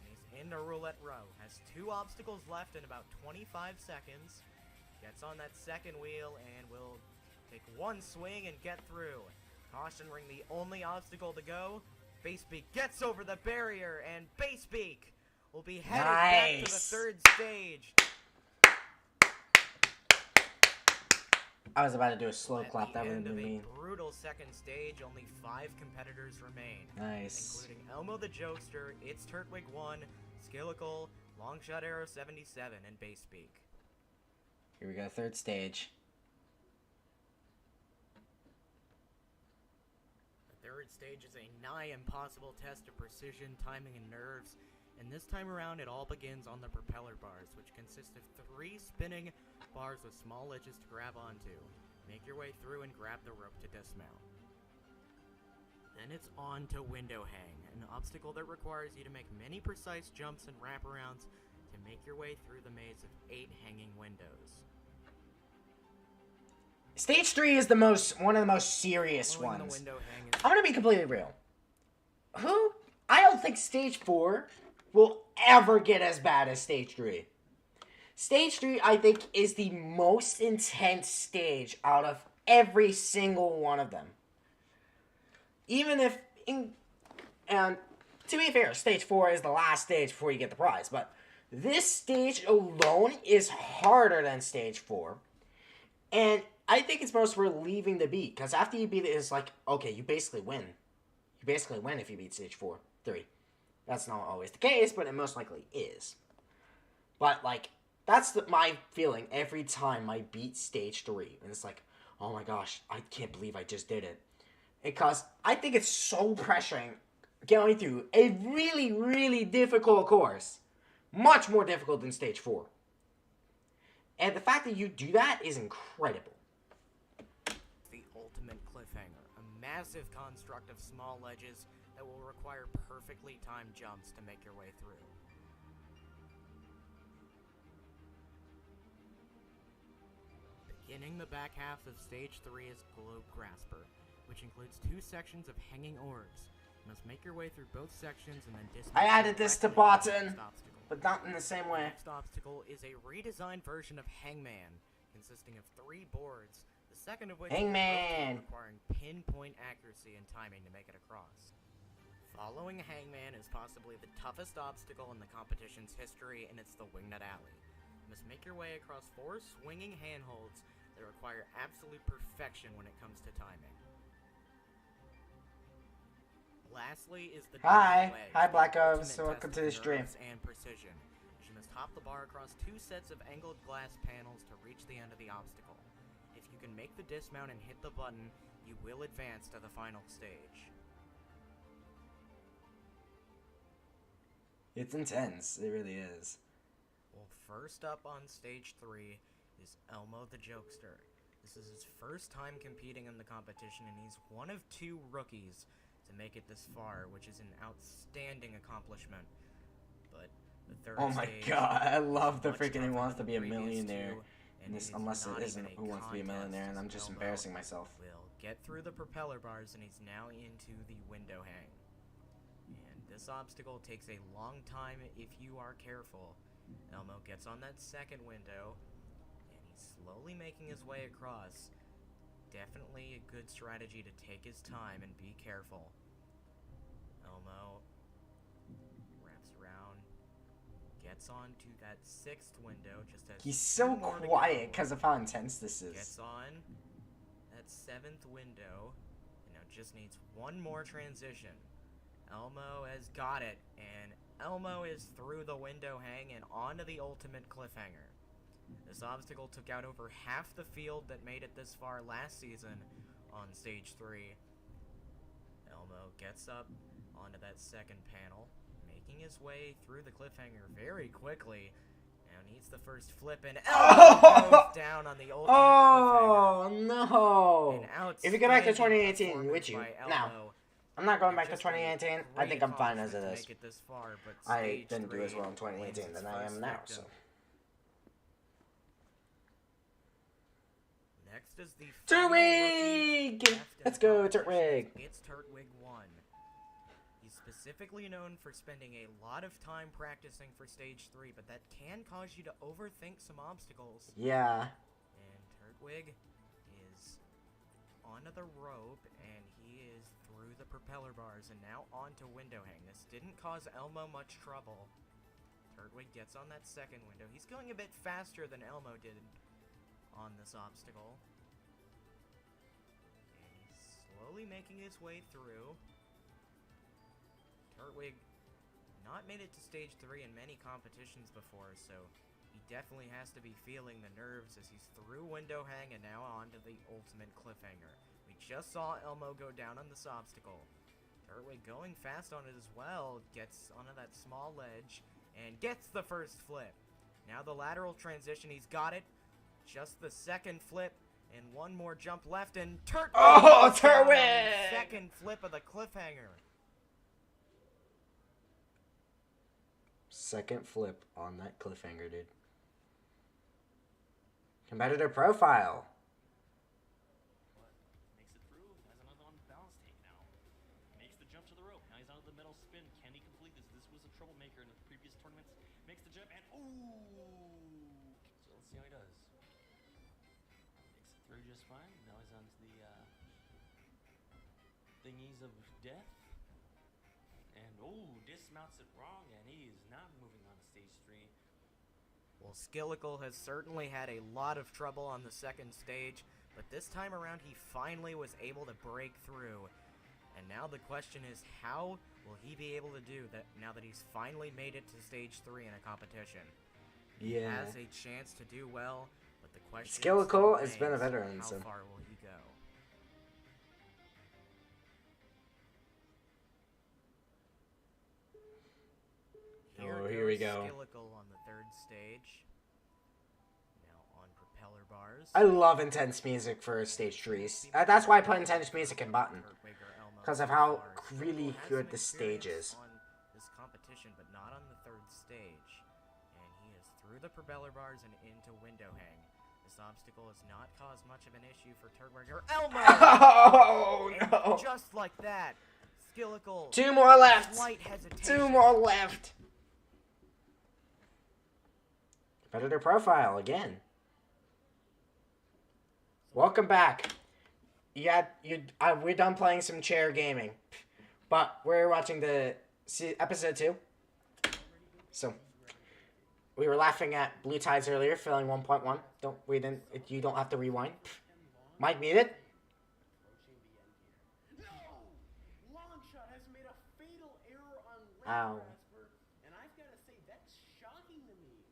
Speaker 7: And he's into Roulette Row. Has 2 obstacles left in about 25 seconds. Gets on that second wheel and will take one swing and get through. Caution ring, the only obstacle to go. Basebeak gets over the barrier, and Basebeak will be headed back to the third stage.
Speaker 1: I was about to do a slow clap. That would have been mean.
Speaker 7: Brutal second stage. Only 5 competitors remain.
Speaker 1: Nice.
Speaker 7: Including Elmo the Jokester, It's Turtwig 1, Skillicle, Longshot Arrow 77, and Basebeak.
Speaker 1: Here we go, third stage.
Speaker 7: The third stage is a nigh impossible test of precision, timing, and nerves. And this time around, it all begins on the propeller bars, which consist of 3 spinning bars with small ledges to grab onto. Make your way through and grab the rope to dismount. Then it's on to Window Hang, an obstacle that requires you to make many precise jumps and wraparounds to make your way through the maze of 8 hanging windows.
Speaker 1: Stage 3 is one of the most serious ones. I'm gonna be completely real. I don't think Stage 4 will ever get as bad as Stage 3. Stage 3, I think, is the most intense stage out of every single one of them. Even if, and to be fair, Stage 4 is the last stage before you get the prize, but this stage alone is harder than Stage 4. And I think it's most for leaving the beat, because after you beat it, it's like, okay, you basically win. You basically win if you beat Stage 4, 3. That's not always the case, but it most likely is. But, like, that's my feeling every time I beat Stage 3. And it's like, oh my gosh, I can't believe I just did it. Because I think it's so pressuring going through a really, really difficult course. Much more difficult than Stage 4. And the fact that you do that is incredible.
Speaker 7: The ultimate cliffhanger. A massive construct of small ledges that will require perfectly timed jumps to make your way through. Beginning the back half of Stage 3 is Globe Grasper, which includes 2 sections of hanging orbs. You must make your way through both sections and then dismount.
Speaker 1: I added this to Botton, but not in the same way.
Speaker 7: The next obstacle is a redesigned version of Hangman. consisting of 3 boards, the second of which
Speaker 1: Hangman!
Speaker 7: is requiring pinpoint accuracy and timing to make it across. Following Hangman is possibly the toughest obstacle in the competition's history, and it's the Wingnut Alley. You must make your way across 4 swinging handholds that require absolute perfection when it comes to timing. Lastly is the
Speaker 1: Hi.
Speaker 7: double wedge,
Speaker 1: Hi, Black
Speaker 7: the
Speaker 1: Oves.
Speaker 7: ultimate
Speaker 1: Welcome
Speaker 7: test
Speaker 1: to the
Speaker 7: of
Speaker 1: stream.
Speaker 7: nerves and precision. You must hop the bar across 2 sets of angled glass panels to reach the end of the obstacle. If you can make the dismount and hit the button, you will advance to the final stage.
Speaker 1: It's intense. It really is.
Speaker 7: Well, first up on stage 3 is Elmo the Jokester. This is his first time competing in the competition, and he's one of 2 rookies to make it this far, which is an outstanding accomplishment. But the third
Speaker 1: Oh my
Speaker 7: stage
Speaker 1: god, I love
Speaker 7: is
Speaker 1: the
Speaker 7: much
Speaker 1: freaking Who
Speaker 7: tougher
Speaker 1: Wants to
Speaker 7: than
Speaker 1: Be a
Speaker 7: the previous
Speaker 1: Millionaire.
Speaker 7: 2, and
Speaker 1: This,
Speaker 7: it is
Speaker 1: unless
Speaker 7: not
Speaker 1: it isn't
Speaker 7: even a
Speaker 1: Who Wants to Be a
Speaker 7: contest,
Speaker 1: Millionaire, and I'm
Speaker 7: as
Speaker 1: just
Speaker 7: Elmo
Speaker 1: embarrassing myself.
Speaker 7: will get through the propeller bars, and he's now into the window hang. And this obstacle takes a long time if you are careful. Elmo gets on that second window, and he's slowly making his way across. Definitely a good strategy to take his time and be careful. Elmo wraps around, gets onto that 6th window just as
Speaker 1: He's so
Speaker 7: 2 more to
Speaker 1: quiet
Speaker 7: go.
Speaker 1: because of how intense this
Speaker 7: Gets
Speaker 1: is.
Speaker 7: on that 7th window, and now just needs 1 more transition. Elmo has got it, and Elmo is through the window hang and onto the ultimate cliffhanger. This obstacle took out over half the field that made it this far last season on stage 3. Elmo gets up onto that second panel, making his way through the cliffhanger very quickly. Now needs the first flip, and Elmo goes down on the ultimate
Speaker 1: Oh
Speaker 7: cliffhanger.
Speaker 1: no!
Speaker 7: An
Speaker 1: If you go back to
Speaker 7: outstanding
Speaker 1: 2018, which you
Speaker 7: performance by
Speaker 1: now,
Speaker 7: Elmo.
Speaker 1: I'm not going
Speaker 7: And
Speaker 1: back to
Speaker 7: just a
Speaker 1: 2018. I think
Speaker 7: great
Speaker 1: I'm fine as it
Speaker 7: accomplishment to
Speaker 1: is.
Speaker 7: make it this far, but
Speaker 1: I
Speaker 7: stage
Speaker 1: didn't do as
Speaker 7: 3
Speaker 1: well in 2018
Speaker 7: lands
Speaker 1: than
Speaker 7: its
Speaker 1: I am
Speaker 7: first
Speaker 1: now.
Speaker 7: victim.
Speaker 1: So
Speaker 7: Next is the final rookie
Speaker 1: Turtwig!
Speaker 7: left in
Speaker 1: Let's
Speaker 7: the
Speaker 1: go,
Speaker 7: competition.
Speaker 1: Turtwig.
Speaker 7: It's Turtwig 1. He's specifically known for spending a lot of time practicing for stage 3, but that can cause you to overthink some obstacles.
Speaker 1: yeah.
Speaker 7: And Turtwig is onto the rope, and he is through the propeller bars and now onto window hang. This didn't cause Elmo much trouble. Turtwig gets on that second window. He's going a bit faster than Elmo did on this obstacle. And he's slowly making his way through. Turtwig not made it to stage 3 in many competitions before, so he definitely has to be feeling the nerves as he's through window hang and now onto the ultimate cliffhanger. We just saw Elmo go down on this obstacle. Turtwig going fast on it as well, gets onto that small ledge and gets the first flip. Now the lateral transition, he's got it. Just the second flip and 1 more jump left, and Turtwig!
Speaker 1: Oh,
Speaker 7: goes down on the
Speaker 1: Turtwig!
Speaker 7: second flip of the cliffhanger.
Speaker 1: Second flip on that cliffhanger, dude. Competitor profile.
Speaker 10: Makes it through, has another on balance take now. Makes the jump to the rope. Now he's onto the metal spin. Can he complete this? This was a troublemaker in the previous tournaments. Makes the jump and ooh! So let's see how he does. Makes it through just fine. Now he's onto the thingies of death. And dismounts it wrong, and he is not moving on to stage 3.
Speaker 7: Well, Skillicle has certainly had a lot of trouble on the second stage, but this time around he finally was able to break through. And now the question is, how will he be able to do that now that he's finally made it to stage 3 in a competition? He
Speaker 1: Yeah.
Speaker 7: has a chance to do well, but the question
Speaker 1: Skillicle
Speaker 7: still
Speaker 1: has been a
Speaker 7: remains,
Speaker 1: veteran,
Speaker 7: how
Speaker 1: so.
Speaker 7: far will he go?
Speaker 1: Oh, here we
Speaker 7: goes
Speaker 1: go.
Speaker 7: Skillicle on the 3rd stage. Now on propeller bars.
Speaker 1: I love intense music for stage 3s. That's why I put intense music in button. Because of how really good the stage is.
Speaker 7: On this competition, but not on the 3rd stage. And he is through the propeller bars and into window hang. This obstacle has not caused much of an issue for Turtwig or Elmo.
Speaker 1: Oh
Speaker 7: And
Speaker 1: no!
Speaker 7: just like that, Skillicle.
Speaker 1: 2 more left.
Speaker 7: Slight hesitation.
Speaker 1: 2 more left. Competitor profile again. Welcome back. We're done playing some chair gaming, but we're watching the episode 2. So we were laughing at Blue Tides earlier, failing 1.1. You don't have to rewind. Mike muted.
Speaker 9: Longshot has made a fatal error on lane
Speaker 1: Ow.
Speaker 9: transfer, and I've got to say that's shocking to me.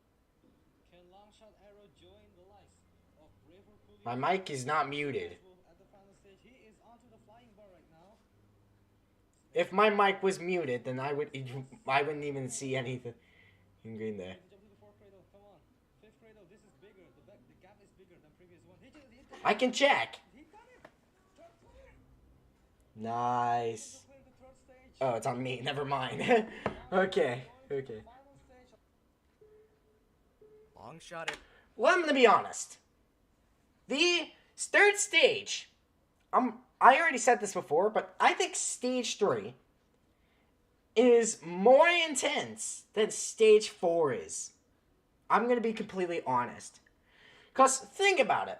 Speaker 11: Can Longshot Arrow join the likes of Braver Pulley?
Speaker 1: My mic is not muted.
Speaker 11: At the final stage, he is onto the flying bar right now.
Speaker 1: If my mic was muted, then I wouldn't even see anything in green there.
Speaker 11: Jump to the fourth cradle. Come on. Fifth cradle. This is bigger. The gap is bigger than previous one.
Speaker 1: I can check.
Speaker 11: He got it. Third clear.
Speaker 1: Nice.
Speaker 11: Clear the third stage.
Speaker 1: Oh, it's on me. Never mind. Okay.
Speaker 11: Final stage.
Speaker 7: Longshot.
Speaker 1: Well, I'm gonna be honest. The third stage, I already said this before, but I think stage 3 is more intense than stage 4 is. I'm gonna be completely honest. Cause think about it.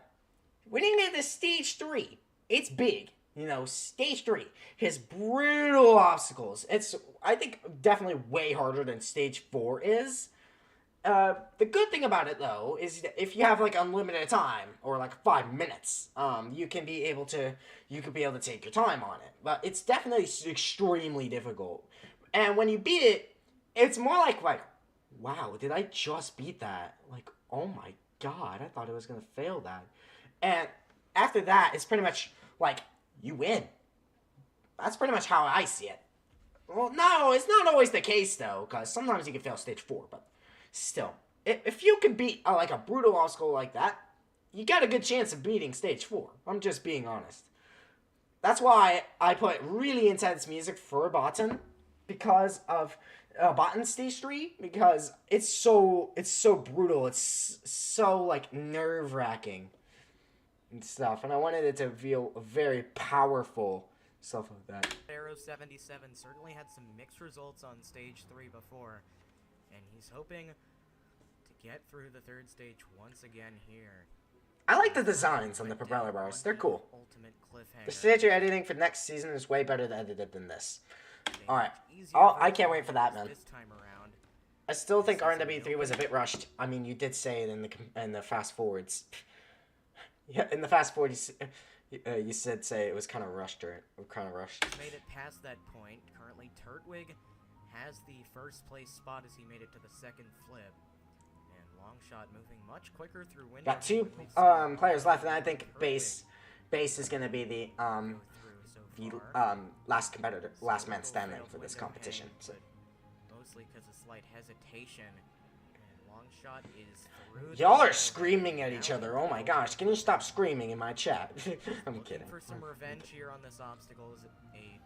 Speaker 1: When you get to stage 3, it's big. You know, stage 3 has brutal obstacles. It's, I think, definitely way harder than stage 4 is. The good thing about it, though, is that if you have, like, unlimited time, or, like, 5 minutes, you could be able to take your time on it. But it's definitely extremely difficult. And when you beat it, it's more like, wow, did I just beat that? Like, oh my god, I thought I was gonna fail that. And after that, it's pretty much, like, you win. That's pretty much how I see it. Well, no, it's not always the case, though, because sometimes you can fail stage 4, but still, if you can beat, like, a brutal obstacle like that, you got a good chance of beating stage 4. I'm just being honest. That's why I put really intense music for Botan, because of Botan stage 3, because it's so brutal, it's so, like, nerve-wracking and stuff, and I wanted it to feel very powerful, stuff like that.
Speaker 7: Arrow 77 certainly had some mixed results on stage 3 before, and he's hoping to get through the third stage once again here.
Speaker 1: I like the designs on the propeller bars, they're cool.
Speaker 7: Ultimate cliffhanger.
Speaker 1: The stage you're editing for next season is way better edited than this. Alright, I can't wait for that, man.
Speaker 7: This time around.
Speaker 1: I still think RNW3 was a bit rushed. I mean, you did say it in the fast forwards. Yeah, in the fast forward, you said it was kind of rushed
Speaker 7: Made it past that point. Currently, Turtwig has the first place spot as he made it to the second flip. And Longshot moving much quicker through window.
Speaker 1: Got 2 players left, and I think Base is gonna be the last competitor, last man standing for this competition. So.
Speaker 7: Mostly because of slight hesitation. And Longshot is through.
Speaker 1: Y'all are screaming at each other. Oh my gosh! Can you stop screaming in my chat? I'm kidding.
Speaker 7: For some revenge here on this obstacle is a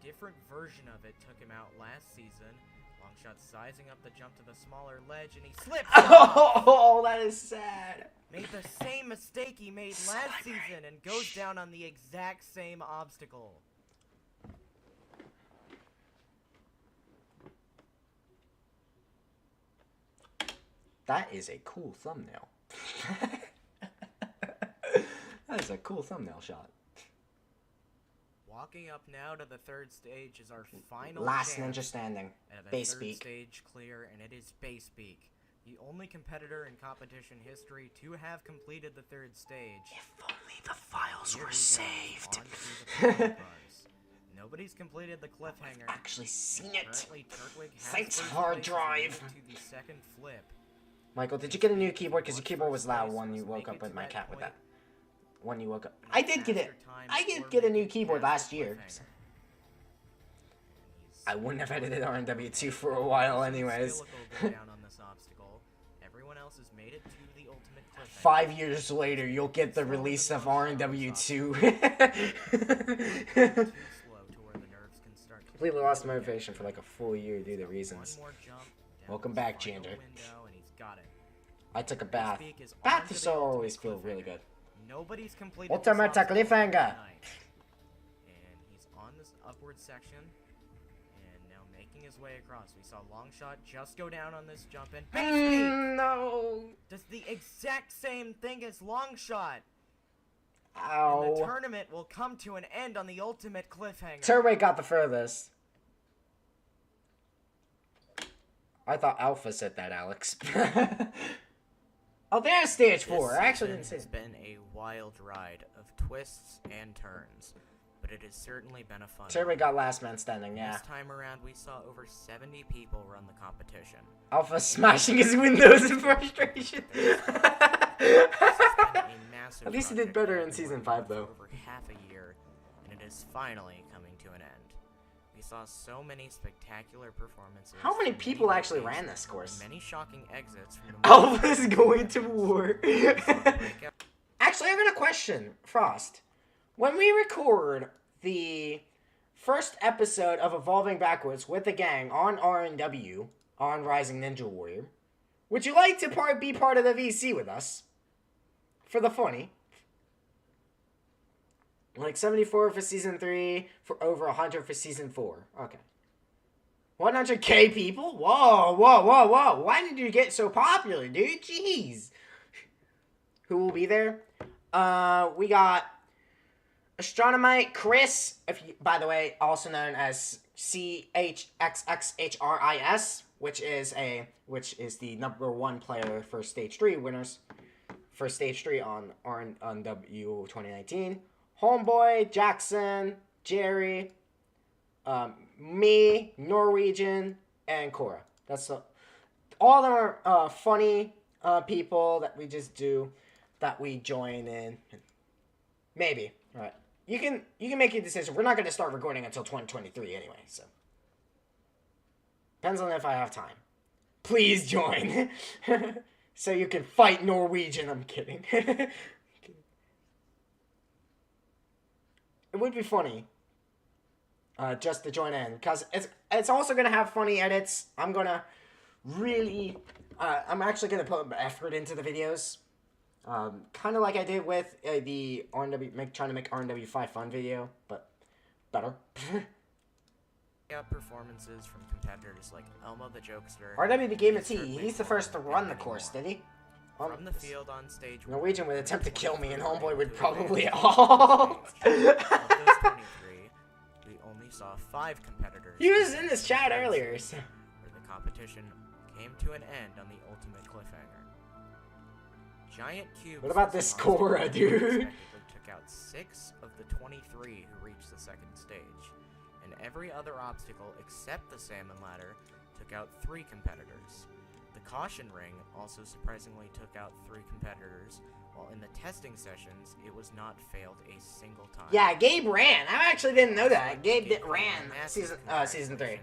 Speaker 7: different version of it. Took him out last season. Longshot sizing up the jump to the smaller ledge, and he slips.
Speaker 1: Oh, that is sad.
Speaker 7: Made the same mistake he made last season and goes down on the exact same obstacle.
Speaker 1: That is a cool thumbnail. That is a cool thumbnail shot.
Speaker 7: Walking up now to the third stage is our final
Speaker 1: last
Speaker 7: chance
Speaker 1: ninja standing.
Speaker 7: at a
Speaker 1: Base
Speaker 7: third
Speaker 1: peak.
Speaker 7: stage clear, and it is Base Peak, the only competitor in competition history to have completed the third stage.
Speaker 1: If only the files
Speaker 7: Here
Speaker 1: were
Speaker 7: we go,
Speaker 1: saved.
Speaker 7: on to the final bars. Nobody's completed the cliffhanger.
Speaker 1: I've actually seen it.
Speaker 7: Currently, Turtwig has
Speaker 1: Thanks,
Speaker 7: first
Speaker 1: hard
Speaker 7: place
Speaker 1: drive.
Speaker 7: to the second flip.
Speaker 1: Michael, did you get a new keyboard? Because your keyboard was loud when you woke up with my cat with that. When you woke up. I did get it. I did get a new keyboard last year. So. I wouldn't have edited RNW2 for a while anyways.
Speaker 7: Everyone else has made it to the ultimate cliffhanger.
Speaker 1: 5 years later, you'll get the release of RNW2. Completely lost motivation for like a full year due to reasons. Welcome back, Chander. I took a bath. Baths always feel really good.
Speaker 7: Nobody's completed
Speaker 1: Ultimate
Speaker 7: this
Speaker 1: cliffhanger.
Speaker 7: And he's on this upward section. And now making his way across. We saw Longshot just go down on this jump and
Speaker 1: No.
Speaker 7: does the exact same thing as Longshot. And the
Speaker 1: Ow.
Speaker 7: tournament will come to an end on the ultimate cliffhanger.
Speaker 1: Turbo got the furthest. I thought Alpha said that, Alex. Oh, there's stage 4. I actually didn't see
Speaker 7: It's
Speaker 1: it.
Speaker 7: been a wild ride of twists and turns, but it has certainly been a fun
Speaker 1: Turbo
Speaker 7: one.
Speaker 1: got last man standing, yeah.
Speaker 7: This time around, we saw over 70 people run the competition.
Speaker 1: Alpha smashing his windows in frustration. At least he did better in Season 5, though.
Speaker 7: For over half a year, and it is finally coming to an end. We saw so many spectacular performances.
Speaker 1: How many
Speaker 7: from
Speaker 1: people
Speaker 7: many
Speaker 1: actually
Speaker 7: locations,
Speaker 1: ran this course?
Speaker 7: Many shocking exits from the
Speaker 1: Alpha's going to war. Actually, I got a question, Frost. When we record the first episode of Evolving Backwards with the gang on RNW, on Rising Ninja Warrior, would you like to be part of the VC with us? For the funny. Like 74 for Season 3, for over 100 for Season 4. Okay. 100k people? Whoa, whoa, whoa, whoa. Why did you get so popular, dude? Jeez. Who will be there? We got Astronomite Chris, by the way, also known as CHXXHRIS, which is the number 1 player for Stage 3 winners. For Stage 3 on W 2019. Homeboy, Jackson, Jerry, me, Norwegian, and Cora. That's all of them are funny people that we just do, that we join in. Maybe. All right. You can make your decision. We're not going to start recording until 2023 anyway, so. Depends on if I have time. Please join. So you can fight Norwegian. I'm kidding. It would be funny. Just to join in. Because it's also going to have funny edits. I'm going to really... I'm actually going to put effort into the videos. Kind of like I did with the RNW... trying to make RNW 5 fun video. But better.
Speaker 7: Got performances from competitors like Elmo the Jokester.
Speaker 1: RW became a T. He's the first to run the course, did he?
Speaker 7: From the field on stage,
Speaker 1: Norwegian would attempt to kill me, and Homeboy would probably all.
Speaker 7: Of those 23, we only saw 5 competitors.
Speaker 1: He was in this chat earlier. So.
Speaker 7: Where the competition came to an end on the ultimate cliffhanger. Giant cubes.
Speaker 1: What about this Cora, dude?
Speaker 7: Took out 6 of the 23 who reached the second stage, and every other obstacle except the salmon ladder took out 3 competitors. The caution ring also surprisingly took out 3 competitors, while in the testing sessions, it was not failed a single time.
Speaker 1: Yeah, Gabe ran. I actually didn't know that. Gabe ran season 3.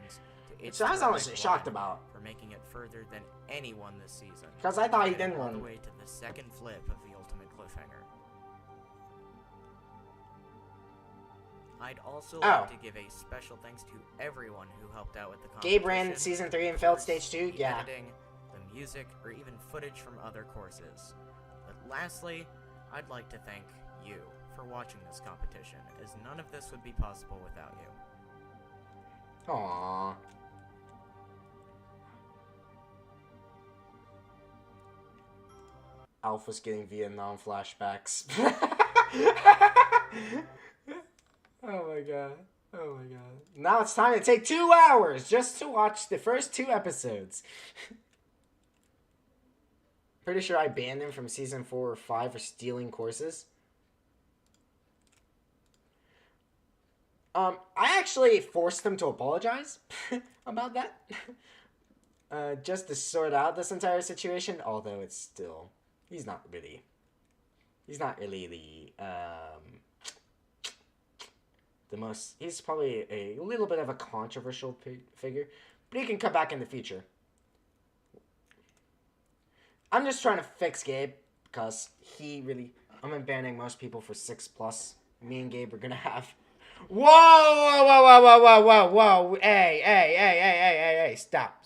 Speaker 1: Which I was honestly shocked about.
Speaker 7: For making it further than anyone this season.
Speaker 1: Because I thought he didn't
Speaker 7: all
Speaker 1: run.
Speaker 7: the way to the second flip of the ultimate cliffhanger. I'd also like to give a special thanks to everyone who helped out with the competition.
Speaker 1: Gabe ran season 3 and failed stage 2?
Speaker 7: The
Speaker 1: Yeah.
Speaker 7: editing, the music, or even footage from other courses. But lastly, I'd like to thank you for watching this competition, as none of this would be possible without you.
Speaker 1: Aww. Alpha's getting Vietnam flashbacks. Oh my god. Oh my god. Now it's time to take 2 hours just to watch the first 2 episodes. Pretty sure I banned him from season 4 or 5 for stealing courses. I actually forced him to apologize about that. Just to sort out this entire situation, although it's still... He's not really the most... He's probably a little bit of a controversial figure, but he can come back in the future. I'm just trying to fix Gabe, because he really... I'm banning most people for 6+. Me and Gabe are gonna have... Whoa, whoa, whoa, whoa, whoa, whoa, whoa, whoa, hey, hey, hey, hey, hey, hey, hey, stop.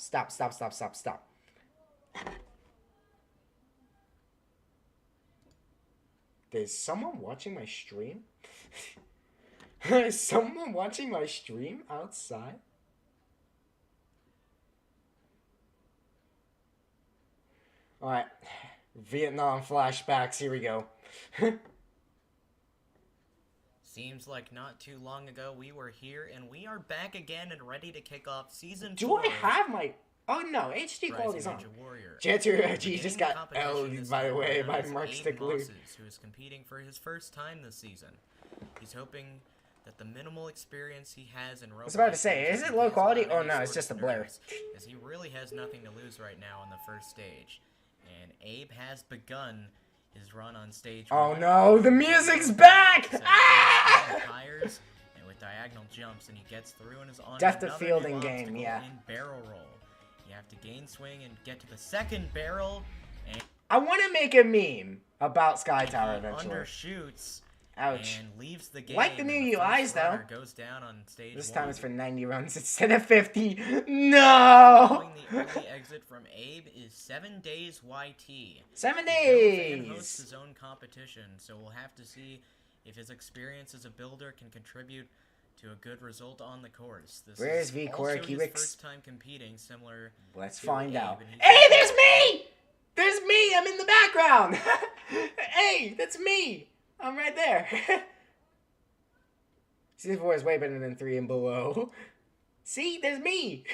Speaker 1: Is someone watching my stream? Is someone watching my stream outside? Alright. Vietnam flashbacks, here we go.
Speaker 7: Seems like not too long ago we were here, and we are back again and ready to kick off Season 4.
Speaker 1: Do I have my... Oh, no. HD quality's on. JTRG just got L'd, by the way, by Mark Stickler.
Speaker 7: Who is competing for his first time this season. He's hoping that the minimal experience he has in Roblox...
Speaker 1: I was about to say, is it low quality? Oh, no, it's just a blur.
Speaker 7: As he really has nothing to lose right now on the first stage. And Abe has begun his run on stage.
Speaker 1: Oh, no, the music's back! Ah!
Speaker 7: Tires, and with diagonal jumps, and he gets through and is on
Speaker 1: Death to
Speaker 7: another
Speaker 1: fielding
Speaker 7: new
Speaker 1: game,
Speaker 7: obstacle
Speaker 1: yeah.
Speaker 7: in barrel roll. You have to gain swing and get to the second barrel, and
Speaker 1: I want to make a meme about Sky Tower eventually.
Speaker 7: Undershoots.
Speaker 1: Ouch.
Speaker 7: And leaves the game.
Speaker 1: Like the new UIs though.
Speaker 7: Goes down on stage
Speaker 1: this
Speaker 7: 1.
Speaker 1: time it's for 90 runs instead of 50. No!
Speaker 7: The early exit from Abe is 7 days YT.
Speaker 1: 7
Speaker 7: Fan
Speaker 1: days!
Speaker 7: hosts his own competition, so we'll have to see if his experience as a builder can contribute to a good result on the course. This
Speaker 1: Where's
Speaker 7: is
Speaker 1: V
Speaker 7: also
Speaker 1: Quirk?
Speaker 7: his
Speaker 1: Kiwix?
Speaker 7: first time competing, similar.
Speaker 1: Let's
Speaker 7: to
Speaker 1: find
Speaker 7: Abe,
Speaker 1: out.
Speaker 7: and he's-
Speaker 1: Hey, there's me! There's me! I'm in the background! Hey, that's me! I'm right there. Season 4 is way better than 3 and below. See, there's me!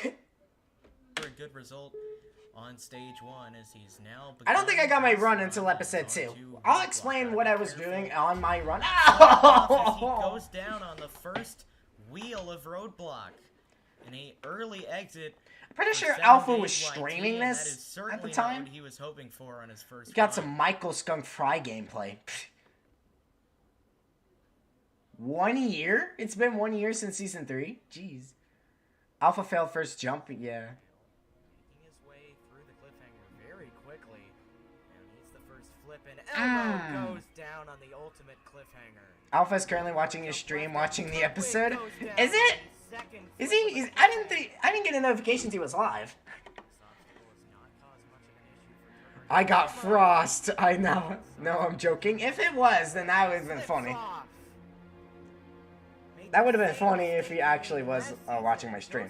Speaker 7: For a good result on stage 1 as he's now.
Speaker 1: I don't think I got my run until episode 2. I'll explain what I was doing on my run.
Speaker 7: As he goes down on the first wheel of Roadblock. In a early exit.
Speaker 1: Pretty
Speaker 7: for
Speaker 1: sure
Speaker 7: 7
Speaker 1: Alpha
Speaker 7: days
Speaker 1: was
Speaker 7: YT,
Speaker 1: streaming
Speaker 7: and that
Speaker 1: this
Speaker 7: is certainly
Speaker 1: at the
Speaker 7: not
Speaker 1: time.
Speaker 7: what he was hoping for on his first
Speaker 1: Got
Speaker 7: run.
Speaker 1: some Michael Skunk Fry gameplay. 1 year? It's been 1 year since season 3? Jeez. Alpha failed first jump, yeah.
Speaker 7: Making his way through the cliffhanger very quickly. And he's the first flip, and Elmo goes down on the ultimate cliffhanger.
Speaker 1: Alpha is currently watching his stream, watching the episode. Is it? Is he? I didn't get a notification he was live. I got Frost. I know. No, I'm joking. If it was, then that would have been funny. That would have been funny if he actually was watching my stream.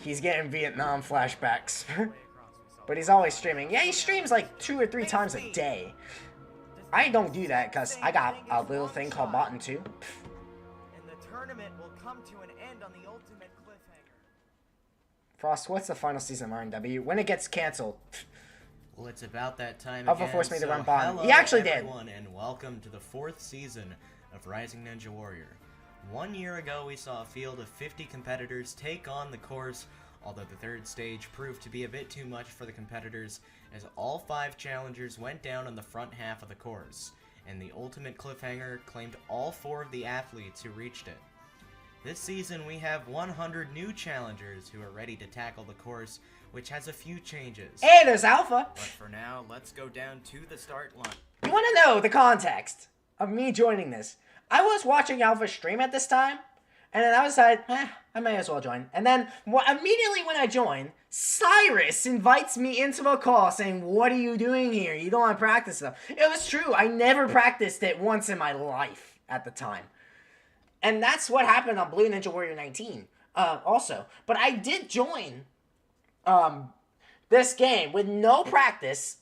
Speaker 1: He's getting Vietnam flashbacks. But he's always streaming. Yeah, he streams like 2 or 3 times a day. I don't do that because I got a little thing called Bottom 2.
Speaker 7: And the tournament will come to an end on the ultimate cliffhanger.
Speaker 1: Frost, what's the final season of RNW? When it gets canceled.
Speaker 6: Well, it's about that time
Speaker 1: Alpha
Speaker 6: again,
Speaker 1: forced me to
Speaker 6: so
Speaker 1: run bottom.
Speaker 6: hello
Speaker 1: He actually did.
Speaker 6: everyone, and welcome to the 4th season of Rising Ninja Warrior. 1 year ago, we saw a field of 50 competitors take on the course, although the 3rd stage proved to be a bit too much for the competitors, as all 5 challengers went down on the front half of the course, and the ultimate cliffhanger claimed all 4 of the athletes who reached it. This season, we have 100 new challengers who are ready to tackle the course, which has a few changes.
Speaker 1: Hey, there's Alpha.
Speaker 7: But for now, let's go down to the start line.
Speaker 1: You want to know the context of me joining this? I was watching Alpha stream at this time, and then I was like, I may as well join. And then immediately when I join, Cyrus invites me into the call saying, what are you doing here? You don't want to practice stuff. It was true. I never practiced it once in my life at the time. And that's what happened on Blue Ninja Warrior 19 also. But I did join this game with no practice,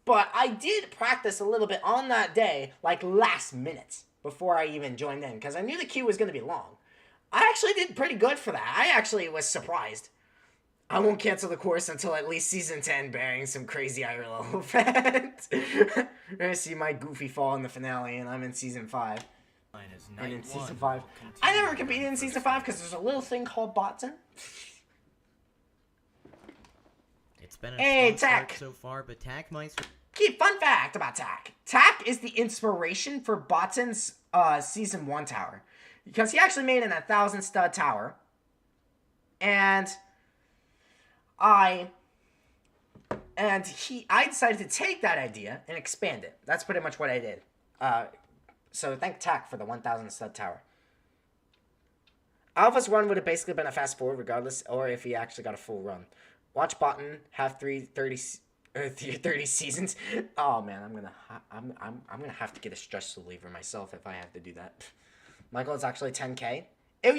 Speaker 1: but I did practice a little bit on that day, like last minute, before I even joined in, because I knew the queue was going to be long. I actually did pretty good for that. I actually was surprised. I won't cancel the course until at least Season 10, bearing some crazy IRL event. You're going to see my goofy fall in the finale, and I'm in Season 5. And in Season 5. I never competed in Season 5 because there's a little thing called Botson.
Speaker 6: It's been a
Speaker 1: Hey,
Speaker 6: slow start
Speaker 1: Tack.
Speaker 6: so far, but Tackmeister...
Speaker 1: Fun fact about Tack. Tack is the inspiration for Botson's Season 1 tower. Because he actually made an 1,000 stud tower. And I decided to take that idea and expand it. That's pretty much what I did. So thank Tack for the 1,000 stud tower. Alpha's run would have basically been a fast forward regardless, or if he actually got a full run. Watch Botan have 30 seasons. Oh man, I'm gonna have to get a stress reliever myself if I have to do that. My goal is actually 10k. It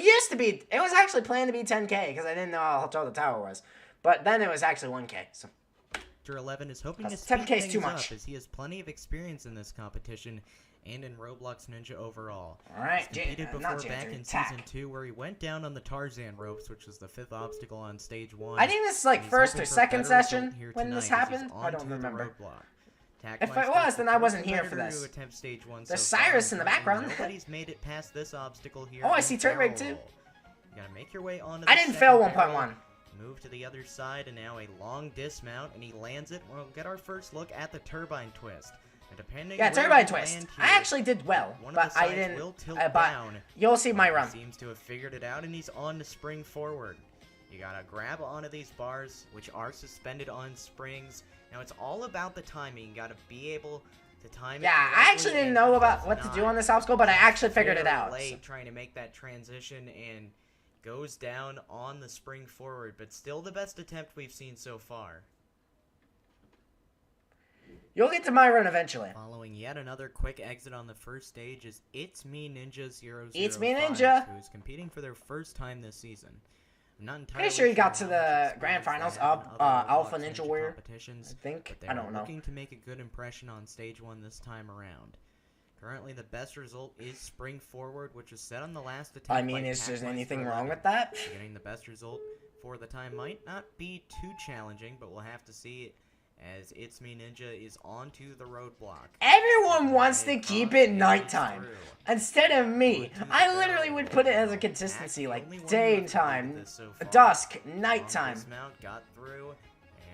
Speaker 1: was actually planned to be 10k because I didn't know how tall the tower was. But then it was actually 1k. So
Speaker 6: Mr. 11 is hoping to
Speaker 1: 10K
Speaker 6: speed
Speaker 1: is too
Speaker 6: things
Speaker 1: much.
Speaker 6: up as he has plenty of experience in this competition and in Roblox Ninja overall.
Speaker 1: Alright,
Speaker 6: He's competed before
Speaker 1: not
Speaker 6: back
Speaker 1: Ginger,
Speaker 6: in
Speaker 1: attack.
Speaker 6: Season 2 where he went down on the Tarzan ropes, which was the 5th obstacle on Stage 1.
Speaker 1: I think this is like
Speaker 6: And he's
Speaker 1: first
Speaker 6: hoping
Speaker 1: or
Speaker 6: for a
Speaker 1: second
Speaker 6: better result
Speaker 1: session
Speaker 6: here
Speaker 1: when this
Speaker 6: tonight as he's
Speaker 1: happened. I don't
Speaker 6: onto the
Speaker 1: remember.
Speaker 6: roadblock.
Speaker 1: If it
Speaker 6: Tackmeister's
Speaker 1: was, then
Speaker 6: the
Speaker 1: I
Speaker 6: first
Speaker 1: wasn't here for
Speaker 6: competitor
Speaker 1: this.
Speaker 6: to attempt Stage 1
Speaker 1: There's
Speaker 6: so far,
Speaker 1: Cyrus in the
Speaker 6: and
Speaker 1: background.
Speaker 6: Nobody's made it past this obstacle here.
Speaker 1: Oh, I
Speaker 6: in
Speaker 1: see Turtwig too.
Speaker 6: barrel. You gotta make your way onto
Speaker 1: I
Speaker 6: the
Speaker 1: didn't
Speaker 6: second
Speaker 1: fail
Speaker 6: barrel,
Speaker 1: 1.1.
Speaker 6: Move to the other side, and now a long dismount, and he lands it. We'll get our first look at the turbine twist. And depending
Speaker 1: Yeah,
Speaker 6: where
Speaker 1: turbine
Speaker 6: you
Speaker 1: twist.
Speaker 6: land
Speaker 1: I
Speaker 6: here,
Speaker 1: actually did well,
Speaker 6: one of
Speaker 1: but
Speaker 6: the
Speaker 1: I
Speaker 6: sides
Speaker 1: didn't.
Speaker 6: will tilt
Speaker 1: But
Speaker 6: down.
Speaker 1: you'll see my run.
Speaker 6: He seems to have figured it out, and he's on to spring forward. You gotta grab onto these bars, which are suspended on springs. Now it's all about the timing. You gotta be able to time it.
Speaker 1: Yeah, I
Speaker 6: correctly,
Speaker 1: actually didn't
Speaker 6: and
Speaker 1: know
Speaker 6: he
Speaker 1: about
Speaker 6: does
Speaker 1: what to do
Speaker 6: not.
Speaker 1: on this obstacle, but I actually figured it
Speaker 6: Very
Speaker 1: out.
Speaker 6: late trying to make that transition and goes down on the spring forward, but still the best attempt we've seen so far.
Speaker 1: You'll get to my run eventually.
Speaker 6: Following yet another quick exit on the first stage is It's Me Ninja 005,
Speaker 1: It's Me Ninja.
Speaker 6: who is competing for their first time this season. I'm not entirely
Speaker 1: Pretty sure he got
Speaker 6: how
Speaker 1: to
Speaker 6: much
Speaker 1: the
Speaker 6: experience
Speaker 1: grand
Speaker 6: they
Speaker 1: finals
Speaker 6: have
Speaker 1: of
Speaker 6: in other
Speaker 1: Alpha
Speaker 6: Roblox
Speaker 1: Ninja Warrior,
Speaker 6: competitions,
Speaker 1: I think.
Speaker 6: but they
Speaker 1: I don't
Speaker 6: are
Speaker 1: know.
Speaker 6: looking to make a good impression on stage 1 this time around. Currently, the best result is spring forward, which is set on the last attempt.
Speaker 1: I mean,
Speaker 6: by
Speaker 1: is there
Speaker 6: Tackmeister
Speaker 1: anything wrong
Speaker 6: 11.
Speaker 1: with that?
Speaker 6: Getting the best result for the time might not be too challenging, but we'll have to see as It's Me Ninja is onto the roadblock.
Speaker 1: Everyone wants to keep it nighttime instead of me. I literally would put it as a consistency, like daytime, dusk, nighttime.
Speaker 6: Dismount got through,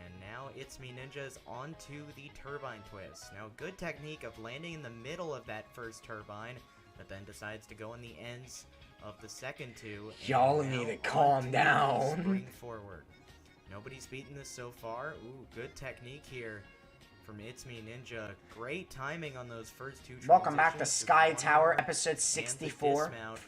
Speaker 6: and now It's Me Ninja is onto the turbine twist. Now, good technique of landing in the middle of that first turbine, but then decides to go in the ends of the second two. and
Speaker 1: Y'all
Speaker 6: now
Speaker 1: need to calm
Speaker 6: onto the
Speaker 1: down.
Speaker 6: spring forward. Nobody's beaten this so far. Ooh, good technique here from It's Me Ninja. Great timing on those first two
Speaker 1: Welcome back to
Speaker 6: transitions. Just
Speaker 1: Sky
Speaker 6: one
Speaker 1: Tower,
Speaker 6: more
Speaker 1: episode
Speaker 6: and the
Speaker 1: 64.
Speaker 6: dismount.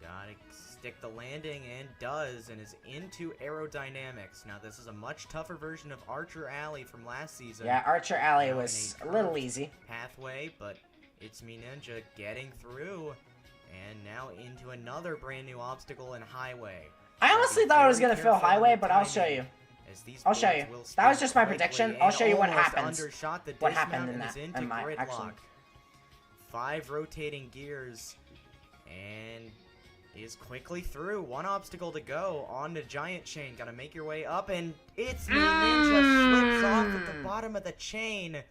Speaker 6: Gotta stick the landing, and does, and is into aerodynamics. Now, this is a much tougher version of Archer Alley from last season.
Speaker 1: Yeah, Archer Alley
Speaker 6: Now in
Speaker 1: was a little
Speaker 6: curved
Speaker 1: easy.
Speaker 6: pathway, but It's Me Ninja getting through, and now into another brand new obstacle in Highway.
Speaker 1: I honestly thought I was gonna fill highway, but I'll show you. I'll show you. That was just my prediction. I'll show you what happens.
Speaker 6: Undershot the
Speaker 1: What
Speaker 6: dismount
Speaker 1: happened in
Speaker 6: and
Speaker 1: that?
Speaker 6: is into
Speaker 1: In my
Speaker 6: gridlock.
Speaker 1: actually.
Speaker 6: 5 rotating gears, and is quickly through. One obstacle to go on the giant chain. Gotta make your way up, and It's Me Ninja slips off at the bottom of the chain.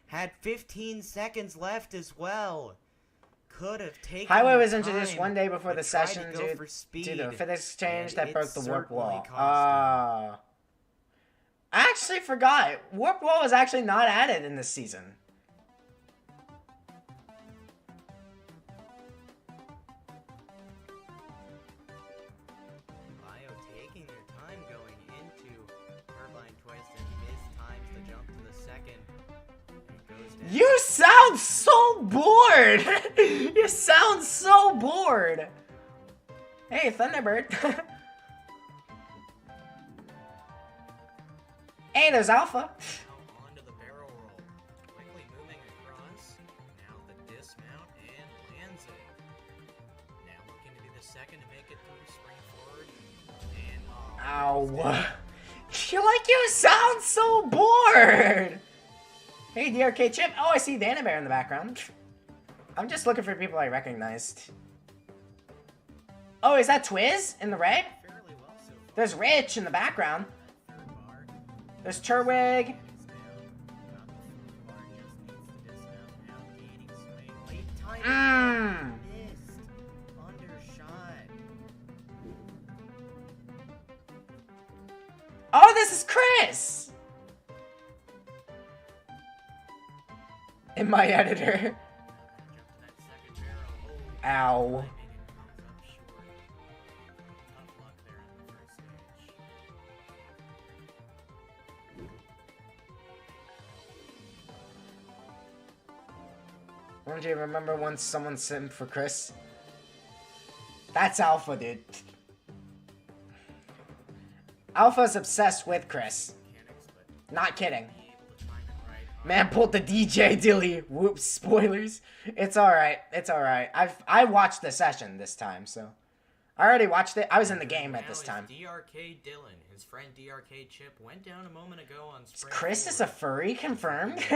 Speaker 6: Had 15 seconds left as well. Could have taken
Speaker 1: Highway
Speaker 6: the
Speaker 1: was introduced
Speaker 6: time,
Speaker 1: one day before
Speaker 6: but
Speaker 1: the
Speaker 6: tried to
Speaker 1: session
Speaker 6: go
Speaker 1: due
Speaker 6: for
Speaker 1: to
Speaker 6: speed,
Speaker 1: the physics change
Speaker 6: and
Speaker 1: that
Speaker 6: it
Speaker 1: broke the warp
Speaker 6: certainly
Speaker 1: wall.
Speaker 6: cost him.
Speaker 1: I actually forgot. Warp wall was actually not added in this season.
Speaker 6: Bio taking their time going into turbine twist and mistimes the jump to the second. And it goes down.
Speaker 1: You sound so bored! You sound so bored! Hey, Thunderbird. Hey, there's Alpha.
Speaker 6: Now onto the barrel roll. Quickly moving across. Now the dismount and lands it. Now looking to do the second to make it through spring forward. And
Speaker 1: Ow. You sound so bored! Hey, the arcade chip. Oh, I see Dana Bear in the background. I'm just looking for people I recognized. Oh, is that Twiz in the red?
Speaker 6: fairly well so far.
Speaker 1: There's Rich in the background.
Speaker 6: Third bar.
Speaker 1: There's Turwig.
Speaker 6: It's down. Not the fourth bar, just needs the dismount. Now gaining swing. Late timing. Missed. Undershot.
Speaker 1: Oh, this is Chris! In my editor.
Speaker 6: Jump to that second barrel. Oh,
Speaker 1: Ow.
Speaker 6: timing and comes up short. Tough luck there in the first stage.
Speaker 1: Don't you remember once someone simmed for Chris? That's Alpha, dude. Alpha's obsessed with Chris.
Speaker 6: Mechanics, but
Speaker 1: Not kidding.
Speaker 6: be able to time it right.
Speaker 1: Man pulled the DJ Dilly. Whoops, spoilers. It's alright. It's alright. I watched the session this time, so I already watched it. I was in the game at
Speaker 6: Now
Speaker 1: this
Speaker 6: is
Speaker 1: time.
Speaker 6: DRK Dylan. His friend DRK Chip went down a moment ago on spring
Speaker 1: Chris is
Speaker 6: forward.
Speaker 1: a furry, confirmed.
Speaker 6: His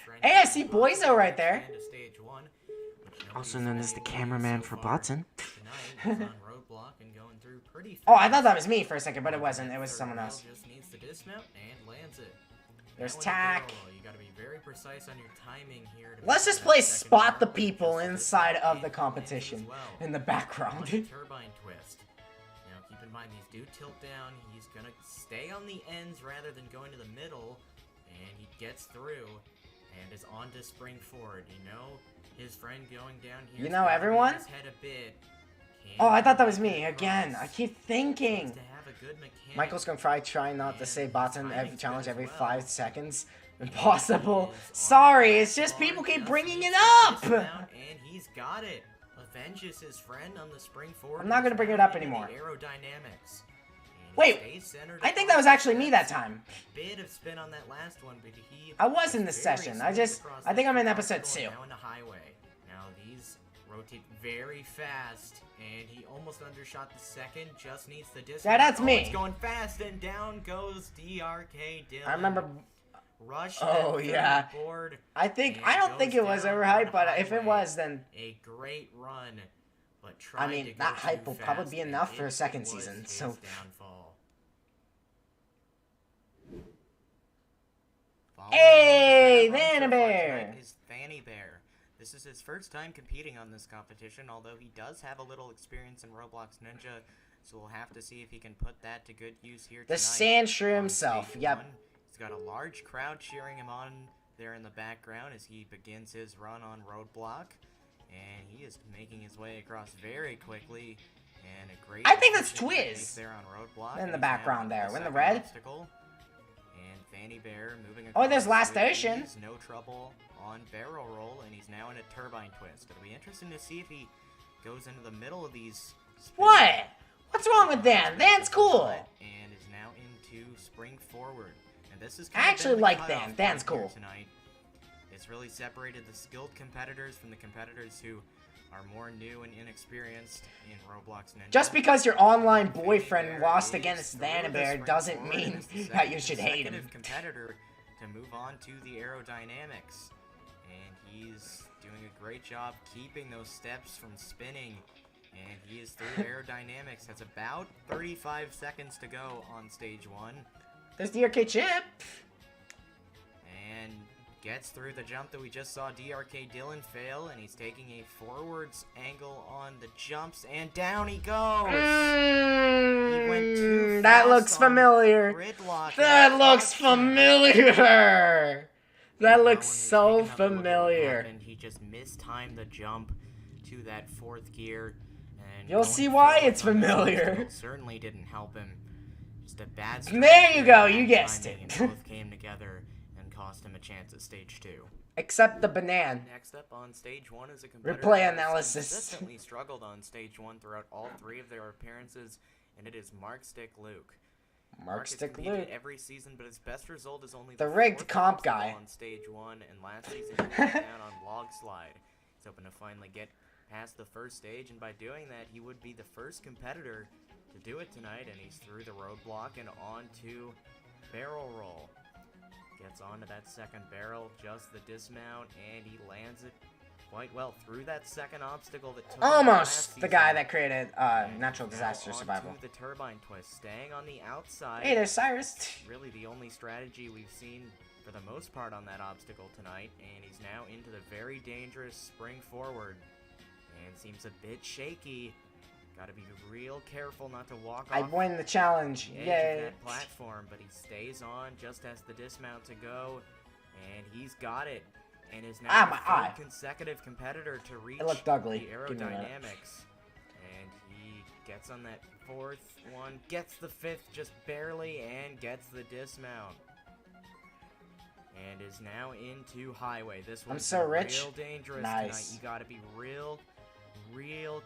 Speaker 6: friend
Speaker 1: Hey, I see Boyzo right there.
Speaker 6: into stage 1, which
Speaker 1: Also
Speaker 6: nobody's
Speaker 1: known as the
Speaker 6: been able to do
Speaker 1: cameraman
Speaker 6: so
Speaker 1: for
Speaker 6: far.
Speaker 1: Botson.
Speaker 6: Tonight, he's on roadblock and going through pretty
Speaker 1: Oh, I thought
Speaker 6: fast.
Speaker 1: that was me for a second, but it wasn't. It was
Speaker 6: Third
Speaker 1: someone
Speaker 6: rail
Speaker 1: else.
Speaker 6: Just needs to dismount and lands it.
Speaker 1: There's
Speaker 6: Now in the
Speaker 1: tack.
Speaker 6: barrel roll, you gotta be very precise on your timing here to
Speaker 1: Let's
Speaker 6: make
Speaker 1: just
Speaker 6: that
Speaker 1: play
Speaker 6: second
Speaker 1: spot the
Speaker 6: jump,
Speaker 1: people
Speaker 6: just as
Speaker 1: inside of
Speaker 6: and
Speaker 1: the
Speaker 6: lands
Speaker 1: competition
Speaker 6: as well.
Speaker 1: in the background.
Speaker 6: On the turbine twist. Now keep in mind these do tilt down. He's gonna stay on the ends rather than going to the middle, and he gets through and is on to spring forward. You know, his friend going down here.
Speaker 1: You know everyone?
Speaker 6: His head a bit.
Speaker 1: Oh, I thought that was
Speaker 6: Can't
Speaker 1: me
Speaker 6: get
Speaker 1: again. I
Speaker 6: across.
Speaker 1: keep thinking.
Speaker 6: Needs to have a good mechanic.
Speaker 1: Michael's gonna probably try not to
Speaker 6: And
Speaker 1: say
Speaker 6: his
Speaker 1: Botson every
Speaker 6: timing's
Speaker 1: challenge
Speaker 6: good
Speaker 1: every
Speaker 6: as well.
Speaker 1: 5 seconds. Impossible.
Speaker 6: He is on
Speaker 1: Sorry,
Speaker 6: the
Speaker 1: it's just
Speaker 6: bar,
Speaker 1: people keep
Speaker 6: just
Speaker 1: bringing
Speaker 6: needs
Speaker 1: it
Speaker 6: to
Speaker 1: up.
Speaker 6: dismount, and he's got it. Avenges his friend on the spring forward.
Speaker 1: I'm not gonna
Speaker 6: He's
Speaker 1: bring it
Speaker 6: now
Speaker 1: up
Speaker 6: into the
Speaker 1: anymore.
Speaker 6: Aerodynamics. And he
Speaker 1: Wait,
Speaker 6: stays centered
Speaker 1: I think that was
Speaker 6: across
Speaker 1: actually
Speaker 6: the
Speaker 1: me that
Speaker 6: steps.
Speaker 1: time.
Speaker 6: Bit of spin on that last one, but he
Speaker 1: I was in this
Speaker 6: very
Speaker 1: session.
Speaker 6: smooth across
Speaker 1: I think
Speaker 6: the
Speaker 1: I'm in
Speaker 6: top
Speaker 1: episode
Speaker 6: going
Speaker 1: 2.
Speaker 6: Now into highway. Now these rotate very fast, and he almost undershot the second. Just needs the distance.
Speaker 1: Yeah, that's
Speaker 6: Oh,
Speaker 1: me.
Speaker 6: It's going fast, and down goes DRK Dylan.
Speaker 1: I remember.
Speaker 6: Rush
Speaker 1: Oh,
Speaker 6: that
Speaker 1: yeah.
Speaker 6: third board.
Speaker 1: I don't think it was overhyped, but if it was, then
Speaker 6: A great run, but
Speaker 1: I
Speaker 6: tried
Speaker 1: mean
Speaker 6: to go
Speaker 1: that hype
Speaker 6: too
Speaker 1: will probably
Speaker 6: fast,
Speaker 1: be
Speaker 6: and
Speaker 1: enough for a
Speaker 6: it
Speaker 1: second
Speaker 6: was
Speaker 1: season.
Speaker 6: his
Speaker 1: So
Speaker 6: downfall.
Speaker 1: Hey,
Speaker 6: Following on
Speaker 1: Vanna
Speaker 6: to the
Speaker 1: Bear.
Speaker 6: tonight is Fanny Bear. This is his first time competing on this competition, although he does have a little experience in Roblox Ninja, so we'll have to see if he can put that to good use here
Speaker 1: the
Speaker 6: tonight.
Speaker 1: sand shrew
Speaker 6: On
Speaker 1: himself.
Speaker 6: stage
Speaker 1: Yep.
Speaker 6: one. He's got a large crowd cheering him on there in the background as he begins his run on Roadblock, and he is making his way across very quickly. And a great
Speaker 1: I think that's
Speaker 6: efficient technique
Speaker 1: Twiz
Speaker 6: there on Roadblock.
Speaker 1: in
Speaker 6: and
Speaker 1: the
Speaker 6: he's now
Speaker 1: background
Speaker 6: on
Speaker 1: there,
Speaker 6: the
Speaker 1: in the
Speaker 6: second
Speaker 1: red.
Speaker 6: obstacle. And Fanny Bear moving
Speaker 1: Oh,
Speaker 6: across
Speaker 1: there's Last
Speaker 6: with
Speaker 1: Ocean.
Speaker 6: ease, no trouble on barrel roll, and he's now in a turbine twist. It'll be interesting to see if he goes into the middle of these.
Speaker 1: What? What's wrong with Dan? Dan's cool.
Speaker 6: And is now into spring forward. And this is
Speaker 1: I
Speaker 6: kind of
Speaker 1: actually
Speaker 6: been the
Speaker 1: like
Speaker 6: cutoff
Speaker 1: Dan. Dan's
Speaker 6: point here
Speaker 1: cool.
Speaker 6: tonight. It's really separated the skilled competitors from the competitors who are more new and inexperienced in Roblox Ninja.
Speaker 1: Just because your online
Speaker 6: Fanny
Speaker 1: boyfriend
Speaker 6: Bear
Speaker 1: lost
Speaker 6: is
Speaker 1: against
Speaker 6: through
Speaker 1: Vanna
Speaker 6: the
Speaker 1: Bear
Speaker 6: spring
Speaker 1: doesn't
Speaker 6: forward
Speaker 1: mean
Speaker 6: and is the
Speaker 1: that you
Speaker 6: second
Speaker 1: should hate him.
Speaker 6: consecutive competitor to move on to the aerodynamics. And he's doing a great job keeping those steps from spinning. And he is through aerodynamics. Has about 35 seconds to go on stage 1.
Speaker 1: There's DRK Chip.
Speaker 6: And gets through the jump that we just saw DRK Dylan fail. And he's taking a forwards angle on the jumps. And down he goes. He went too
Speaker 1: That
Speaker 6: fast
Speaker 1: looks
Speaker 6: on
Speaker 1: familiar.
Speaker 6: gridlock and
Speaker 1: That looks
Speaker 6: caution.
Speaker 1: familiar. That
Speaker 6: Now,
Speaker 1: looks
Speaker 6: when we
Speaker 1: so
Speaker 6: take another look at what
Speaker 1: familiar.
Speaker 6: happened, he just mistimed the jump to that fourth gear. And
Speaker 1: You'll
Speaker 6: going
Speaker 1: see why
Speaker 6: forward
Speaker 1: it's
Speaker 6: on that
Speaker 1: familiar.
Speaker 6: obstacle certainly didn't help him. Just a bad
Speaker 1: There you
Speaker 6: strategy
Speaker 1: go,
Speaker 6: and
Speaker 1: you
Speaker 6: bad
Speaker 1: guessed
Speaker 6: timing,
Speaker 1: it.
Speaker 6: and both came together and cost him a chance at stage 2.
Speaker 1: Except the banana.
Speaker 6: Next up on stage 1 is a competitor
Speaker 1: Replay
Speaker 6: that has
Speaker 1: analysis.
Speaker 6: consistently struggled on stage 1 throughout all 3 of their appearances, and it is Mark Stick Luke.
Speaker 1: Mark
Speaker 6: has
Speaker 1: Stick
Speaker 6: competed
Speaker 1: Luke.
Speaker 6: every season, but his best result is only
Speaker 1: The rigged
Speaker 6: fourth
Speaker 1: comp
Speaker 6: obstacle
Speaker 1: guy.
Speaker 6: on stage 1, and last season he went down on log slide. He's hoping to finally get past the first stage, and by doing that, he would be the first competitor to do it tonight, and he's through the roadblock and onto barrel roll. Gets onto that second barrel, just the dismount, and he lands it quite well through that second obstacle that took him last
Speaker 1: Almost the
Speaker 6: season.
Speaker 1: guy that created
Speaker 6: And
Speaker 1: Natural
Speaker 6: now
Speaker 1: Disaster
Speaker 6: onto
Speaker 1: Survival.
Speaker 6: the turbine twist, staying on the outside.
Speaker 1: Hey, there's Cyrus.
Speaker 6: Really the only strategy we've seen for the most part on that obstacle tonight, and he's now into the very dangerous spring forward. And seems a bit shaky. Gotta be real careful not to walk
Speaker 1: I
Speaker 6: off
Speaker 1: win the challenge.
Speaker 6: the edge
Speaker 1: Yay.
Speaker 6: of that platform, but he stays on just as the dismount to go, and he's got it. And is now
Speaker 1: Ah,
Speaker 6: the
Speaker 1: my
Speaker 6: third
Speaker 1: eye.
Speaker 6: consecutive competitor to reach
Speaker 1: looked ugly.
Speaker 6: the
Speaker 1: Give me that.
Speaker 6: aerodynamics. And he gets on that fourth one, gets the fifth just barely, and gets the dismount. And is now into highway. This one's
Speaker 1: so rich.
Speaker 6: real dangerous
Speaker 1: Nice.
Speaker 6: tonight. You gotta be real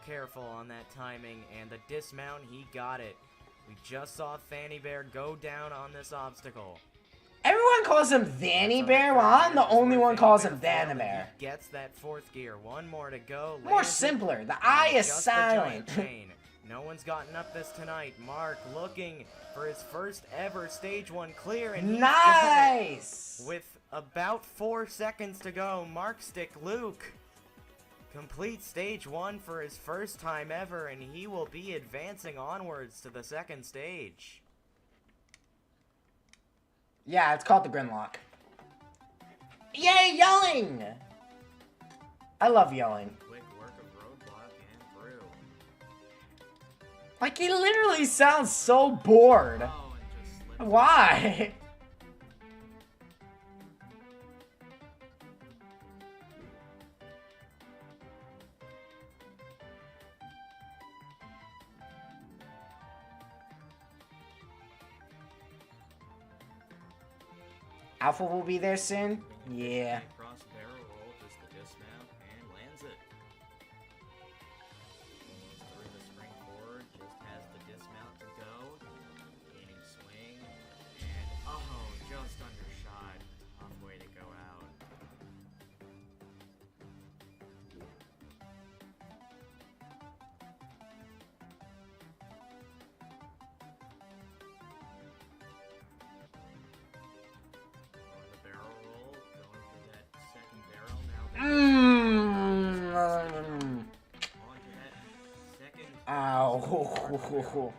Speaker 6: careful on that timing. And the dismount, he got it. We just saw Fanny Bear go down on this obstacle.
Speaker 1: Everyone calls him Vanny Bear, while I'm the only one calls him Vanna Bear.
Speaker 6: He gets that fourth gear. One more to go.
Speaker 1: More
Speaker 6: lands it,
Speaker 1: simpler. The
Speaker 6: and
Speaker 1: I is
Speaker 6: just the giant
Speaker 1: silent.
Speaker 6: chain.
Speaker 7: No one's gotten up this tonight. Mark looking for his first ever stage 1 clear, and he's got it.
Speaker 1: Nice!
Speaker 7: With about 4 seconds to go, Mark Stick Luke completes stage 1 for his first time ever, and he will be advancing onwards to the second stage.
Speaker 1: Yeah, it's called the Grimlock. Yay, yelling! I love yelling.
Speaker 7: Quick work of Roadblock and through.
Speaker 1: Like, he literally sounds so bored.
Speaker 7: Oh, and just slipped.
Speaker 1: Why? Alpha will be there soon? Yeah.
Speaker 7: Across the barrel roll, just the dismount, and lands it. Goes through the spring forward, just has the dismount to go. Gaining swing, and oh, just undershot. Tough way to go out. On the barrel roll, going for that second barrel now. Onto that second.
Speaker 1: Ow.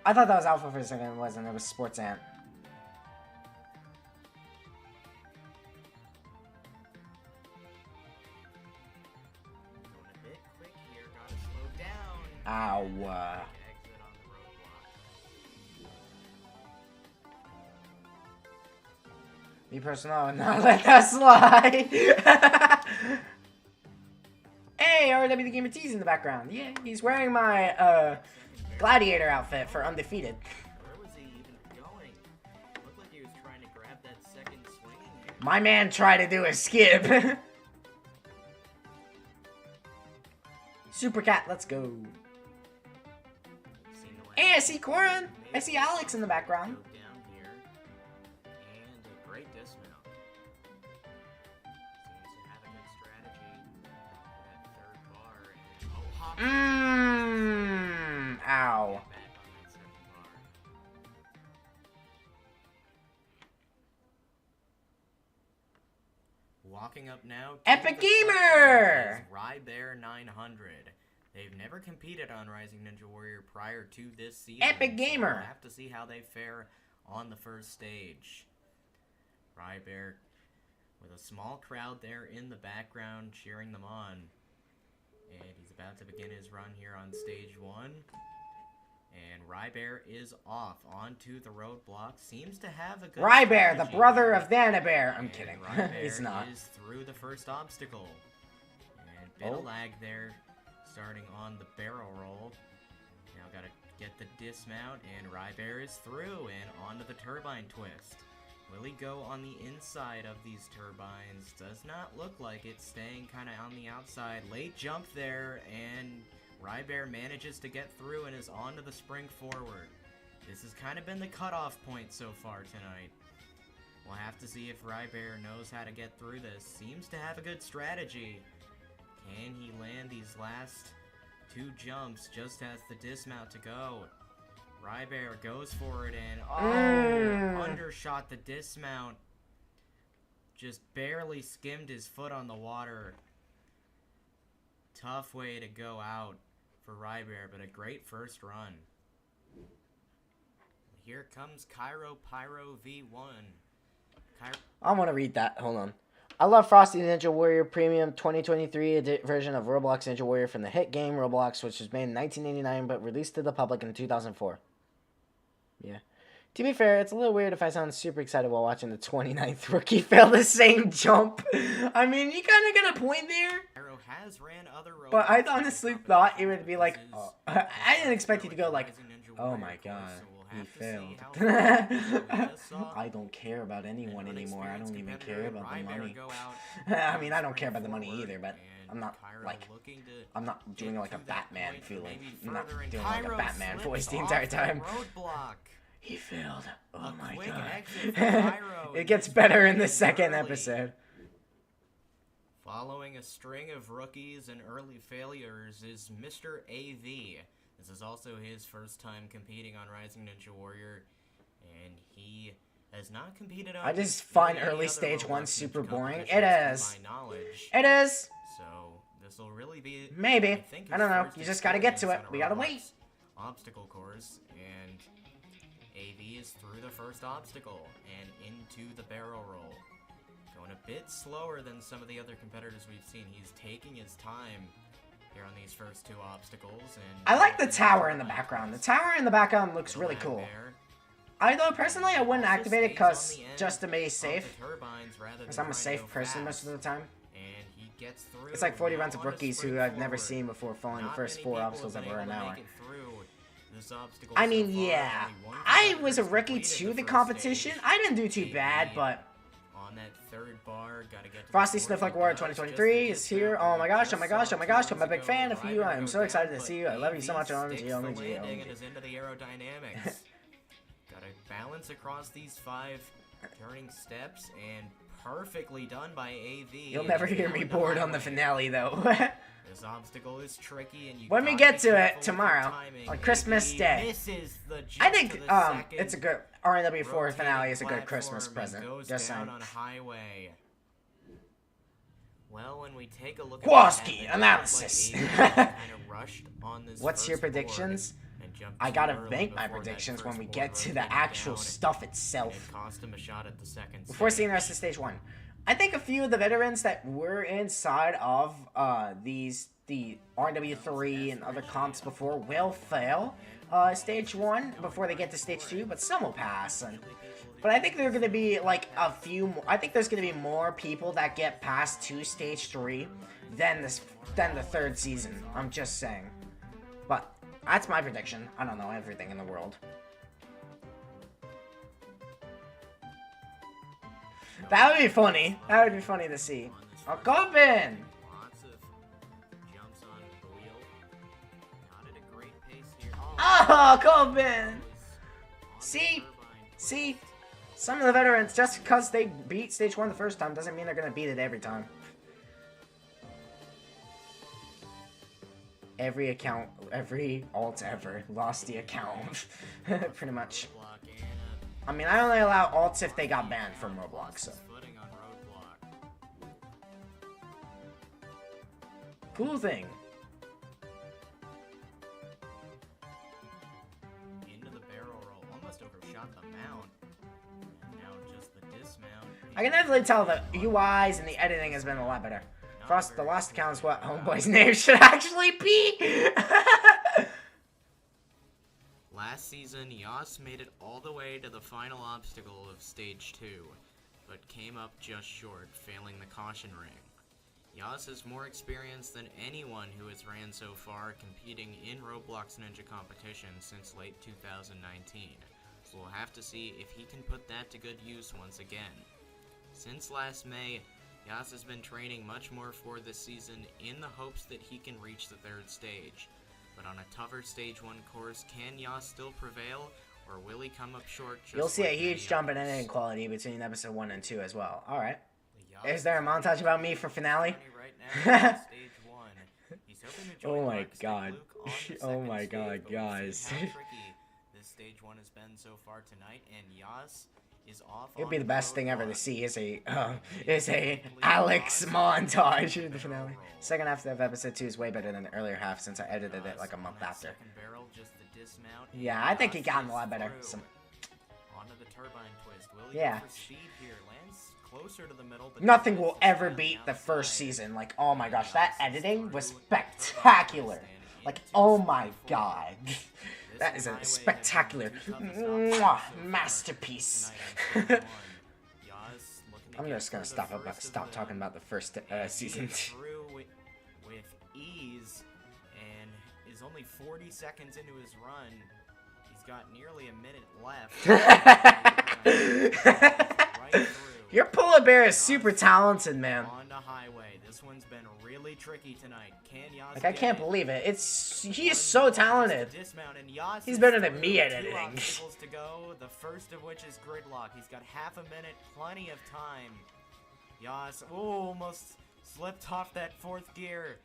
Speaker 1: I thought that was Alpha for a second, it wasn't. It was Sports Ant.
Speaker 7: Going a bit quick here, gotta slow down.
Speaker 1: Ow.
Speaker 7: Exit on the roadblock.
Speaker 1: Me personally, I would not let that slide. Hey, RW the Gamer T's in the background. Yeah, he's wearing my gladiator outfit for Undefeated.
Speaker 7: Where was he even going? Looked like he was trying to grab that second swinging hand.
Speaker 1: My man tried to do a skip. Super Cat, let's go.
Speaker 7: Seen the
Speaker 1: Hey, I
Speaker 7: last
Speaker 1: see Corin. I see Alex in the background.
Speaker 7: go down here. And a great dismount. Seems to have a good strategy for that third bar. And oh, hop.
Speaker 1: Ow.
Speaker 7: Get back on that second bar. Walking up now. to
Speaker 1: Epic
Speaker 7: the second
Speaker 1: Gamer!
Speaker 7: is Rybear 900. They've never competed on Rising Ninja Warrior prior to this season.
Speaker 1: Epic
Speaker 7: so
Speaker 1: Gamer!
Speaker 7: We'll have to see how they fare on the first stage. Rybear with a small crowd there in the background cheering them on. And he's about to begin his run here on stage 1. And Rybear is off onto the roadblock. Seems to have a good
Speaker 1: Rybear, the
Speaker 7: strategy
Speaker 1: brother
Speaker 7: here.
Speaker 1: of Vanabear. I'm
Speaker 7: And
Speaker 1: kidding.
Speaker 7: Rybear
Speaker 1: He's not.
Speaker 7: is through the first obstacle. And bit
Speaker 1: Oh.
Speaker 7: of lag there, starting on the barrel roll. Now gotta get the dismount, and Rybear is through and onto the turbine twist. Will he go on the inside of these turbines? Does not look like it, staying kind of on the outside. Late jump there, and Rybear manages to get through and is onto the spring forward. This has kind of been the cutoff point so far tonight. We'll have to see if Rybear knows how to get through this. Seems to have a good strategy. Can he land these last 2 jumps just as the dismount to go? Rybear goes for it and undershot the dismount. Just barely skimmed his foot on the water. Tough way to go out for Rybear, but a great first run. Here comes Cairo Pyro V1.
Speaker 1: I want to read that. Hold on. I love Frosty the Ninja Warrior Premium 2023 version of Roblox Ninja Warrior from the hit game Roblox, which was made in 1989 but released to the public in 2004. Yeah. To be fair, it's a little weird if I sound super excited while watching the 29th rookie fail the same jump. I mean, you kind of got a point there.
Speaker 7: Cairo has ran other
Speaker 1: But I
Speaker 7: Roblox
Speaker 1: honestly
Speaker 7: competitions.
Speaker 1: thought it would be like,
Speaker 7: This is
Speaker 1: oh, I didn't expect you to go like,
Speaker 7: Rising Ninja
Speaker 1: oh
Speaker 7: Warrior
Speaker 1: my
Speaker 7: course,
Speaker 1: god,
Speaker 7: so we'll
Speaker 1: he
Speaker 7: have to see
Speaker 1: failed.
Speaker 7: how far we just saw
Speaker 1: I don't care about anyone
Speaker 7: an
Speaker 1: anymore. I don't
Speaker 7: unexperienced
Speaker 1: even
Speaker 7: competitor
Speaker 1: care about the
Speaker 7: Rybear
Speaker 1: money.
Speaker 7: go out
Speaker 1: I mean, I don't care about the money
Speaker 7: forward,
Speaker 1: either, but
Speaker 7: and
Speaker 1: I'm not
Speaker 7: Cairo
Speaker 1: like,
Speaker 7: looking to
Speaker 1: I'm not doing
Speaker 7: get
Speaker 1: like a
Speaker 7: to that
Speaker 1: Batman
Speaker 7: point,
Speaker 1: feeling.
Speaker 7: maybe
Speaker 1: I'm not
Speaker 7: further, and
Speaker 1: doing like a
Speaker 7: Cairo
Speaker 1: Batman
Speaker 7: slips
Speaker 1: voice the
Speaker 7: off
Speaker 1: entire
Speaker 7: the
Speaker 1: time.
Speaker 7: roadblock.
Speaker 1: He failed. Oh
Speaker 7: A
Speaker 1: my
Speaker 7: quick
Speaker 1: god.
Speaker 7: exit for Cairo,
Speaker 1: It
Speaker 7: and
Speaker 1: gets
Speaker 7: he's
Speaker 1: better in the
Speaker 7: very
Speaker 1: second
Speaker 7: early.
Speaker 1: episode.
Speaker 7: Following a string of rookies and early failures is Mr. AV. This is also his first time competing on Rising Ninja Warrior, and he has not competed on
Speaker 1: I just find
Speaker 7: any
Speaker 1: early
Speaker 7: other
Speaker 1: stage
Speaker 7: Roblox
Speaker 1: 1
Speaker 7: Ninja
Speaker 1: super boring. It
Speaker 7: competitions
Speaker 1: is.
Speaker 7: to my knowledge.
Speaker 1: It is.
Speaker 7: So this will really be
Speaker 1: Maybe.
Speaker 7: think
Speaker 1: I
Speaker 7: his
Speaker 1: don't know.
Speaker 7: first
Speaker 1: You just gotta get to it.
Speaker 7: experience on a
Speaker 1: We gotta
Speaker 7: Roblox
Speaker 1: wait.
Speaker 7: Obstacle course, and AV is through the first obstacle and into the barrel roll. Going a bit slower than some of the other competitors we've seen. He's taking his time here on these first 2 obstacles. And
Speaker 1: I like the tower in the background. The tower in the background looks really cool. Although personally, I wouldn't activate it because just to be safe. Because I'm a safe person most of the time.
Speaker 7: And he gets through.
Speaker 1: It's like 40
Speaker 7: now
Speaker 1: rounds of
Speaker 7: on a
Speaker 1: rookies
Speaker 7: sprint
Speaker 1: who I've never
Speaker 7: forward.
Speaker 1: seen before falling the
Speaker 7: Not
Speaker 1: first
Speaker 7: many
Speaker 1: 4
Speaker 7: people
Speaker 1: obstacles
Speaker 7: have
Speaker 1: over
Speaker 7: been
Speaker 1: an
Speaker 7: able to
Speaker 1: hour.
Speaker 7: make it through this obstacle
Speaker 1: I
Speaker 7: so
Speaker 1: mean,
Speaker 7: far.
Speaker 1: yeah.
Speaker 7: Only one
Speaker 1: I
Speaker 7: competitor
Speaker 1: was a
Speaker 7: has
Speaker 1: rookie
Speaker 7: completed
Speaker 1: to the
Speaker 7: first
Speaker 1: competition.
Speaker 7: stage.
Speaker 1: I didn't do too
Speaker 7: AV
Speaker 1: bad, but
Speaker 7: on that 3rd bar, gotta get to
Speaker 1: Frosty
Speaker 7: the
Speaker 1: Snowflake
Speaker 7: board.
Speaker 1: War
Speaker 7: He does
Speaker 1: 2023
Speaker 7: just
Speaker 1: is here. Oh my gosh, oh my gosh, oh my gosh. I'm a big
Speaker 7: Just
Speaker 1: fan of
Speaker 7: Ryder
Speaker 1: you. I am
Speaker 7: goes
Speaker 1: so excited
Speaker 7: down,
Speaker 1: to
Speaker 7: but
Speaker 1: see you. I love you so much.
Speaker 7: AV
Speaker 1: OMG,
Speaker 7: sticks the
Speaker 1: OMG,
Speaker 7: landing and
Speaker 1: OMG.
Speaker 7: is into the aerodynamics. Gotta balance across these 5 turning steps, and perfectly done by AV.
Speaker 1: You'll never hear me bored on the finale, though.
Speaker 7: This obstacle is tricky, and you
Speaker 1: When we
Speaker 7: gotta
Speaker 1: get
Speaker 7: be
Speaker 1: to it
Speaker 7: careful with your
Speaker 1: tomorrow,
Speaker 7: timing.
Speaker 1: on Christmas
Speaker 7: AV
Speaker 1: Day.
Speaker 7: misses the
Speaker 1: I
Speaker 7: jump
Speaker 1: think
Speaker 7: to the second
Speaker 1: it's a good RNW4
Speaker 7: rotating
Speaker 1: finale is a good Christmas
Speaker 7: platform and
Speaker 1: present.
Speaker 7: goes
Speaker 1: Just
Speaker 7: down
Speaker 1: saying.
Speaker 7: on highway. Well, when we take a look
Speaker 1: Kowalski
Speaker 7: at
Speaker 1: analysis. What's your predictions? I gotta make my predictions when we get to the actual stuff itself.
Speaker 7: Cost him a shot at the second
Speaker 1: Before
Speaker 7: stage.
Speaker 1: seeing the rest of stage 1. I think a few of the veterans that were inside of the RW3 and other comps before will fail stage 1 before they get to stage 2, but some will pass. But I think there are going to be like a few more. I think there's going to be more people that get past to stage 3 than the 3rd season. I'm just saying. But that's my prediction. I don't know everything in the world. That would be funny. That would be funny to see. Oh, Corbin!
Speaker 7: Lots of jumps on the wheel. Not at a great pace here.
Speaker 1: Oh, Corbin! See? See? Some of the veterans, just because they beat stage 1 the first time, doesn't mean they're going to beat it every time. Every account, every alt ever lost the account. Pretty much. I mean, I only allow alts if they got banned from Roblox, so.
Speaker 7: Footing on roadblock.
Speaker 1: Cool thing.
Speaker 7: Into the barrel roll. Almost overshot the mount. And now just the dismount.
Speaker 1: I can definitely tell the UIs and the editing has been a lot better. Frost, the last account is what Homeboy's name should actually be.
Speaker 6: Last season, Yas made it all the way to the final obstacle of Stage 2, but came up just short, failing the caution ring. Yas has more experience than anyone who has ran so far competing in Roblox Ninja competition since late 2019, so we'll have to see if he can put that to good use once again. Since last May, Yas has been training much more for this season in the hopes that he can reach the 3rd stage. But on a tougher Stage 1 course, can Yas still prevail, or will he come up short just
Speaker 1: You'll see a
Speaker 6: like
Speaker 1: huge
Speaker 6: many
Speaker 1: jump in
Speaker 6: others?
Speaker 1: editing quality between episode 1 and 2 as well. Alright.
Speaker 7: The
Speaker 1: Is there a montage about me for finale?
Speaker 7: Right now, in stage 1. He's hoping to join
Speaker 1: Oh my
Speaker 7: Mark Stick
Speaker 1: god.
Speaker 7: Luke on the
Speaker 1: Oh
Speaker 7: second
Speaker 1: my
Speaker 7: stage,
Speaker 1: god,
Speaker 7: but we'll
Speaker 1: guys.
Speaker 7: see how tricky this stage 1 has been so far tonight, and Yas is off.
Speaker 1: It'd be
Speaker 7: on
Speaker 1: the best
Speaker 7: roadblock.
Speaker 1: thing ever to see is a Alex montage in the finale. Second half of episode 2 is way better than the earlier half since I edited it like a month after.
Speaker 7: Second barrel, just the dismount, and
Speaker 1: Yeah, I think he
Speaker 7: Yas
Speaker 1: got a
Speaker 7: is
Speaker 1: lot better.
Speaker 7: through.
Speaker 1: Some,
Speaker 7: Onto the turbine twist. Will he
Speaker 1: Yeah.
Speaker 7: go for speed here? Lands closer to the middle, but
Speaker 1: nothing
Speaker 7: decides
Speaker 1: will
Speaker 7: to
Speaker 1: ever
Speaker 7: stand
Speaker 1: beat the
Speaker 7: outside.
Speaker 1: first season. Like, oh my gosh, that editing was
Speaker 7: Through the
Speaker 1: spectacular.
Speaker 7: turbine twist and
Speaker 1: Like,
Speaker 7: into
Speaker 1: oh
Speaker 7: stage
Speaker 1: my
Speaker 7: 4.
Speaker 1: god.
Speaker 7: This
Speaker 1: That is
Speaker 7: highway
Speaker 1: a
Speaker 7: has
Speaker 1: spectacular
Speaker 7: been the toughest obstacle so far
Speaker 1: masterpiece.
Speaker 7: tonight on stage 1. Yas looking to
Speaker 1: I'm
Speaker 7: get
Speaker 1: just gonna
Speaker 7: through the first of
Speaker 1: stop
Speaker 7: them,
Speaker 1: talking about the first
Speaker 7: and he
Speaker 1: season.
Speaker 7: is through with ease, and is only 40 seconds into his run. He's got nearly a minute left. Right through.
Speaker 1: Your polar bear is super talented, man.
Speaker 7: On the highway. This one's been really tricky tonight. Can Yas
Speaker 1: Like, I
Speaker 7: get
Speaker 1: can't
Speaker 7: it?
Speaker 1: believe it. He is so talented.
Speaker 7: Dismount, and Yas
Speaker 1: He's
Speaker 7: is
Speaker 1: better than
Speaker 7: through.
Speaker 1: me at
Speaker 7: 2
Speaker 1: editing.
Speaker 7: obstacles to go, the first of which is gridlock. He's got half a minute, plenty of time. Yas, almost
Speaker 6: Slipped off that 4th gear.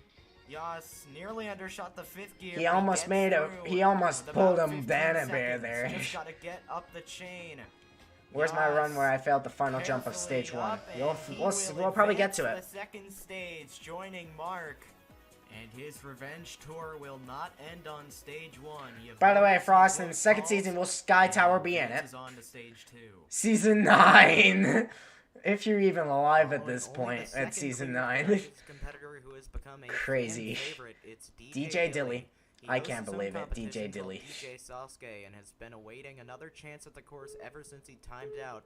Speaker 6: Yas nearly undershot the 5th gear.
Speaker 1: He almost made a. He almost pulled him Banner Bear there.
Speaker 6: Just gotta get up the chain.
Speaker 1: Where's my run where I failed the final jump of stage 1? We'll probably get to it.
Speaker 6: The 2nd stage, joining Mark. And his revenge tour will not end on stage 1.
Speaker 1: By the way, Frost, in the 2nd season, will Sky Tower be in it?
Speaker 6: On to stage 2.
Speaker 1: Season 9! If you're even alive at this point, at Season 9.
Speaker 6: Competitor who has become a
Speaker 1: Crazy.
Speaker 6: favorite. It's
Speaker 1: DJ Dilly. I can't believe it, DJ Dilly.
Speaker 6: DJ Sasuke, and has been awaiting another chance at the course ever since he timed out.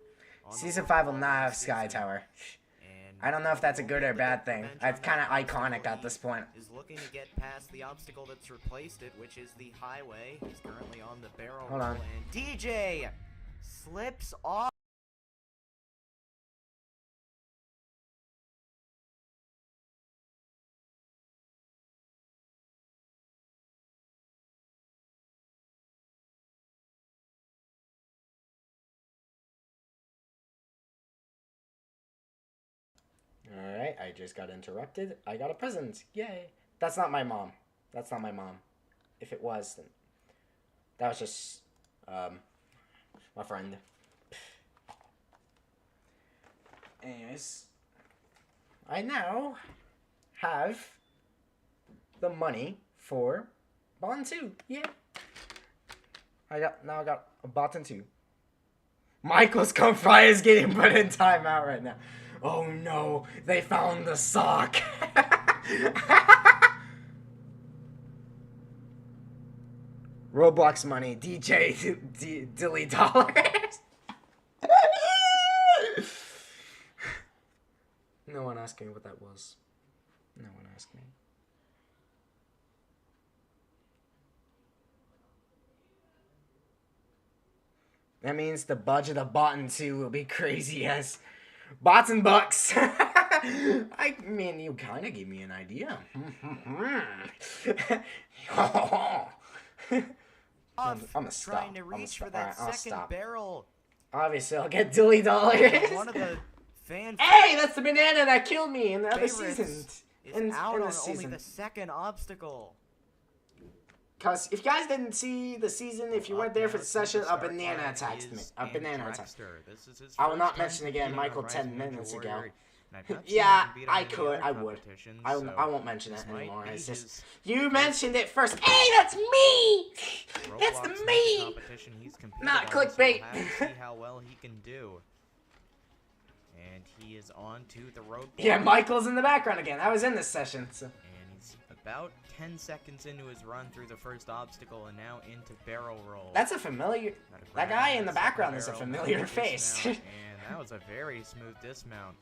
Speaker 1: Season 5 will not have Sky Tower. I don't know if that's a good or bad thing. It's kind of iconic at this point.
Speaker 6: Is looking to get past the obstacle that's replaced it, which is the highway. He's currently on the barrel roll, and DJ slips off.
Speaker 1: Alright, I just got interrupted. I got a present. Yay. That's not my mom. That's not my mom. If it was, then that was just my friend. Anyways, I now have the money for Baton 2. Yeah. I got a Baton 2. Michael's Confry is getting put in timeout right now. Oh no, they found the sock. Roblox money, DJ Dilly dollars. No one asked me what that was. No one asked me. That means the budget of Baton 2 will be crazy as bots and bucks. I mean, you kind of gave me an idea. I'm gonna stop.
Speaker 6: Trying to reach for that second barrel.
Speaker 1: Obviously, I'll get Dilly dollars.
Speaker 6: One of the fans.
Speaker 1: Hey, that's the banana that killed me in the other season.
Speaker 6: Is out on only the second obstacle.
Speaker 1: Because if you guys didn't see the season, if you weren't there for the session, a banana attacked me. A banana attacked me. I will not mention again Michael 10 minutes ago. Yeah, I could. I would. I won't mention it anymore. It's just, you mentioned it first. Hey, that's me! That's me! Not clickbait.
Speaker 6: See how well he can do. And he is on to the road.
Speaker 1: Yeah, Michael's in the background again. I was in this session. So.
Speaker 6: And he's about 10 seconds into his run through the first obstacle and now into barrel roll.
Speaker 1: That's a familiar... That guy in the background is a familiar face.
Speaker 6: And that was a very smooth dismount.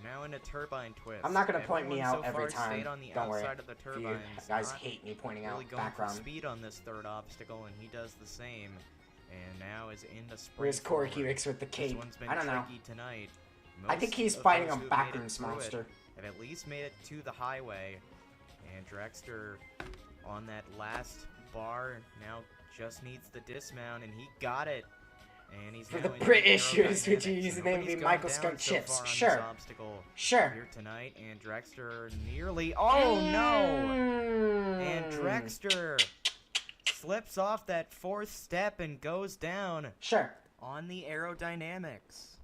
Speaker 6: Now into turbine twist.
Speaker 1: I'm not going to point me out
Speaker 6: so
Speaker 1: every time. Don't worry.
Speaker 6: Of the
Speaker 1: you guys hate me pointing out background.
Speaker 6: Speed on this third obstacle, and he does the same. And now is into sprint.
Speaker 1: Where's Corkywix with the cape? I don't know.
Speaker 6: Tonight.
Speaker 1: I think he's fighting a backrooms monster.
Speaker 6: Have at least made it to the highway. And Drexter on that last bar now just needs the dismount, and he got it. And he's
Speaker 1: for the British which his name be Michael Skunk Chips. Sure. Sure.
Speaker 6: Here tonight, and Drexter nearly. Oh no! And Drexter slips off that fourth step and goes down.
Speaker 1: Sure.
Speaker 6: On the aerodynamics.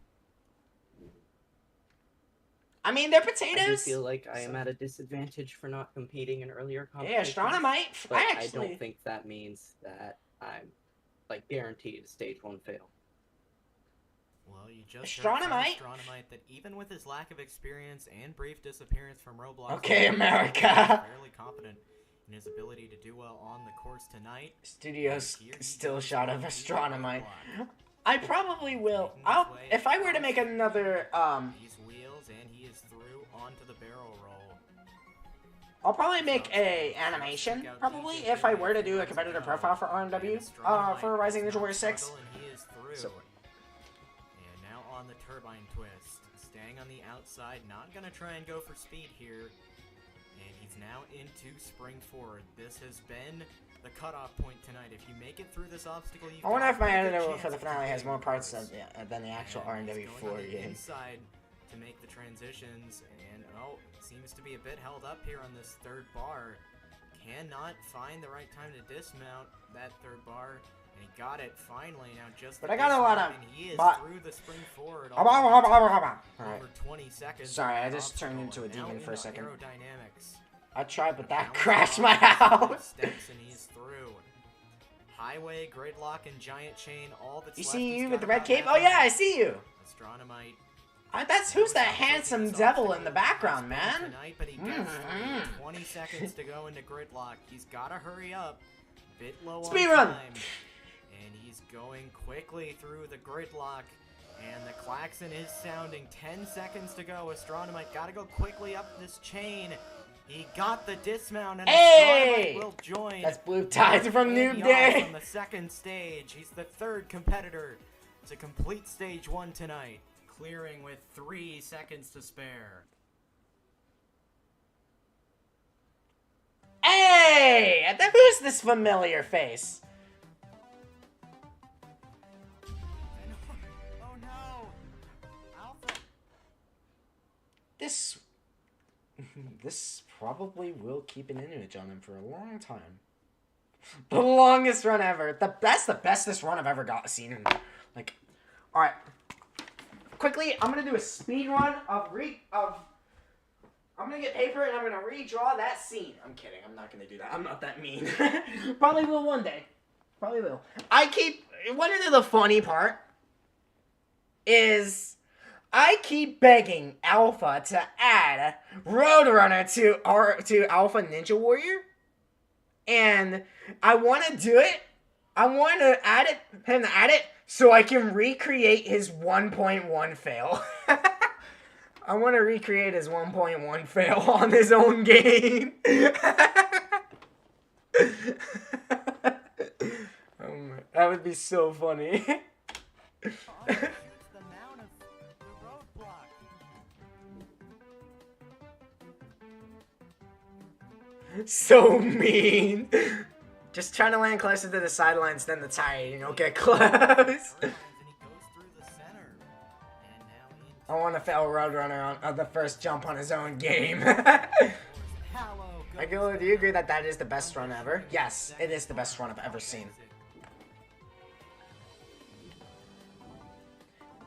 Speaker 1: I mean, they're potatoes.
Speaker 12: I do feel like I am at a disadvantage for not competing in earlier competitions.
Speaker 1: Yeah, Astronomite.
Speaker 12: But I don't think that means that I'm like guaranteed a stage 1 fail.
Speaker 6: Well, you just heard from Astronomite that even with his lack of experience and brief disappearance from Roblox,
Speaker 1: okay, America,
Speaker 6: fairly confident in his ability to do well on the course tonight.
Speaker 1: Studios still shot of Astronomite. I probably will. If I were to make another
Speaker 6: these wheels, and he is through onto the barrel roll.
Speaker 1: I'll probably make a animation, probably, if I were to do a competitor profile for RMW, for Rising Ninja Warrior 6.
Speaker 6: So. And now on the turbine twist, staying on the outside, not gonna try and go for speed here. And he's now into spring forward. This has been the cutoff point tonight. If you make it through this obstacle,
Speaker 1: I wonder if my editor for the finale has more parts than the actual RMW4 game.
Speaker 6: Inside to make the transitions, and
Speaker 7: seems to be a bit held up here on this third bar. Cannot find the right time to dismount that third bar. And he got it finally. Now just
Speaker 1: But I got a lot of.
Speaker 7: and he is
Speaker 1: But
Speaker 7: through the spring forward.
Speaker 1: Alright.
Speaker 7: Over 20 seconds.
Speaker 1: Sorry, I
Speaker 7: on the
Speaker 1: just turned
Speaker 7: obstacle,
Speaker 1: into a
Speaker 7: and now
Speaker 1: demon for a
Speaker 7: into
Speaker 1: second.
Speaker 7: aerodynamics.
Speaker 1: I tried, but that
Speaker 7: Bounce
Speaker 1: crashed
Speaker 7: off
Speaker 1: my
Speaker 7: the
Speaker 1: house.
Speaker 7: steps and he's through. Highway, gridlock, and giant chain. All that's
Speaker 1: You
Speaker 7: left.
Speaker 1: see
Speaker 7: He's
Speaker 1: you
Speaker 7: got
Speaker 1: with the red
Speaker 7: about
Speaker 1: cape?
Speaker 7: half
Speaker 1: Oh yeah, I
Speaker 7: a
Speaker 1: see you.
Speaker 7: Astronomite.
Speaker 1: Who's that handsome devil in the background, man?
Speaker 7: Tonight, but he gets through. 20 seconds to go into gridlock. He's got to hurry up. Bit low on
Speaker 1: Speed run.
Speaker 7: time. And he's going quickly through the gridlock. And the klaxon is sounding. 10 seconds to go. Astronomite got to go quickly up this chain. He got the dismount, and
Speaker 1: Hey!
Speaker 7: Astronomite will join.
Speaker 1: That's Blue Tides from
Speaker 7: Randy
Speaker 1: Noob
Speaker 7: off
Speaker 1: Day.
Speaker 7: on the second stage. He's the third competitor to complete stage 1 tonight, clearing with 3 seconds to spare.
Speaker 1: Hey! Who's this familiar face?
Speaker 7: Oh no! Alpha!
Speaker 1: This probably will keep an image on him for a long time. The longest run ever. That's the bestest run I've ever seen. Like, all right. Quickly, I'm gonna do a speed run of. I'm gonna get paper and I'm gonna redraw that scene. I'm kidding. I'm not gonna do that. I'm not that mean. Probably will one day. Probably will. The funny part is I keep begging Alpha to add Roadrunner to Alpha Ninja Warrior, and I want to do it. I want to him to add it so I can recreate his 1.1 fail. I want to recreate his 1.1 fail on his own game. That would be so funny. So mean. Just trying to land closer to the sidelines than the tire. You don't get close. I want to fail Roadrunner on the first jump on his own game. Regular, do you agree that that is the best run ever? Yes, it is the best run I've ever seen.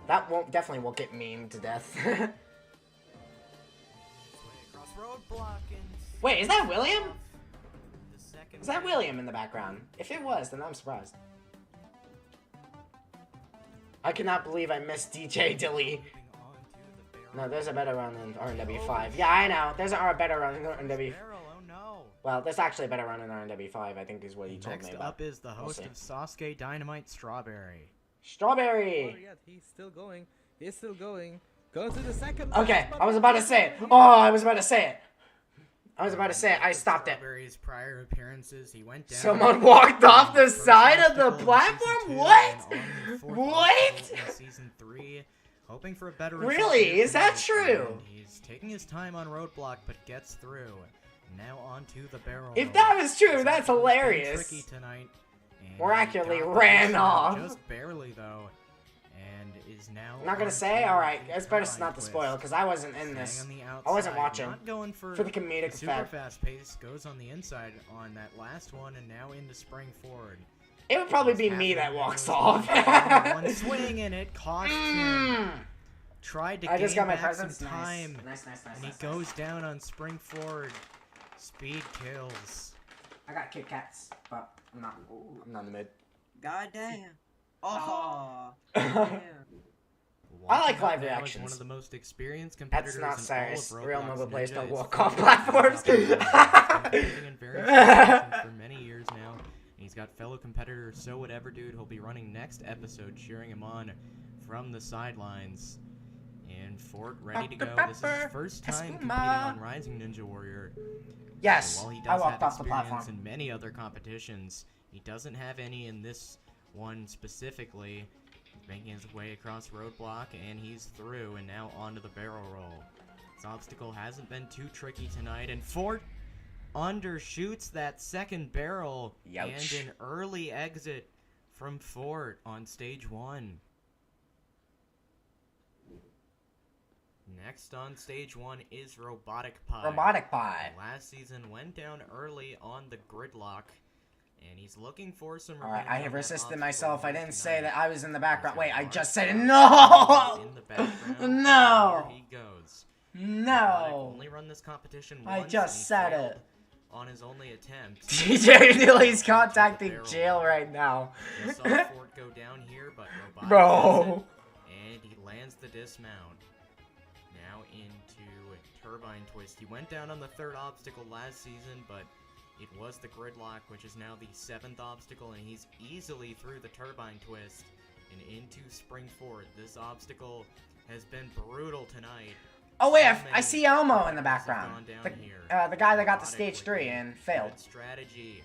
Speaker 1: That definitely won't get memed to death. Wait, is that William? Is that William in the background? If it was, then I'm surprised. I cannot believe I missed DJ Dilly. No, there's a better run than RNW5. Yeah, I know. There's a better run than RNW. Well, there's actually a better run than RNW5, I think is what you told me about.
Speaker 7: Next up is the host of Sasuke Dynamite, Strawberry.
Speaker 1: Strawberry!
Speaker 11: Oh, yeah, he's still going. He's still going. Going to the second.
Speaker 1: Okay, I was about to say it. Oh, I was about to say it. I stopped it.
Speaker 7: Strawberry's prior appearances, he went down.
Speaker 1: Someone walked off the side of the platform? What? What?
Speaker 7: In season 3, hoping for a better
Speaker 1: Really? Is that true?
Speaker 7: He's taking his time on Roadblock, but gets through. Now onto the barrel.
Speaker 1: If that was true, that's hilarious.
Speaker 7: Tricky tonight.
Speaker 1: More accurately, ran off.
Speaker 7: Just barely though, and is now.
Speaker 1: I'm not gonna say. All right, it's better not to spoil because I wasn't in this. I wasn't watching.
Speaker 7: Not going for
Speaker 1: the comedic
Speaker 7: super
Speaker 1: effect.
Speaker 7: fast pace. Goes on the inside on that last one, and now into spring forward.
Speaker 1: It would probably be me that walks off.
Speaker 7: One swing and it cost him. Tried to gain back some time,
Speaker 1: Nice.
Speaker 7: and he goes down on spring forward. Speed kills.
Speaker 1: I got Kit Kats, but I'm not in the mood.
Speaker 13: God damn. Oh.
Speaker 1: I like live
Speaker 7: Now is
Speaker 1: reactions.
Speaker 7: One of the most experienced competitors
Speaker 1: That's not serious.
Speaker 7: in all of
Speaker 1: Real
Speaker 7: Roblox
Speaker 1: mobile players
Speaker 7: Ninja
Speaker 1: don't
Speaker 7: is
Speaker 1: walk off
Speaker 7: Phil
Speaker 1: platforms.
Speaker 7: He's been competing in various competitions for many years now. And he's got fellow competitor So Whatever Dude who'll be running next episode, cheering him on from the sidelines. And Fort ready to go. This is his first time competing on Rising Ninja Warrior.
Speaker 1: Yes,
Speaker 7: So while he
Speaker 1: I
Speaker 7: does
Speaker 1: walked
Speaker 7: have
Speaker 1: off the
Speaker 7: experience
Speaker 1: platform.
Speaker 7: in many other competitions, he doesn't have any in this one specifically. He's making his way across Roadblock, and he's through, and now onto the barrel roll. This obstacle hasn't been too tricky tonight, and Fort undershoots that second barrel.
Speaker 1: Youch.
Speaker 7: And an early exit from Fort on stage 1.
Speaker 6: Next on stage 1 is Robotic Pie.
Speaker 1: Robotic Pie.
Speaker 6: Last season went down early on the gridlock, and he's looking for some
Speaker 1: Alright,
Speaker 6: revenge
Speaker 1: I
Speaker 6: on
Speaker 1: have
Speaker 6: that
Speaker 1: resisted
Speaker 6: obstacle
Speaker 1: myself. I
Speaker 6: here
Speaker 1: didn't say
Speaker 6: tonight.
Speaker 1: that I was in the background. Wait, I
Speaker 6: Mark
Speaker 1: just said it.
Speaker 6: Mark
Speaker 1: No!
Speaker 6: in the background.
Speaker 1: No!
Speaker 6: Here he goes.
Speaker 1: No!
Speaker 6: Robotic only run this competition
Speaker 1: I
Speaker 6: once,
Speaker 1: just
Speaker 6: and he
Speaker 1: said
Speaker 6: failed
Speaker 1: it.
Speaker 6: on his only attempt.
Speaker 1: DJ Neely's
Speaker 6: Down to the
Speaker 1: contacting
Speaker 6: barrel.
Speaker 1: jail right now.
Speaker 6: Just saw Ford go down here, but Robotic
Speaker 1: Bro.
Speaker 6: gets it, and he lands the dismount. Now into a turbine twist. He went down on the 3rd obstacle last season, but it was the gridlock, which is now the 7th obstacle, and he's easily through the turbine twist and into Spring Ford. This obstacle has been brutal tonight.
Speaker 1: Oh wait,
Speaker 6: So
Speaker 1: I
Speaker 6: many
Speaker 1: see Elmo in the
Speaker 6: competitors have
Speaker 1: background.
Speaker 6: gone down
Speaker 1: The,
Speaker 6: here.
Speaker 1: the guy that got to
Speaker 6: Robotic
Speaker 1: stage
Speaker 6: with
Speaker 1: 3
Speaker 6: a
Speaker 1: and failed.
Speaker 6: good strategy.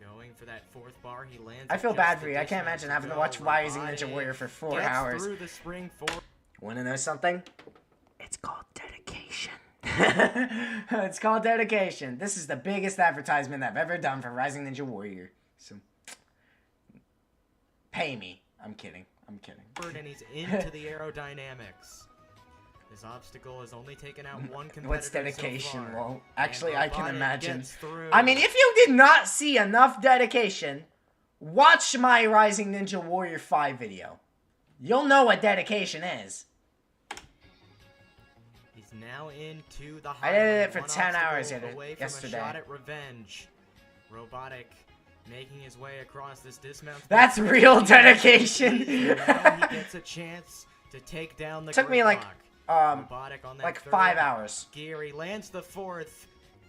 Speaker 6: Going for that 4th bar, he lands.
Speaker 1: I
Speaker 6: it
Speaker 1: feel
Speaker 6: just
Speaker 1: bad
Speaker 6: the
Speaker 1: for you. I can't
Speaker 6: dismount
Speaker 1: imagine
Speaker 6: to
Speaker 1: having to
Speaker 6: go.
Speaker 1: watch Rising
Speaker 6: Robotic
Speaker 1: Ninja Warrior for 4
Speaker 6: gets
Speaker 1: hours.
Speaker 6: through the Spring Ford.
Speaker 1: Wanna know something? It's called dedication. It's called dedication. This is the biggest advertisement I've ever done for Rising Ninja Warrior. So, pay me. I'm kidding. I'm kidding.
Speaker 6: And he's into the aerodynamics. This obstacle has only taken out one competitor
Speaker 1: What's dedication?
Speaker 6: so far.
Speaker 1: Well, actually, I can
Speaker 6: Robotic
Speaker 1: imagine.
Speaker 6: gets through.
Speaker 1: I mean, if you did not see enough dedication, watch my Rising Ninja Warrior 5 video. You'll know what dedication is.
Speaker 6: He's now into the
Speaker 1: I
Speaker 6: highway.
Speaker 1: did it for
Speaker 6: one
Speaker 1: 10 hours
Speaker 6: obstacle away from
Speaker 1: yesterday.
Speaker 6: A shot at revenge. Robotic making his way across this dismount.
Speaker 1: That's real dedication.
Speaker 6: Now he gets a chance to take down the
Speaker 1: Took me like
Speaker 6: Robotic on that
Speaker 1: like
Speaker 6: 3rd
Speaker 1: 5 hours.
Speaker 6: gear. He lands the 4th,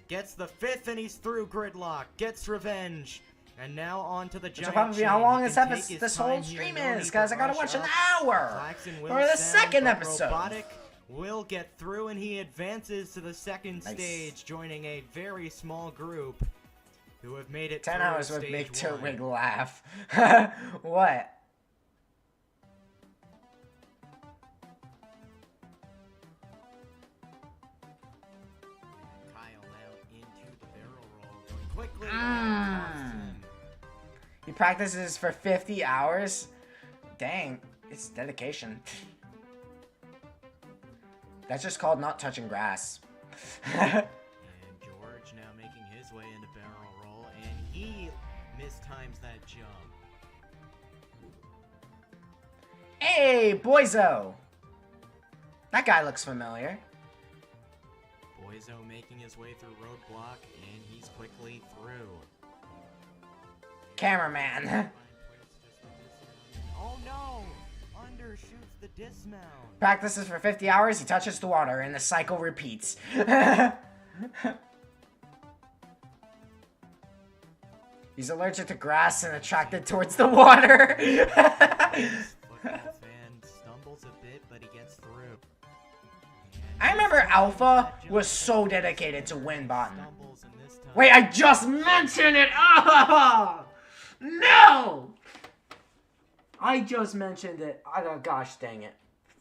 Speaker 6: gets the 5th, and he's through gridlock. Gets revenge, and now on to the
Speaker 1: Which will
Speaker 6: giant
Speaker 1: probably be
Speaker 6: chain.
Speaker 1: how long
Speaker 6: He
Speaker 1: this
Speaker 6: can take
Speaker 1: episode,
Speaker 6: his
Speaker 1: this
Speaker 6: time
Speaker 1: whole
Speaker 6: here,
Speaker 1: stream
Speaker 6: no
Speaker 1: is,
Speaker 6: need
Speaker 1: guys.
Speaker 6: to
Speaker 1: I gotta
Speaker 6: rush
Speaker 1: watch an
Speaker 6: up.
Speaker 1: hour
Speaker 6: Klaxon will
Speaker 1: for the
Speaker 6: sound,
Speaker 1: second
Speaker 6: but
Speaker 1: episode.
Speaker 6: Robotic will get through, and he advances to the 2nd
Speaker 1: Nice.
Speaker 6: stage, joining a very small group who have made it
Speaker 1: 10
Speaker 6: through
Speaker 1: hours would
Speaker 6: stage
Speaker 1: make
Speaker 6: 1.
Speaker 1: Turtwig laugh. What?
Speaker 6: Kyle now into the barrel roll, going quickly.
Speaker 1: He practices for 50 hours? Dang, it's dedication. That's just called not touching grass.
Speaker 6: And George now making his way into barrel roll, and he mistimes that jump.
Speaker 1: Hey, Boyzo! That guy looks familiar.
Speaker 6: Boyzo making his way through roadblock, and he's quickly through.
Speaker 1: Cameraman.
Speaker 6: Oh no! Undershoots the dismount.
Speaker 1: Practices for 50 hours, he touches the water, and the cycle repeats. He's allergic to grass and attracted towards the water.
Speaker 6: Football fan stumbles a bit, but he gets through.
Speaker 1: I remember Alpha was so dedicated to win button.
Speaker 6: Stumbles, and this time
Speaker 1: Wait, I just mentioned it! Oh! No! I just mentioned it. Oh, gosh dang it.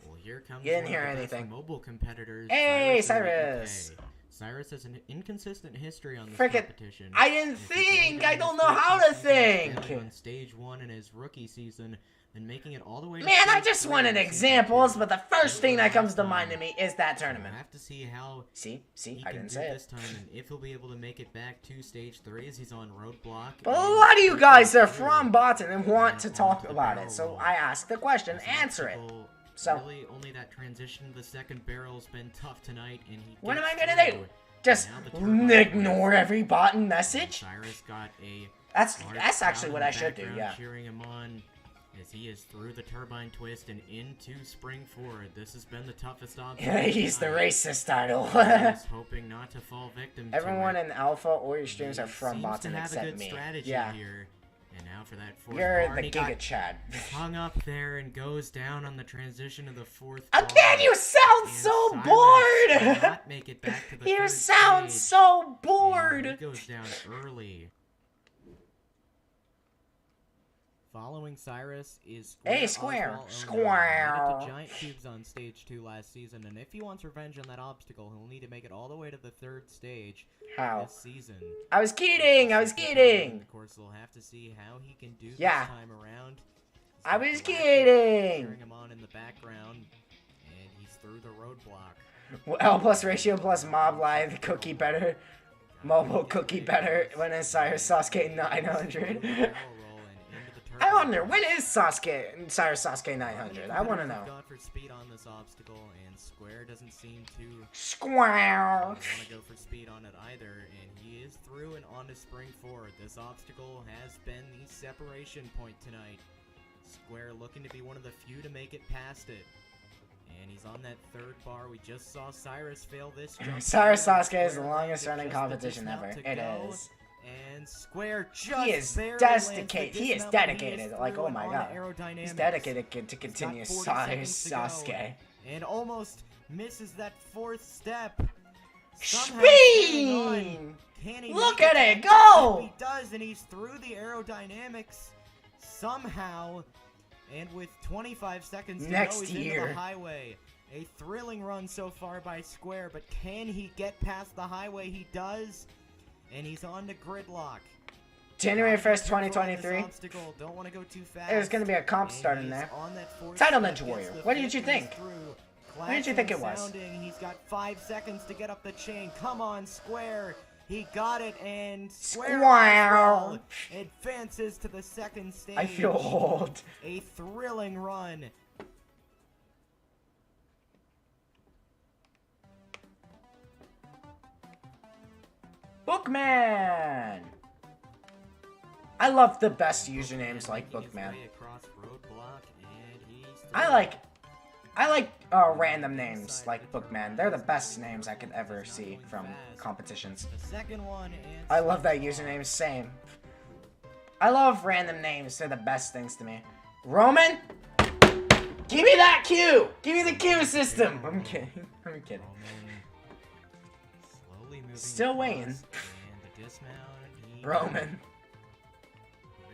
Speaker 6: Well, here comes
Speaker 1: You didn't
Speaker 6: one
Speaker 1: hear
Speaker 6: of the best
Speaker 1: anything.
Speaker 6: mobile competitors.
Speaker 1: Hey,
Speaker 6: in the
Speaker 1: Cyrus!
Speaker 6: UK. Cyrus has an inconsistent history on this
Speaker 1: Frickin'
Speaker 6: competition.
Speaker 1: I didn't
Speaker 6: If he
Speaker 1: think!
Speaker 6: can
Speaker 1: I
Speaker 6: get
Speaker 1: don't
Speaker 6: his
Speaker 1: know how to
Speaker 6: first season
Speaker 1: think!
Speaker 6: failing on stage 1 in his rookie season, then making it all the way to
Speaker 1: Man, I
Speaker 6: stage
Speaker 1: just
Speaker 6: 3
Speaker 1: wanted
Speaker 6: in season
Speaker 1: examples,
Speaker 6: 2.
Speaker 1: but the first thing that comes to mind to me is that tournament.
Speaker 6: We'll have to see how
Speaker 1: See,
Speaker 6: he
Speaker 1: I
Speaker 6: can
Speaker 1: didn't
Speaker 6: do
Speaker 1: say
Speaker 6: this
Speaker 1: it.
Speaker 6: time, and if he'll be able to make it back to stage 3 as he's on roadblock.
Speaker 1: But a
Speaker 6: and
Speaker 1: lot of you guys are
Speaker 6: through.
Speaker 1: from Botan and want
Speaker 6: And
Speaker 1: to
Speaker 6: on
Speaker 1: talk
Speaker 6: to the
Speaker 1: about
Speaker 6: barrel
Speaker 1: it, so
Speaker 6: roll.
Speaker 1: I ask the question,
Speaker 6: This
Speaker 1: answer it.
Speaker 6: obstacle,
Speaker 1: So-
Speaker 6: really, only that transition to the 2nd barrel's been tough tonight, and he
Speaker 1: What am I
Speaker 6: gets
Speaker 1: gonna do?
Speaker 6: through.
Speaker 1: Just
Speaker 6: Now the turbine
Speaker 1: ignore
Speaker 6: twist.
Speaker 1: every Botan message?
Speaker 6: Cyrus got a
Speaker 1: That's
Speaker 6: large
Speaker 1: actually
Speaker 6: crowd
Speaker 1: what
Speaker 6: in
Speaker 1: I
Speaker 6: the
Speaker 1: should do,
Speaker 6: background
Speaker 1: yeah.
Speaker 6: cheering him on as he is through the turbine twist and into Spring Ford. This has been the toughest obstacle.
Speaker 1: He's the
Speaker 6: tonight.
Speaker 1: racist title.
Speaker 6: Cyrus hoping not to fall victim to
Speaker 1: Everyone
Speaker 6: it.
Speaker 1: in Alpha or your streams
Speaker 6: He
Speaker 1: are from
Speaker 6: seems to
Speaker 1: Botan
Speaker 6: have a
Speaker 1: except
Speaker 6: good
Speaker 1: me.
Speaker 6: strategy
Speaker 1: Yeah.
Speaker 6: here. And now for that 4th
Speaker 1: You're
Speaker 6: bar,
Speaker 1: the
Speaker 6: he
Speaker 1: Giga
Speaker 6: got
Speaker 1: Chad.
Speaker 6: hung up there and goes down on the transition of the 4th
Speaker 1: Again,
Speaker 6: bar.
Speaker 1: you sound
Speaker 6: And
Speaker 1: so
Speaker 6: Cyrus
Speaker 1: bored!
Speaker 6: cannot make it back to the
Speaker 1: You
Speaker 6: 3rd
Speaker 1: sound
Speaker 6: stage,
Speaker 1: so
Speaker 6: and
Speaker 1: bored!
Speaker 6: he goes down early. Following Cyrus is
Speaker 1: Hey,
Speaker 6: Square.
Speaker 1: Square.
Speaker 6: Oswald Owner, who
Speaker 1: Square.
Speaker 6: added to Giant Cubes on stage 2 last season, and if he wants revenge on that obstacle, he'll need to make it all the way to the 3rd stage
Speaker 1: How?
Speaker 6: this season.
Speaker 1: I was kidding! I was kidding!
Speaker 6: Of course, we'll have to see how he can do
Speaker 1: Yeah.
Speaker 6: this time around.
Speaker 1: I
Speaker 6: He's
Speaker 1: was
Speaker 6: got Galactic
Speaker 1: kidding!
Speaker 6: cheering him on in the background, and he's through the roadblock.
Speaker 1: L plus ratio plus mob live cookie better. Mobile cookie better when is Cyrus Sasuke 900? I wonder, when is Sasuke Cyrus Sasuke 900? I want to know.
Speaker 6: Gone for speed on this obstacle, and Square doesn't seem to
Speaker 1: Square.
Speaker 6: want to go for speed on it either, and he is through and on to spring forward. This obstacle has been the separation point tonight. Square looking to be one of the few to make it past it. And he's on that third bar. We just saw Cyrus fail this jump.
Speaker 1: Cyrus Sasuke is the longest running competition ever. It is.
Speaker 6: And Square just
Speaker 1: He is dedicated. He is dedicated. Like, oh my god. He's dedicated to continue Cyrus Sasuke.
Speaker 6: And almost misses that fourth step.
Speaker 1: Speed! Look at it go!
Speaker 6: He does, and he's through the aerodynamics somehow. And with 25 seconds to go, he's into the highway. A thrilling run so far by Square, but can he get past the highway? He does, and he's on to Gridlock.
Speaker 1: January 1st, 2023.
Speaker 6: Don't want to go too fast.
Speaker 1: There's going to be a comp start in there. Title Ninja Warrior. What did you think? What did you think it was?
Speaker 6: He's got 5 seconds to get up the chain. Come on, Square. He got it, and Square advances to the second stage.
Speaker 1: I feel old.
Speaker 6: A thrilling run.
Speaker 1: Bookman! I love the best usernames like Bookman. I like random names like Bookman. They're the best names I could ever see from competitions. I love that username, same. I love random names, they're the best things to me. Roman? Give me that Q! Give me the Q system! I'm kidding. I'm kidding. Still waiting. Roman.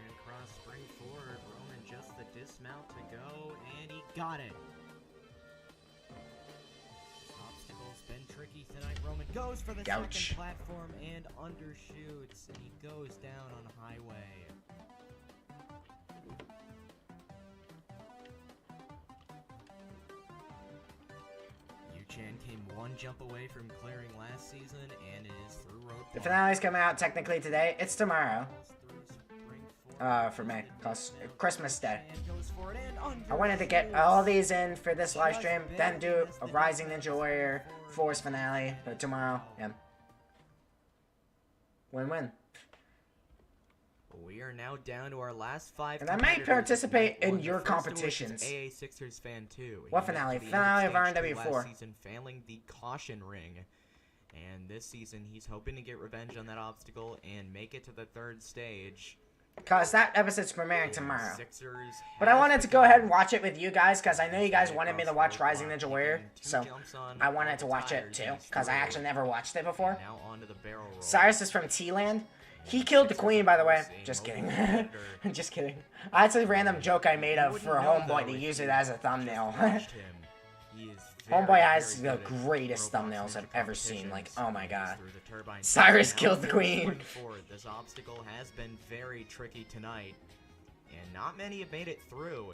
Speaker 6: Across spring forward, Roman just the dismount to go, and he got it. Obstacle's been tricky tonight. Roman goes for the second platform and undershoots, and he goes down on highway. Yu-Chan came one jump away from clearing last season and is through road.
Speaker 1: The finale's coming out technically today. It's tomorrow. For me, cause Christmas Day. I wanted to get all these in for this live stream, then do a Rising Ninja Warrior Force finale for tomorrow. Yeah. Win-win.
Speaker 6: We are now down to our last 5.
Speaker 1: And I might participate in your competitions.
Speaker 6: AA Sixers fan 2.
Speaker 1: What finale? Finale of RNW4.
Speaker 6: Last season, failing the caution ring. And this season, he's hoping to get revenge on that obstacle and make it to the third stage.
Speaker 1: Cause that episode's premiering tomorrow. But I wanted to go ahead and watch it with you guys, cause I know you guys wanted me to watch Rising Ninja Warrior, so I wanted to watch it too, cause I actually never watched it before. Cyrus is from T-Land. He killed the queen, by the way. Just kidding. Just kidding. That's a random joke I made up for Homeboy to use it as a thumbnail. Homeboy has the greatest thumbnails I've ever seen. Like, oh my god. Cyrus killed the queen.
Speaker 6: This obstacle has been very tricky tonight, and not many have made it through.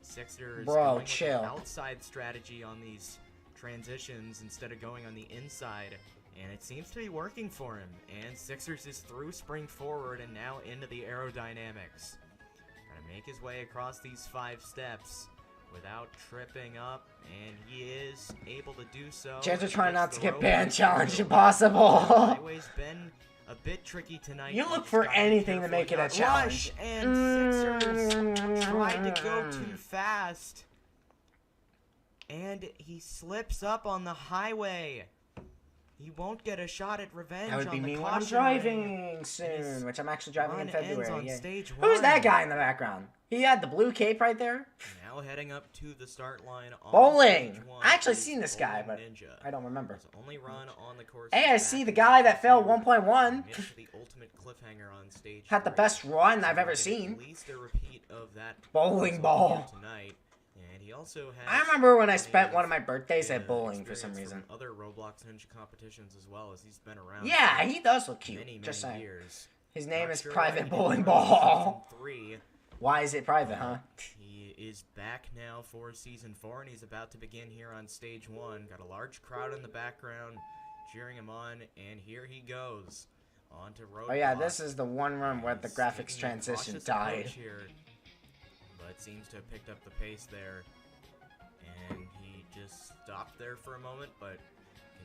Speaker 6: Sixers going
Speaker 1: chill.
Speaker 6: With an outside strategy on these transitions instead of going on the inside, and it seems to be working for him. And Sixers is through spring forward and now into the aerodynamics. Gonna make his way across these 5 steps without tripping up, and he is able to do so.
Speaker 1: Chance of trying not to get banned. Challenge impossible.
Speaker 6: Highway's been a bit tricky tonight.
Speaker 1: You look for anything to make it a challenge.
Speaker 6: And Sixers tried to go too fast, and he slips up on the highway. He won't get a shot at revenge.
Speaker 1: That would be
Speaker 6: on
Speaker 1: me
Speaker 6: the
Speaker 1: when I'm driving soon, which I'm actually driving in February. Yeah. Who's that guy in the background? He had the blue cape right there.
Speaker 6: Now heading up to the start line.
Speaker 1: Bowling. I actually seen this guy, but I don't remember.
Speaker 6: Only run on the course.
Speaker 1: Hey, I see the guy that fell 1.1.
Speaker 6: The ultimate cliffhanger on stage.
Speaker 1: Had the best run I've ever seen.
Speaker 6: At least a repeat of that
Speaker 1: bowling ball.
Speaker 6: Tonight. And he also has
Speaker 1: I remember when I spent one of my birthdays at bowling for some reason.
Speaker 6: Other Roblox Ninja competitions as well, as he's been around.
Speaker 1: Yeah, he does look cute.
Speaker 6: Many
Speaker 1: just saying.
Speaker 6: Years.
Speaker 1: His name is Private Bowling Ball. Why is it private, huh?
Speaker 6: He is back now for Season 4, and he's about to begin here on Stage 1. Got a large crowd in the background cheering him on, and here he goes. On to Roadblock.
Speaker 1: Oh yeah, this is the one run where the graphics transition died.
Speaker 6: Here, but seems to have picked up the pace there. And he just stopped there for a moment, but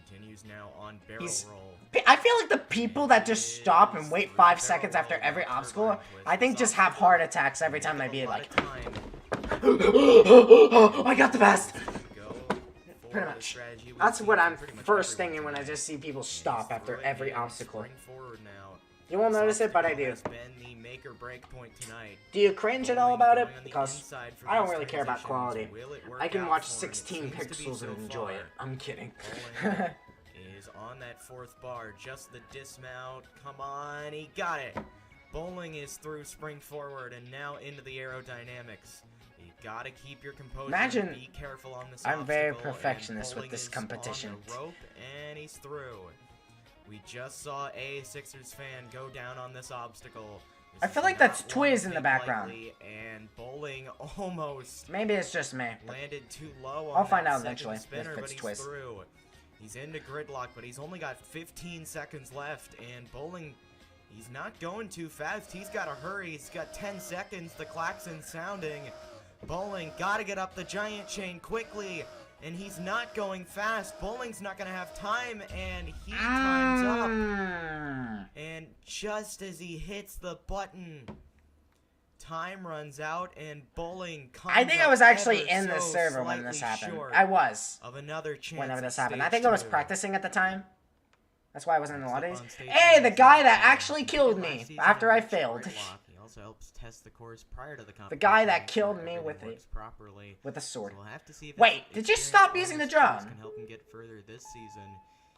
Speaker 6: continues now on barrel roll.
Speaker 1: I feel like the people that just stop and wait 5 seconds after every obstacle, I think just have heart attacks every time they be like, I got the best! Pretty much. That's what I'm first thinking when I just see people stop after every obstacle. You won't notice it, but I do. Do you cringe at all about it? Because I don't really care about quality. I can watch 16 pixels and enjoy it. I'm kidding.
Speaker 6: Is on that fourth bar, just the dismount. Come on, he got it. Bowling is through spring forward and now into the aerodynamics. You gotta keep your composure.
Speaker 1: Imagine,
Speaker 6: be careful on this
Speaker 1: I'm very
Speaker 6: obstacle,
Speaker 1: perfectionist with this competition.
Speaker 6: On the rope, and he's through. We just saw a Sixers fan go down on this obstacle.
Speaker 1: I feel like that's Twiz in the background.
Speaker 6: And Bowling almost.
Speaker 1: Maybe it's just me.
Speaker 6: Landed too low on
Speaker 1: I'll find
Speaker 6: that
Speaker 1: out eventually
Speaker 6: spinner,
Speaker 1: if it's
Speaker 6: but he's
Speaker 1: Twiz.
Speaker 6: through. He's into gridlock, but he's only got 15 seconds left, and Bowling, he's not going too fast. He's got to hurry. He's got 10 seconds. The klaxon's sounding. Bowling got to get up the giant chain quickly, and he's not going fast. Bowling's not going to have time, and he times up. And just as he hits the button, time runs out, and Bowling comes
Speaker 1: I think I was actually in
Speaker 6: the
Speaker 1: the server when this happened. I was.
Speaker 6: Of another chance
Speaker 1: whenever this
Speaker 6: at
Speaker 1: happened. I
Speaker 6: stage
Speaker 1: think I was
Speaker 6: 2.
Speaker 1: practicing at the time. That's why I wasn't in the lotteries. Hey, the guy that actually killed me after I failed.
Speaker 6: He also helps test the course prior to the competition.
Speaker 1: The guy that killed me with a sword.
Speaker 6: So we'll have to see if
Speaker 1: wait, did you stop using the drone?
Speaker 6: Can help him get further this season.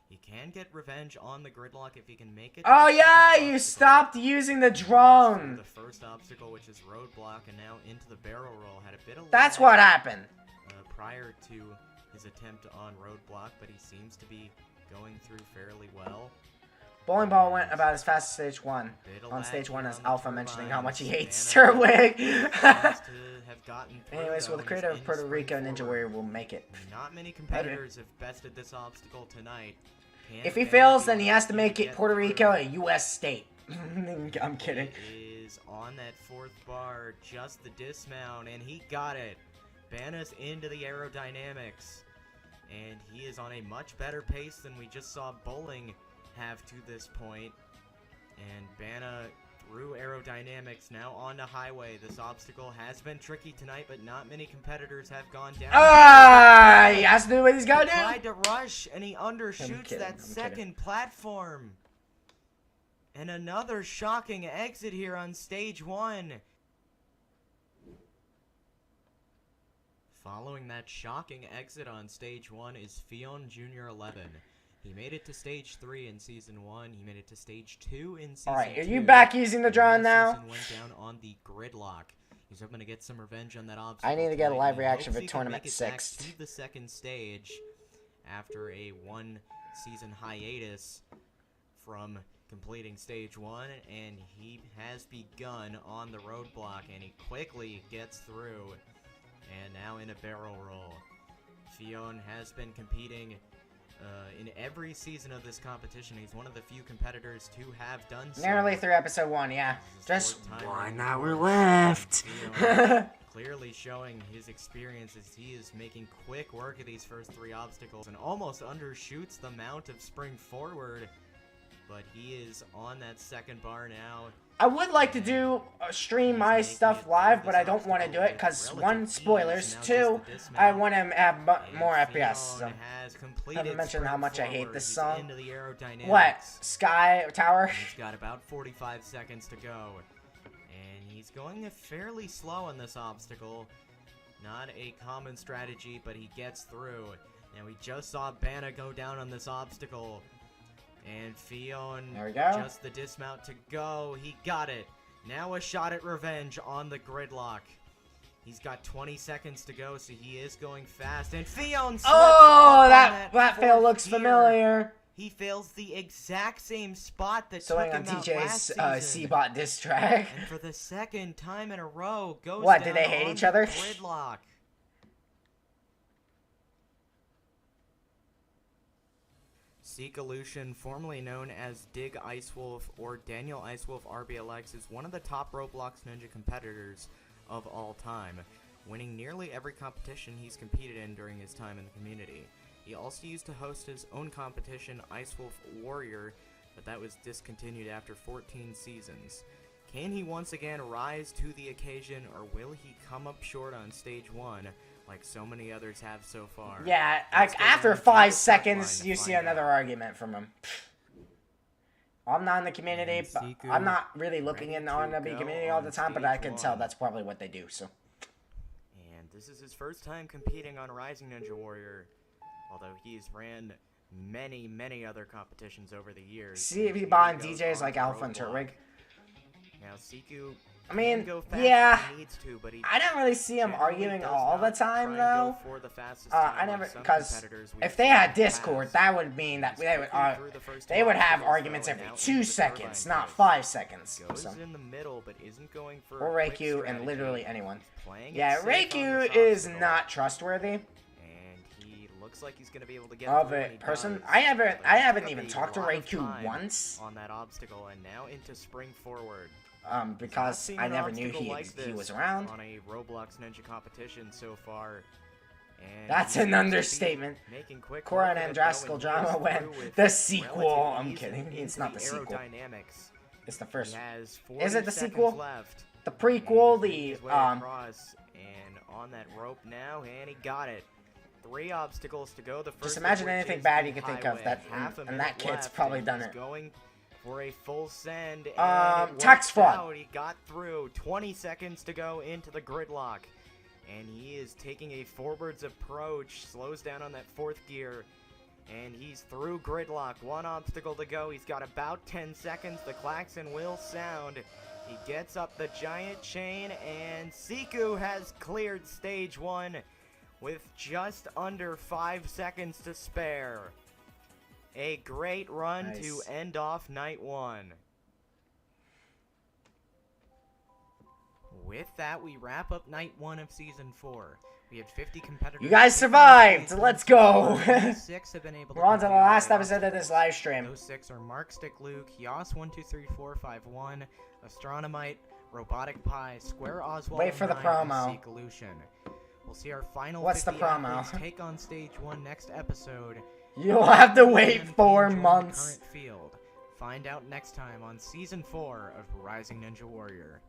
Speaker 6: He can get revenge on the gridlock if he can make it.
Speaker 1: Oh yeah, you stopped using the drone.
Speaker 6: The first obstacle, which is roadblock, and now into the barrel roll, had a bit of
Speaker 1: That's what happened.
Speaker 6: Prior to his attempt on roadblock, but he seems to be going through fairly well.
Speaker 1: Bowling Ball went about as fast as stage 1. On stage 1 as Alpha mentioning how much he hates Turtwig. Anyways, will the creator of Puerto Rico Ninja Warrior will make it?
Speaker 6: Not many competitors have bested this obstacle tonight.
Speaker 1: If he fails, then he has to make it Puerto Rico a U.S. state. I'm kidding.
Speaker 6: Is on that fourth bar, just the dismount, and he got it. Bana's into the aerodynamics, and he is on a much better pace than we just saw Bowling have to this point. And Bana through aerodynamics, now on to highway. This obstacle has been tricky tonight, but not many competitors have gone down.
Speaker 1: He has to do what he's got to do.
Speaker 6: He tried to rush, and he undershoots that second platform. And another shocking exit here on stage 1. Following that shocking exit on stage 1 is Fion Jr. 11. He made it to stage 3 in season 1. He made it to stage 2 in season 2.
Speaker 1: Alright, are you back using the drone now?
Speaker 6: Season went down on the gridlock. He's hoping to get some revenge on that obstacle.
Speaker 1: I need to get a live reaction for
Speaker 6: Hopes he can
Speaker 1: Tournament
Speaker 6: make it back
Speaker 1: 6.
Speaker 6: to the second stage after a one-season hiatus from completing stage 1, and he has begun on the roadblock, and he quickly gets through, and now in a barrel roll. Fion has been competing in every season of this competition. He's one of the few competitors to have done so.
Speaker 1: Nearly through episode 1, yeah. Just 1 hour left.
Speaker 6: Clearly showing his experience as he is making quick work of these first 3 obstacles and almost undershoots the mount of spring forward. But he is on that second bar now.
Speaker 1: I would like to do stream my stuff live, but I don't want to do it because 1, spoilers, 2, I want to have more FPS. So. I haven't mentioned how much I hate this song. What? Sky Tower?
Speaker 6: He's got about 45 seconds to go. And he's going fairly slow on this obstacle. Not a common strategy, but he gets through. And we just saw Bana go down on this obstacle. And Fion,
Speaker 1: there we go.
Speaker 6: Just the dismount to go. He got it. Now a shot at revenge on the gridlock. He's got 20 seconds to go, so he is going fast. And Fion slips
Speaker 1: oh,
Speaker 6: up
Speaker 1: that fail looks familiar.
Speaker 6: He fails the exact same spot that
Speaker 1: Sewing
Speaker 6: took
Speaker 1: on
Speaker 6: him out
Speaker 1: TJ's
Speaker 6: last season.
Speaker 1: C-Bot diss track.
Speaker 6: And for the second time in a row, goes
Speaker 1: What,
Speaker 6: down
Speaker 1: did they hate
Speaker 6: on
Speaker 1: each
Speaker 6: the
Speaker 1: other?
Speaker 6: Gridlock. Seekolution, formerly known as Dig Icewolf or Daniel Icewolf RBLX, is one of the top Roblox Ninja competitors of all time, winning nearly every competition he's competed in during his time in the community. He also used to host his own competition, Icewolf Warrior, but that was discontinued after 14 seasons. Can he once again rise to the occasion, or will he come up short on stage 1, like so many others have so far?
Speaker 1: Yeah,
Speaker 6: Let's
Speaker 1: like
Speaker 6: go
Speaker 1: after
Speaker 6: down to
Speaker 1: 5
Speaker 6: the
Speaker 1: seconds,
Speaker 6: front line
Speaker 1: you
Speaker 6: to
Speaker 1: see
Speaker 6: find
Speaker 1: another
Speaker 6: out.
Speaker 1: argument from him. I'm not in the community, but
Speaker 6: Seeku
Speaker 1: I'm not really looking in the
Speaker 6: ready to
Speaker 1: RNW
Speaker 6: go
Speaker 1: community all the
Speaker 6: on
Speaker 1: time, but I
Speaker 6: stage
Speaker 1: can tell
Speaker 6: 1.
Speaker 1: that's probably what they do, so.
Speaker 6: And this is his first time competing on Rising Ninja Warrior, although he's ran many, many other competitions over the years.
Speaker 1: See if he
Speaker 6: Here
Speaker 1: buying
Speaker 6: goes
Speaker 1: DJs
Speaker 6: on
Speaker 1: like
Speaker 6: to
Speaker 1: Alpha and
Speaker 6: Roadblock.
Speaker 1: Turtwig.
Speaker 6: Now Seeku
Speaker 1: I mean,
Speaker 6: can go fast
Speaker 1: yeah,
Speaker 6: if he needs to, but he
Speaker 1: I don't really see him
Speaker 6: generally
Speaker 1: arguing
Speaker 6: does
Speaker 1: all the
Speaker 6: not
Speaker 1: time,
Speaker 6: try and
Speaker 1: though.
Speaker 6: go for the fastest
Speaker 1: I
Speaker 6: time like
Speaker 1: never,
Speaker 6: some
Speaker 1: because
Speaker 6: competitors we've
Speaker 1: if they
Speaker 6: seen
Speaker 1: had
Speaker 6: in the
Speaker 1: Discord,
Speaker 6: past.
Speaker 1: that would mean that
Speaker 6: He's
Speaker 1: they would,
Speaker 6: quickly through the first
Speaker 1: they would
Speaker 6: two
Speaker 1: have
Speaker 6: obstacles,
Speaker 1: arguments
Speaker 6: though,
Speaker 1: every
Speaker 6: and out
Speaker 1: 2
Speaker 6: into the
Speaker 1: seconds,
Speaker 6: turbine
Speaker 1: not
Speaker 6: pit.
Speaker 1: 5 seconds.
Speaker 6: Goes
Speaker 1: So.
Speaker 6: in the middle, but isn't going for
Speaker 1: Or
Speaker 6: a quick
Speaker 1: Reiku and
Speaker 6: strategy.
Speaker 1: literally anyone.
Speaker 6: He's playing
Speaker 1: Yeah,
Speaker 6: it safe on
Speaker 1: Reiku
Speaker 6: this
Speaker 1: is
Speaker 6: obstacle,
Speaker 1: not trustworthy.
Speaker 6: and he looks like he's gonna be able to get
Speaker 1: Of
Speaker 6: through,
Speaker 1: a
Speaker 6: and he
Speaker 1: person,
Speaker 6: does.
Speaker 1: I
Speaker 6: Although
Speaker 1: haven't
Speaker 6: he
Speaker 1: even
Speaker 6: took
Speaker 1: talked to
Speaker 6: a lot of
Speaker 1: Reiku
Speaker 6: time
Speaker 1: once.
Speaker 6: on that obstacle, and now into spring forward.
Speaker 1: Because
Speaker 6: Seen
Speaker 1: I
Speaker 6: an
Speaker 1: never knew
Speaker 6: obstacle
Speaker 1: he
Speaker 6: like this
Speaker 1: was around.
Speaker 6: on a Roblox Ninja competition so far. And
Speaker 1: That's
Speaker 6: he
Speaker 1: an
Speaker 6: seems to be
Speaker 1: understatement.
Speaker 6: making quick
Speaker 1: Cora
Speaker 6: work
Speaker 1: and
Speaker 6: of it, though,
Speaker 1: Andrastical
Speaker 6: and
Speaker 1: Drama
Speaker 6: goes
Speaker 1: when
Speaker 6: through with
Speaker 1: the sequel.
Speaker 6: relative
Speaker 1: I'm
Speaker 6: ease
Speaker 1: kidding.
Speaker 6: into
Speaker 1: It's not the sequel.
Speaker 6: aerodynamics.
Speaker 1: It's the first.
Speaker 6: He has 40
Speaker 1: Is it the
Speaker 6: seconds
Speaker 1: sequel?
Speaker 6: left.
Speaker 1: The prequel,
Speaker 6: And he
Speaker 1: the
Speaker 6: made his way across and on that rope now, and he got it. 3 obstacles to go. The first
Speaker 1: Just
Speaker 6: of
Speaker 1: imagine
Speaker 6: which
Speaker 1: anything
Speaker 6: is
Speaker 1: bad
Speaker 6: the
Speaker 1: you could think
Speaker 6: highway.
Speaker 1: of. That
Speaker 6: Half a
Speaker 1: and that
Speaker 6: minute
Speaker 1: kid's
Speaker 6: left,
Speaker 1: probably
Speaker 6: and
Speaker 1: done
Speaker 6: he's
Speaker 1: it.
Speaker 6: going for a full send. And it
Speaker 1: Tax
Speaker 6: worked
Speaker 1: fraud.
Speaker 6: out. He got through. 20 seconds to go into the gridlock. And he is taking a forwards approach, slows down on that 4th gear, and he's through gridlock. 1 obstacle to go. He's got about 10 seconds. The klaxon will sound. He gets up the giant chain, and Seeku has cleared stage 1 with just under 5 seconds to spare. A great run
Speaker 1: Nice.
Speaker 6: to end off night 1. With that, we wrap up night 1 of season 4. We had 50 competitors.
Speaker 1: You guys
Speaker 6: taking
Speaker 1: survived!
Speaker 6: stage
Speaker 1: Let's
Speaker 6: 1 so
Speaker 1: go!
Speaker 6: far, and 6 have been able to
Speaker 1: We're on to the
Speaker 6: complete
Speaker 1: last
Speaker 6: all
Speaker 1: episode of this live stream.
Speaker 6: Those 6 are Markstick Luke, Yas123451, Astronomite, Robotic Pie, Square Oswald,
Speaker 1: Wait for the
Speaker 6: 9,
Speaker 1: promo.
Speaker 6: and Seekolution. We'll see our final
Speaker 1: What's the
Speaker 6: 50
Speaker 1: promo?
Speaker 6: athletes take on stage 1 next episode.
Speaker 1: You'll have to wait
Speaker 6: And
Speaker 1: 4
Speaker 6: join the
Speaker 1: months.
Speaker 6: current field. Find out next time on season 4 of Rising Ninja Warrior.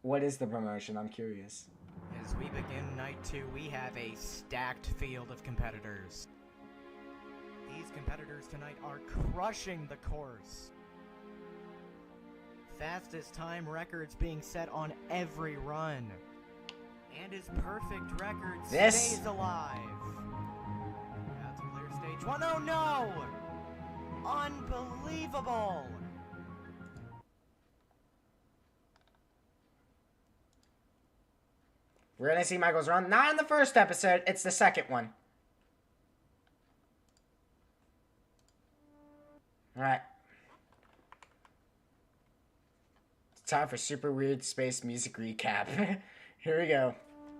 Speaker 1: What is the promotion? I'm curious.
Speaker 6: As we begin night 2, we have a stacked field of competitors. These competitors tonight are crushing the course. Fastest time records being set on every run. And his perfect record
Speaker 1: This-
Speaker 6: stays alive. Now to clear stage 1. Oh no! Unbelievable!
Speaker 1: We're gonna see Michael's run. Not in the first episode, it's the second one. Alright. It's time for Super Weird Space Music Recap. Here we go.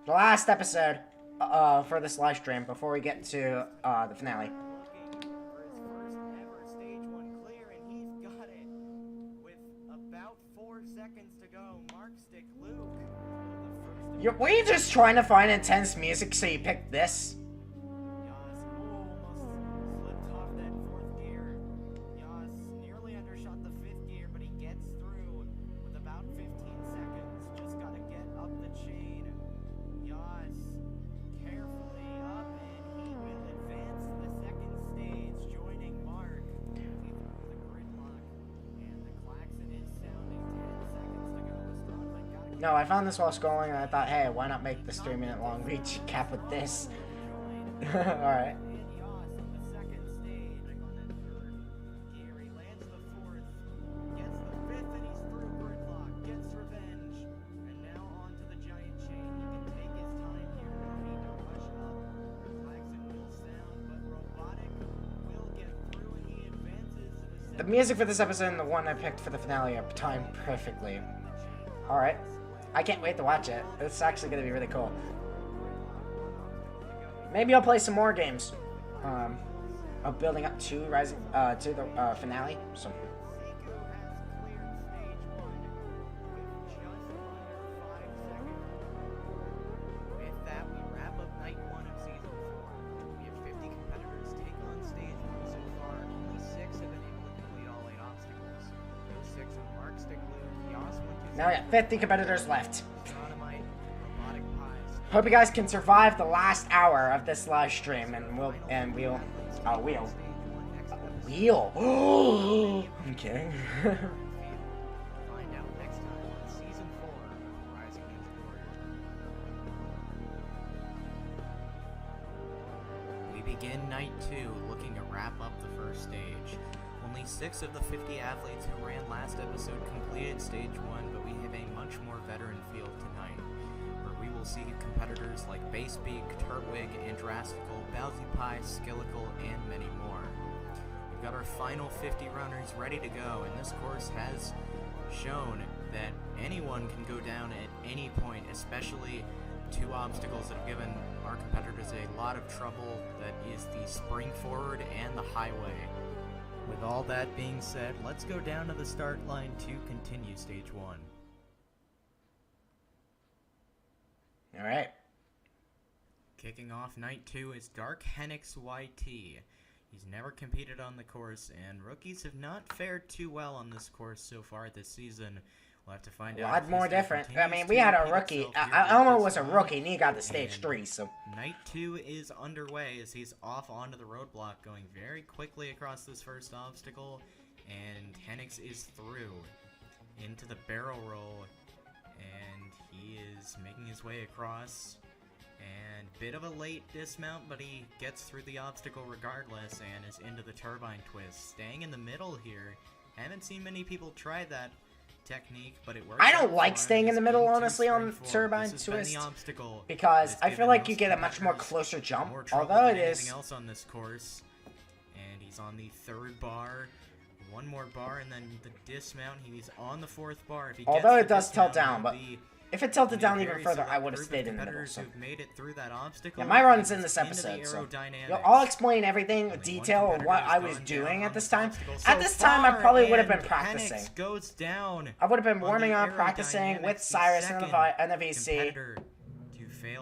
Speaker 1: The last episode for this live stream before we get to the finale.
Speaker 6: Looking for his first ever stage 1 clear, and he's got it. With about 4 seconds to go, Markstick Luke.
Speaker 1: Were you just trying to find intense music so you picked this?
Speaker 6: Yas almost slipped off that 4th gear. Yas nearly undershot the 5th gear, but he gets through with about 15 seconds. Just gotta get up the chain. Yas carefully up, and he will advance to the 2nd stage, joining Mark. He's through the gridlock, and the klaxon is sounding. 10 seconds to go. Astronomite gotta
Speaker 1: No, I found this while scrolling and I thought, hey, why not make this 3-minute long reach cap with this? Alright. music for this episode and the one I picked for the finale are timed perfectly. Alright. I can't wait to watch it. It's actually going to be really cool. Maybe I'll play some more games. Of building up to Rising, to the finale. So.
Speaker 7: With that, we wrap up night 1 of season 4. We have 50 competitors take on stage 1 so far. Only 6 have been able to complete all 8 obstacles. Those 6 are Mark Sticklew, Yas 127.
Speaker 1: Now we got 50 competitors left.
Speaker 7: Sodomite, Robotic Pies.
Speaker 1: Hope you guys can survive the last hour of this live stream, and we'll. I'm kidding.
Speaker 7: Find out next time on season 4 of Rising Ninja Warrior. We begin night 2, looking to wrap up the first stage. Only 6 of the 50 athletes who ran last episode completed stage 1, but we have a much more veteran field tonight, where we will see competitors like Basebeak, Turtwig, Andrastical, Bowsy Pie, Skillicle, and many more. We've got our final 50 runners ready to go, and this course has shown that anyone can go down at any point, especially 2 obstacles that have given our competitors a lot of trouble, that is the spring forward and the highway. With all that being said, let's go down to the start line to continue stage 1.
Speaker 1: Alright.
Speaker 7: Kicking off night 2 is Dark Henix YT. He's never competed on the course, and rookies have not fared too well on this course so far this season. We'll have to find out.
Speaker 1: A lot more different. I mean, we had a rookie. Elmo was a rookie, and he got to stage 3, so.
Speaker 7: Night 2 is underway as he's off onto the roadblock, going very quickly across this first obstacle, and Henix is through into the barrel roll, and he is making his way across. And bit of a late dismount, but he gets through the obstacle regardless and is into the turbine twist. Staying in the middle here. Haven't seen many people try that technique, but it works.
Speaker 1: I don't like staying in the middle, honestly, on turbine twist, because I feel like you get a much more closer jump, although it is
Speaker 7: else on this course. And he's on the 3rd bar. One more bar, and then the dismount. He's on the 4th bar. If he
Speaker 1: although it does tilt down, but if it tilted down even further, I would have stayed in the middle. So.
Speaker 7: Made it through that obstacle.
Speaker 1: Yeah, my run's in this episode, so I'll explain everything in detail of what I was doing at this time. At this time, I probably would have been practicing.
Speaker 7: Goes down
Speaker 1: I would have been warming up, practicing with Cyrus and the VC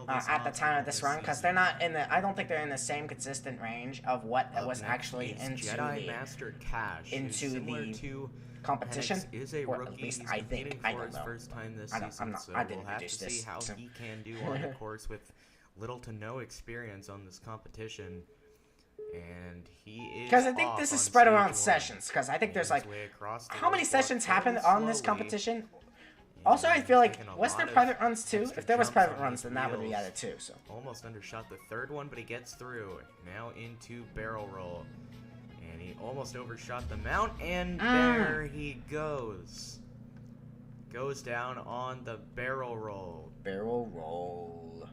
Speaker 1: at the time of this run, because they're not in the. I don't think they're in the same consistent range of what was actually into
Speaker 7: Jedi Master Cash,
Speaker 1: the competition, or at least I think. I don't know.
Speaker 7: First time this
Speaker 1: I didn't
Speaker 7: we'll have
Speaker 1: produce
Speaker 7: to
Speaker 1: this.
Speaker 7: See how he can do on the course with little to no experience on this competition, and he is.
Speaker 1: Because I think this is spread around sessions. Because I think there's like, how many sessions happened on this competition? Also, I feel like, was there private runs too? If there was private runs, then that would be added too. So
Speaker 7: almost undershot the 3rd one, but he gets through. Now into barrel roll. And he almost overshot the mount, and there he goes. Goes down on the barrel roll.
Speaker 1: Barrel roll.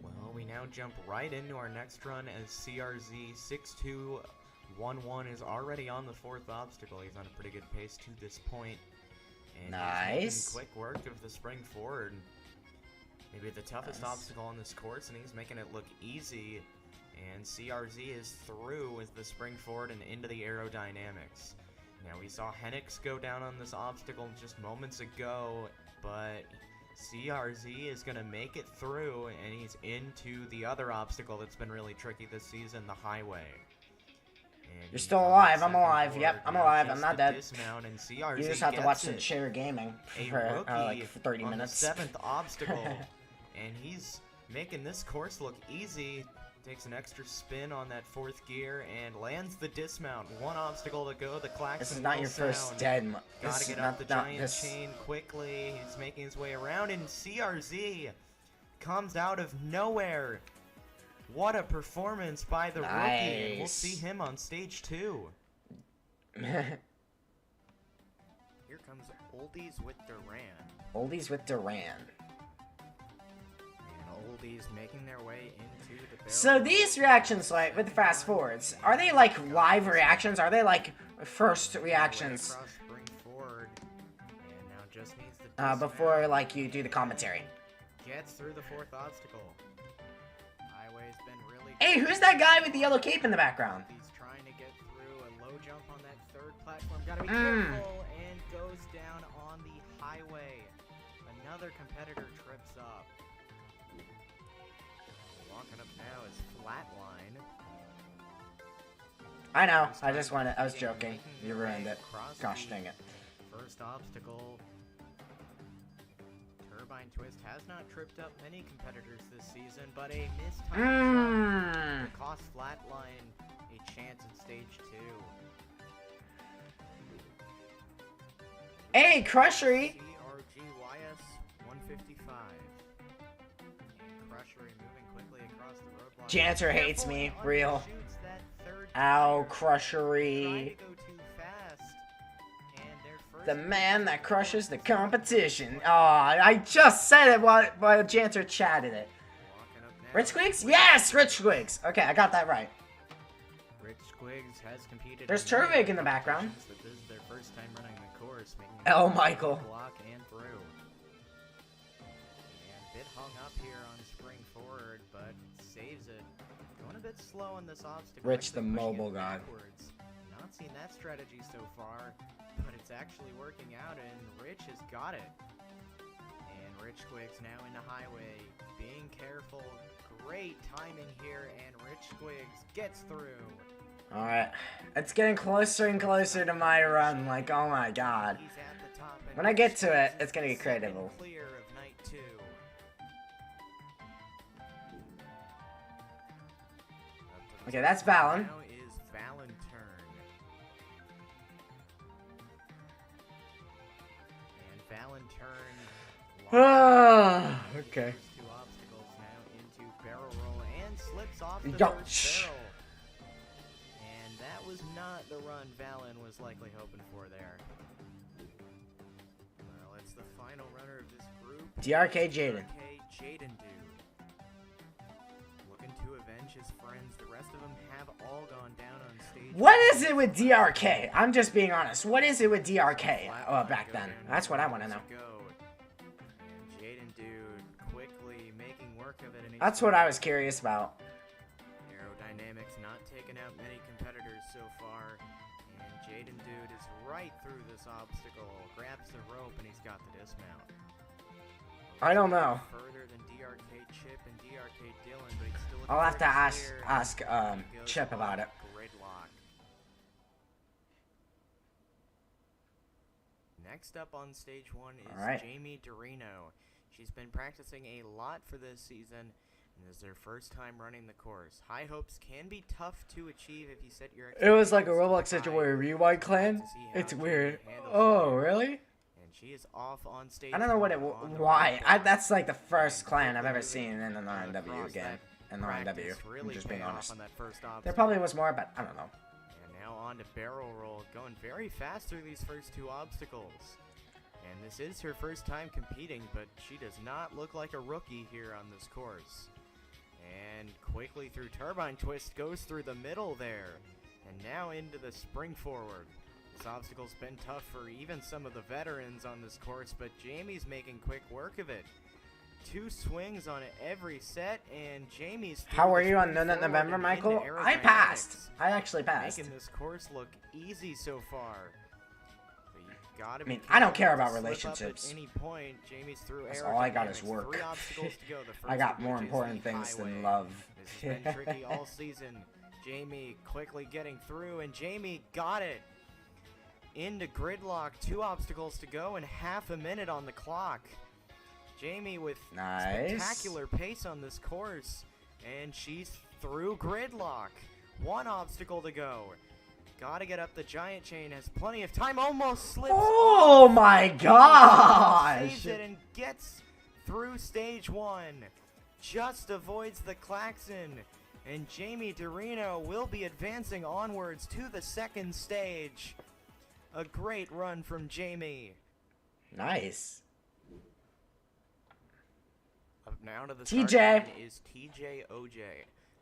Speaker 7: Well, we now jump right into our next run as CRZ 6211 is already on the 4th obstacle. He's on a pretty good pace to this point. And
Speaker 1: nice.
Speaker 7: He's making quick work of the spring forward. Maybe the toughest obstacle on this course, and he's making it look easy. And CRZ is through with the spring forward and into the aerodynamics. Now, we saw Henix go down on this obstacle just moments ago, but CRZ is going to make it through, and he's into the other obstacle that's been really tricky this season, the highway. And
Speaker 1: you're still alive. I'm alive. Yep, I'm alive. I'm not dead.
Speaker 7: And CRZ
Speaker 1: you just have to watch some chair gaming for like 30 minutes.
Speaker 7: On the 7th obstacle, and he's making this course look easy. Takes an extra spin on that 4th gear and lands the dismount. One obstacle to go. The klaxon.
Speaker 1: This is not your first dead.
Speaker 7: Gotta get out the giant chain quickly. He's making his way around, and CRZ comes out of nowhere. What a performance by the rookie! And we'll see him on stage 2. Here comes Oldies with Duran.
Speaker 1: Oldies with Duran.
Speaker 7: oldies making their way into the barrel.
Speaker 1: So these reactions, like, with the fast forwards, are they like live reactions? Are they like first reactions
Speaker 7: Across spring forward, and now just needs to
Speaker 1: before like you do the commentary?
Speaker 7: gets through the fourth obstacle. Highway's been really
Speaker 1: Hey, who's that guy with the yellow cape in the background?
Speaker 7: He's trying to get through a low jump on that third platform. Gotta be
Speaker 1: Mm.
Speaker 7: careful, and goes down on the highway. Another competitor trips up. Walking up now is Flatline.
Speaker 1: I know. I just wanted. I was joking. You ruined it. Gosh dang it.
Speaker 7: First obstacle. Turbine Twist has not tripped up many competitors this season, but a mistimed jump will cost Flatline a chance in stage 2.
Speaker 1: Hey, Crushery!
Speaker 7: CRGYS 155. And Crushery moving quickly across the roadblock.
Speaker 1: Janter hates me. Real.
Speaker 7: Shoots that third
Speaker 1: Ow,
Speaker 7: trying
Speaker 1: Crushery.
Speaker 7: to go too fast. And their first
Speaker 1: The man that crushes the competition. Aw, I just said it while Janter chatted it.
Speaker 7: walking up now.
Speaker 1: Rich Squigs? Yes, Rich Squigs. Okay, I got that right.
Speaker 7: Rich Squigs has competed.
Speaker 1: There's
Speaker 7: in many
Speaker 1: Turvig in the background.
Speaker 7: competitions, but this is their first time running the course, making
Speaker 1: Oh,
Speaker 7: it
Speaker 1: Michael.
Speaker 7: block and through. And bit hung up here on spring forward, but saves it. Going a bit slow on this obstacle.
Speaker 1: Rich the
Speaker 7: actually pushing
Speaker 1: mobile
Speaker 7: it
Speaker 1: guy.
Speaker 7: backwards. Not seen that strategy so far, but it's actually working out, and Rich has got it. And Rich Squigs now into highway, being careful. Great timing here, and Rich Squigs gets through.
Speaker 1: Alright. It's getting closer and closer to my run. Like, oh my god.
Speaker 7: He's at the top, and
Speaker 1: When I get
Speaker 7: Rich
Speaker 1: to it,
Speaker 7: Squigs
Speaker 1: it's gonna
Speaker 7: is
Speaker 1: get creative.
Speaker 7: second clear of night 2.
Speaker 1: Okay, that's Valen.
Speaker 7: Now is Valen turn. And Valen turn.
Speaker 1: Ah, okay.
Speaker 7: Two obstacles now into barrel roll and slips off the
Speaker 1: Yo,
Speaker 7: first
Speaker 1: shh.
Speaker 7: barrel. And that was not the run Valen was likely hoping for there. Well, it's the final runner of this group.
Speaker 1: DRK Jaden.
Speaker 7: DRK Jaden dude. Looking to avenge his friends. The rest of them have all gone down on stage.
Speaker 1: What is it with DRK? I'm just being honest. What is it with DRK? Oh, back then. That's what I want to know.
Speaker 7: And Jaden dude quickly making work of it. And
Speaker 1: That's what I was curious about.
Speaker 7: Aerodynamics not taking out many competitors so far. And Jaden dude is right through this obstacle. Grabs the rope and he's got the dismount.
Speaker 1: I don't know.
Speaker 7: Further than DRK Chip and DRK Dylan, but he's still
Speaker 1: I'll have to ask
Speaker 7: clear. He goes
Speaker 1: Chip about
Speaker 7: off
Speaker 1: it.
Speaker 7: Gridlock. Next up on stage 1 is
Speaker 1: Alright.
Speaker 7: Jamie Dorino. She's been practicing a lot for this season, and this is her first time running the course. High hopes can be tough to achieve if you set your
Speaker 1: It was like a
Speaker 7: expectations
Speaker 1: Roblox
Speaker 7: too
Speaker 1: Ninja
Speaker 7: high.
Speaker 1: Warrior Rewind clan.
Speaker 7: To see how
Speaker 1: It's
Speaker 7: Jamie
Speaker 1: weird.
Speaker 7: handles
Speaker 1: Oh,
Speaker 7: it.
Speaker 1: really?
Speaker 7: And she is off on stage.
Speaker 1: I don't know what it.
Speaker 7: 1 on the
Speaker 1: Why?
Speaker 7: roadblock.
Speaker 1: That's like the first clan I've ever seen in an RNW
Speaker 7: Across
Speaker 1: game.
Speaker 7: that
Speaker 1: In the RNW.
Speaker 7: practice
Speaker 1: I'm
Speaker 7: really
Speaker 1: just being
Speaker 7: paying off
Speaker 1: honest.
Speaker 7: on that first
Speaker 1: There
Speaker 7: obstacle.
Speaker 1: probably was more, but I don't know.
Speaker 7: And now on to barrel roll, going very fast through these first 2 obstacles. And this is her first time competing, but she does not look like a rookie here on this course. And quickly through Turbine Twist, goes through the middle there. And now into the spring forward. This obstacle's been tough for even some of the veterans on this course, but Jamie's making quick work of it. 2 swings on every set, and Jamie's through
Speaker 1: How are
Speaker 7: the
Speaker 1: you on
Speaker 7: spring
Speaker 1: None
Speaker 7: forward
Speaker 1: November,
Speaker 7: and
Speaker 1: Michael?
Speaker 7: into
Speaker 1: I passed.
Speaker 7: aerodynamics,
Speaker 1: I actually passed.
Speaker 7: making this course look easy so far. But you gotta be
Speaker 1: I mean, I don't
Speaker 7: careful
Speaker 1: care
Speaker 7: not
Speaker 1: about
Speaker 7: to slip up
Speaker 1: relationships.
Speaker 7: At any point. Jamie's through
Speaker 1: That's all I got is
Speaker 7: aerodynamics.
Speaker 1: work.
Speaker 7: 3 obstacles to go. The
Speaker 1: I
Speaker 7: first
Speaker 1: got
Speaker 7: of
Speaker 1: more
Speaker 7: which is
Speaker 1: important
Speaker 7: the
Speaker 1: things than
Speaker 7: highway.
Speaker 1: love.
Speaker 7: This has been tricky all season. Jamie quickly getting through, and Jamie got it. Into gridlock, 2 obstacles to go, and half a minute on the clock. Jamie with
Speaker 1: Nice.
Speaker 7: spectacular pace on this course, and she's through gridlock. 1 obstacle to go. Gotta get up the giant chain, has plenty of time, almost slips
Speaker 1: Oh
Speaker 7: off.
Speaker 1: my
Speaker 7: Jamie
Speaker 1: gosh!
Speaker 7: saves it and gets through stage 1. Just avoids the klaxon. And Jamie Dorino will be advancing onwards to the 2nd stage. A great run from Jamie.
Speaker 1: Nice.
Speaker 6: Up now to the
Speaker 1: TJ.
Speaker 6: start line is TJ OJ.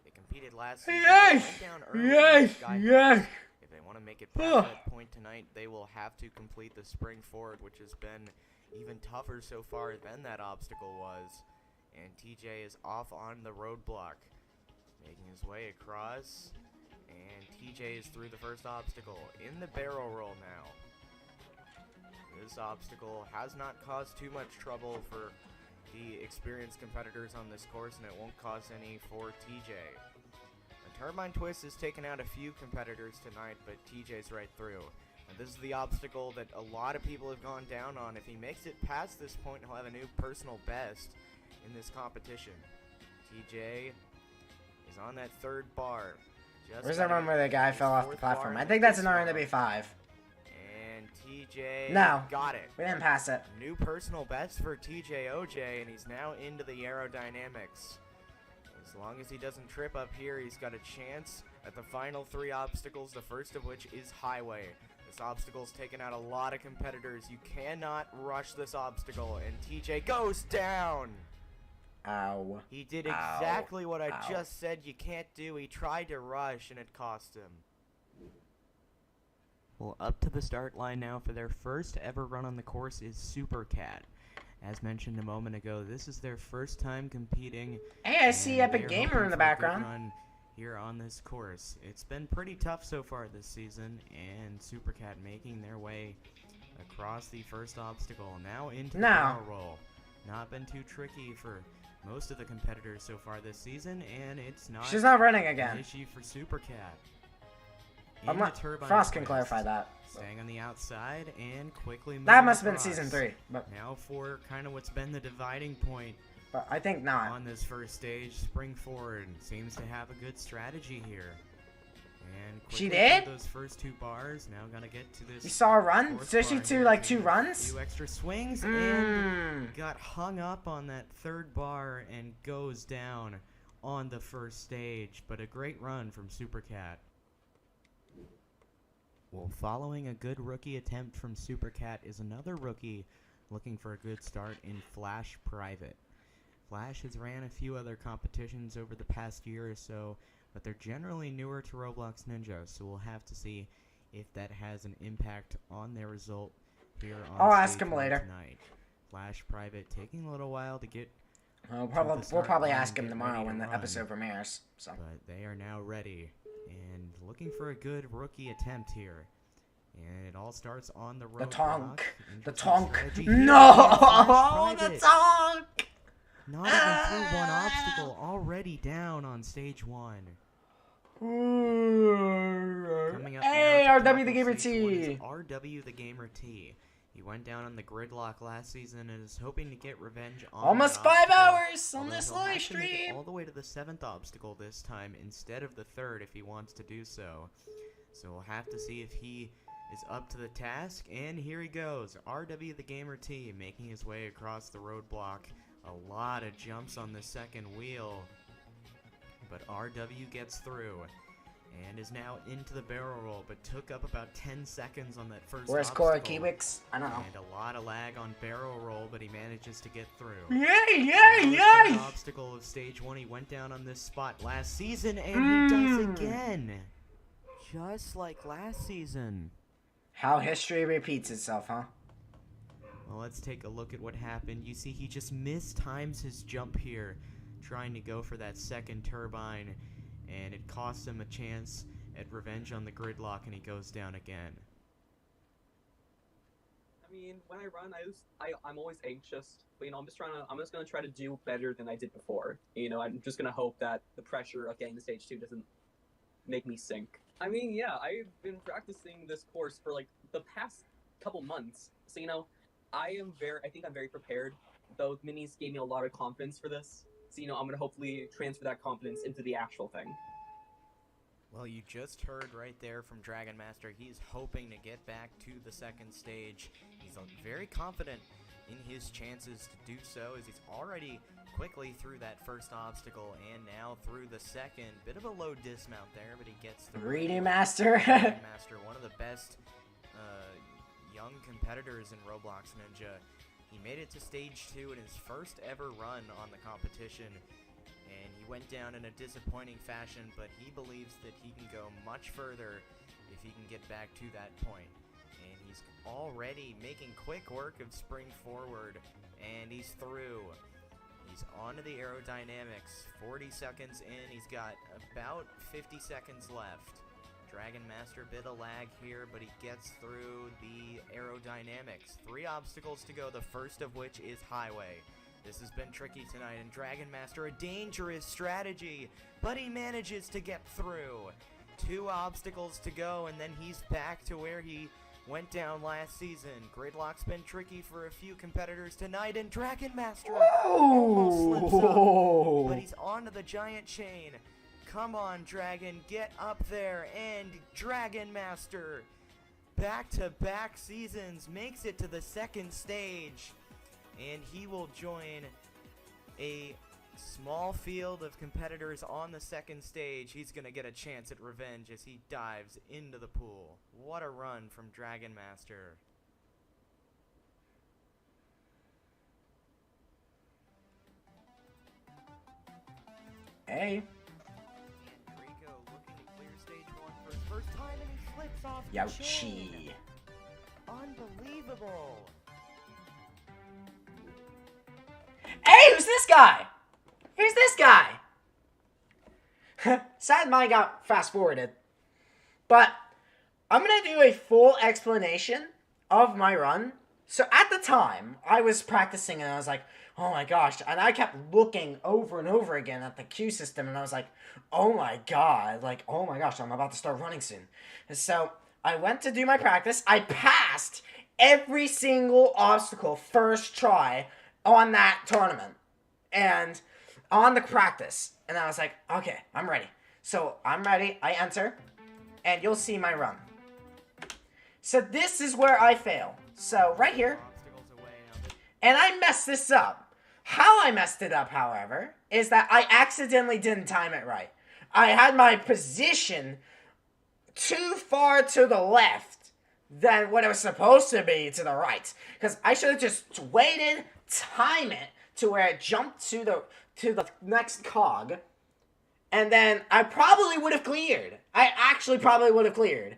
Speaker 6: They competed last season.
Speaker 1: Yes!
Speaker 6: Went down early
Speaker 1: Yes!
Speaker 6: in the Sky
Speaker 1: Yes!
Speaker 6: Hunt. If they want to make it past that point tonight, they will have to complete the spring forward, which has been even tougher so far than that obstacle was. And TJ is off on the roadblock, making his way across. And TJ is through the first obstacle in the barrel roll now. This obstacle has not caused too much trouble for the experienced competitors on this course, and it won't cause any for TJ. The turbine twist has taken out a few competitors tonight, but TJ's right through. And this is the obstacle that a lot of people have gone down on. If he makes it past this point, he'll have a new personal best in this competition. TJ is on that third bar.
Speaker 1: Where's that one where the guy fell off the platform? I think that's an RNW 5.
Speaker 6: And TJ
Speaker 1: No.
Speaker 6: got it.
Speaker 1: We didn't pass it.
Speaker 6: New personal best for TJ OJ, and he's now into the aerodynamics. As long as he doesn't trip up here, he's got a chance at the final 3 obstacles, the first of which is highway. This obstacle's taken out a lot of competitors. You cannot rush this obstacle, and TJ goes down!
Speaker 1: Ow.
Speaker 6: He did
Speaker 1: Ow.
Speaker 6: exactly what I
Speaker 1: Ow.
Speaker 6: just said you can't do. He tried to rush, and it cost him. Well, up to the start line now for their first ever run on the course is Supercat. As mentioned a moment ago, this is their first time competing.
Speaker 1: Hey, I see
Speaker 6: and
Speaker 1: Epic
Speaker 6: they're
Speaker 1: Gamer
Speaker 6: hoping
Speaker 1: in the
Speaker 6: for a good
Speaker 1: background.
Speaker 6: run here on this course. It's been pretty tough so far this season, and Supercat making their way across the first obstacle. Now into the barrel roll. Not been too tricky for most of the competitors so far this season, and it's not.
Speaker 1: She's not running
Speaker 6: an
Speaker 1: again.
Speaker 6: issue for Supercat.
Speaker 1: I'm
Speaker 6: In the
Speaker 1: not,
Speaker 6: turbine
Speaker 1: Frost can
Speaker 6: twist,
Speaker 1: clarify that.
Speaker 6: Staying on the outside and quickly
Speaker 1: That
Speaker 6: moving
Speaker 1: must have been
Speaker 6: across.
Speaker 1: season 3. But
Speaker 6: Now for kind of what's been the dividing point
Speaker 1: I think not.
Speaker 6: on this first stage. Spring Forward seems to have a good strategy here. And
Speaker 1: She
Speaker 6: quickly
Speaker 1: did?
Speaker 6: through those first 2 bars. Now gonna get to this.
Speaker 1: You saw her run?
Speaker 6: fourth
Speaker 1: Did she
Speaker 6: bar
Speaker 1: do
Speaker 6: here,
Speaker 1: like
Speaker 6: taking
Speaker 1: 2
Speaker 6: a
Speaker 1: runs?
Speaker 6: few extra swings
Speaker 1: Mm.
Speaker 6: and got hung up on that 3rd bar and goes down on the first stage. But a great run from Supercat. Well, following a good rookie attempt from Supercat is another rookie looking for a good start in Flash Private. Flash has ran a few other competitions over the past year or so, but they're generally newer to Roblox Ninja, so we'll have to see if that has an impact on their result here on
Speaker 1: I'll ask
Speaker 6: stage
Speaker 1: him
Speaker 6: one
Speaker 1: later.
Speaker 6: tonight. Flash Private taking a little while to get
Speaker 1: We'll
Speaker 6: to
Speaker 1: probably,
Speaker 6: the start line
Speaker 1: ask him
Speaker 6: and get
Speaker 1: tomorrow
Speaker 6: ready
Speaker 1: when
Speaker 6: to
Speaker 1: the
Speaker 6: run.
Speaker 1: episode premieres. So.
Speaker 6: But they are now ready and looking for a good rookie attempt here. And it all starts on the road.
Speaker 1: The tonk. The
Speaker 6: Interesting
Speaker 1: tonk.
Speaker 6: strategy here.
Speaker 1: No!
Speaker 6: Flash
Speaker 1: The
Speaker 6: Private.
Speaker 1: tonk!
Speaker 6: Not even through one obstacle, already down on stage 1. Coming up
Speaker 1: Hey,
Speaker 6: now to
Speaker 1: RW the
Speaker 6: tackle
Speaker 1: Gamer
Speaker 6: stage one is
Speaker 1: T.
Speaker 6: RW the Gamer T. He went down on the gridlock last season and is hoping to get revenge on
Speaker 1: Almost
Speaker 6: that
Speaker 1: 5
Speaker 6: obstacle,
Speaker 1: hours on
Speaker 6: although
Speaker 1: this
Speaker 6: he'll have
Speaker 1: live
Speaker 6: to make it
Speaker 1: stream.
Speaker 6: all the way to the 7th obstacle this time instead of the 3rd if he wants to do so. So we'll have to see if he is up to the task, and here he goes. RW the Gamer T making his way across the roadblock. A lot of jumps on the second wheel, but RW gets through and is now into the barrel roll, but took up about 10 seconds on that first
Speaker 1: Where's
Speaker 6: obstacle.
Speaker 1: Cora Kiewicz? I don't know.
Speaker 6: And a lot of lag on barrel roll, but he manages to get through.
Speaker 1: Yay, yay,
Speaker 6: Now the third
Speaker 1: yay!
Speaker 6: obstacle of stage 1, he went down on this spot last season, and he does again. Just like last season.
Speaker 1: How history repeats itself, huh?
Speaker 6: Well, let's take a look at what happened. You see, he just mistimes his jump here, trying to go for that second turbine, and it costs him a chance at revenge on the gridlock, and he goes down again.
Speaker 14: I mean, when I run, I'm always anxious, but I'm just gonna try to do better than I did before. I'm just gonna hope that the pressure of getting to stage 2 doesn't make me sink. I mean, yeah, I've been practicing this course for like the past couple months, so I think I'm very prepared. Those minis gave me a lot of confidence for this, so I'm gonna hopefully transfer that confidence into the actual thing.
Speaker 6: Well, you just heard right there from Dragon Master, he's hoping to get back to the 2nd stage. He's very confident in his chances to do so, as he's already quickly through that first obstacle and now through the 2nd. Bit of a low dismount there, but he gets through.
Speaker 1: Reading Master.
Speaker 6: Dragon Master, one of the best young competitors in Roblox Ninja. He made it to stage 2 in his first ever run on the competition, and he went down in a disappointing fashion, but he believes that he can go much further if he can get back to that point. And he's already making quick work of spring forward, and he's through. He's on to the aerodynamics. 40 seconds in, he's got about 50 seconds left. Dragon Master, bit of lag here, but he gets through the aerodynamics. 3 obstacles to go, the first of which is highway. This has been tricky tonight, and Dragon Master, a dangerous strategy, but he manages to get through. 2 obstacles to go, and then he's back to where he went down last season. Gridlock's been tricky for a few competitors tonight, and Dragon Master almost slips up, but he's onto the giant chain. Come on, Dragon, get up there, and Dragon Master, back-to-back seasons, makes it to the second stage, and he will join a small field of competitors on the second stage. He's going to get a chance at revenge as he dives into the pool. What a run from Dragon Master.
Speaker 1: Hey.
Speaker 6: And Draco looking to clear stage 1 for his first time, and he slips off the
Speaker 1: Youchie.
Speaker 6: chain. Unbelievable.
Speaker 1: Hey, who's this guy? Who's this guy? Sad mine got fast forwarded. But I'm going to do a full explanation of my run. So at the time, I was practicing and I was like, oh my gosh. And I kept looking over and over again at the queue system and I was like, oh my god. Like, oh my gosh, I'm about to start running soon. And so I went to do my practice. I passed every single obstacle first try on that tournament. And on the practice. And I was like, okay, I'm ready. So I'm ready. I enter. And you'll see my run. So this is where I fail. So right here. And I messed this up. How I messed it up, however, is that I accidentally didn't time it right. I had my position too far to the left than what it was supposed to be to the right. Because I should have just waited, time it to where it jumped to the next cog. And then I probably would have cleared. I actually probably would have cleared.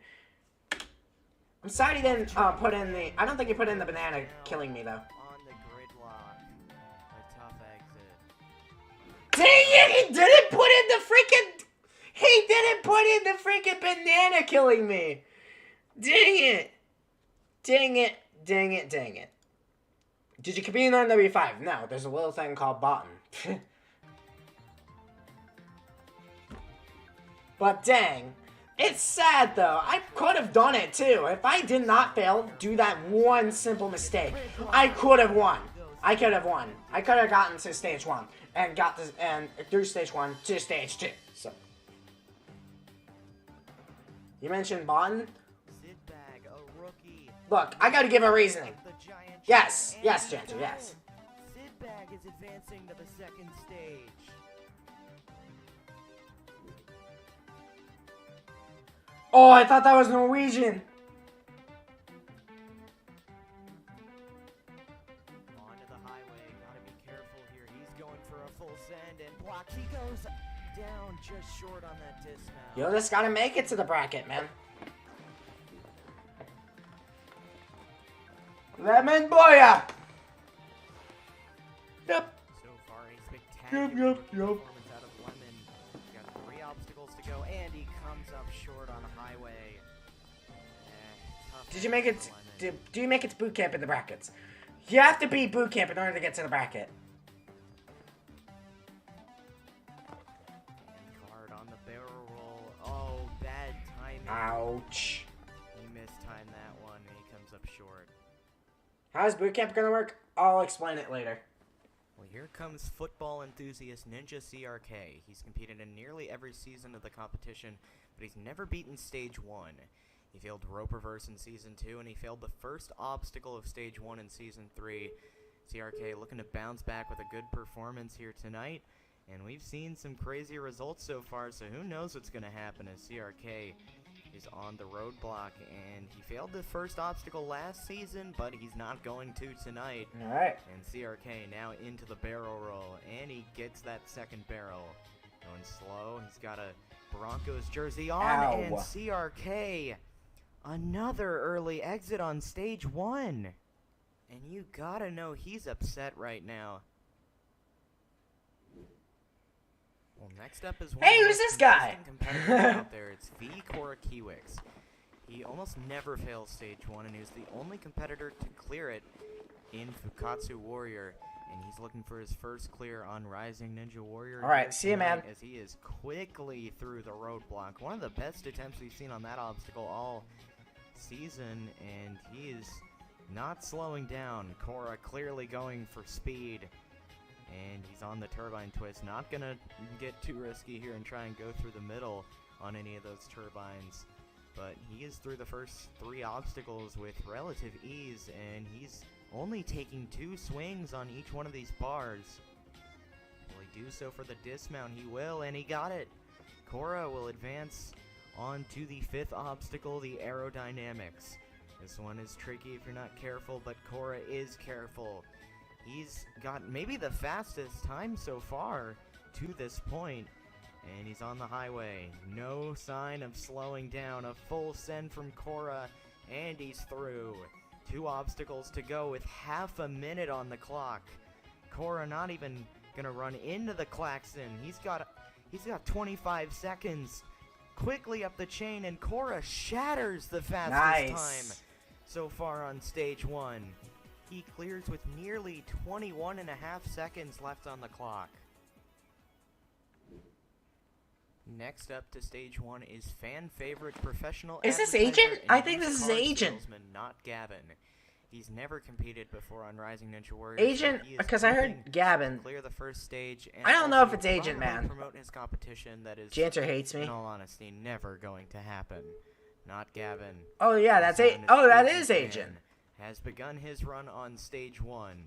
Speaker 1: I'm sorry you didn't put in the... I don't think you put in the banana killing me, though.
Speaker 6: On the gridlock. A tough exit.
Speaker 1: Dang it! He didn't put in the freaking... He didn't put in the freaking banana killing me! Dang it! Dang it. Dang it. Dang it. Did you compete on W5? No, there's a little thing called bottom. But dang. It's sad though. I could have done it too. If I did not fail, do that one simple mistake, I could have won. I could have won. I could have gotten to stage 1 and got this and through stage 1 to stage 2. So you mentioned Bond.
Speaker 6: Zidbag, a rookie.
Speaker 1: Look, I gotta give a reasoning. Yes, yes, Janter, yes.
Speaker 6: Zidbag is advancing to the second stage.
Speaker 1: Oh, I thought that was Norwegian.
Speaker 6: Onto the highway, gotta be careful here. He's going for a full send and blocks. He goes down just short on that dismount.
Speaker 1: You just gotta make it to the bracket, man. Lemon Boya! Yep.
Speaker 6: So far, a spectacular performance out of Lemon. He's got 3 obstacles to go, and he comes up short on a highway.
Speaker 1: Did you make it? Do you make it to boot camp in the brackets? You have to beat boot camp in order to get to the bracket.
Speaker 6: And card on the barrel roll. Oh, bad timing.
Speaker 1: Ouch.
Speaker 6: He mistimed that one, and he comes up short.
Speaker 1: How's boot camp gonna work? I'll explain it later.
Speaker 6: Well, here comes football enthusiast Ninja CRK. He's competed in nearly every season of the competition, but he's never beaten stage 1. He failed rope reverse in season 2, and he failed the first obstacle of stage 1 in season 3. CRK looking to bounce back with a good performance here tonight, and we've seen some crazy results so far, so who knows what's going to happen as CRK is on the roadblock, and he failed the first obstacle last season, but he's not going to tonight.
Speaker 1: Alright.
Speaker 6: And CRK now into the barrel roll, and he gets that second barrel. Going slow, he's got a Broncos jersey on,
Speaker 1: Ow.
Speaker 6: and CRK, another early exit on stage 1. And you gotta know he's upset right now. Well, next up is one
Speaker 1: Hey,
Speaker 6: of the
Speaker 1: who's
Speaker 6: most
Speaker 1: this guy?
Speaker 6: consistent competitors out there. It's V. Cora Kiewix. He almost never fails stage 1, and he was the only competitor to clear it in Fukatsu Warrior. And he's looking for his first clear on Rising Ninja Warrior.
Speaker 1: All right,
Speaker 6: here
Speaker 1: see you,
Speaker 6: tonight,
Speaker 1: man.
Speaker 6: As he is quickly through the roadblock. One of the best attempts we've seen on that obstacle all season, and he is not slowing down. Cora clearly going for speed. And he's on the turbine twist. Not gonna get too risky here and try and go through the middle on any of those turbines. But he is through the first 3 obstacles with relative ease, and he's only taking 2 swings on each one of these bars. Will he do so for the dismount? He will, and he got it. Cora will advance on to the 5th obstacle, the aerodynamics. This one is tricky if you're not careful, but Cora is careful. He's got maybe the fastest time so far to this point, and he's on the highway. No sign of slowing down. A full send from Cora, and he's through. 2 obstacles to go with half a minute on the clock. Cora not even gonna run into the klaxon. He's got 25 seconds. Quickly up the chain, and Cora shatters the fastest time so far on stage 1. He clears with nearly 21.5 seconds left on the clock. Next up to stage 1 is fan favorite professional.
Speaker 1: Is this
Speaker 6: advertiser
Speaker 1: Agent?
Speaker 6: and
Speaker 1: I think
Speaker 6: used
Speaker 1: this is
Speaker 6: car
Speaker 1: Agent.
Speaker 6: salesman, not Gavin. He's never competed before on Rising Ninja Warrior.
Speaker 1: Agent,
Speaker 6: so he is
Speaker 1: because I
Speaker 6: hoping
Speaker 1: heard Gavin.
Speaker 6: to clear the first stage. And
Speaker 1: I don't know if
Speaker 6: also
Speaker 1: it's Agent,
Speaker 6: probably
Speaker 1: man.
Speaker 6: Promote his competition that is,
Speaker 1: Janter hates me.
Speaker 6: in all honesty, never going to happen. Not Gavin.
Speaker 1: Oh yeah, that's
Speaker 6: Also
Speaker 1: it.
Speaker 6: known as
Speaker 1: Oh, that
Speaker 6: Agent
Speaker 1: is Agent.
Speaker 6: Man, has begun his run on stage 1.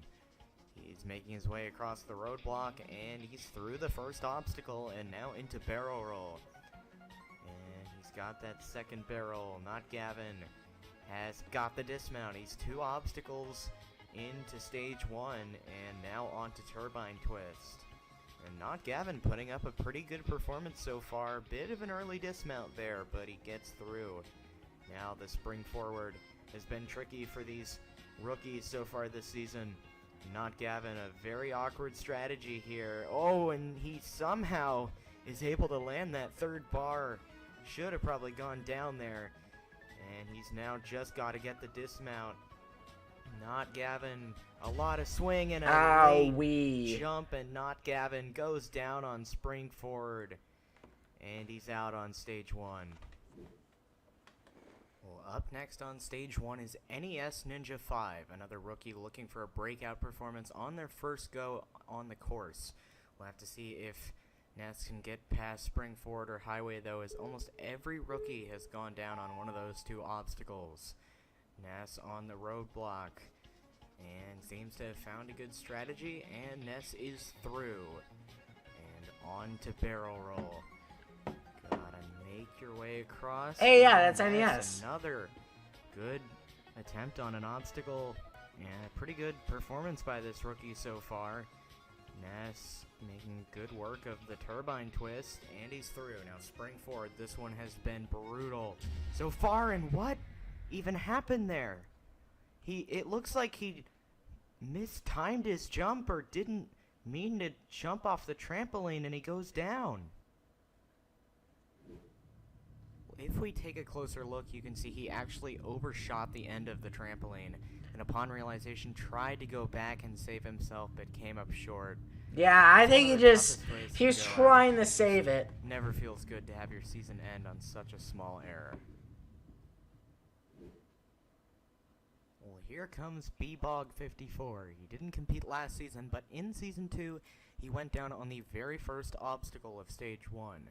Speaker 6: He's making his way across the roadblock, and he's through the first obstacle and now into barrel roll. And he's got that second barrel. Not Gavin. Has got the dismount. He's 2 obstacles into stage 1 and now onto turbine twist. And Not Gavin putting up a pretty good performance so far. Bit of an early dismount there, but he gets through. Now the spring forward has been tricky for these rookies so far this season. Not Gavin, a very awkward strategy here. Oh, and he somehow is able to land that 3rd bar. Should have probably gone down there. And he's now just got to get the dismount. Not Gavin, a lot of swing and a late jump, and Not Gavin goes down on spring forward. And he's out on stage 1. Well, up next on stage 1 is NES Ninja 5, another rookie looking for a breakout performance on their first go on the course. We'll have to see if Ness can get past spring forward or highway, though, as almost every rookie has gone down on one of those 2 obstacles. Ness on the roadblock and seems to have found a good strategy, and Ness is through. And on to barrel roll. Gotta make your way across.
Speaker 1: Hey, yeah, that's
Speaker 6: And
Speaker 1: NES.
Speaker 6: Another good attempt on an obstacle, and a pretty good performance by this rookie so far. Ness making good work of the turbine twist, and he's through. Now spring forward, this one has been brutal so far, and what even happened there? It looks like he mistimed his jump or didn't mean to jump off the trampoline, and he goes down. If we take a closer look, you can see he actually overshot the end of the trampoline, and upon realization tried to go back and save himself, but came up short.
Speaker 1: Yeah, I think he was trying to save it.
Speaker 6: Never feels good to have your season end on such a small error. Well, here comes B-Bog54. He didn't compete last season, but in Season 2, he went down on the very first obstacle of Stage 1.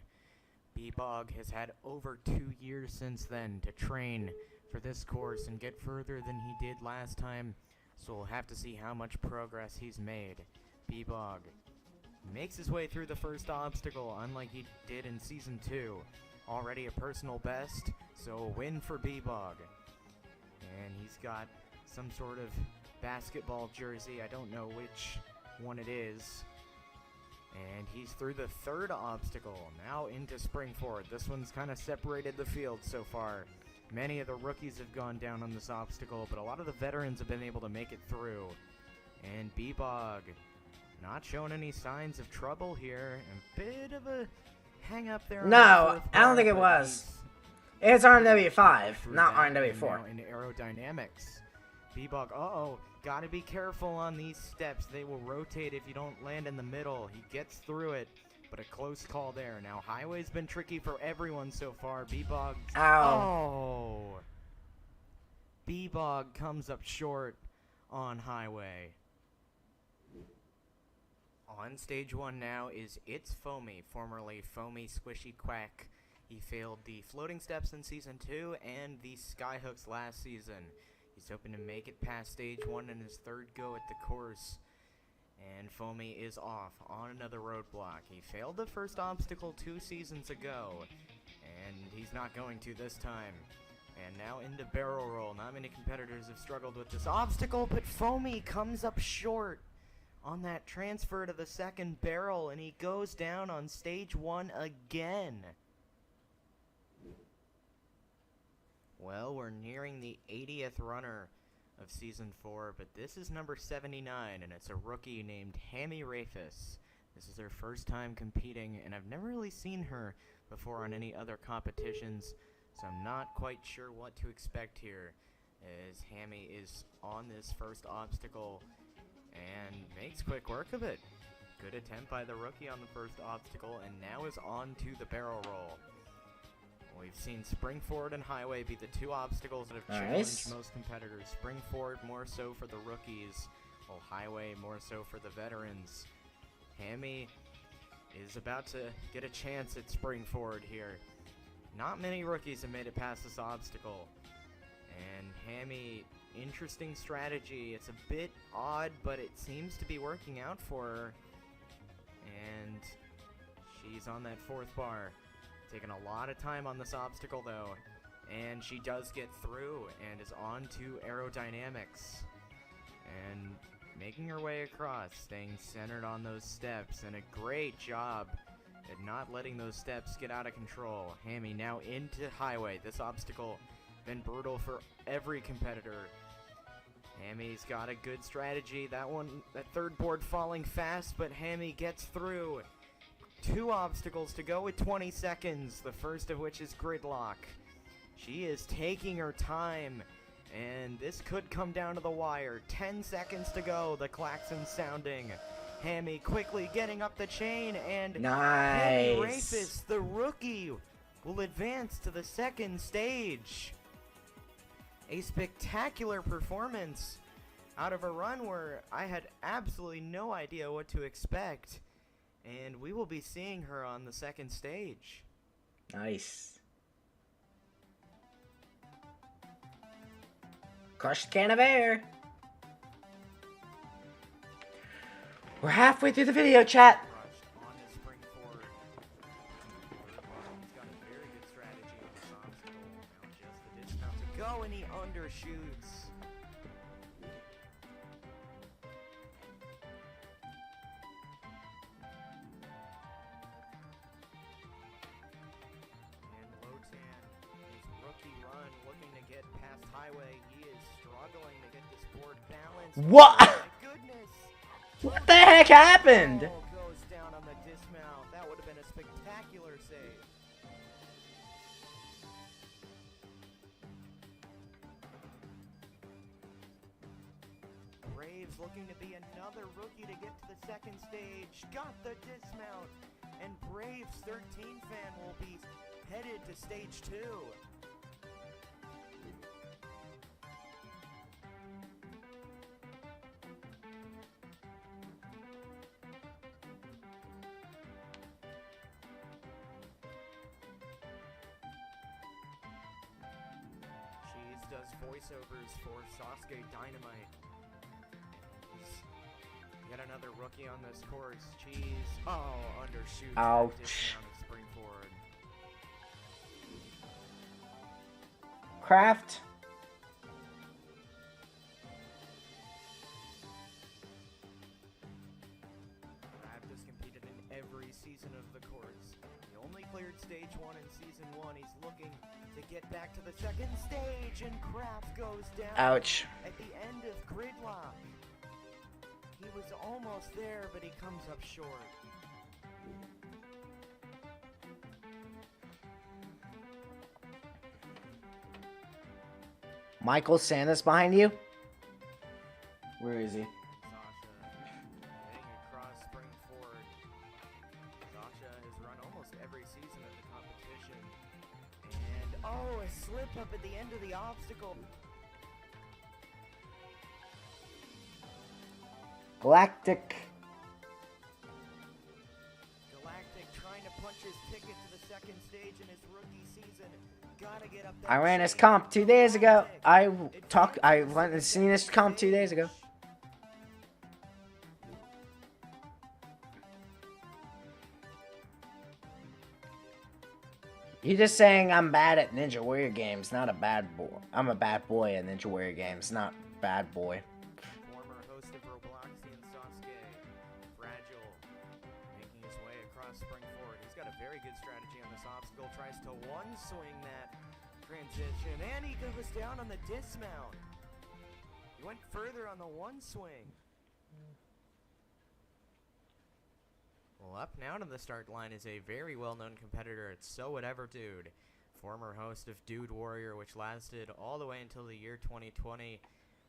Speaker 6: B-Bog has had over 2 years since then to train for this course and get further than he did last time, so we'll have to see how much progress he's made. B-Bog makes his way through the first obstacle, unlike he did in Season 2. Already a personal best, So a win for B-Bog. And he's got some sort of basketball jersey. I don't know which one it is. And he's through the third obstacle. Now into Springford. This one's kind of separated the field so far. Many of the rookies have gone down on this obstacle, but a lot of the veterans have been able to make it through. And B-Bog not showing any signs of trouble here. A bit of a hang up there.
Speaker 1: No, I don't think it was. It's RNW5, not RNW4.
Speaker 6: In aerodynamics. B-Bog, uh-oh, gotta be careful on these steps. They will rotate if you don't land in the middle. He gets through it, but a close call there. Now, Highway's been tricky for everyone so far. B-Bog, oh! B-Bog comes up short on Highway. On stage 1 now is It's Foamy, formerly Foamy Squishy Quack. He failed the floating steps in Season 2 and the skyhooks last season. He's hoping to make it past stage 1 in his third go at the course. And Foamy is off on another roadblock. He failed the first obstacle 2 seasons ago, and he's not going to this time. And now into barrel roll. Not many competitors have struggled with this obstacle, but Foamy comes up short on that transfer to the second barrel, and he goes down on stage 1 again. Well, we're nearing the 80th runner of Season 4, but this is number 79, and it's a rookie named Hammy Rafis. This is her first time competing, and I've never really seen her before on any other competitions, so I'm not quite sure what to expect here, as Hammy is on this first obstacle and makes quick work of it. Good attempt by the rookie on the first obstacle, and now is on to the barrel roll. We've seen Springford and Highway be the 2 obstacles that have challenged most competitors. Springford more so for the rookies, while Highway more so for the veterans. Hammy is about to get a chance at Springford here. Not many rookies have made it past this obstacle. And Hammy, interesting strategy. It's a bit odd, but it seems to be working out for her. And she's on that 4th bar. Taking a lot of time on this obstacle though, and she does get through and is on to aerodynamics and making her way across, staying centered on those steps, and a great job at not letting those steps get out of control. Hammy now into Highway. This obstacle been brutal for every competitor. Hammy's got a good strategy. That 3rd board falling fast, but Hammy gets through. 2 obstacles to go with 20 seconds, the first of which is gridlock. She is taking her time, and this could come down to the wire. 10 seconds to go, the klaxon sounding. Hammy quickly getting up the chain, and
Speaker 1: nice.
Speaker 6: Hammy Rafis, the rookie, will advance to the 2nd stage. A spectacular performance out of a run where I had absolutely no idea what to expect. And we will be seeing her on the 2nd stage.
Speaker 1: Nice. Crushed can of air. We're halfway through the video, chat.
Speaker 6: On to Springford. He's got a very good strategy on this obstacle. Now just the dismount to go, and he undershoots. Highway, he is struggling to get this board balanced.
Speaker 1: What?
Speaker 6: Oh my goodness!
Speaker 1: What the heck happened?
Speaker 6: Oh, goes down on the dismount. That would have been a spectacular save. Braves looking to be another rookie to get to the 2nd stage. Got the dismount. And Braves 13 fan will be headed to stage 2. Does voiceovers for Sasuke Dynamite. Yet another rookie on this course. Cheese. Oh, undershoots.
Speaker 1: Ouch.
Speaker 6: Dismount of Springford.
Speaker 1: Craft.
Speaker 6: Kraft has competed in every season of the course. He only cleared stage 1 in season 1. He's looking to get back to the second stage, and Kraft goes down.
Speaker 1: Ouch.
Speaker 6: At the end of Gridlock. He was almost there, but he comes up short.
Speaker 1: Michael Santa's behind you? Where is he?
Speaker 6: Sasha heading across Spring Ford. Sasha has run almost every season of the competition. And, oh, a slip up at the end of the obstacle.
Speaker 1: Galactic.
Speaker 6: Galactic trying to punch his ticket to the second stage in his rookie season. Gotta get up that
Speaker 1: I ran his
Speaker 6: chain.
Speaker 1: comp 2 days ago. I went and seen his comp 2 days ago. You're just saying I'm bad at Ninja Warrior games, not a bad boy. I'm a bad boy at Ninja Warrior games, not bad boy.
Speaker 6: Former host of Robloxian Sasuke, Fragile, making his way across Spring Ford. He's got a very good strategy on this obstacle. Tries to one swing that transition, and he goes down on the dismount. He went further on the one swing. Well, up now to the start line is a very well-known competitor. It's So Whatever Dude, former host of Dude Warrior, which lasted all the way until the year 2020,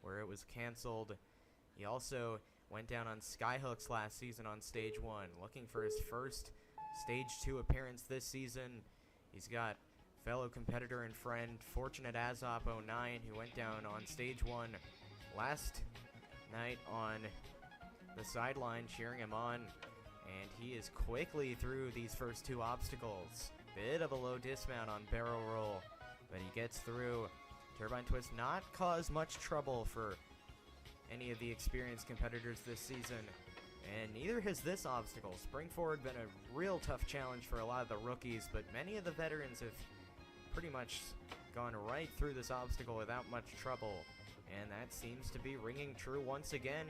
Speaker 6: where it was canceled. He also went down on Skyhooks last season on Stage 1, looking for his first Stage 2 appearance this season. He's got fellow competitor and friend Fortunate Azop 09, who went down on Stage 1 last night on the sideline cheering him on. And he is quickly through these first 2 obstacles. Bit of a low dismount on barrel roll, but he gets through. Turbine Twist not caused much trouble for any of the experienced competitors this season, and neither has this obstacle. Spring Forward been a real tough challenge for a lot of the rookies, but many of the veterans have pretty much gone right through this obstacle without much trouble, and that seems to be ringing true once again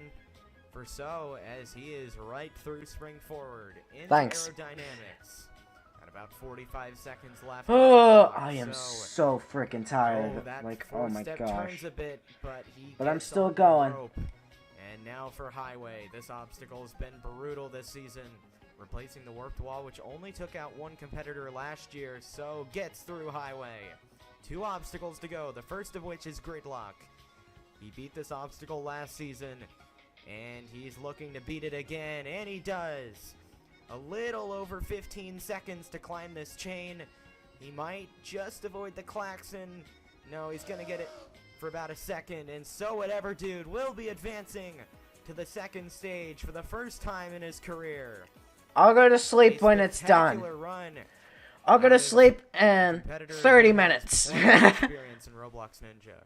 Speaker 6: for So, as he is right through Spring Forward into
Speaker 1: Thanks.
Speaker 6: aerodynamics. At about 45 seconds left.
Speaker 1: Oh, I am
Speaker 6: So
Speaker 1: so freaking tired.
Speaker 6: that
Speaker 1: Like, oh
Speaker 6: fourth
Speaker 1: my
Speaker 6: step
Speaker 1: gosh.
Speaker 6: turns a bit, but
Speaker 1: I'm
Speaker 6: gets
Speaker 1: still
Speaker 6: on the
Speaker 1: going.
Speaker 6: rope. And now for Highway. This obstacle has been brutal this season, replacing the warped wall, which only took out one competitor last year. So gets through Highway. 2 obstacles to go, the first of which is Gridlock. He beat this obstacle last season, and he's looking to beat it again, and he does. A little over 15 seconds to climb this chain. He might just avoid the klaxon. No, he's gonna get it for about a second, and So Whatever Dude will be advancing to the second stage for the first time in his career.
Speaker 1: I'll go to sleep when it's done.
Speaker 6: Spectacular run.
Speaker 1: I'll go to sleep in
Speaker 6: Competitor
Speaker 1: 30
Speaker 6: who has
Speaker 1: minutes.
Speaker 6: plenty of experience in Roblox Ninja.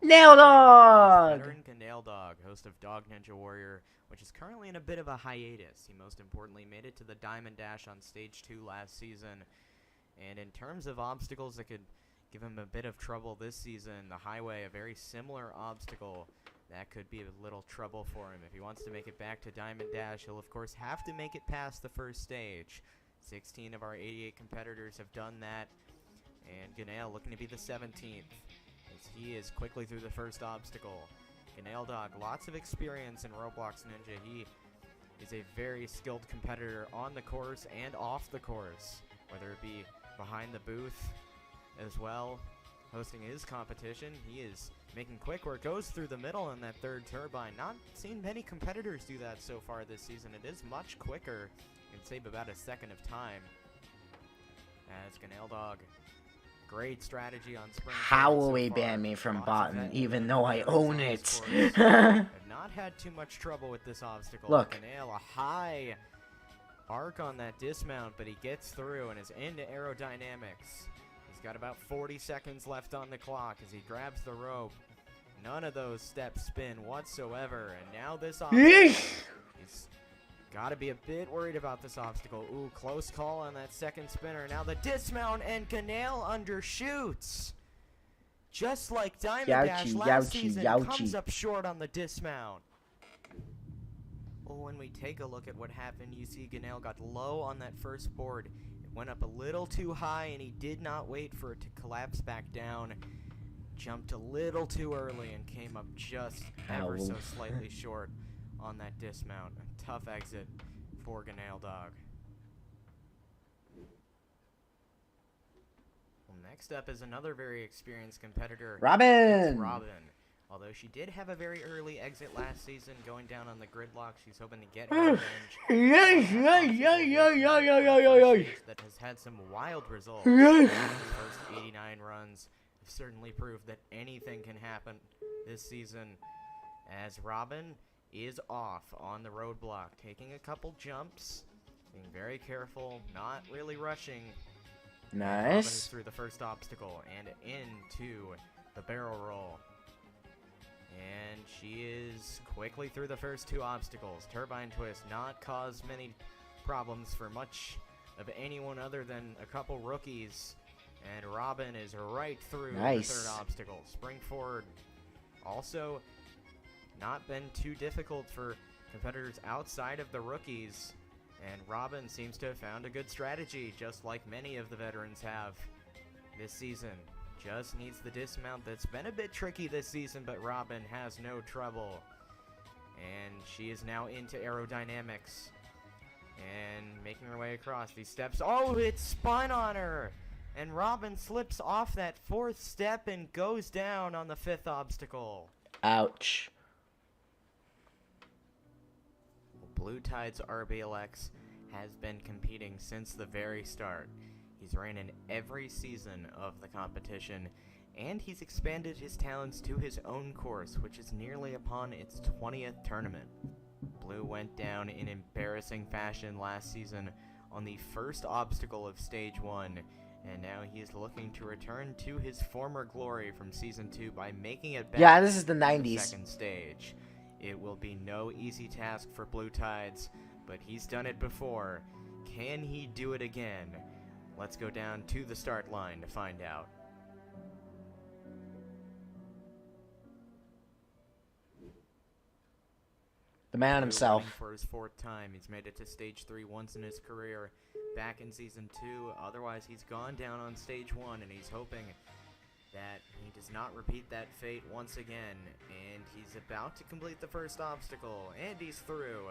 Speaker 1: Nail Dog!
Speaker 6: Veteran Nail Dog, host of Dog Ninja Warrior, which is currently in a bit of a hiatus. He most importantly made it to the Diamond Dash on Stage 2 last season. And in terms of obstacles that could give him a bit of trouble this season, the Highway, a very similar obstacle that could be a little trouble for him. If he wants to make it back to Diamond Dash, he'll of course have to make it past the first stage. 16 of our 88 competitors have done that, and Ganail looking to be the 17th. As he is quickly through the first obstacle. Ganail Dog, lots of experience in Roblox Ninja. He is a very skilled competitor on the course and off the course, whether it be behind the booth as well, hosting his competition. He is making quick work, goes through the middle on that third turbine. Not seen many competitors do that so far this season. It is much quicker and save about a second of time. As Ganail Dog, great strategy on Spring.
Speaker 1: How
Speaker 6: Forward
Speaker 1: will
Speaker 6: so
Speaker 1: he
Speaker 6: far.
Speaker 1: ban me from
Speaker 6: Lots of
Speaker 1: Botan,
Speaker 6: veterans
Speaker 1: even though I
Speaker 6: on
Speaker 1: own
Speaker 6: this
Speaker 1: it?
Speaker 6: course. Have not had too much trouble with this obstacle.
Speaker 1: Look.
Speaker 6: Ganail, a high arc on that dismount, but he gets through and is into aerodynamics. He's got about 40 seconds left on the clock as he grabs the rope. None of those steps spin whatsoever, and now this obstacle is Gotta be a bit worried about this obstacle. Ooh, close call on that second spinner. Now the dismount, and Ganail undershoots. Just like Diamond Dash last season, comes up short on the dismount. Well, when we take a look at what happened, you see Ganail got low on that first board. It went up a little too high, and he did not wait for it to collapse back down. Jumped a little too early and came up just ever so slightly short on that dismount. A tough exit for Ganail Dog. Well, next up is another very experienced competitor.
Speaker 1: Robin!
Speaker 6: It's Robin. Although she did have a very early exit last season, going down on the gridlock, she's hoping to get her revenge. That has had some wild results. The first 89 runs have certainly proved that anything can happen this season, as Robin is off on the roadblock, taking a couple jumps, being very careful, not really rushing.
Speaker 1: Nice.
Speaker 6: Robin is through the first obstacle and into the barrel roll. And she is quickly through the first two obstacles. Turbine Twist not caused many problems for much of anyone other than a couple rookies. And Robin is right through the third obstacle. Spring forward. Also, not been too difficult for competitors outside of the rookies. And Robin seems to have found a good strategy, just like many of the veterans have this season. Just needs the dismount that's been a bit tricky this season, but Robin has no trouble. And she is now into aerodynamics. And making her way across these steps. Oh, it spun on her! And Robin slips off that fourth step and goes down on the fifth obstacle.
Speaker 1: Ouch.
Speaker 6: Blue Tide's RBLX has been competing since the very start. He's ran in every season of the competition, and he's expanded his talents to his own course, which is nearly upon its 20th tournament. Blue went down in embarrassing fashion last season on the first obstacle of Stage 1, and now he is looking to return to his former glory from Season 2 by making it back.
Speaker 1: Yeah, this is the
Speaker 6: to
Speaker 1: 90s.
Speaker 6: The second stage. It will be no easy task for Blue Tides, but he's done it before. Can he do it again? Let's go down to the start line to find out.
Speaker 1: The man himself.
Speaker 6: Running for his fourth time. He's made it to Stage 3 once in his career, back in Season 2. Otherwise, he's gone down on Stage 1, and he's hoping that he does not repeat that fate once again. And he's about to complete the first obstacle, and he's through.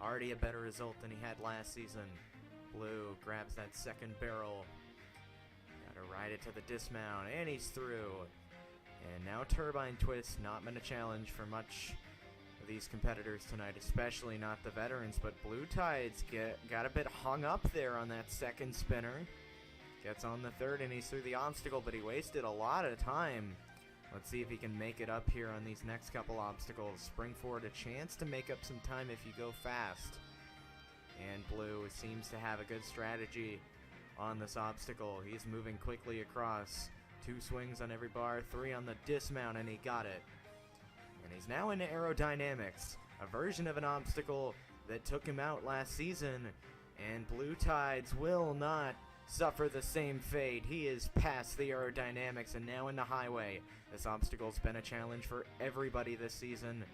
Speaker 6: Already a better result than he had last season. Blue grabs that second barrel. Gotta ride it to the dismount, and he's through. And now Turbine Twist, not been a challenge for much of these competitors tonight, especially not the veterans, but Blue Tides got a bit hung up there on that second spinner. Gets on the third, and he's through the obstacle, but he wasted a lot of time. Let's see if he can make it up here on these next couple obstacles. Spring forward, a chance to make up some time if you go fast. And Blue seems to have a good strategy on this obstacle. He's moving quickly across. 2 swings on every bar, 3 on the dismount, and he got it. And he's now into aerodynamics, a version of an obstacle that took him out last season. And Blue Tides will not suffer the same fate. He is past the aerodynamics and now in the highway. This obstacle's been a challenge for everybody this season.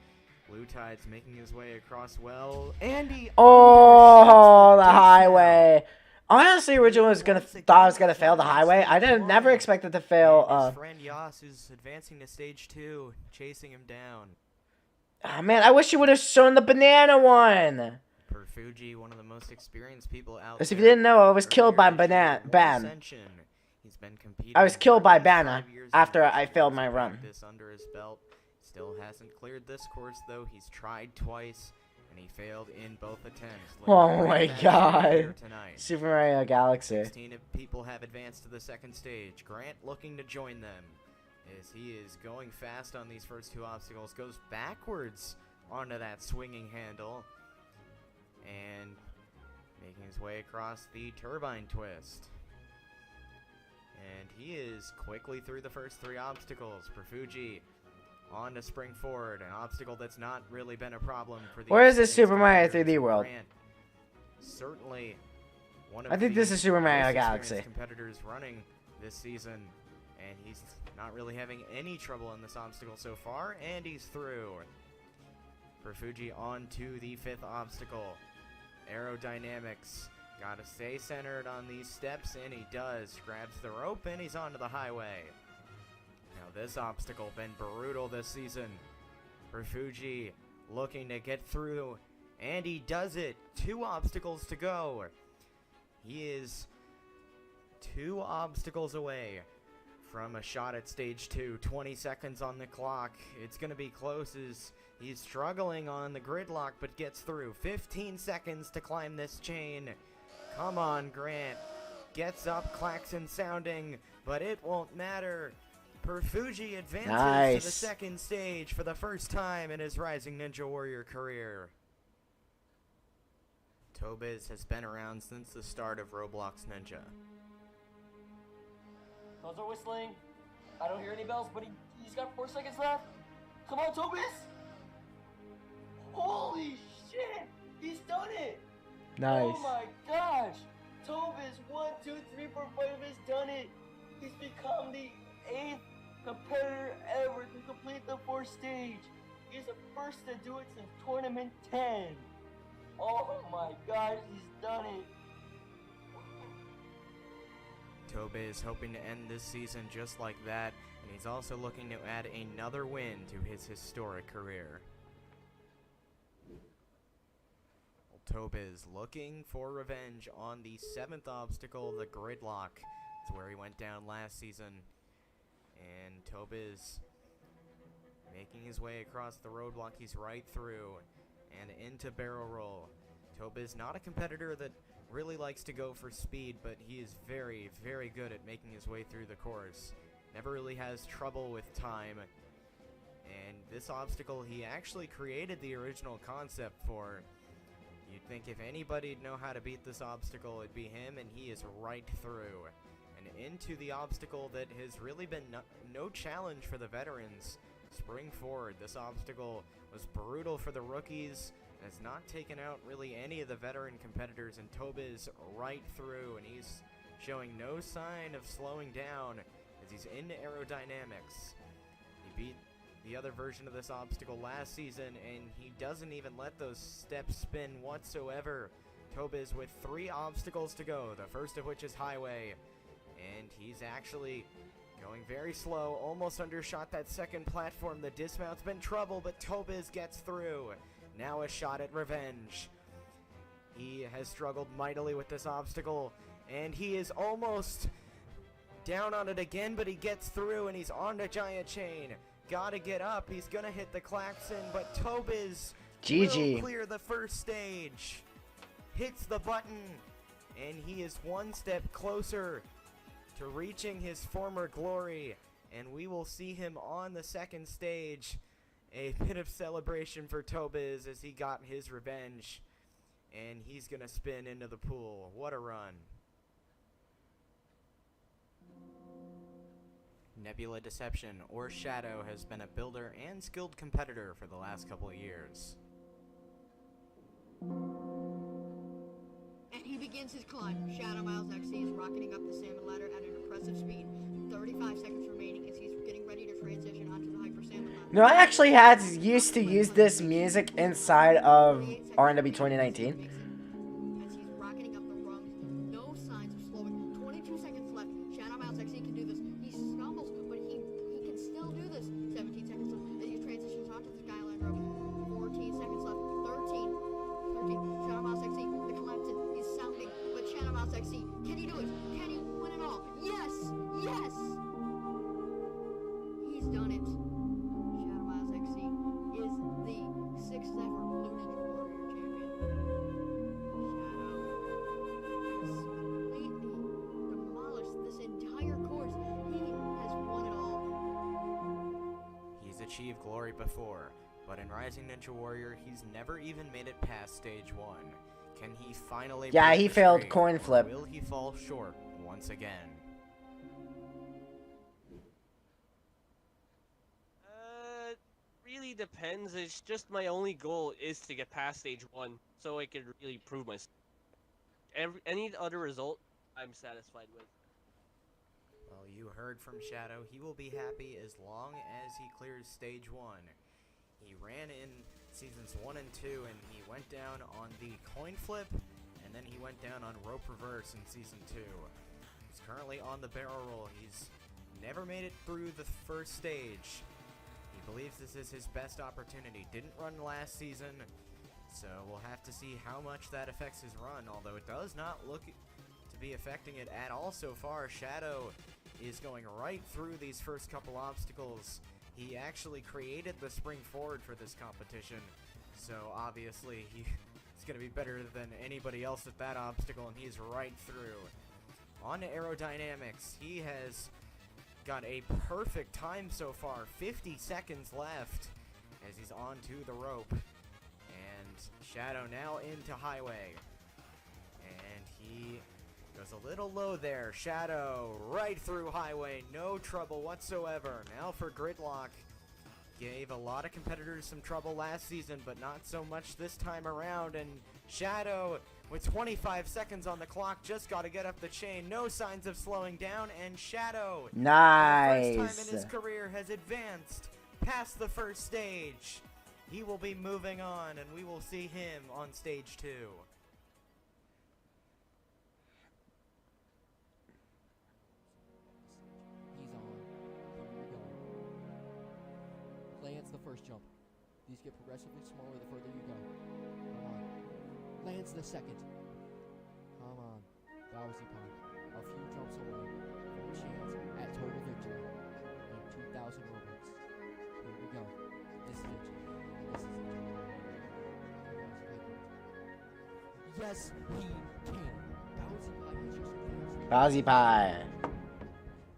Speaker 6: Blue Tide's making his way across well, and he
Speaker 1: the highway. Honestly, originally thought I was gonna fail the highway. I never expected to fail.
Speaker 6: His friend Yas, who's advancing to Stage 2, chasing him down.
Speaker 1: Oh man, I wish you would have shown the banana one.
Speaker 6: Perfuji, one of the most experienced people out there.
Speaker 1: Because if you didn't know, I was killed by Ban.
Speaker 6: He's been competing.
Speaker 1: I was killed by Banna after I failed my run.
Speaker 6: This under his belt. Still hasn't cleared this course though. He's tried twice and he failed in both attempts.
Speaker 1: Oh my god. Super Mario Galaxy.
Speaker 6: 16 people have advanced to the second stage. Grant looking to join them as he is going fast on these first 2 obstacles. Goes backwards onto that swinging handle and making his way across the turbine twist. And he is quickly through the first 3 obstacles. Perfuji on to spring forward, an obstacle that's not really been a problem for the.
Speaker 1: Where is this Super Mario 3D World?
Speaker 6: Grant certainly one of
Speaker 1: I think
Speaker 6: the
Speaker 1: this is Super Mario
Speaker 6: most
Speaker 1: Galaxy.
Speaker 6: experienced competitors running this season, and he's not really having any trouble in this obstacle so far, and he's through. Perfuji on to the 5th obstacle. Aerodynamics. Gotta stay centered on these steps, and he does. Grabs the rope, and he's onto the highway. Now this obstacle been brutal this season. Perfuji looking to get through, and he does it. 2 obstacles to go. He is 2 obstacles away from a shot at stage 2. 20 seconds on the clock. It's going to be close as he's struggling on the gridlock, but gets through. 15 seconds to climb this chain. Come on, Grant. Gets up, klaxon sounding, but it won't matter. Perfuji advances to the 2nd stage for the first time in his Rising Ninja Warrior career. Tobiz has been around since the start of Roblox Ninja.
Speaker 15: Bells are whistling. I don't hear any bells, but he's got 4 seconds left. Come on, Tobiz! Holy shit! He's done it!
Speaker 1: Nice.
Speaker 15: Oh my gosh! Tobiz, 1, 2, 3, 4, 5 has done it! He's become the 8th competitor ever to complete the 4th stage. He's the first to do it since Tournament 10. Oh my gosh, he's done it!
Speaker 6: Tobiz hoping to end this season just like that, and he's also looking to add another win to his historic career. Tobiz looking for revenge on the 7th obstacle, the gridlock. It's where he went down last season. And Tobiz making his way across the roadblock. He's right through and into barrel roll. Tobiz not a competitor that really likes to go for speed, but he is very, very good at making his way through the course. Never really has trouble with time. And this obstacle he actually created the original concept for. You'd think if anybody'd know how to beat this obstacle, it'd be him, and he is right through. And into the obstacle that has really been no challenge for the veterans. Spring forward. This obstacle was brutal for the rookies, and has not taken out really any of the veteran competitors, and Tobiz right through, and he's showing no sign of slowing down as he's into aerodynamics. He beat the other version of this obstacle last season, and he doesn't even let those steps spin whatsoever. Tobiz with 3 obstacles to go, the first of which is highway, and he's actually going very slow, almost undershot that 2nd platform. The dismount's been trouble, but Tobiz gets through. Now a shot at revenge. He has struggled mightily with this obstacle, and he is almost down on it again, but he gets through, and he's on the giant chain. Gotta get up. He's gonna hit the klaxon, but Tobiz will clear the 1st stage. Hits the button, and he is 1 step closer to reaching his former glory, and we will see him on the 2nd stage. A bit of celebration for Tobiz as he got his revenge, and he's gonna spin into the pool. What a run. Nebula Deception, or Shadow, has been a builder and skilled competitor for the last couple of years.
Speaker 16: And he begins his climb. Shadow Miles XC is rocketing up the salmon ladder at an impressive speed. 35 seconds remaining as he's getting ready to transition onto the hyper salmon ladder.
Speaker 1: No, I actually used to use this music inside of RNW 2019.
Speaker 16: As he's rocketing up the rungs, no signs of slowing. 22 seconds left. Shadow Miles XC can do this. He stumbles, but he can still do this. 17 seconds left as he transitions onto the skyline rope. 14 seconds left. 13. Shadow Miles XC, the Clemson is sounding, but Shadow Mouse XC, can he do it? Can he win it all? Yes! Yes! He's done it. Shadow Mouse XC is the 6th ever Blue Ninja Warrior champion. Shadow has completely demolished this entire course. He has won it all.
Speaker 6: He's achieved glory before, but in Rising Ninja Warrior, he's never even made it past stage 1. Can he finally
Speaker 1: Yeah,
Speaker 6: break
Speaker 1: he
Speaker 6: the
Speaker 1: failed
Speaker 6: streak,
Speaker 1: coin
Speaker 6: or
Speaker 1: flip.
Speaker 6: will he fall short once again?
Speaker 17: Really depends. It's just my only goal is to get past stage 1, so I can really prove myself. Any other result, I'm satisfied with.
Speaker 6: Well, you heard from Shadow. He will be happy as long as he clears stage 1. He ran in seasons 1 and 2, and he went down on the coin flip, and then he went down on rope reverse in season 2. He's currently on the barrel roll. He's never made it through the first stage. He believes this is his best opportunity. Didn't run last season, so we'll have to see how much that affects his run, although it does not look to be affecting it at all so far. Shadow is going right through these first couple obstacles. He actually created the spring forward for this competition, so obviously he's going to be better than anybody else at that obstacle, and he's right through. On to aerodynamics, he has got a perfect time so far, 50 seconds left as he's onto the rope. And Shadow now into highway, and he goes a little low there. Shadow right through highway, no trouble whatsoever. Now for gridlock. Gave a lot of competitors some trouble last season, but not so much this time around. And Shadow, with 25 seconds on the clock, just got to get up the chain. No signs of slowing down, and Shadow,
Speaker 1: nice,
Speaker 6: for the first time in his career, has advanced past the first stage. He will be moving on, and we will see him on stage 2.
Speaker 18: He's on. Here we go. Lands the first jump. These get progressively smaller the further you go. Come on. Lands the second. Come on. Bowsy Pie. A few jumps away from a chance at total victory and 2,000 Robux. Here we go. This is it. This is it. Yes, he can.
Speaker 1: Bowsy Pie.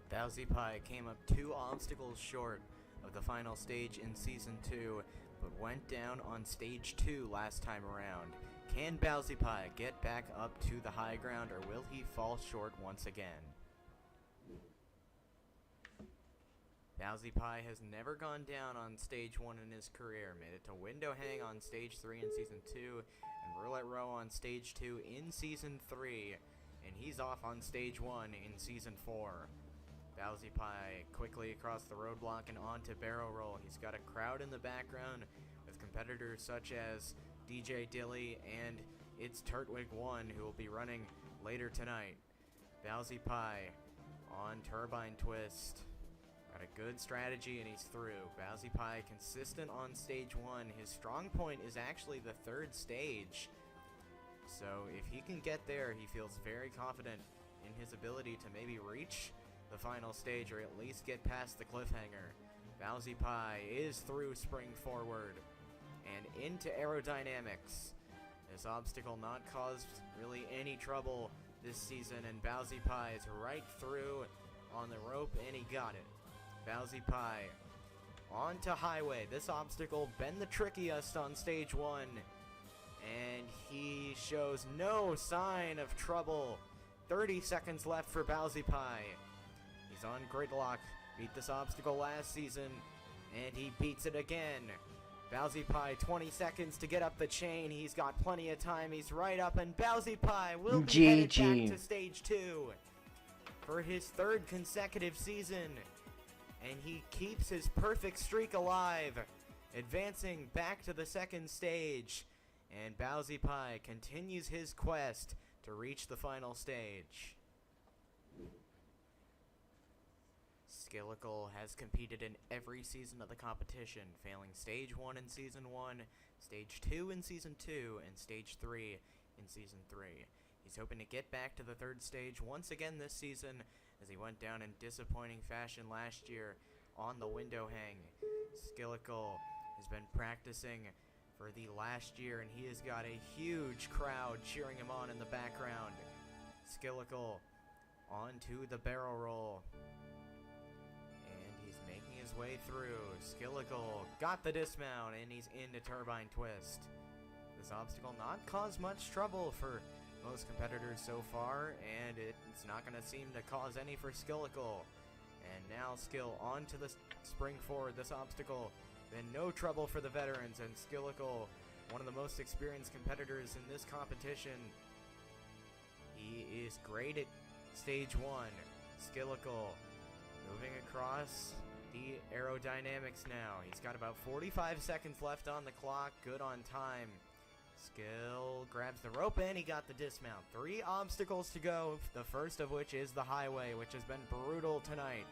Speaker 6: Bowsy Pie came up 2 obstacles short of the final stage in Season 2, but went down on Stage 2 last time around. Can Bowsy Pie get back up to the high ground, or will he fall short once again? Bowsy Pie has never gone down on Stage 1 in his career. Made it to Window Hang on Stage 3 in Season 2, and Roulette Row on Stage 2 in Season 3, and he's off on Stage 1 in Season 4. Bowsy Pie quickly across the roadblock and onto Barrel Roll. He's got a crowd in the background with competitors such as DJ Dilly and It's Turtwig 1, who will be running later tonight. Bowsy Pie on Turbine Twist. Got a good strategy and he's through. Bowsy Pie consistent on Stage 1. His strong point is actually the 3rd stage. So if he can get there, he feels very confident in his ability to maybe reach the final stage, or at least get past the cliffhanger. Bowsy Pie is through spring forward and into aerodynamics. This obstacle not caused really any trouble this season, and Bowsy Pie is right through on the rope, and he got it. Bowsy Pie onto highway. This obstacle been the trickiest on Stage 1, and he shows no sign of trouble. 30 seconds left for Bowsy Pie. He's on gridlock, beat this obstacle last season, and he beats it again. Bowsy Pie, 20 seconds to get up the chain. He's got plenty of time. He's right up, and Bowsy Pie will be headed back to Stage 2 for his 3rd consecutive season. And he keeps his perfect streak alive, advancing back to the 2nd stage. And Bowsy Pie continues his quest to reach the final stage. Skillical has competed in every season of the competition, failing Stage 1 in Season 1, Stage 2 in Season 2, and Stage 3 in Season 3. He's hoping to get back to the 3rd stage once again this season, as he went down in disappointing fashion last year on the Window Hang. Skillical has been practicing for the last year, and he has got a huge crowd cheering him on in the background. Skillical onto the barrel roll, and he's making his way through. Skillical got the dismount, and he's into Turbine Twist. This obstacle not caused much trouble for most competitors so far, and it's not going to seem to cause any for Skillical. And now Skill onto the spring forward. This obstacle been no trouble for the veterans, and Skillical, one of the most experienced competitors in this competition, He is great at stage 1. Skillical moving across the aerodynamics now. He's got about 45 seconds left on the clock. Good on time. Skill grabs the rope and he got the dismount. 3 obstacles to go, the first of which is the highway, which has been brutal tonight.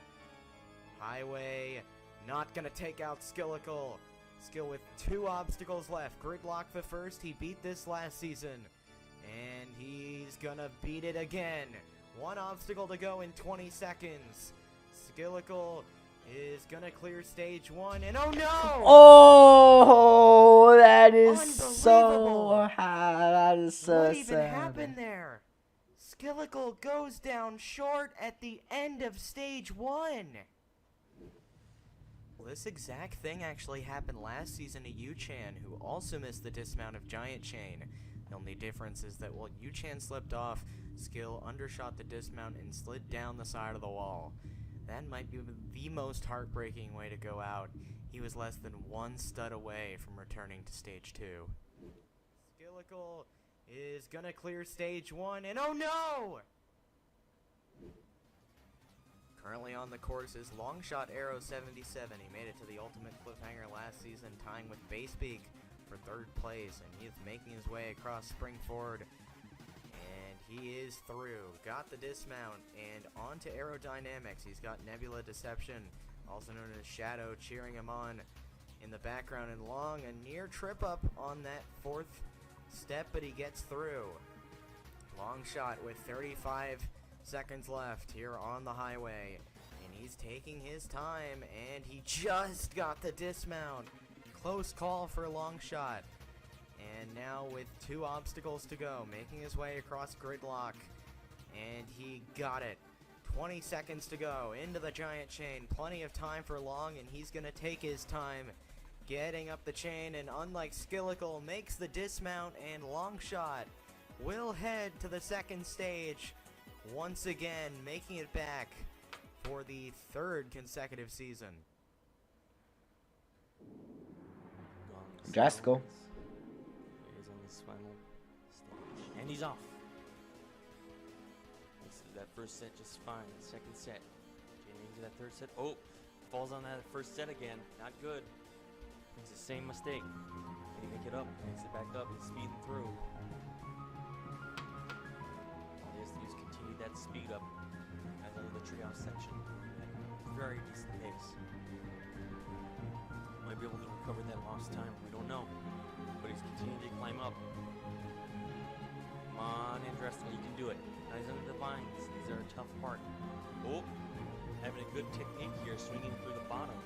Speaker 6: Highway not gonna take out Skillical. Skill with 2 obstacles left. Gridlock the first, he beat this last season. And he's gonna beat it again. 1 obstacle to go in 20 seconds. Skillical is gonna clear stage 1, and oh no!
Speaker 1: Oh, that is so that is so
Speaker 6: What even
Speaker 1: sad.
Speaker 6: happened there? Skillical goes down short at the end of stage 1. Well, this exact thing actually happened last season to Yu-Chan, who also missed the dismount of Giant Chain. The only difference is that while Yu-Chan slipped off, Skill undershot the dismount and slid down the side of the wall. That might be the most heartbreaking way to go out. He was less than 1 stud away from returning to stage 2. Skillical is gonna clear stage 1, and oh no! Currently on the course is Longshot Arrow 77. He made it to the ultimate cliffhanger last season, tying with Basepeak for 3rd place, and he is making his way across Spring Ford. And he is through. Got the dismount, and on to aerodynamics. He's got Nebula Deception, also known as Shadow, cheering him on in the background, and Long, a near trip up on that 4th step, but he gets through. Longshot with 35 seconds left here on the highway, and he's taking his time, and he just got the dismount. Close call for Longshot. And now with 2 obstacles to go, making his way across Gridlock, and he got it. 20 seconds to go into the Giant Chain. Plenty of time for Long, and he's gonna take his time getting up the chain, and unlike Skillical, makes the dismount, and Longshot will head to the 2nd stage once again, making it back for the 3rd consecutive season.
Speaker 1: Drastical.
Speaker 10: He's on this final stage, and he's off. This is that first set just fine. Second set, getting into that 3rd set. Oh, falls on that 1st set again. Not good. Makes the same mistake. Can he make it up? Makes it back up. He's speeding through. All he has to do is continue that speed up as under the treehouse section. At a very decent pace. Might be able to recover that lost time. We don't know. But he's continuing to climb up. Come on, Andrestico, you can do it. Now he's under the vines. These are a tough part. Oh, having a good technique here, swinging through the bottom.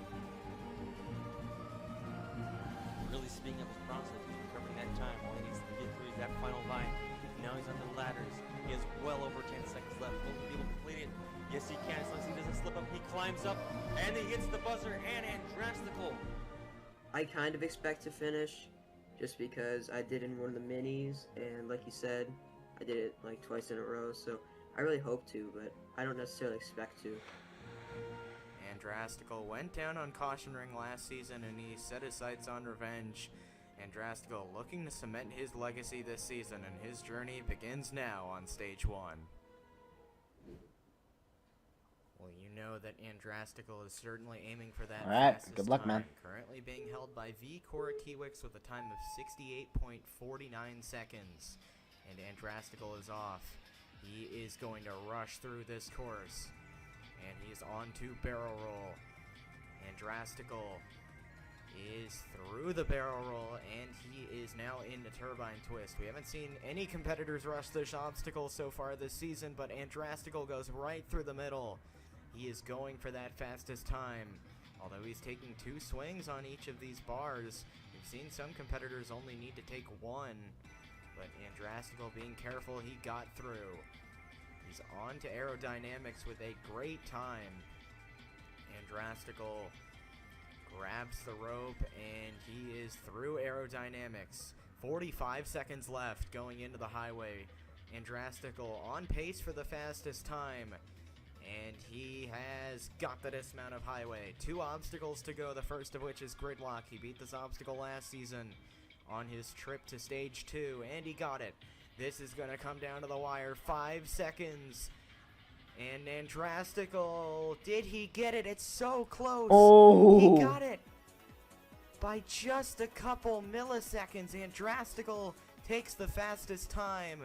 Speaker 10: Really speeding up his process. He's recovering that time. All he needs to get through is that final vine. Now he's on the ladders. He has well over 10 seconds left. Will he be able to complete it? Yes, he can. As long as he doesn't slip up, he climbs up, and he hits the buzzer, and Andrastical.
Speaker 19: I kind of expect to finish, just because I did in one of the minis, and like you said, I did it like twice in a row, so I really hope to, but I don't necessarily expect to.
Speaker 6: Andrastical went down on Caution Ring last season, and he set his sights on revenge. Andrastical looking to cement his legacy this season, and his journey begins now on stage 1. Well, you know that Andrastical is certainly aiming for that.
Speaker 1: Alright,
Speaker 6: fastest
Speaker 1: good luck,
Speaker 6: time,
Speaker 1: man.
Speaker 6: Currently being held by V. Cora Kiewicz with a time of 68.49 seconds. And Andrastical is off. He is going to rush through this course. And he's on to barrel roll. Andrastical is through the barrel roll, and he is now in the turbine twist. We haven't seen any competitors rush this obstacle so far this season, but Andrastical goes right through the middle. He is going for that fastest time. Although he's taking 2 swings on each of these bars, we've seen some competitors only need to take 1. But Andrastical being careful, he got through. He's on to aerodynamics with a great time. Andrastical grabs the rope, and he is through aerodynamics. 45 seconds left going into the highway. Andrastical on pace for the fastest time. And he has got the dismount of highway. 2 obstacles to go, the first of which is Gridlock. He beat this obstacle last season on his trip to stage 2, and he got it. This is going to come down to the wire. 5 seconds. And Andrastical, did he get it? It's so close.
Speaker 1: Oh.
Speaker 6: He got it by just a couple milliseconds. Andrastical takes the fastest time.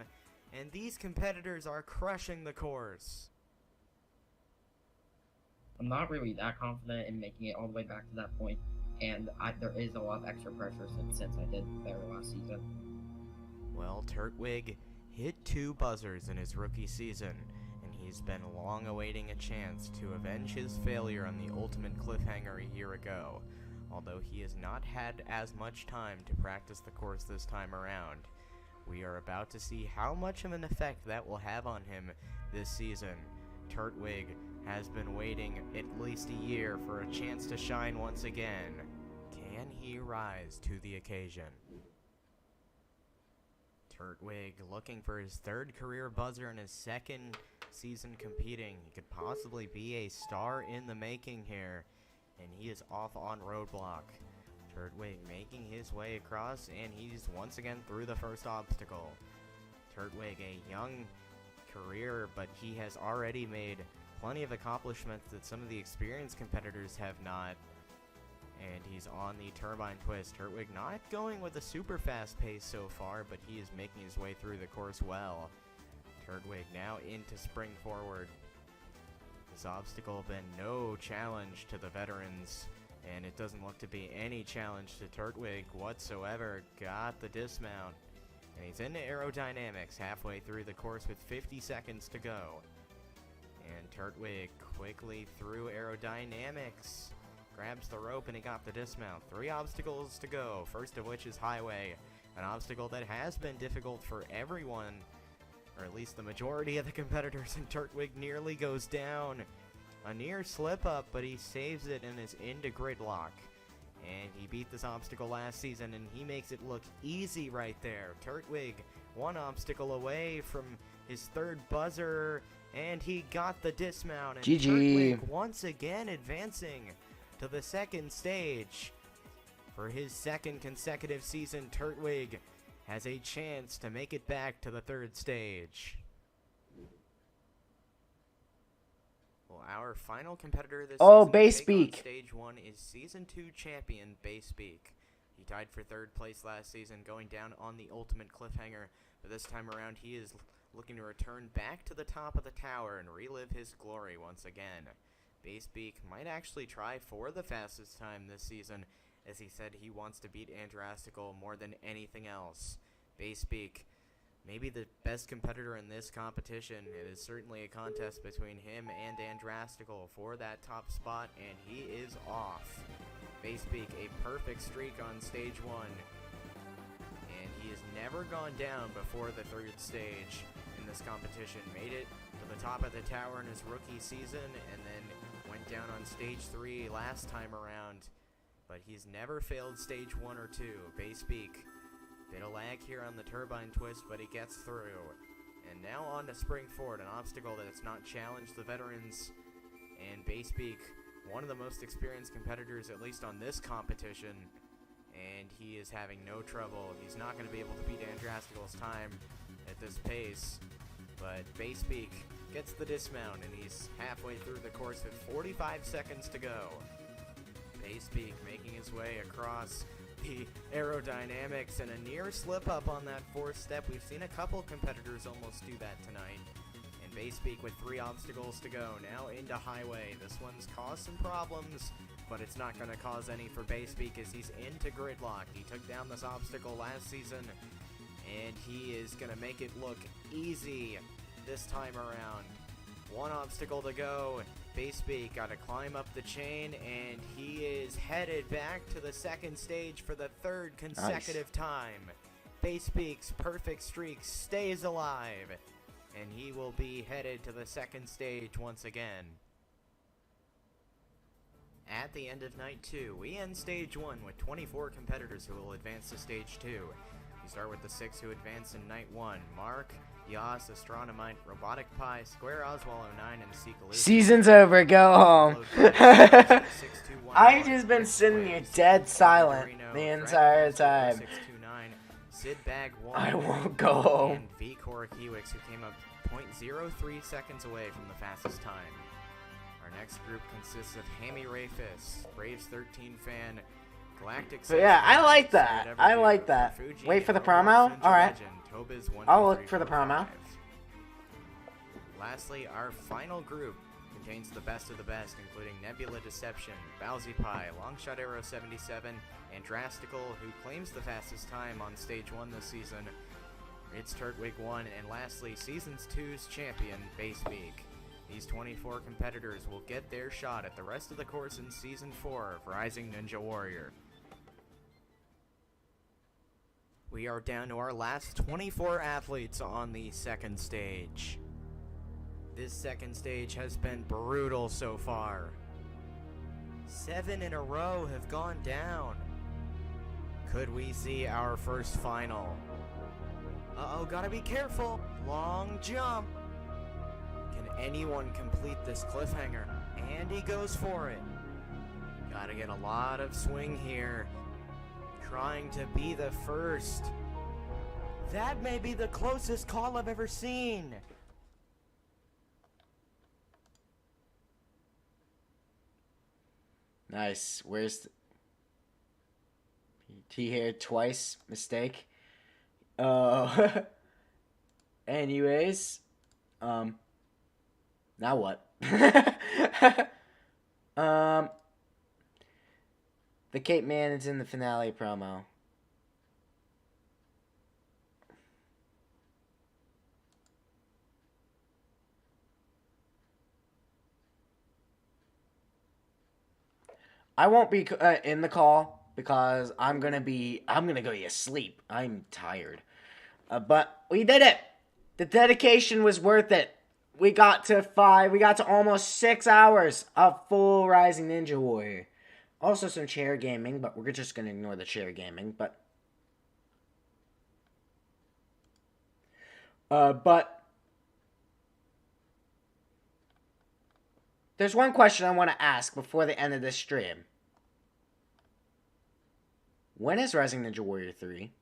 Speaker 6: And these competitors are crushing the course.
Speaker 20: I'm not really that confident in making it all the way back to that point, and there is a lot of extra pressure since I did better last season.
Speaker 6: Well, Turtwig hit 2 buzzers in his rookie season, and he's been long awaiting a chance to avenge his failure on the ultimate cliffhanger a year ago, although he has not had as much time to practice the course this time around. We are about to see how much of an effect that will have on him this season. Turtwig has been waiting at least a year for a chance to shine once again. Can he rise to the occasion? Turtwig looking for his 3rd career buzzer in his 2nd season competing. He could possibly be a star in the making here, and he is off on roadblock. Turtwig making his way across, and he's once again through the first obstacle. Turtwig, a young career, but he has already made plenty of accomplishments that some of the experienced competitors have not. And he's on the turbine twist. Turtwig not going with a super fast pace so far, but he is making his way through the course well. Turtwig now into spring forward. This obstacle been no challenge to the veterans, and it doesn't look to be any challenge to Turtwig whatsoever. Got the dismount, and he's into aerodynamics halfway through the course with 50 seconds to go. And Turtwig quickly through aerodynamics. Grabs the rope and he got the dismount. 3 obstacles to go, first of which is Highway. An obstacle that has been difficult for everyone, or at least the majority of the competitors, and Turtwig nearly goes down. A near slip up, but he saves it and is into gridlock. And he beat this obstacle last season, and he makes it look easy right there. Turtwig 1 obstacle away from his 3rd buzzer, and he got the dismount. And
Speaker 1: GG.
Speaker 6: Turtwig once again advancing to the 2nd stage. For his 2nd consecutive season, Turtwig has a chance to make it back to the 3rd stage. Well, our final competitor this season to take on Stage 1 is Season 2 champion Basebeak. He tied for 3rd place last season, going down on the ultimate cliffhanger, but this time around he is looking to return back to the top of the tower and relive his glory once again. Basebeak might actually try for the fastest time this season, as he said he wants to beat Andrastical more than anything else. Basebeak, maybe the best competitor in this competition. It is certainly a contest between him and Andrastical for that top spot, and he is off. Basebeak, a perfect streak on Stage 1, and he has never gone down before the 3rd stage in this competition. Made it to the top of the tower in his rookie season, and then went down on Stage 3 last time around, but he's never failed Stage 1 or 2. Basebeak, bit of lag here on the turbine twist, but he gets through. And now on to Spring Forward, an obstacle that has not challenged the veterans, and Basebeak, one of the most experienced competitors, at least on this competition, and he is having no trouble. He's not going to be able to beat Andrastical's time at this pace, but Basebeak gets the dismount, and he's halfway through the course with 45 seconds to go. Basebeak making his way across the aerodynamics, and a near slip up on that 4th step. We've seen a couple competitors almost do that tonight. And Basebeak with 3 obstacles to go, now into Highway. This one's caused some problems, but it's not going to cause any for Basebeak as he's into gridlock. He took down this obstacle last season, and he is going to make it look easy this time around. 1 obstacle to go. Basebeak got to climb up the chain, and he is headed back to the 2nd stage for the 3rd consecutive time. Basebeak's perfect streak stays alive, and he will be headed to the 2nd stage once again. At the end of Night 2, we end Stage 1 with 24 competitors who will advance to Stage 2. We start with the 6 who advanced in Night 1. Mark, Yas, Astronomite, Robotic Pie, Square Oswald 09, and Seekaloo.
Speaker 1: Season's over, go home. I just been sitting here dead silent the entire time.
Speaker 6: Sid Bag 1.
Speaker 1: I won't go home.
Speaker 6: And V-Core Kiwix, who came up 0.03 seconds away from the fastest time. Our next group consists of Hammy Rayfus, Braves 13 fan, Galactic.
Speaker 1: So yeah, I like that. I like that. Wait for the promo? Alright. I'll look for the promo.
Speaker 6: Lastly, our final group contains the best of the best, including Nebula Deception, Bowsy Pie, Longshot Arrow 77, and Drastical, who claims the fastest time on Stage 1 this season. It's Turtwig 1, and lastly, Season 2's champion, Base Beak. These 24 competitors will get their shot at the rest of the course in Season 4 of Rising Ninja Warrior. We are down to our last 24 athletes on the second stage. This second stage has been brutal so far. 7 in a row have gone down. Could we see our first final? Uh-oh, gotta be careful. Long jump. Can anyone complete this cliffhanger? And he goes for it. Gotta get a lot of swing here. Trying to be the first. That may be the closest call I've ever seen.
Speaker 1: Nice. Where's T here twice? Mistake. Anyways, now what? The Cape Man is in the finale promo. I won't be in the call because I'm gonna go to sleep. I'm tired. But we did it. The dedication was worth it. We got to almost 6 hours of full Rising Ninja Warrior. Also some chair gaming, but we're just gonna ignore the chair gaming. But there's one question I want to ask before the end of this stream. When is Rising Ninja Warrior 3?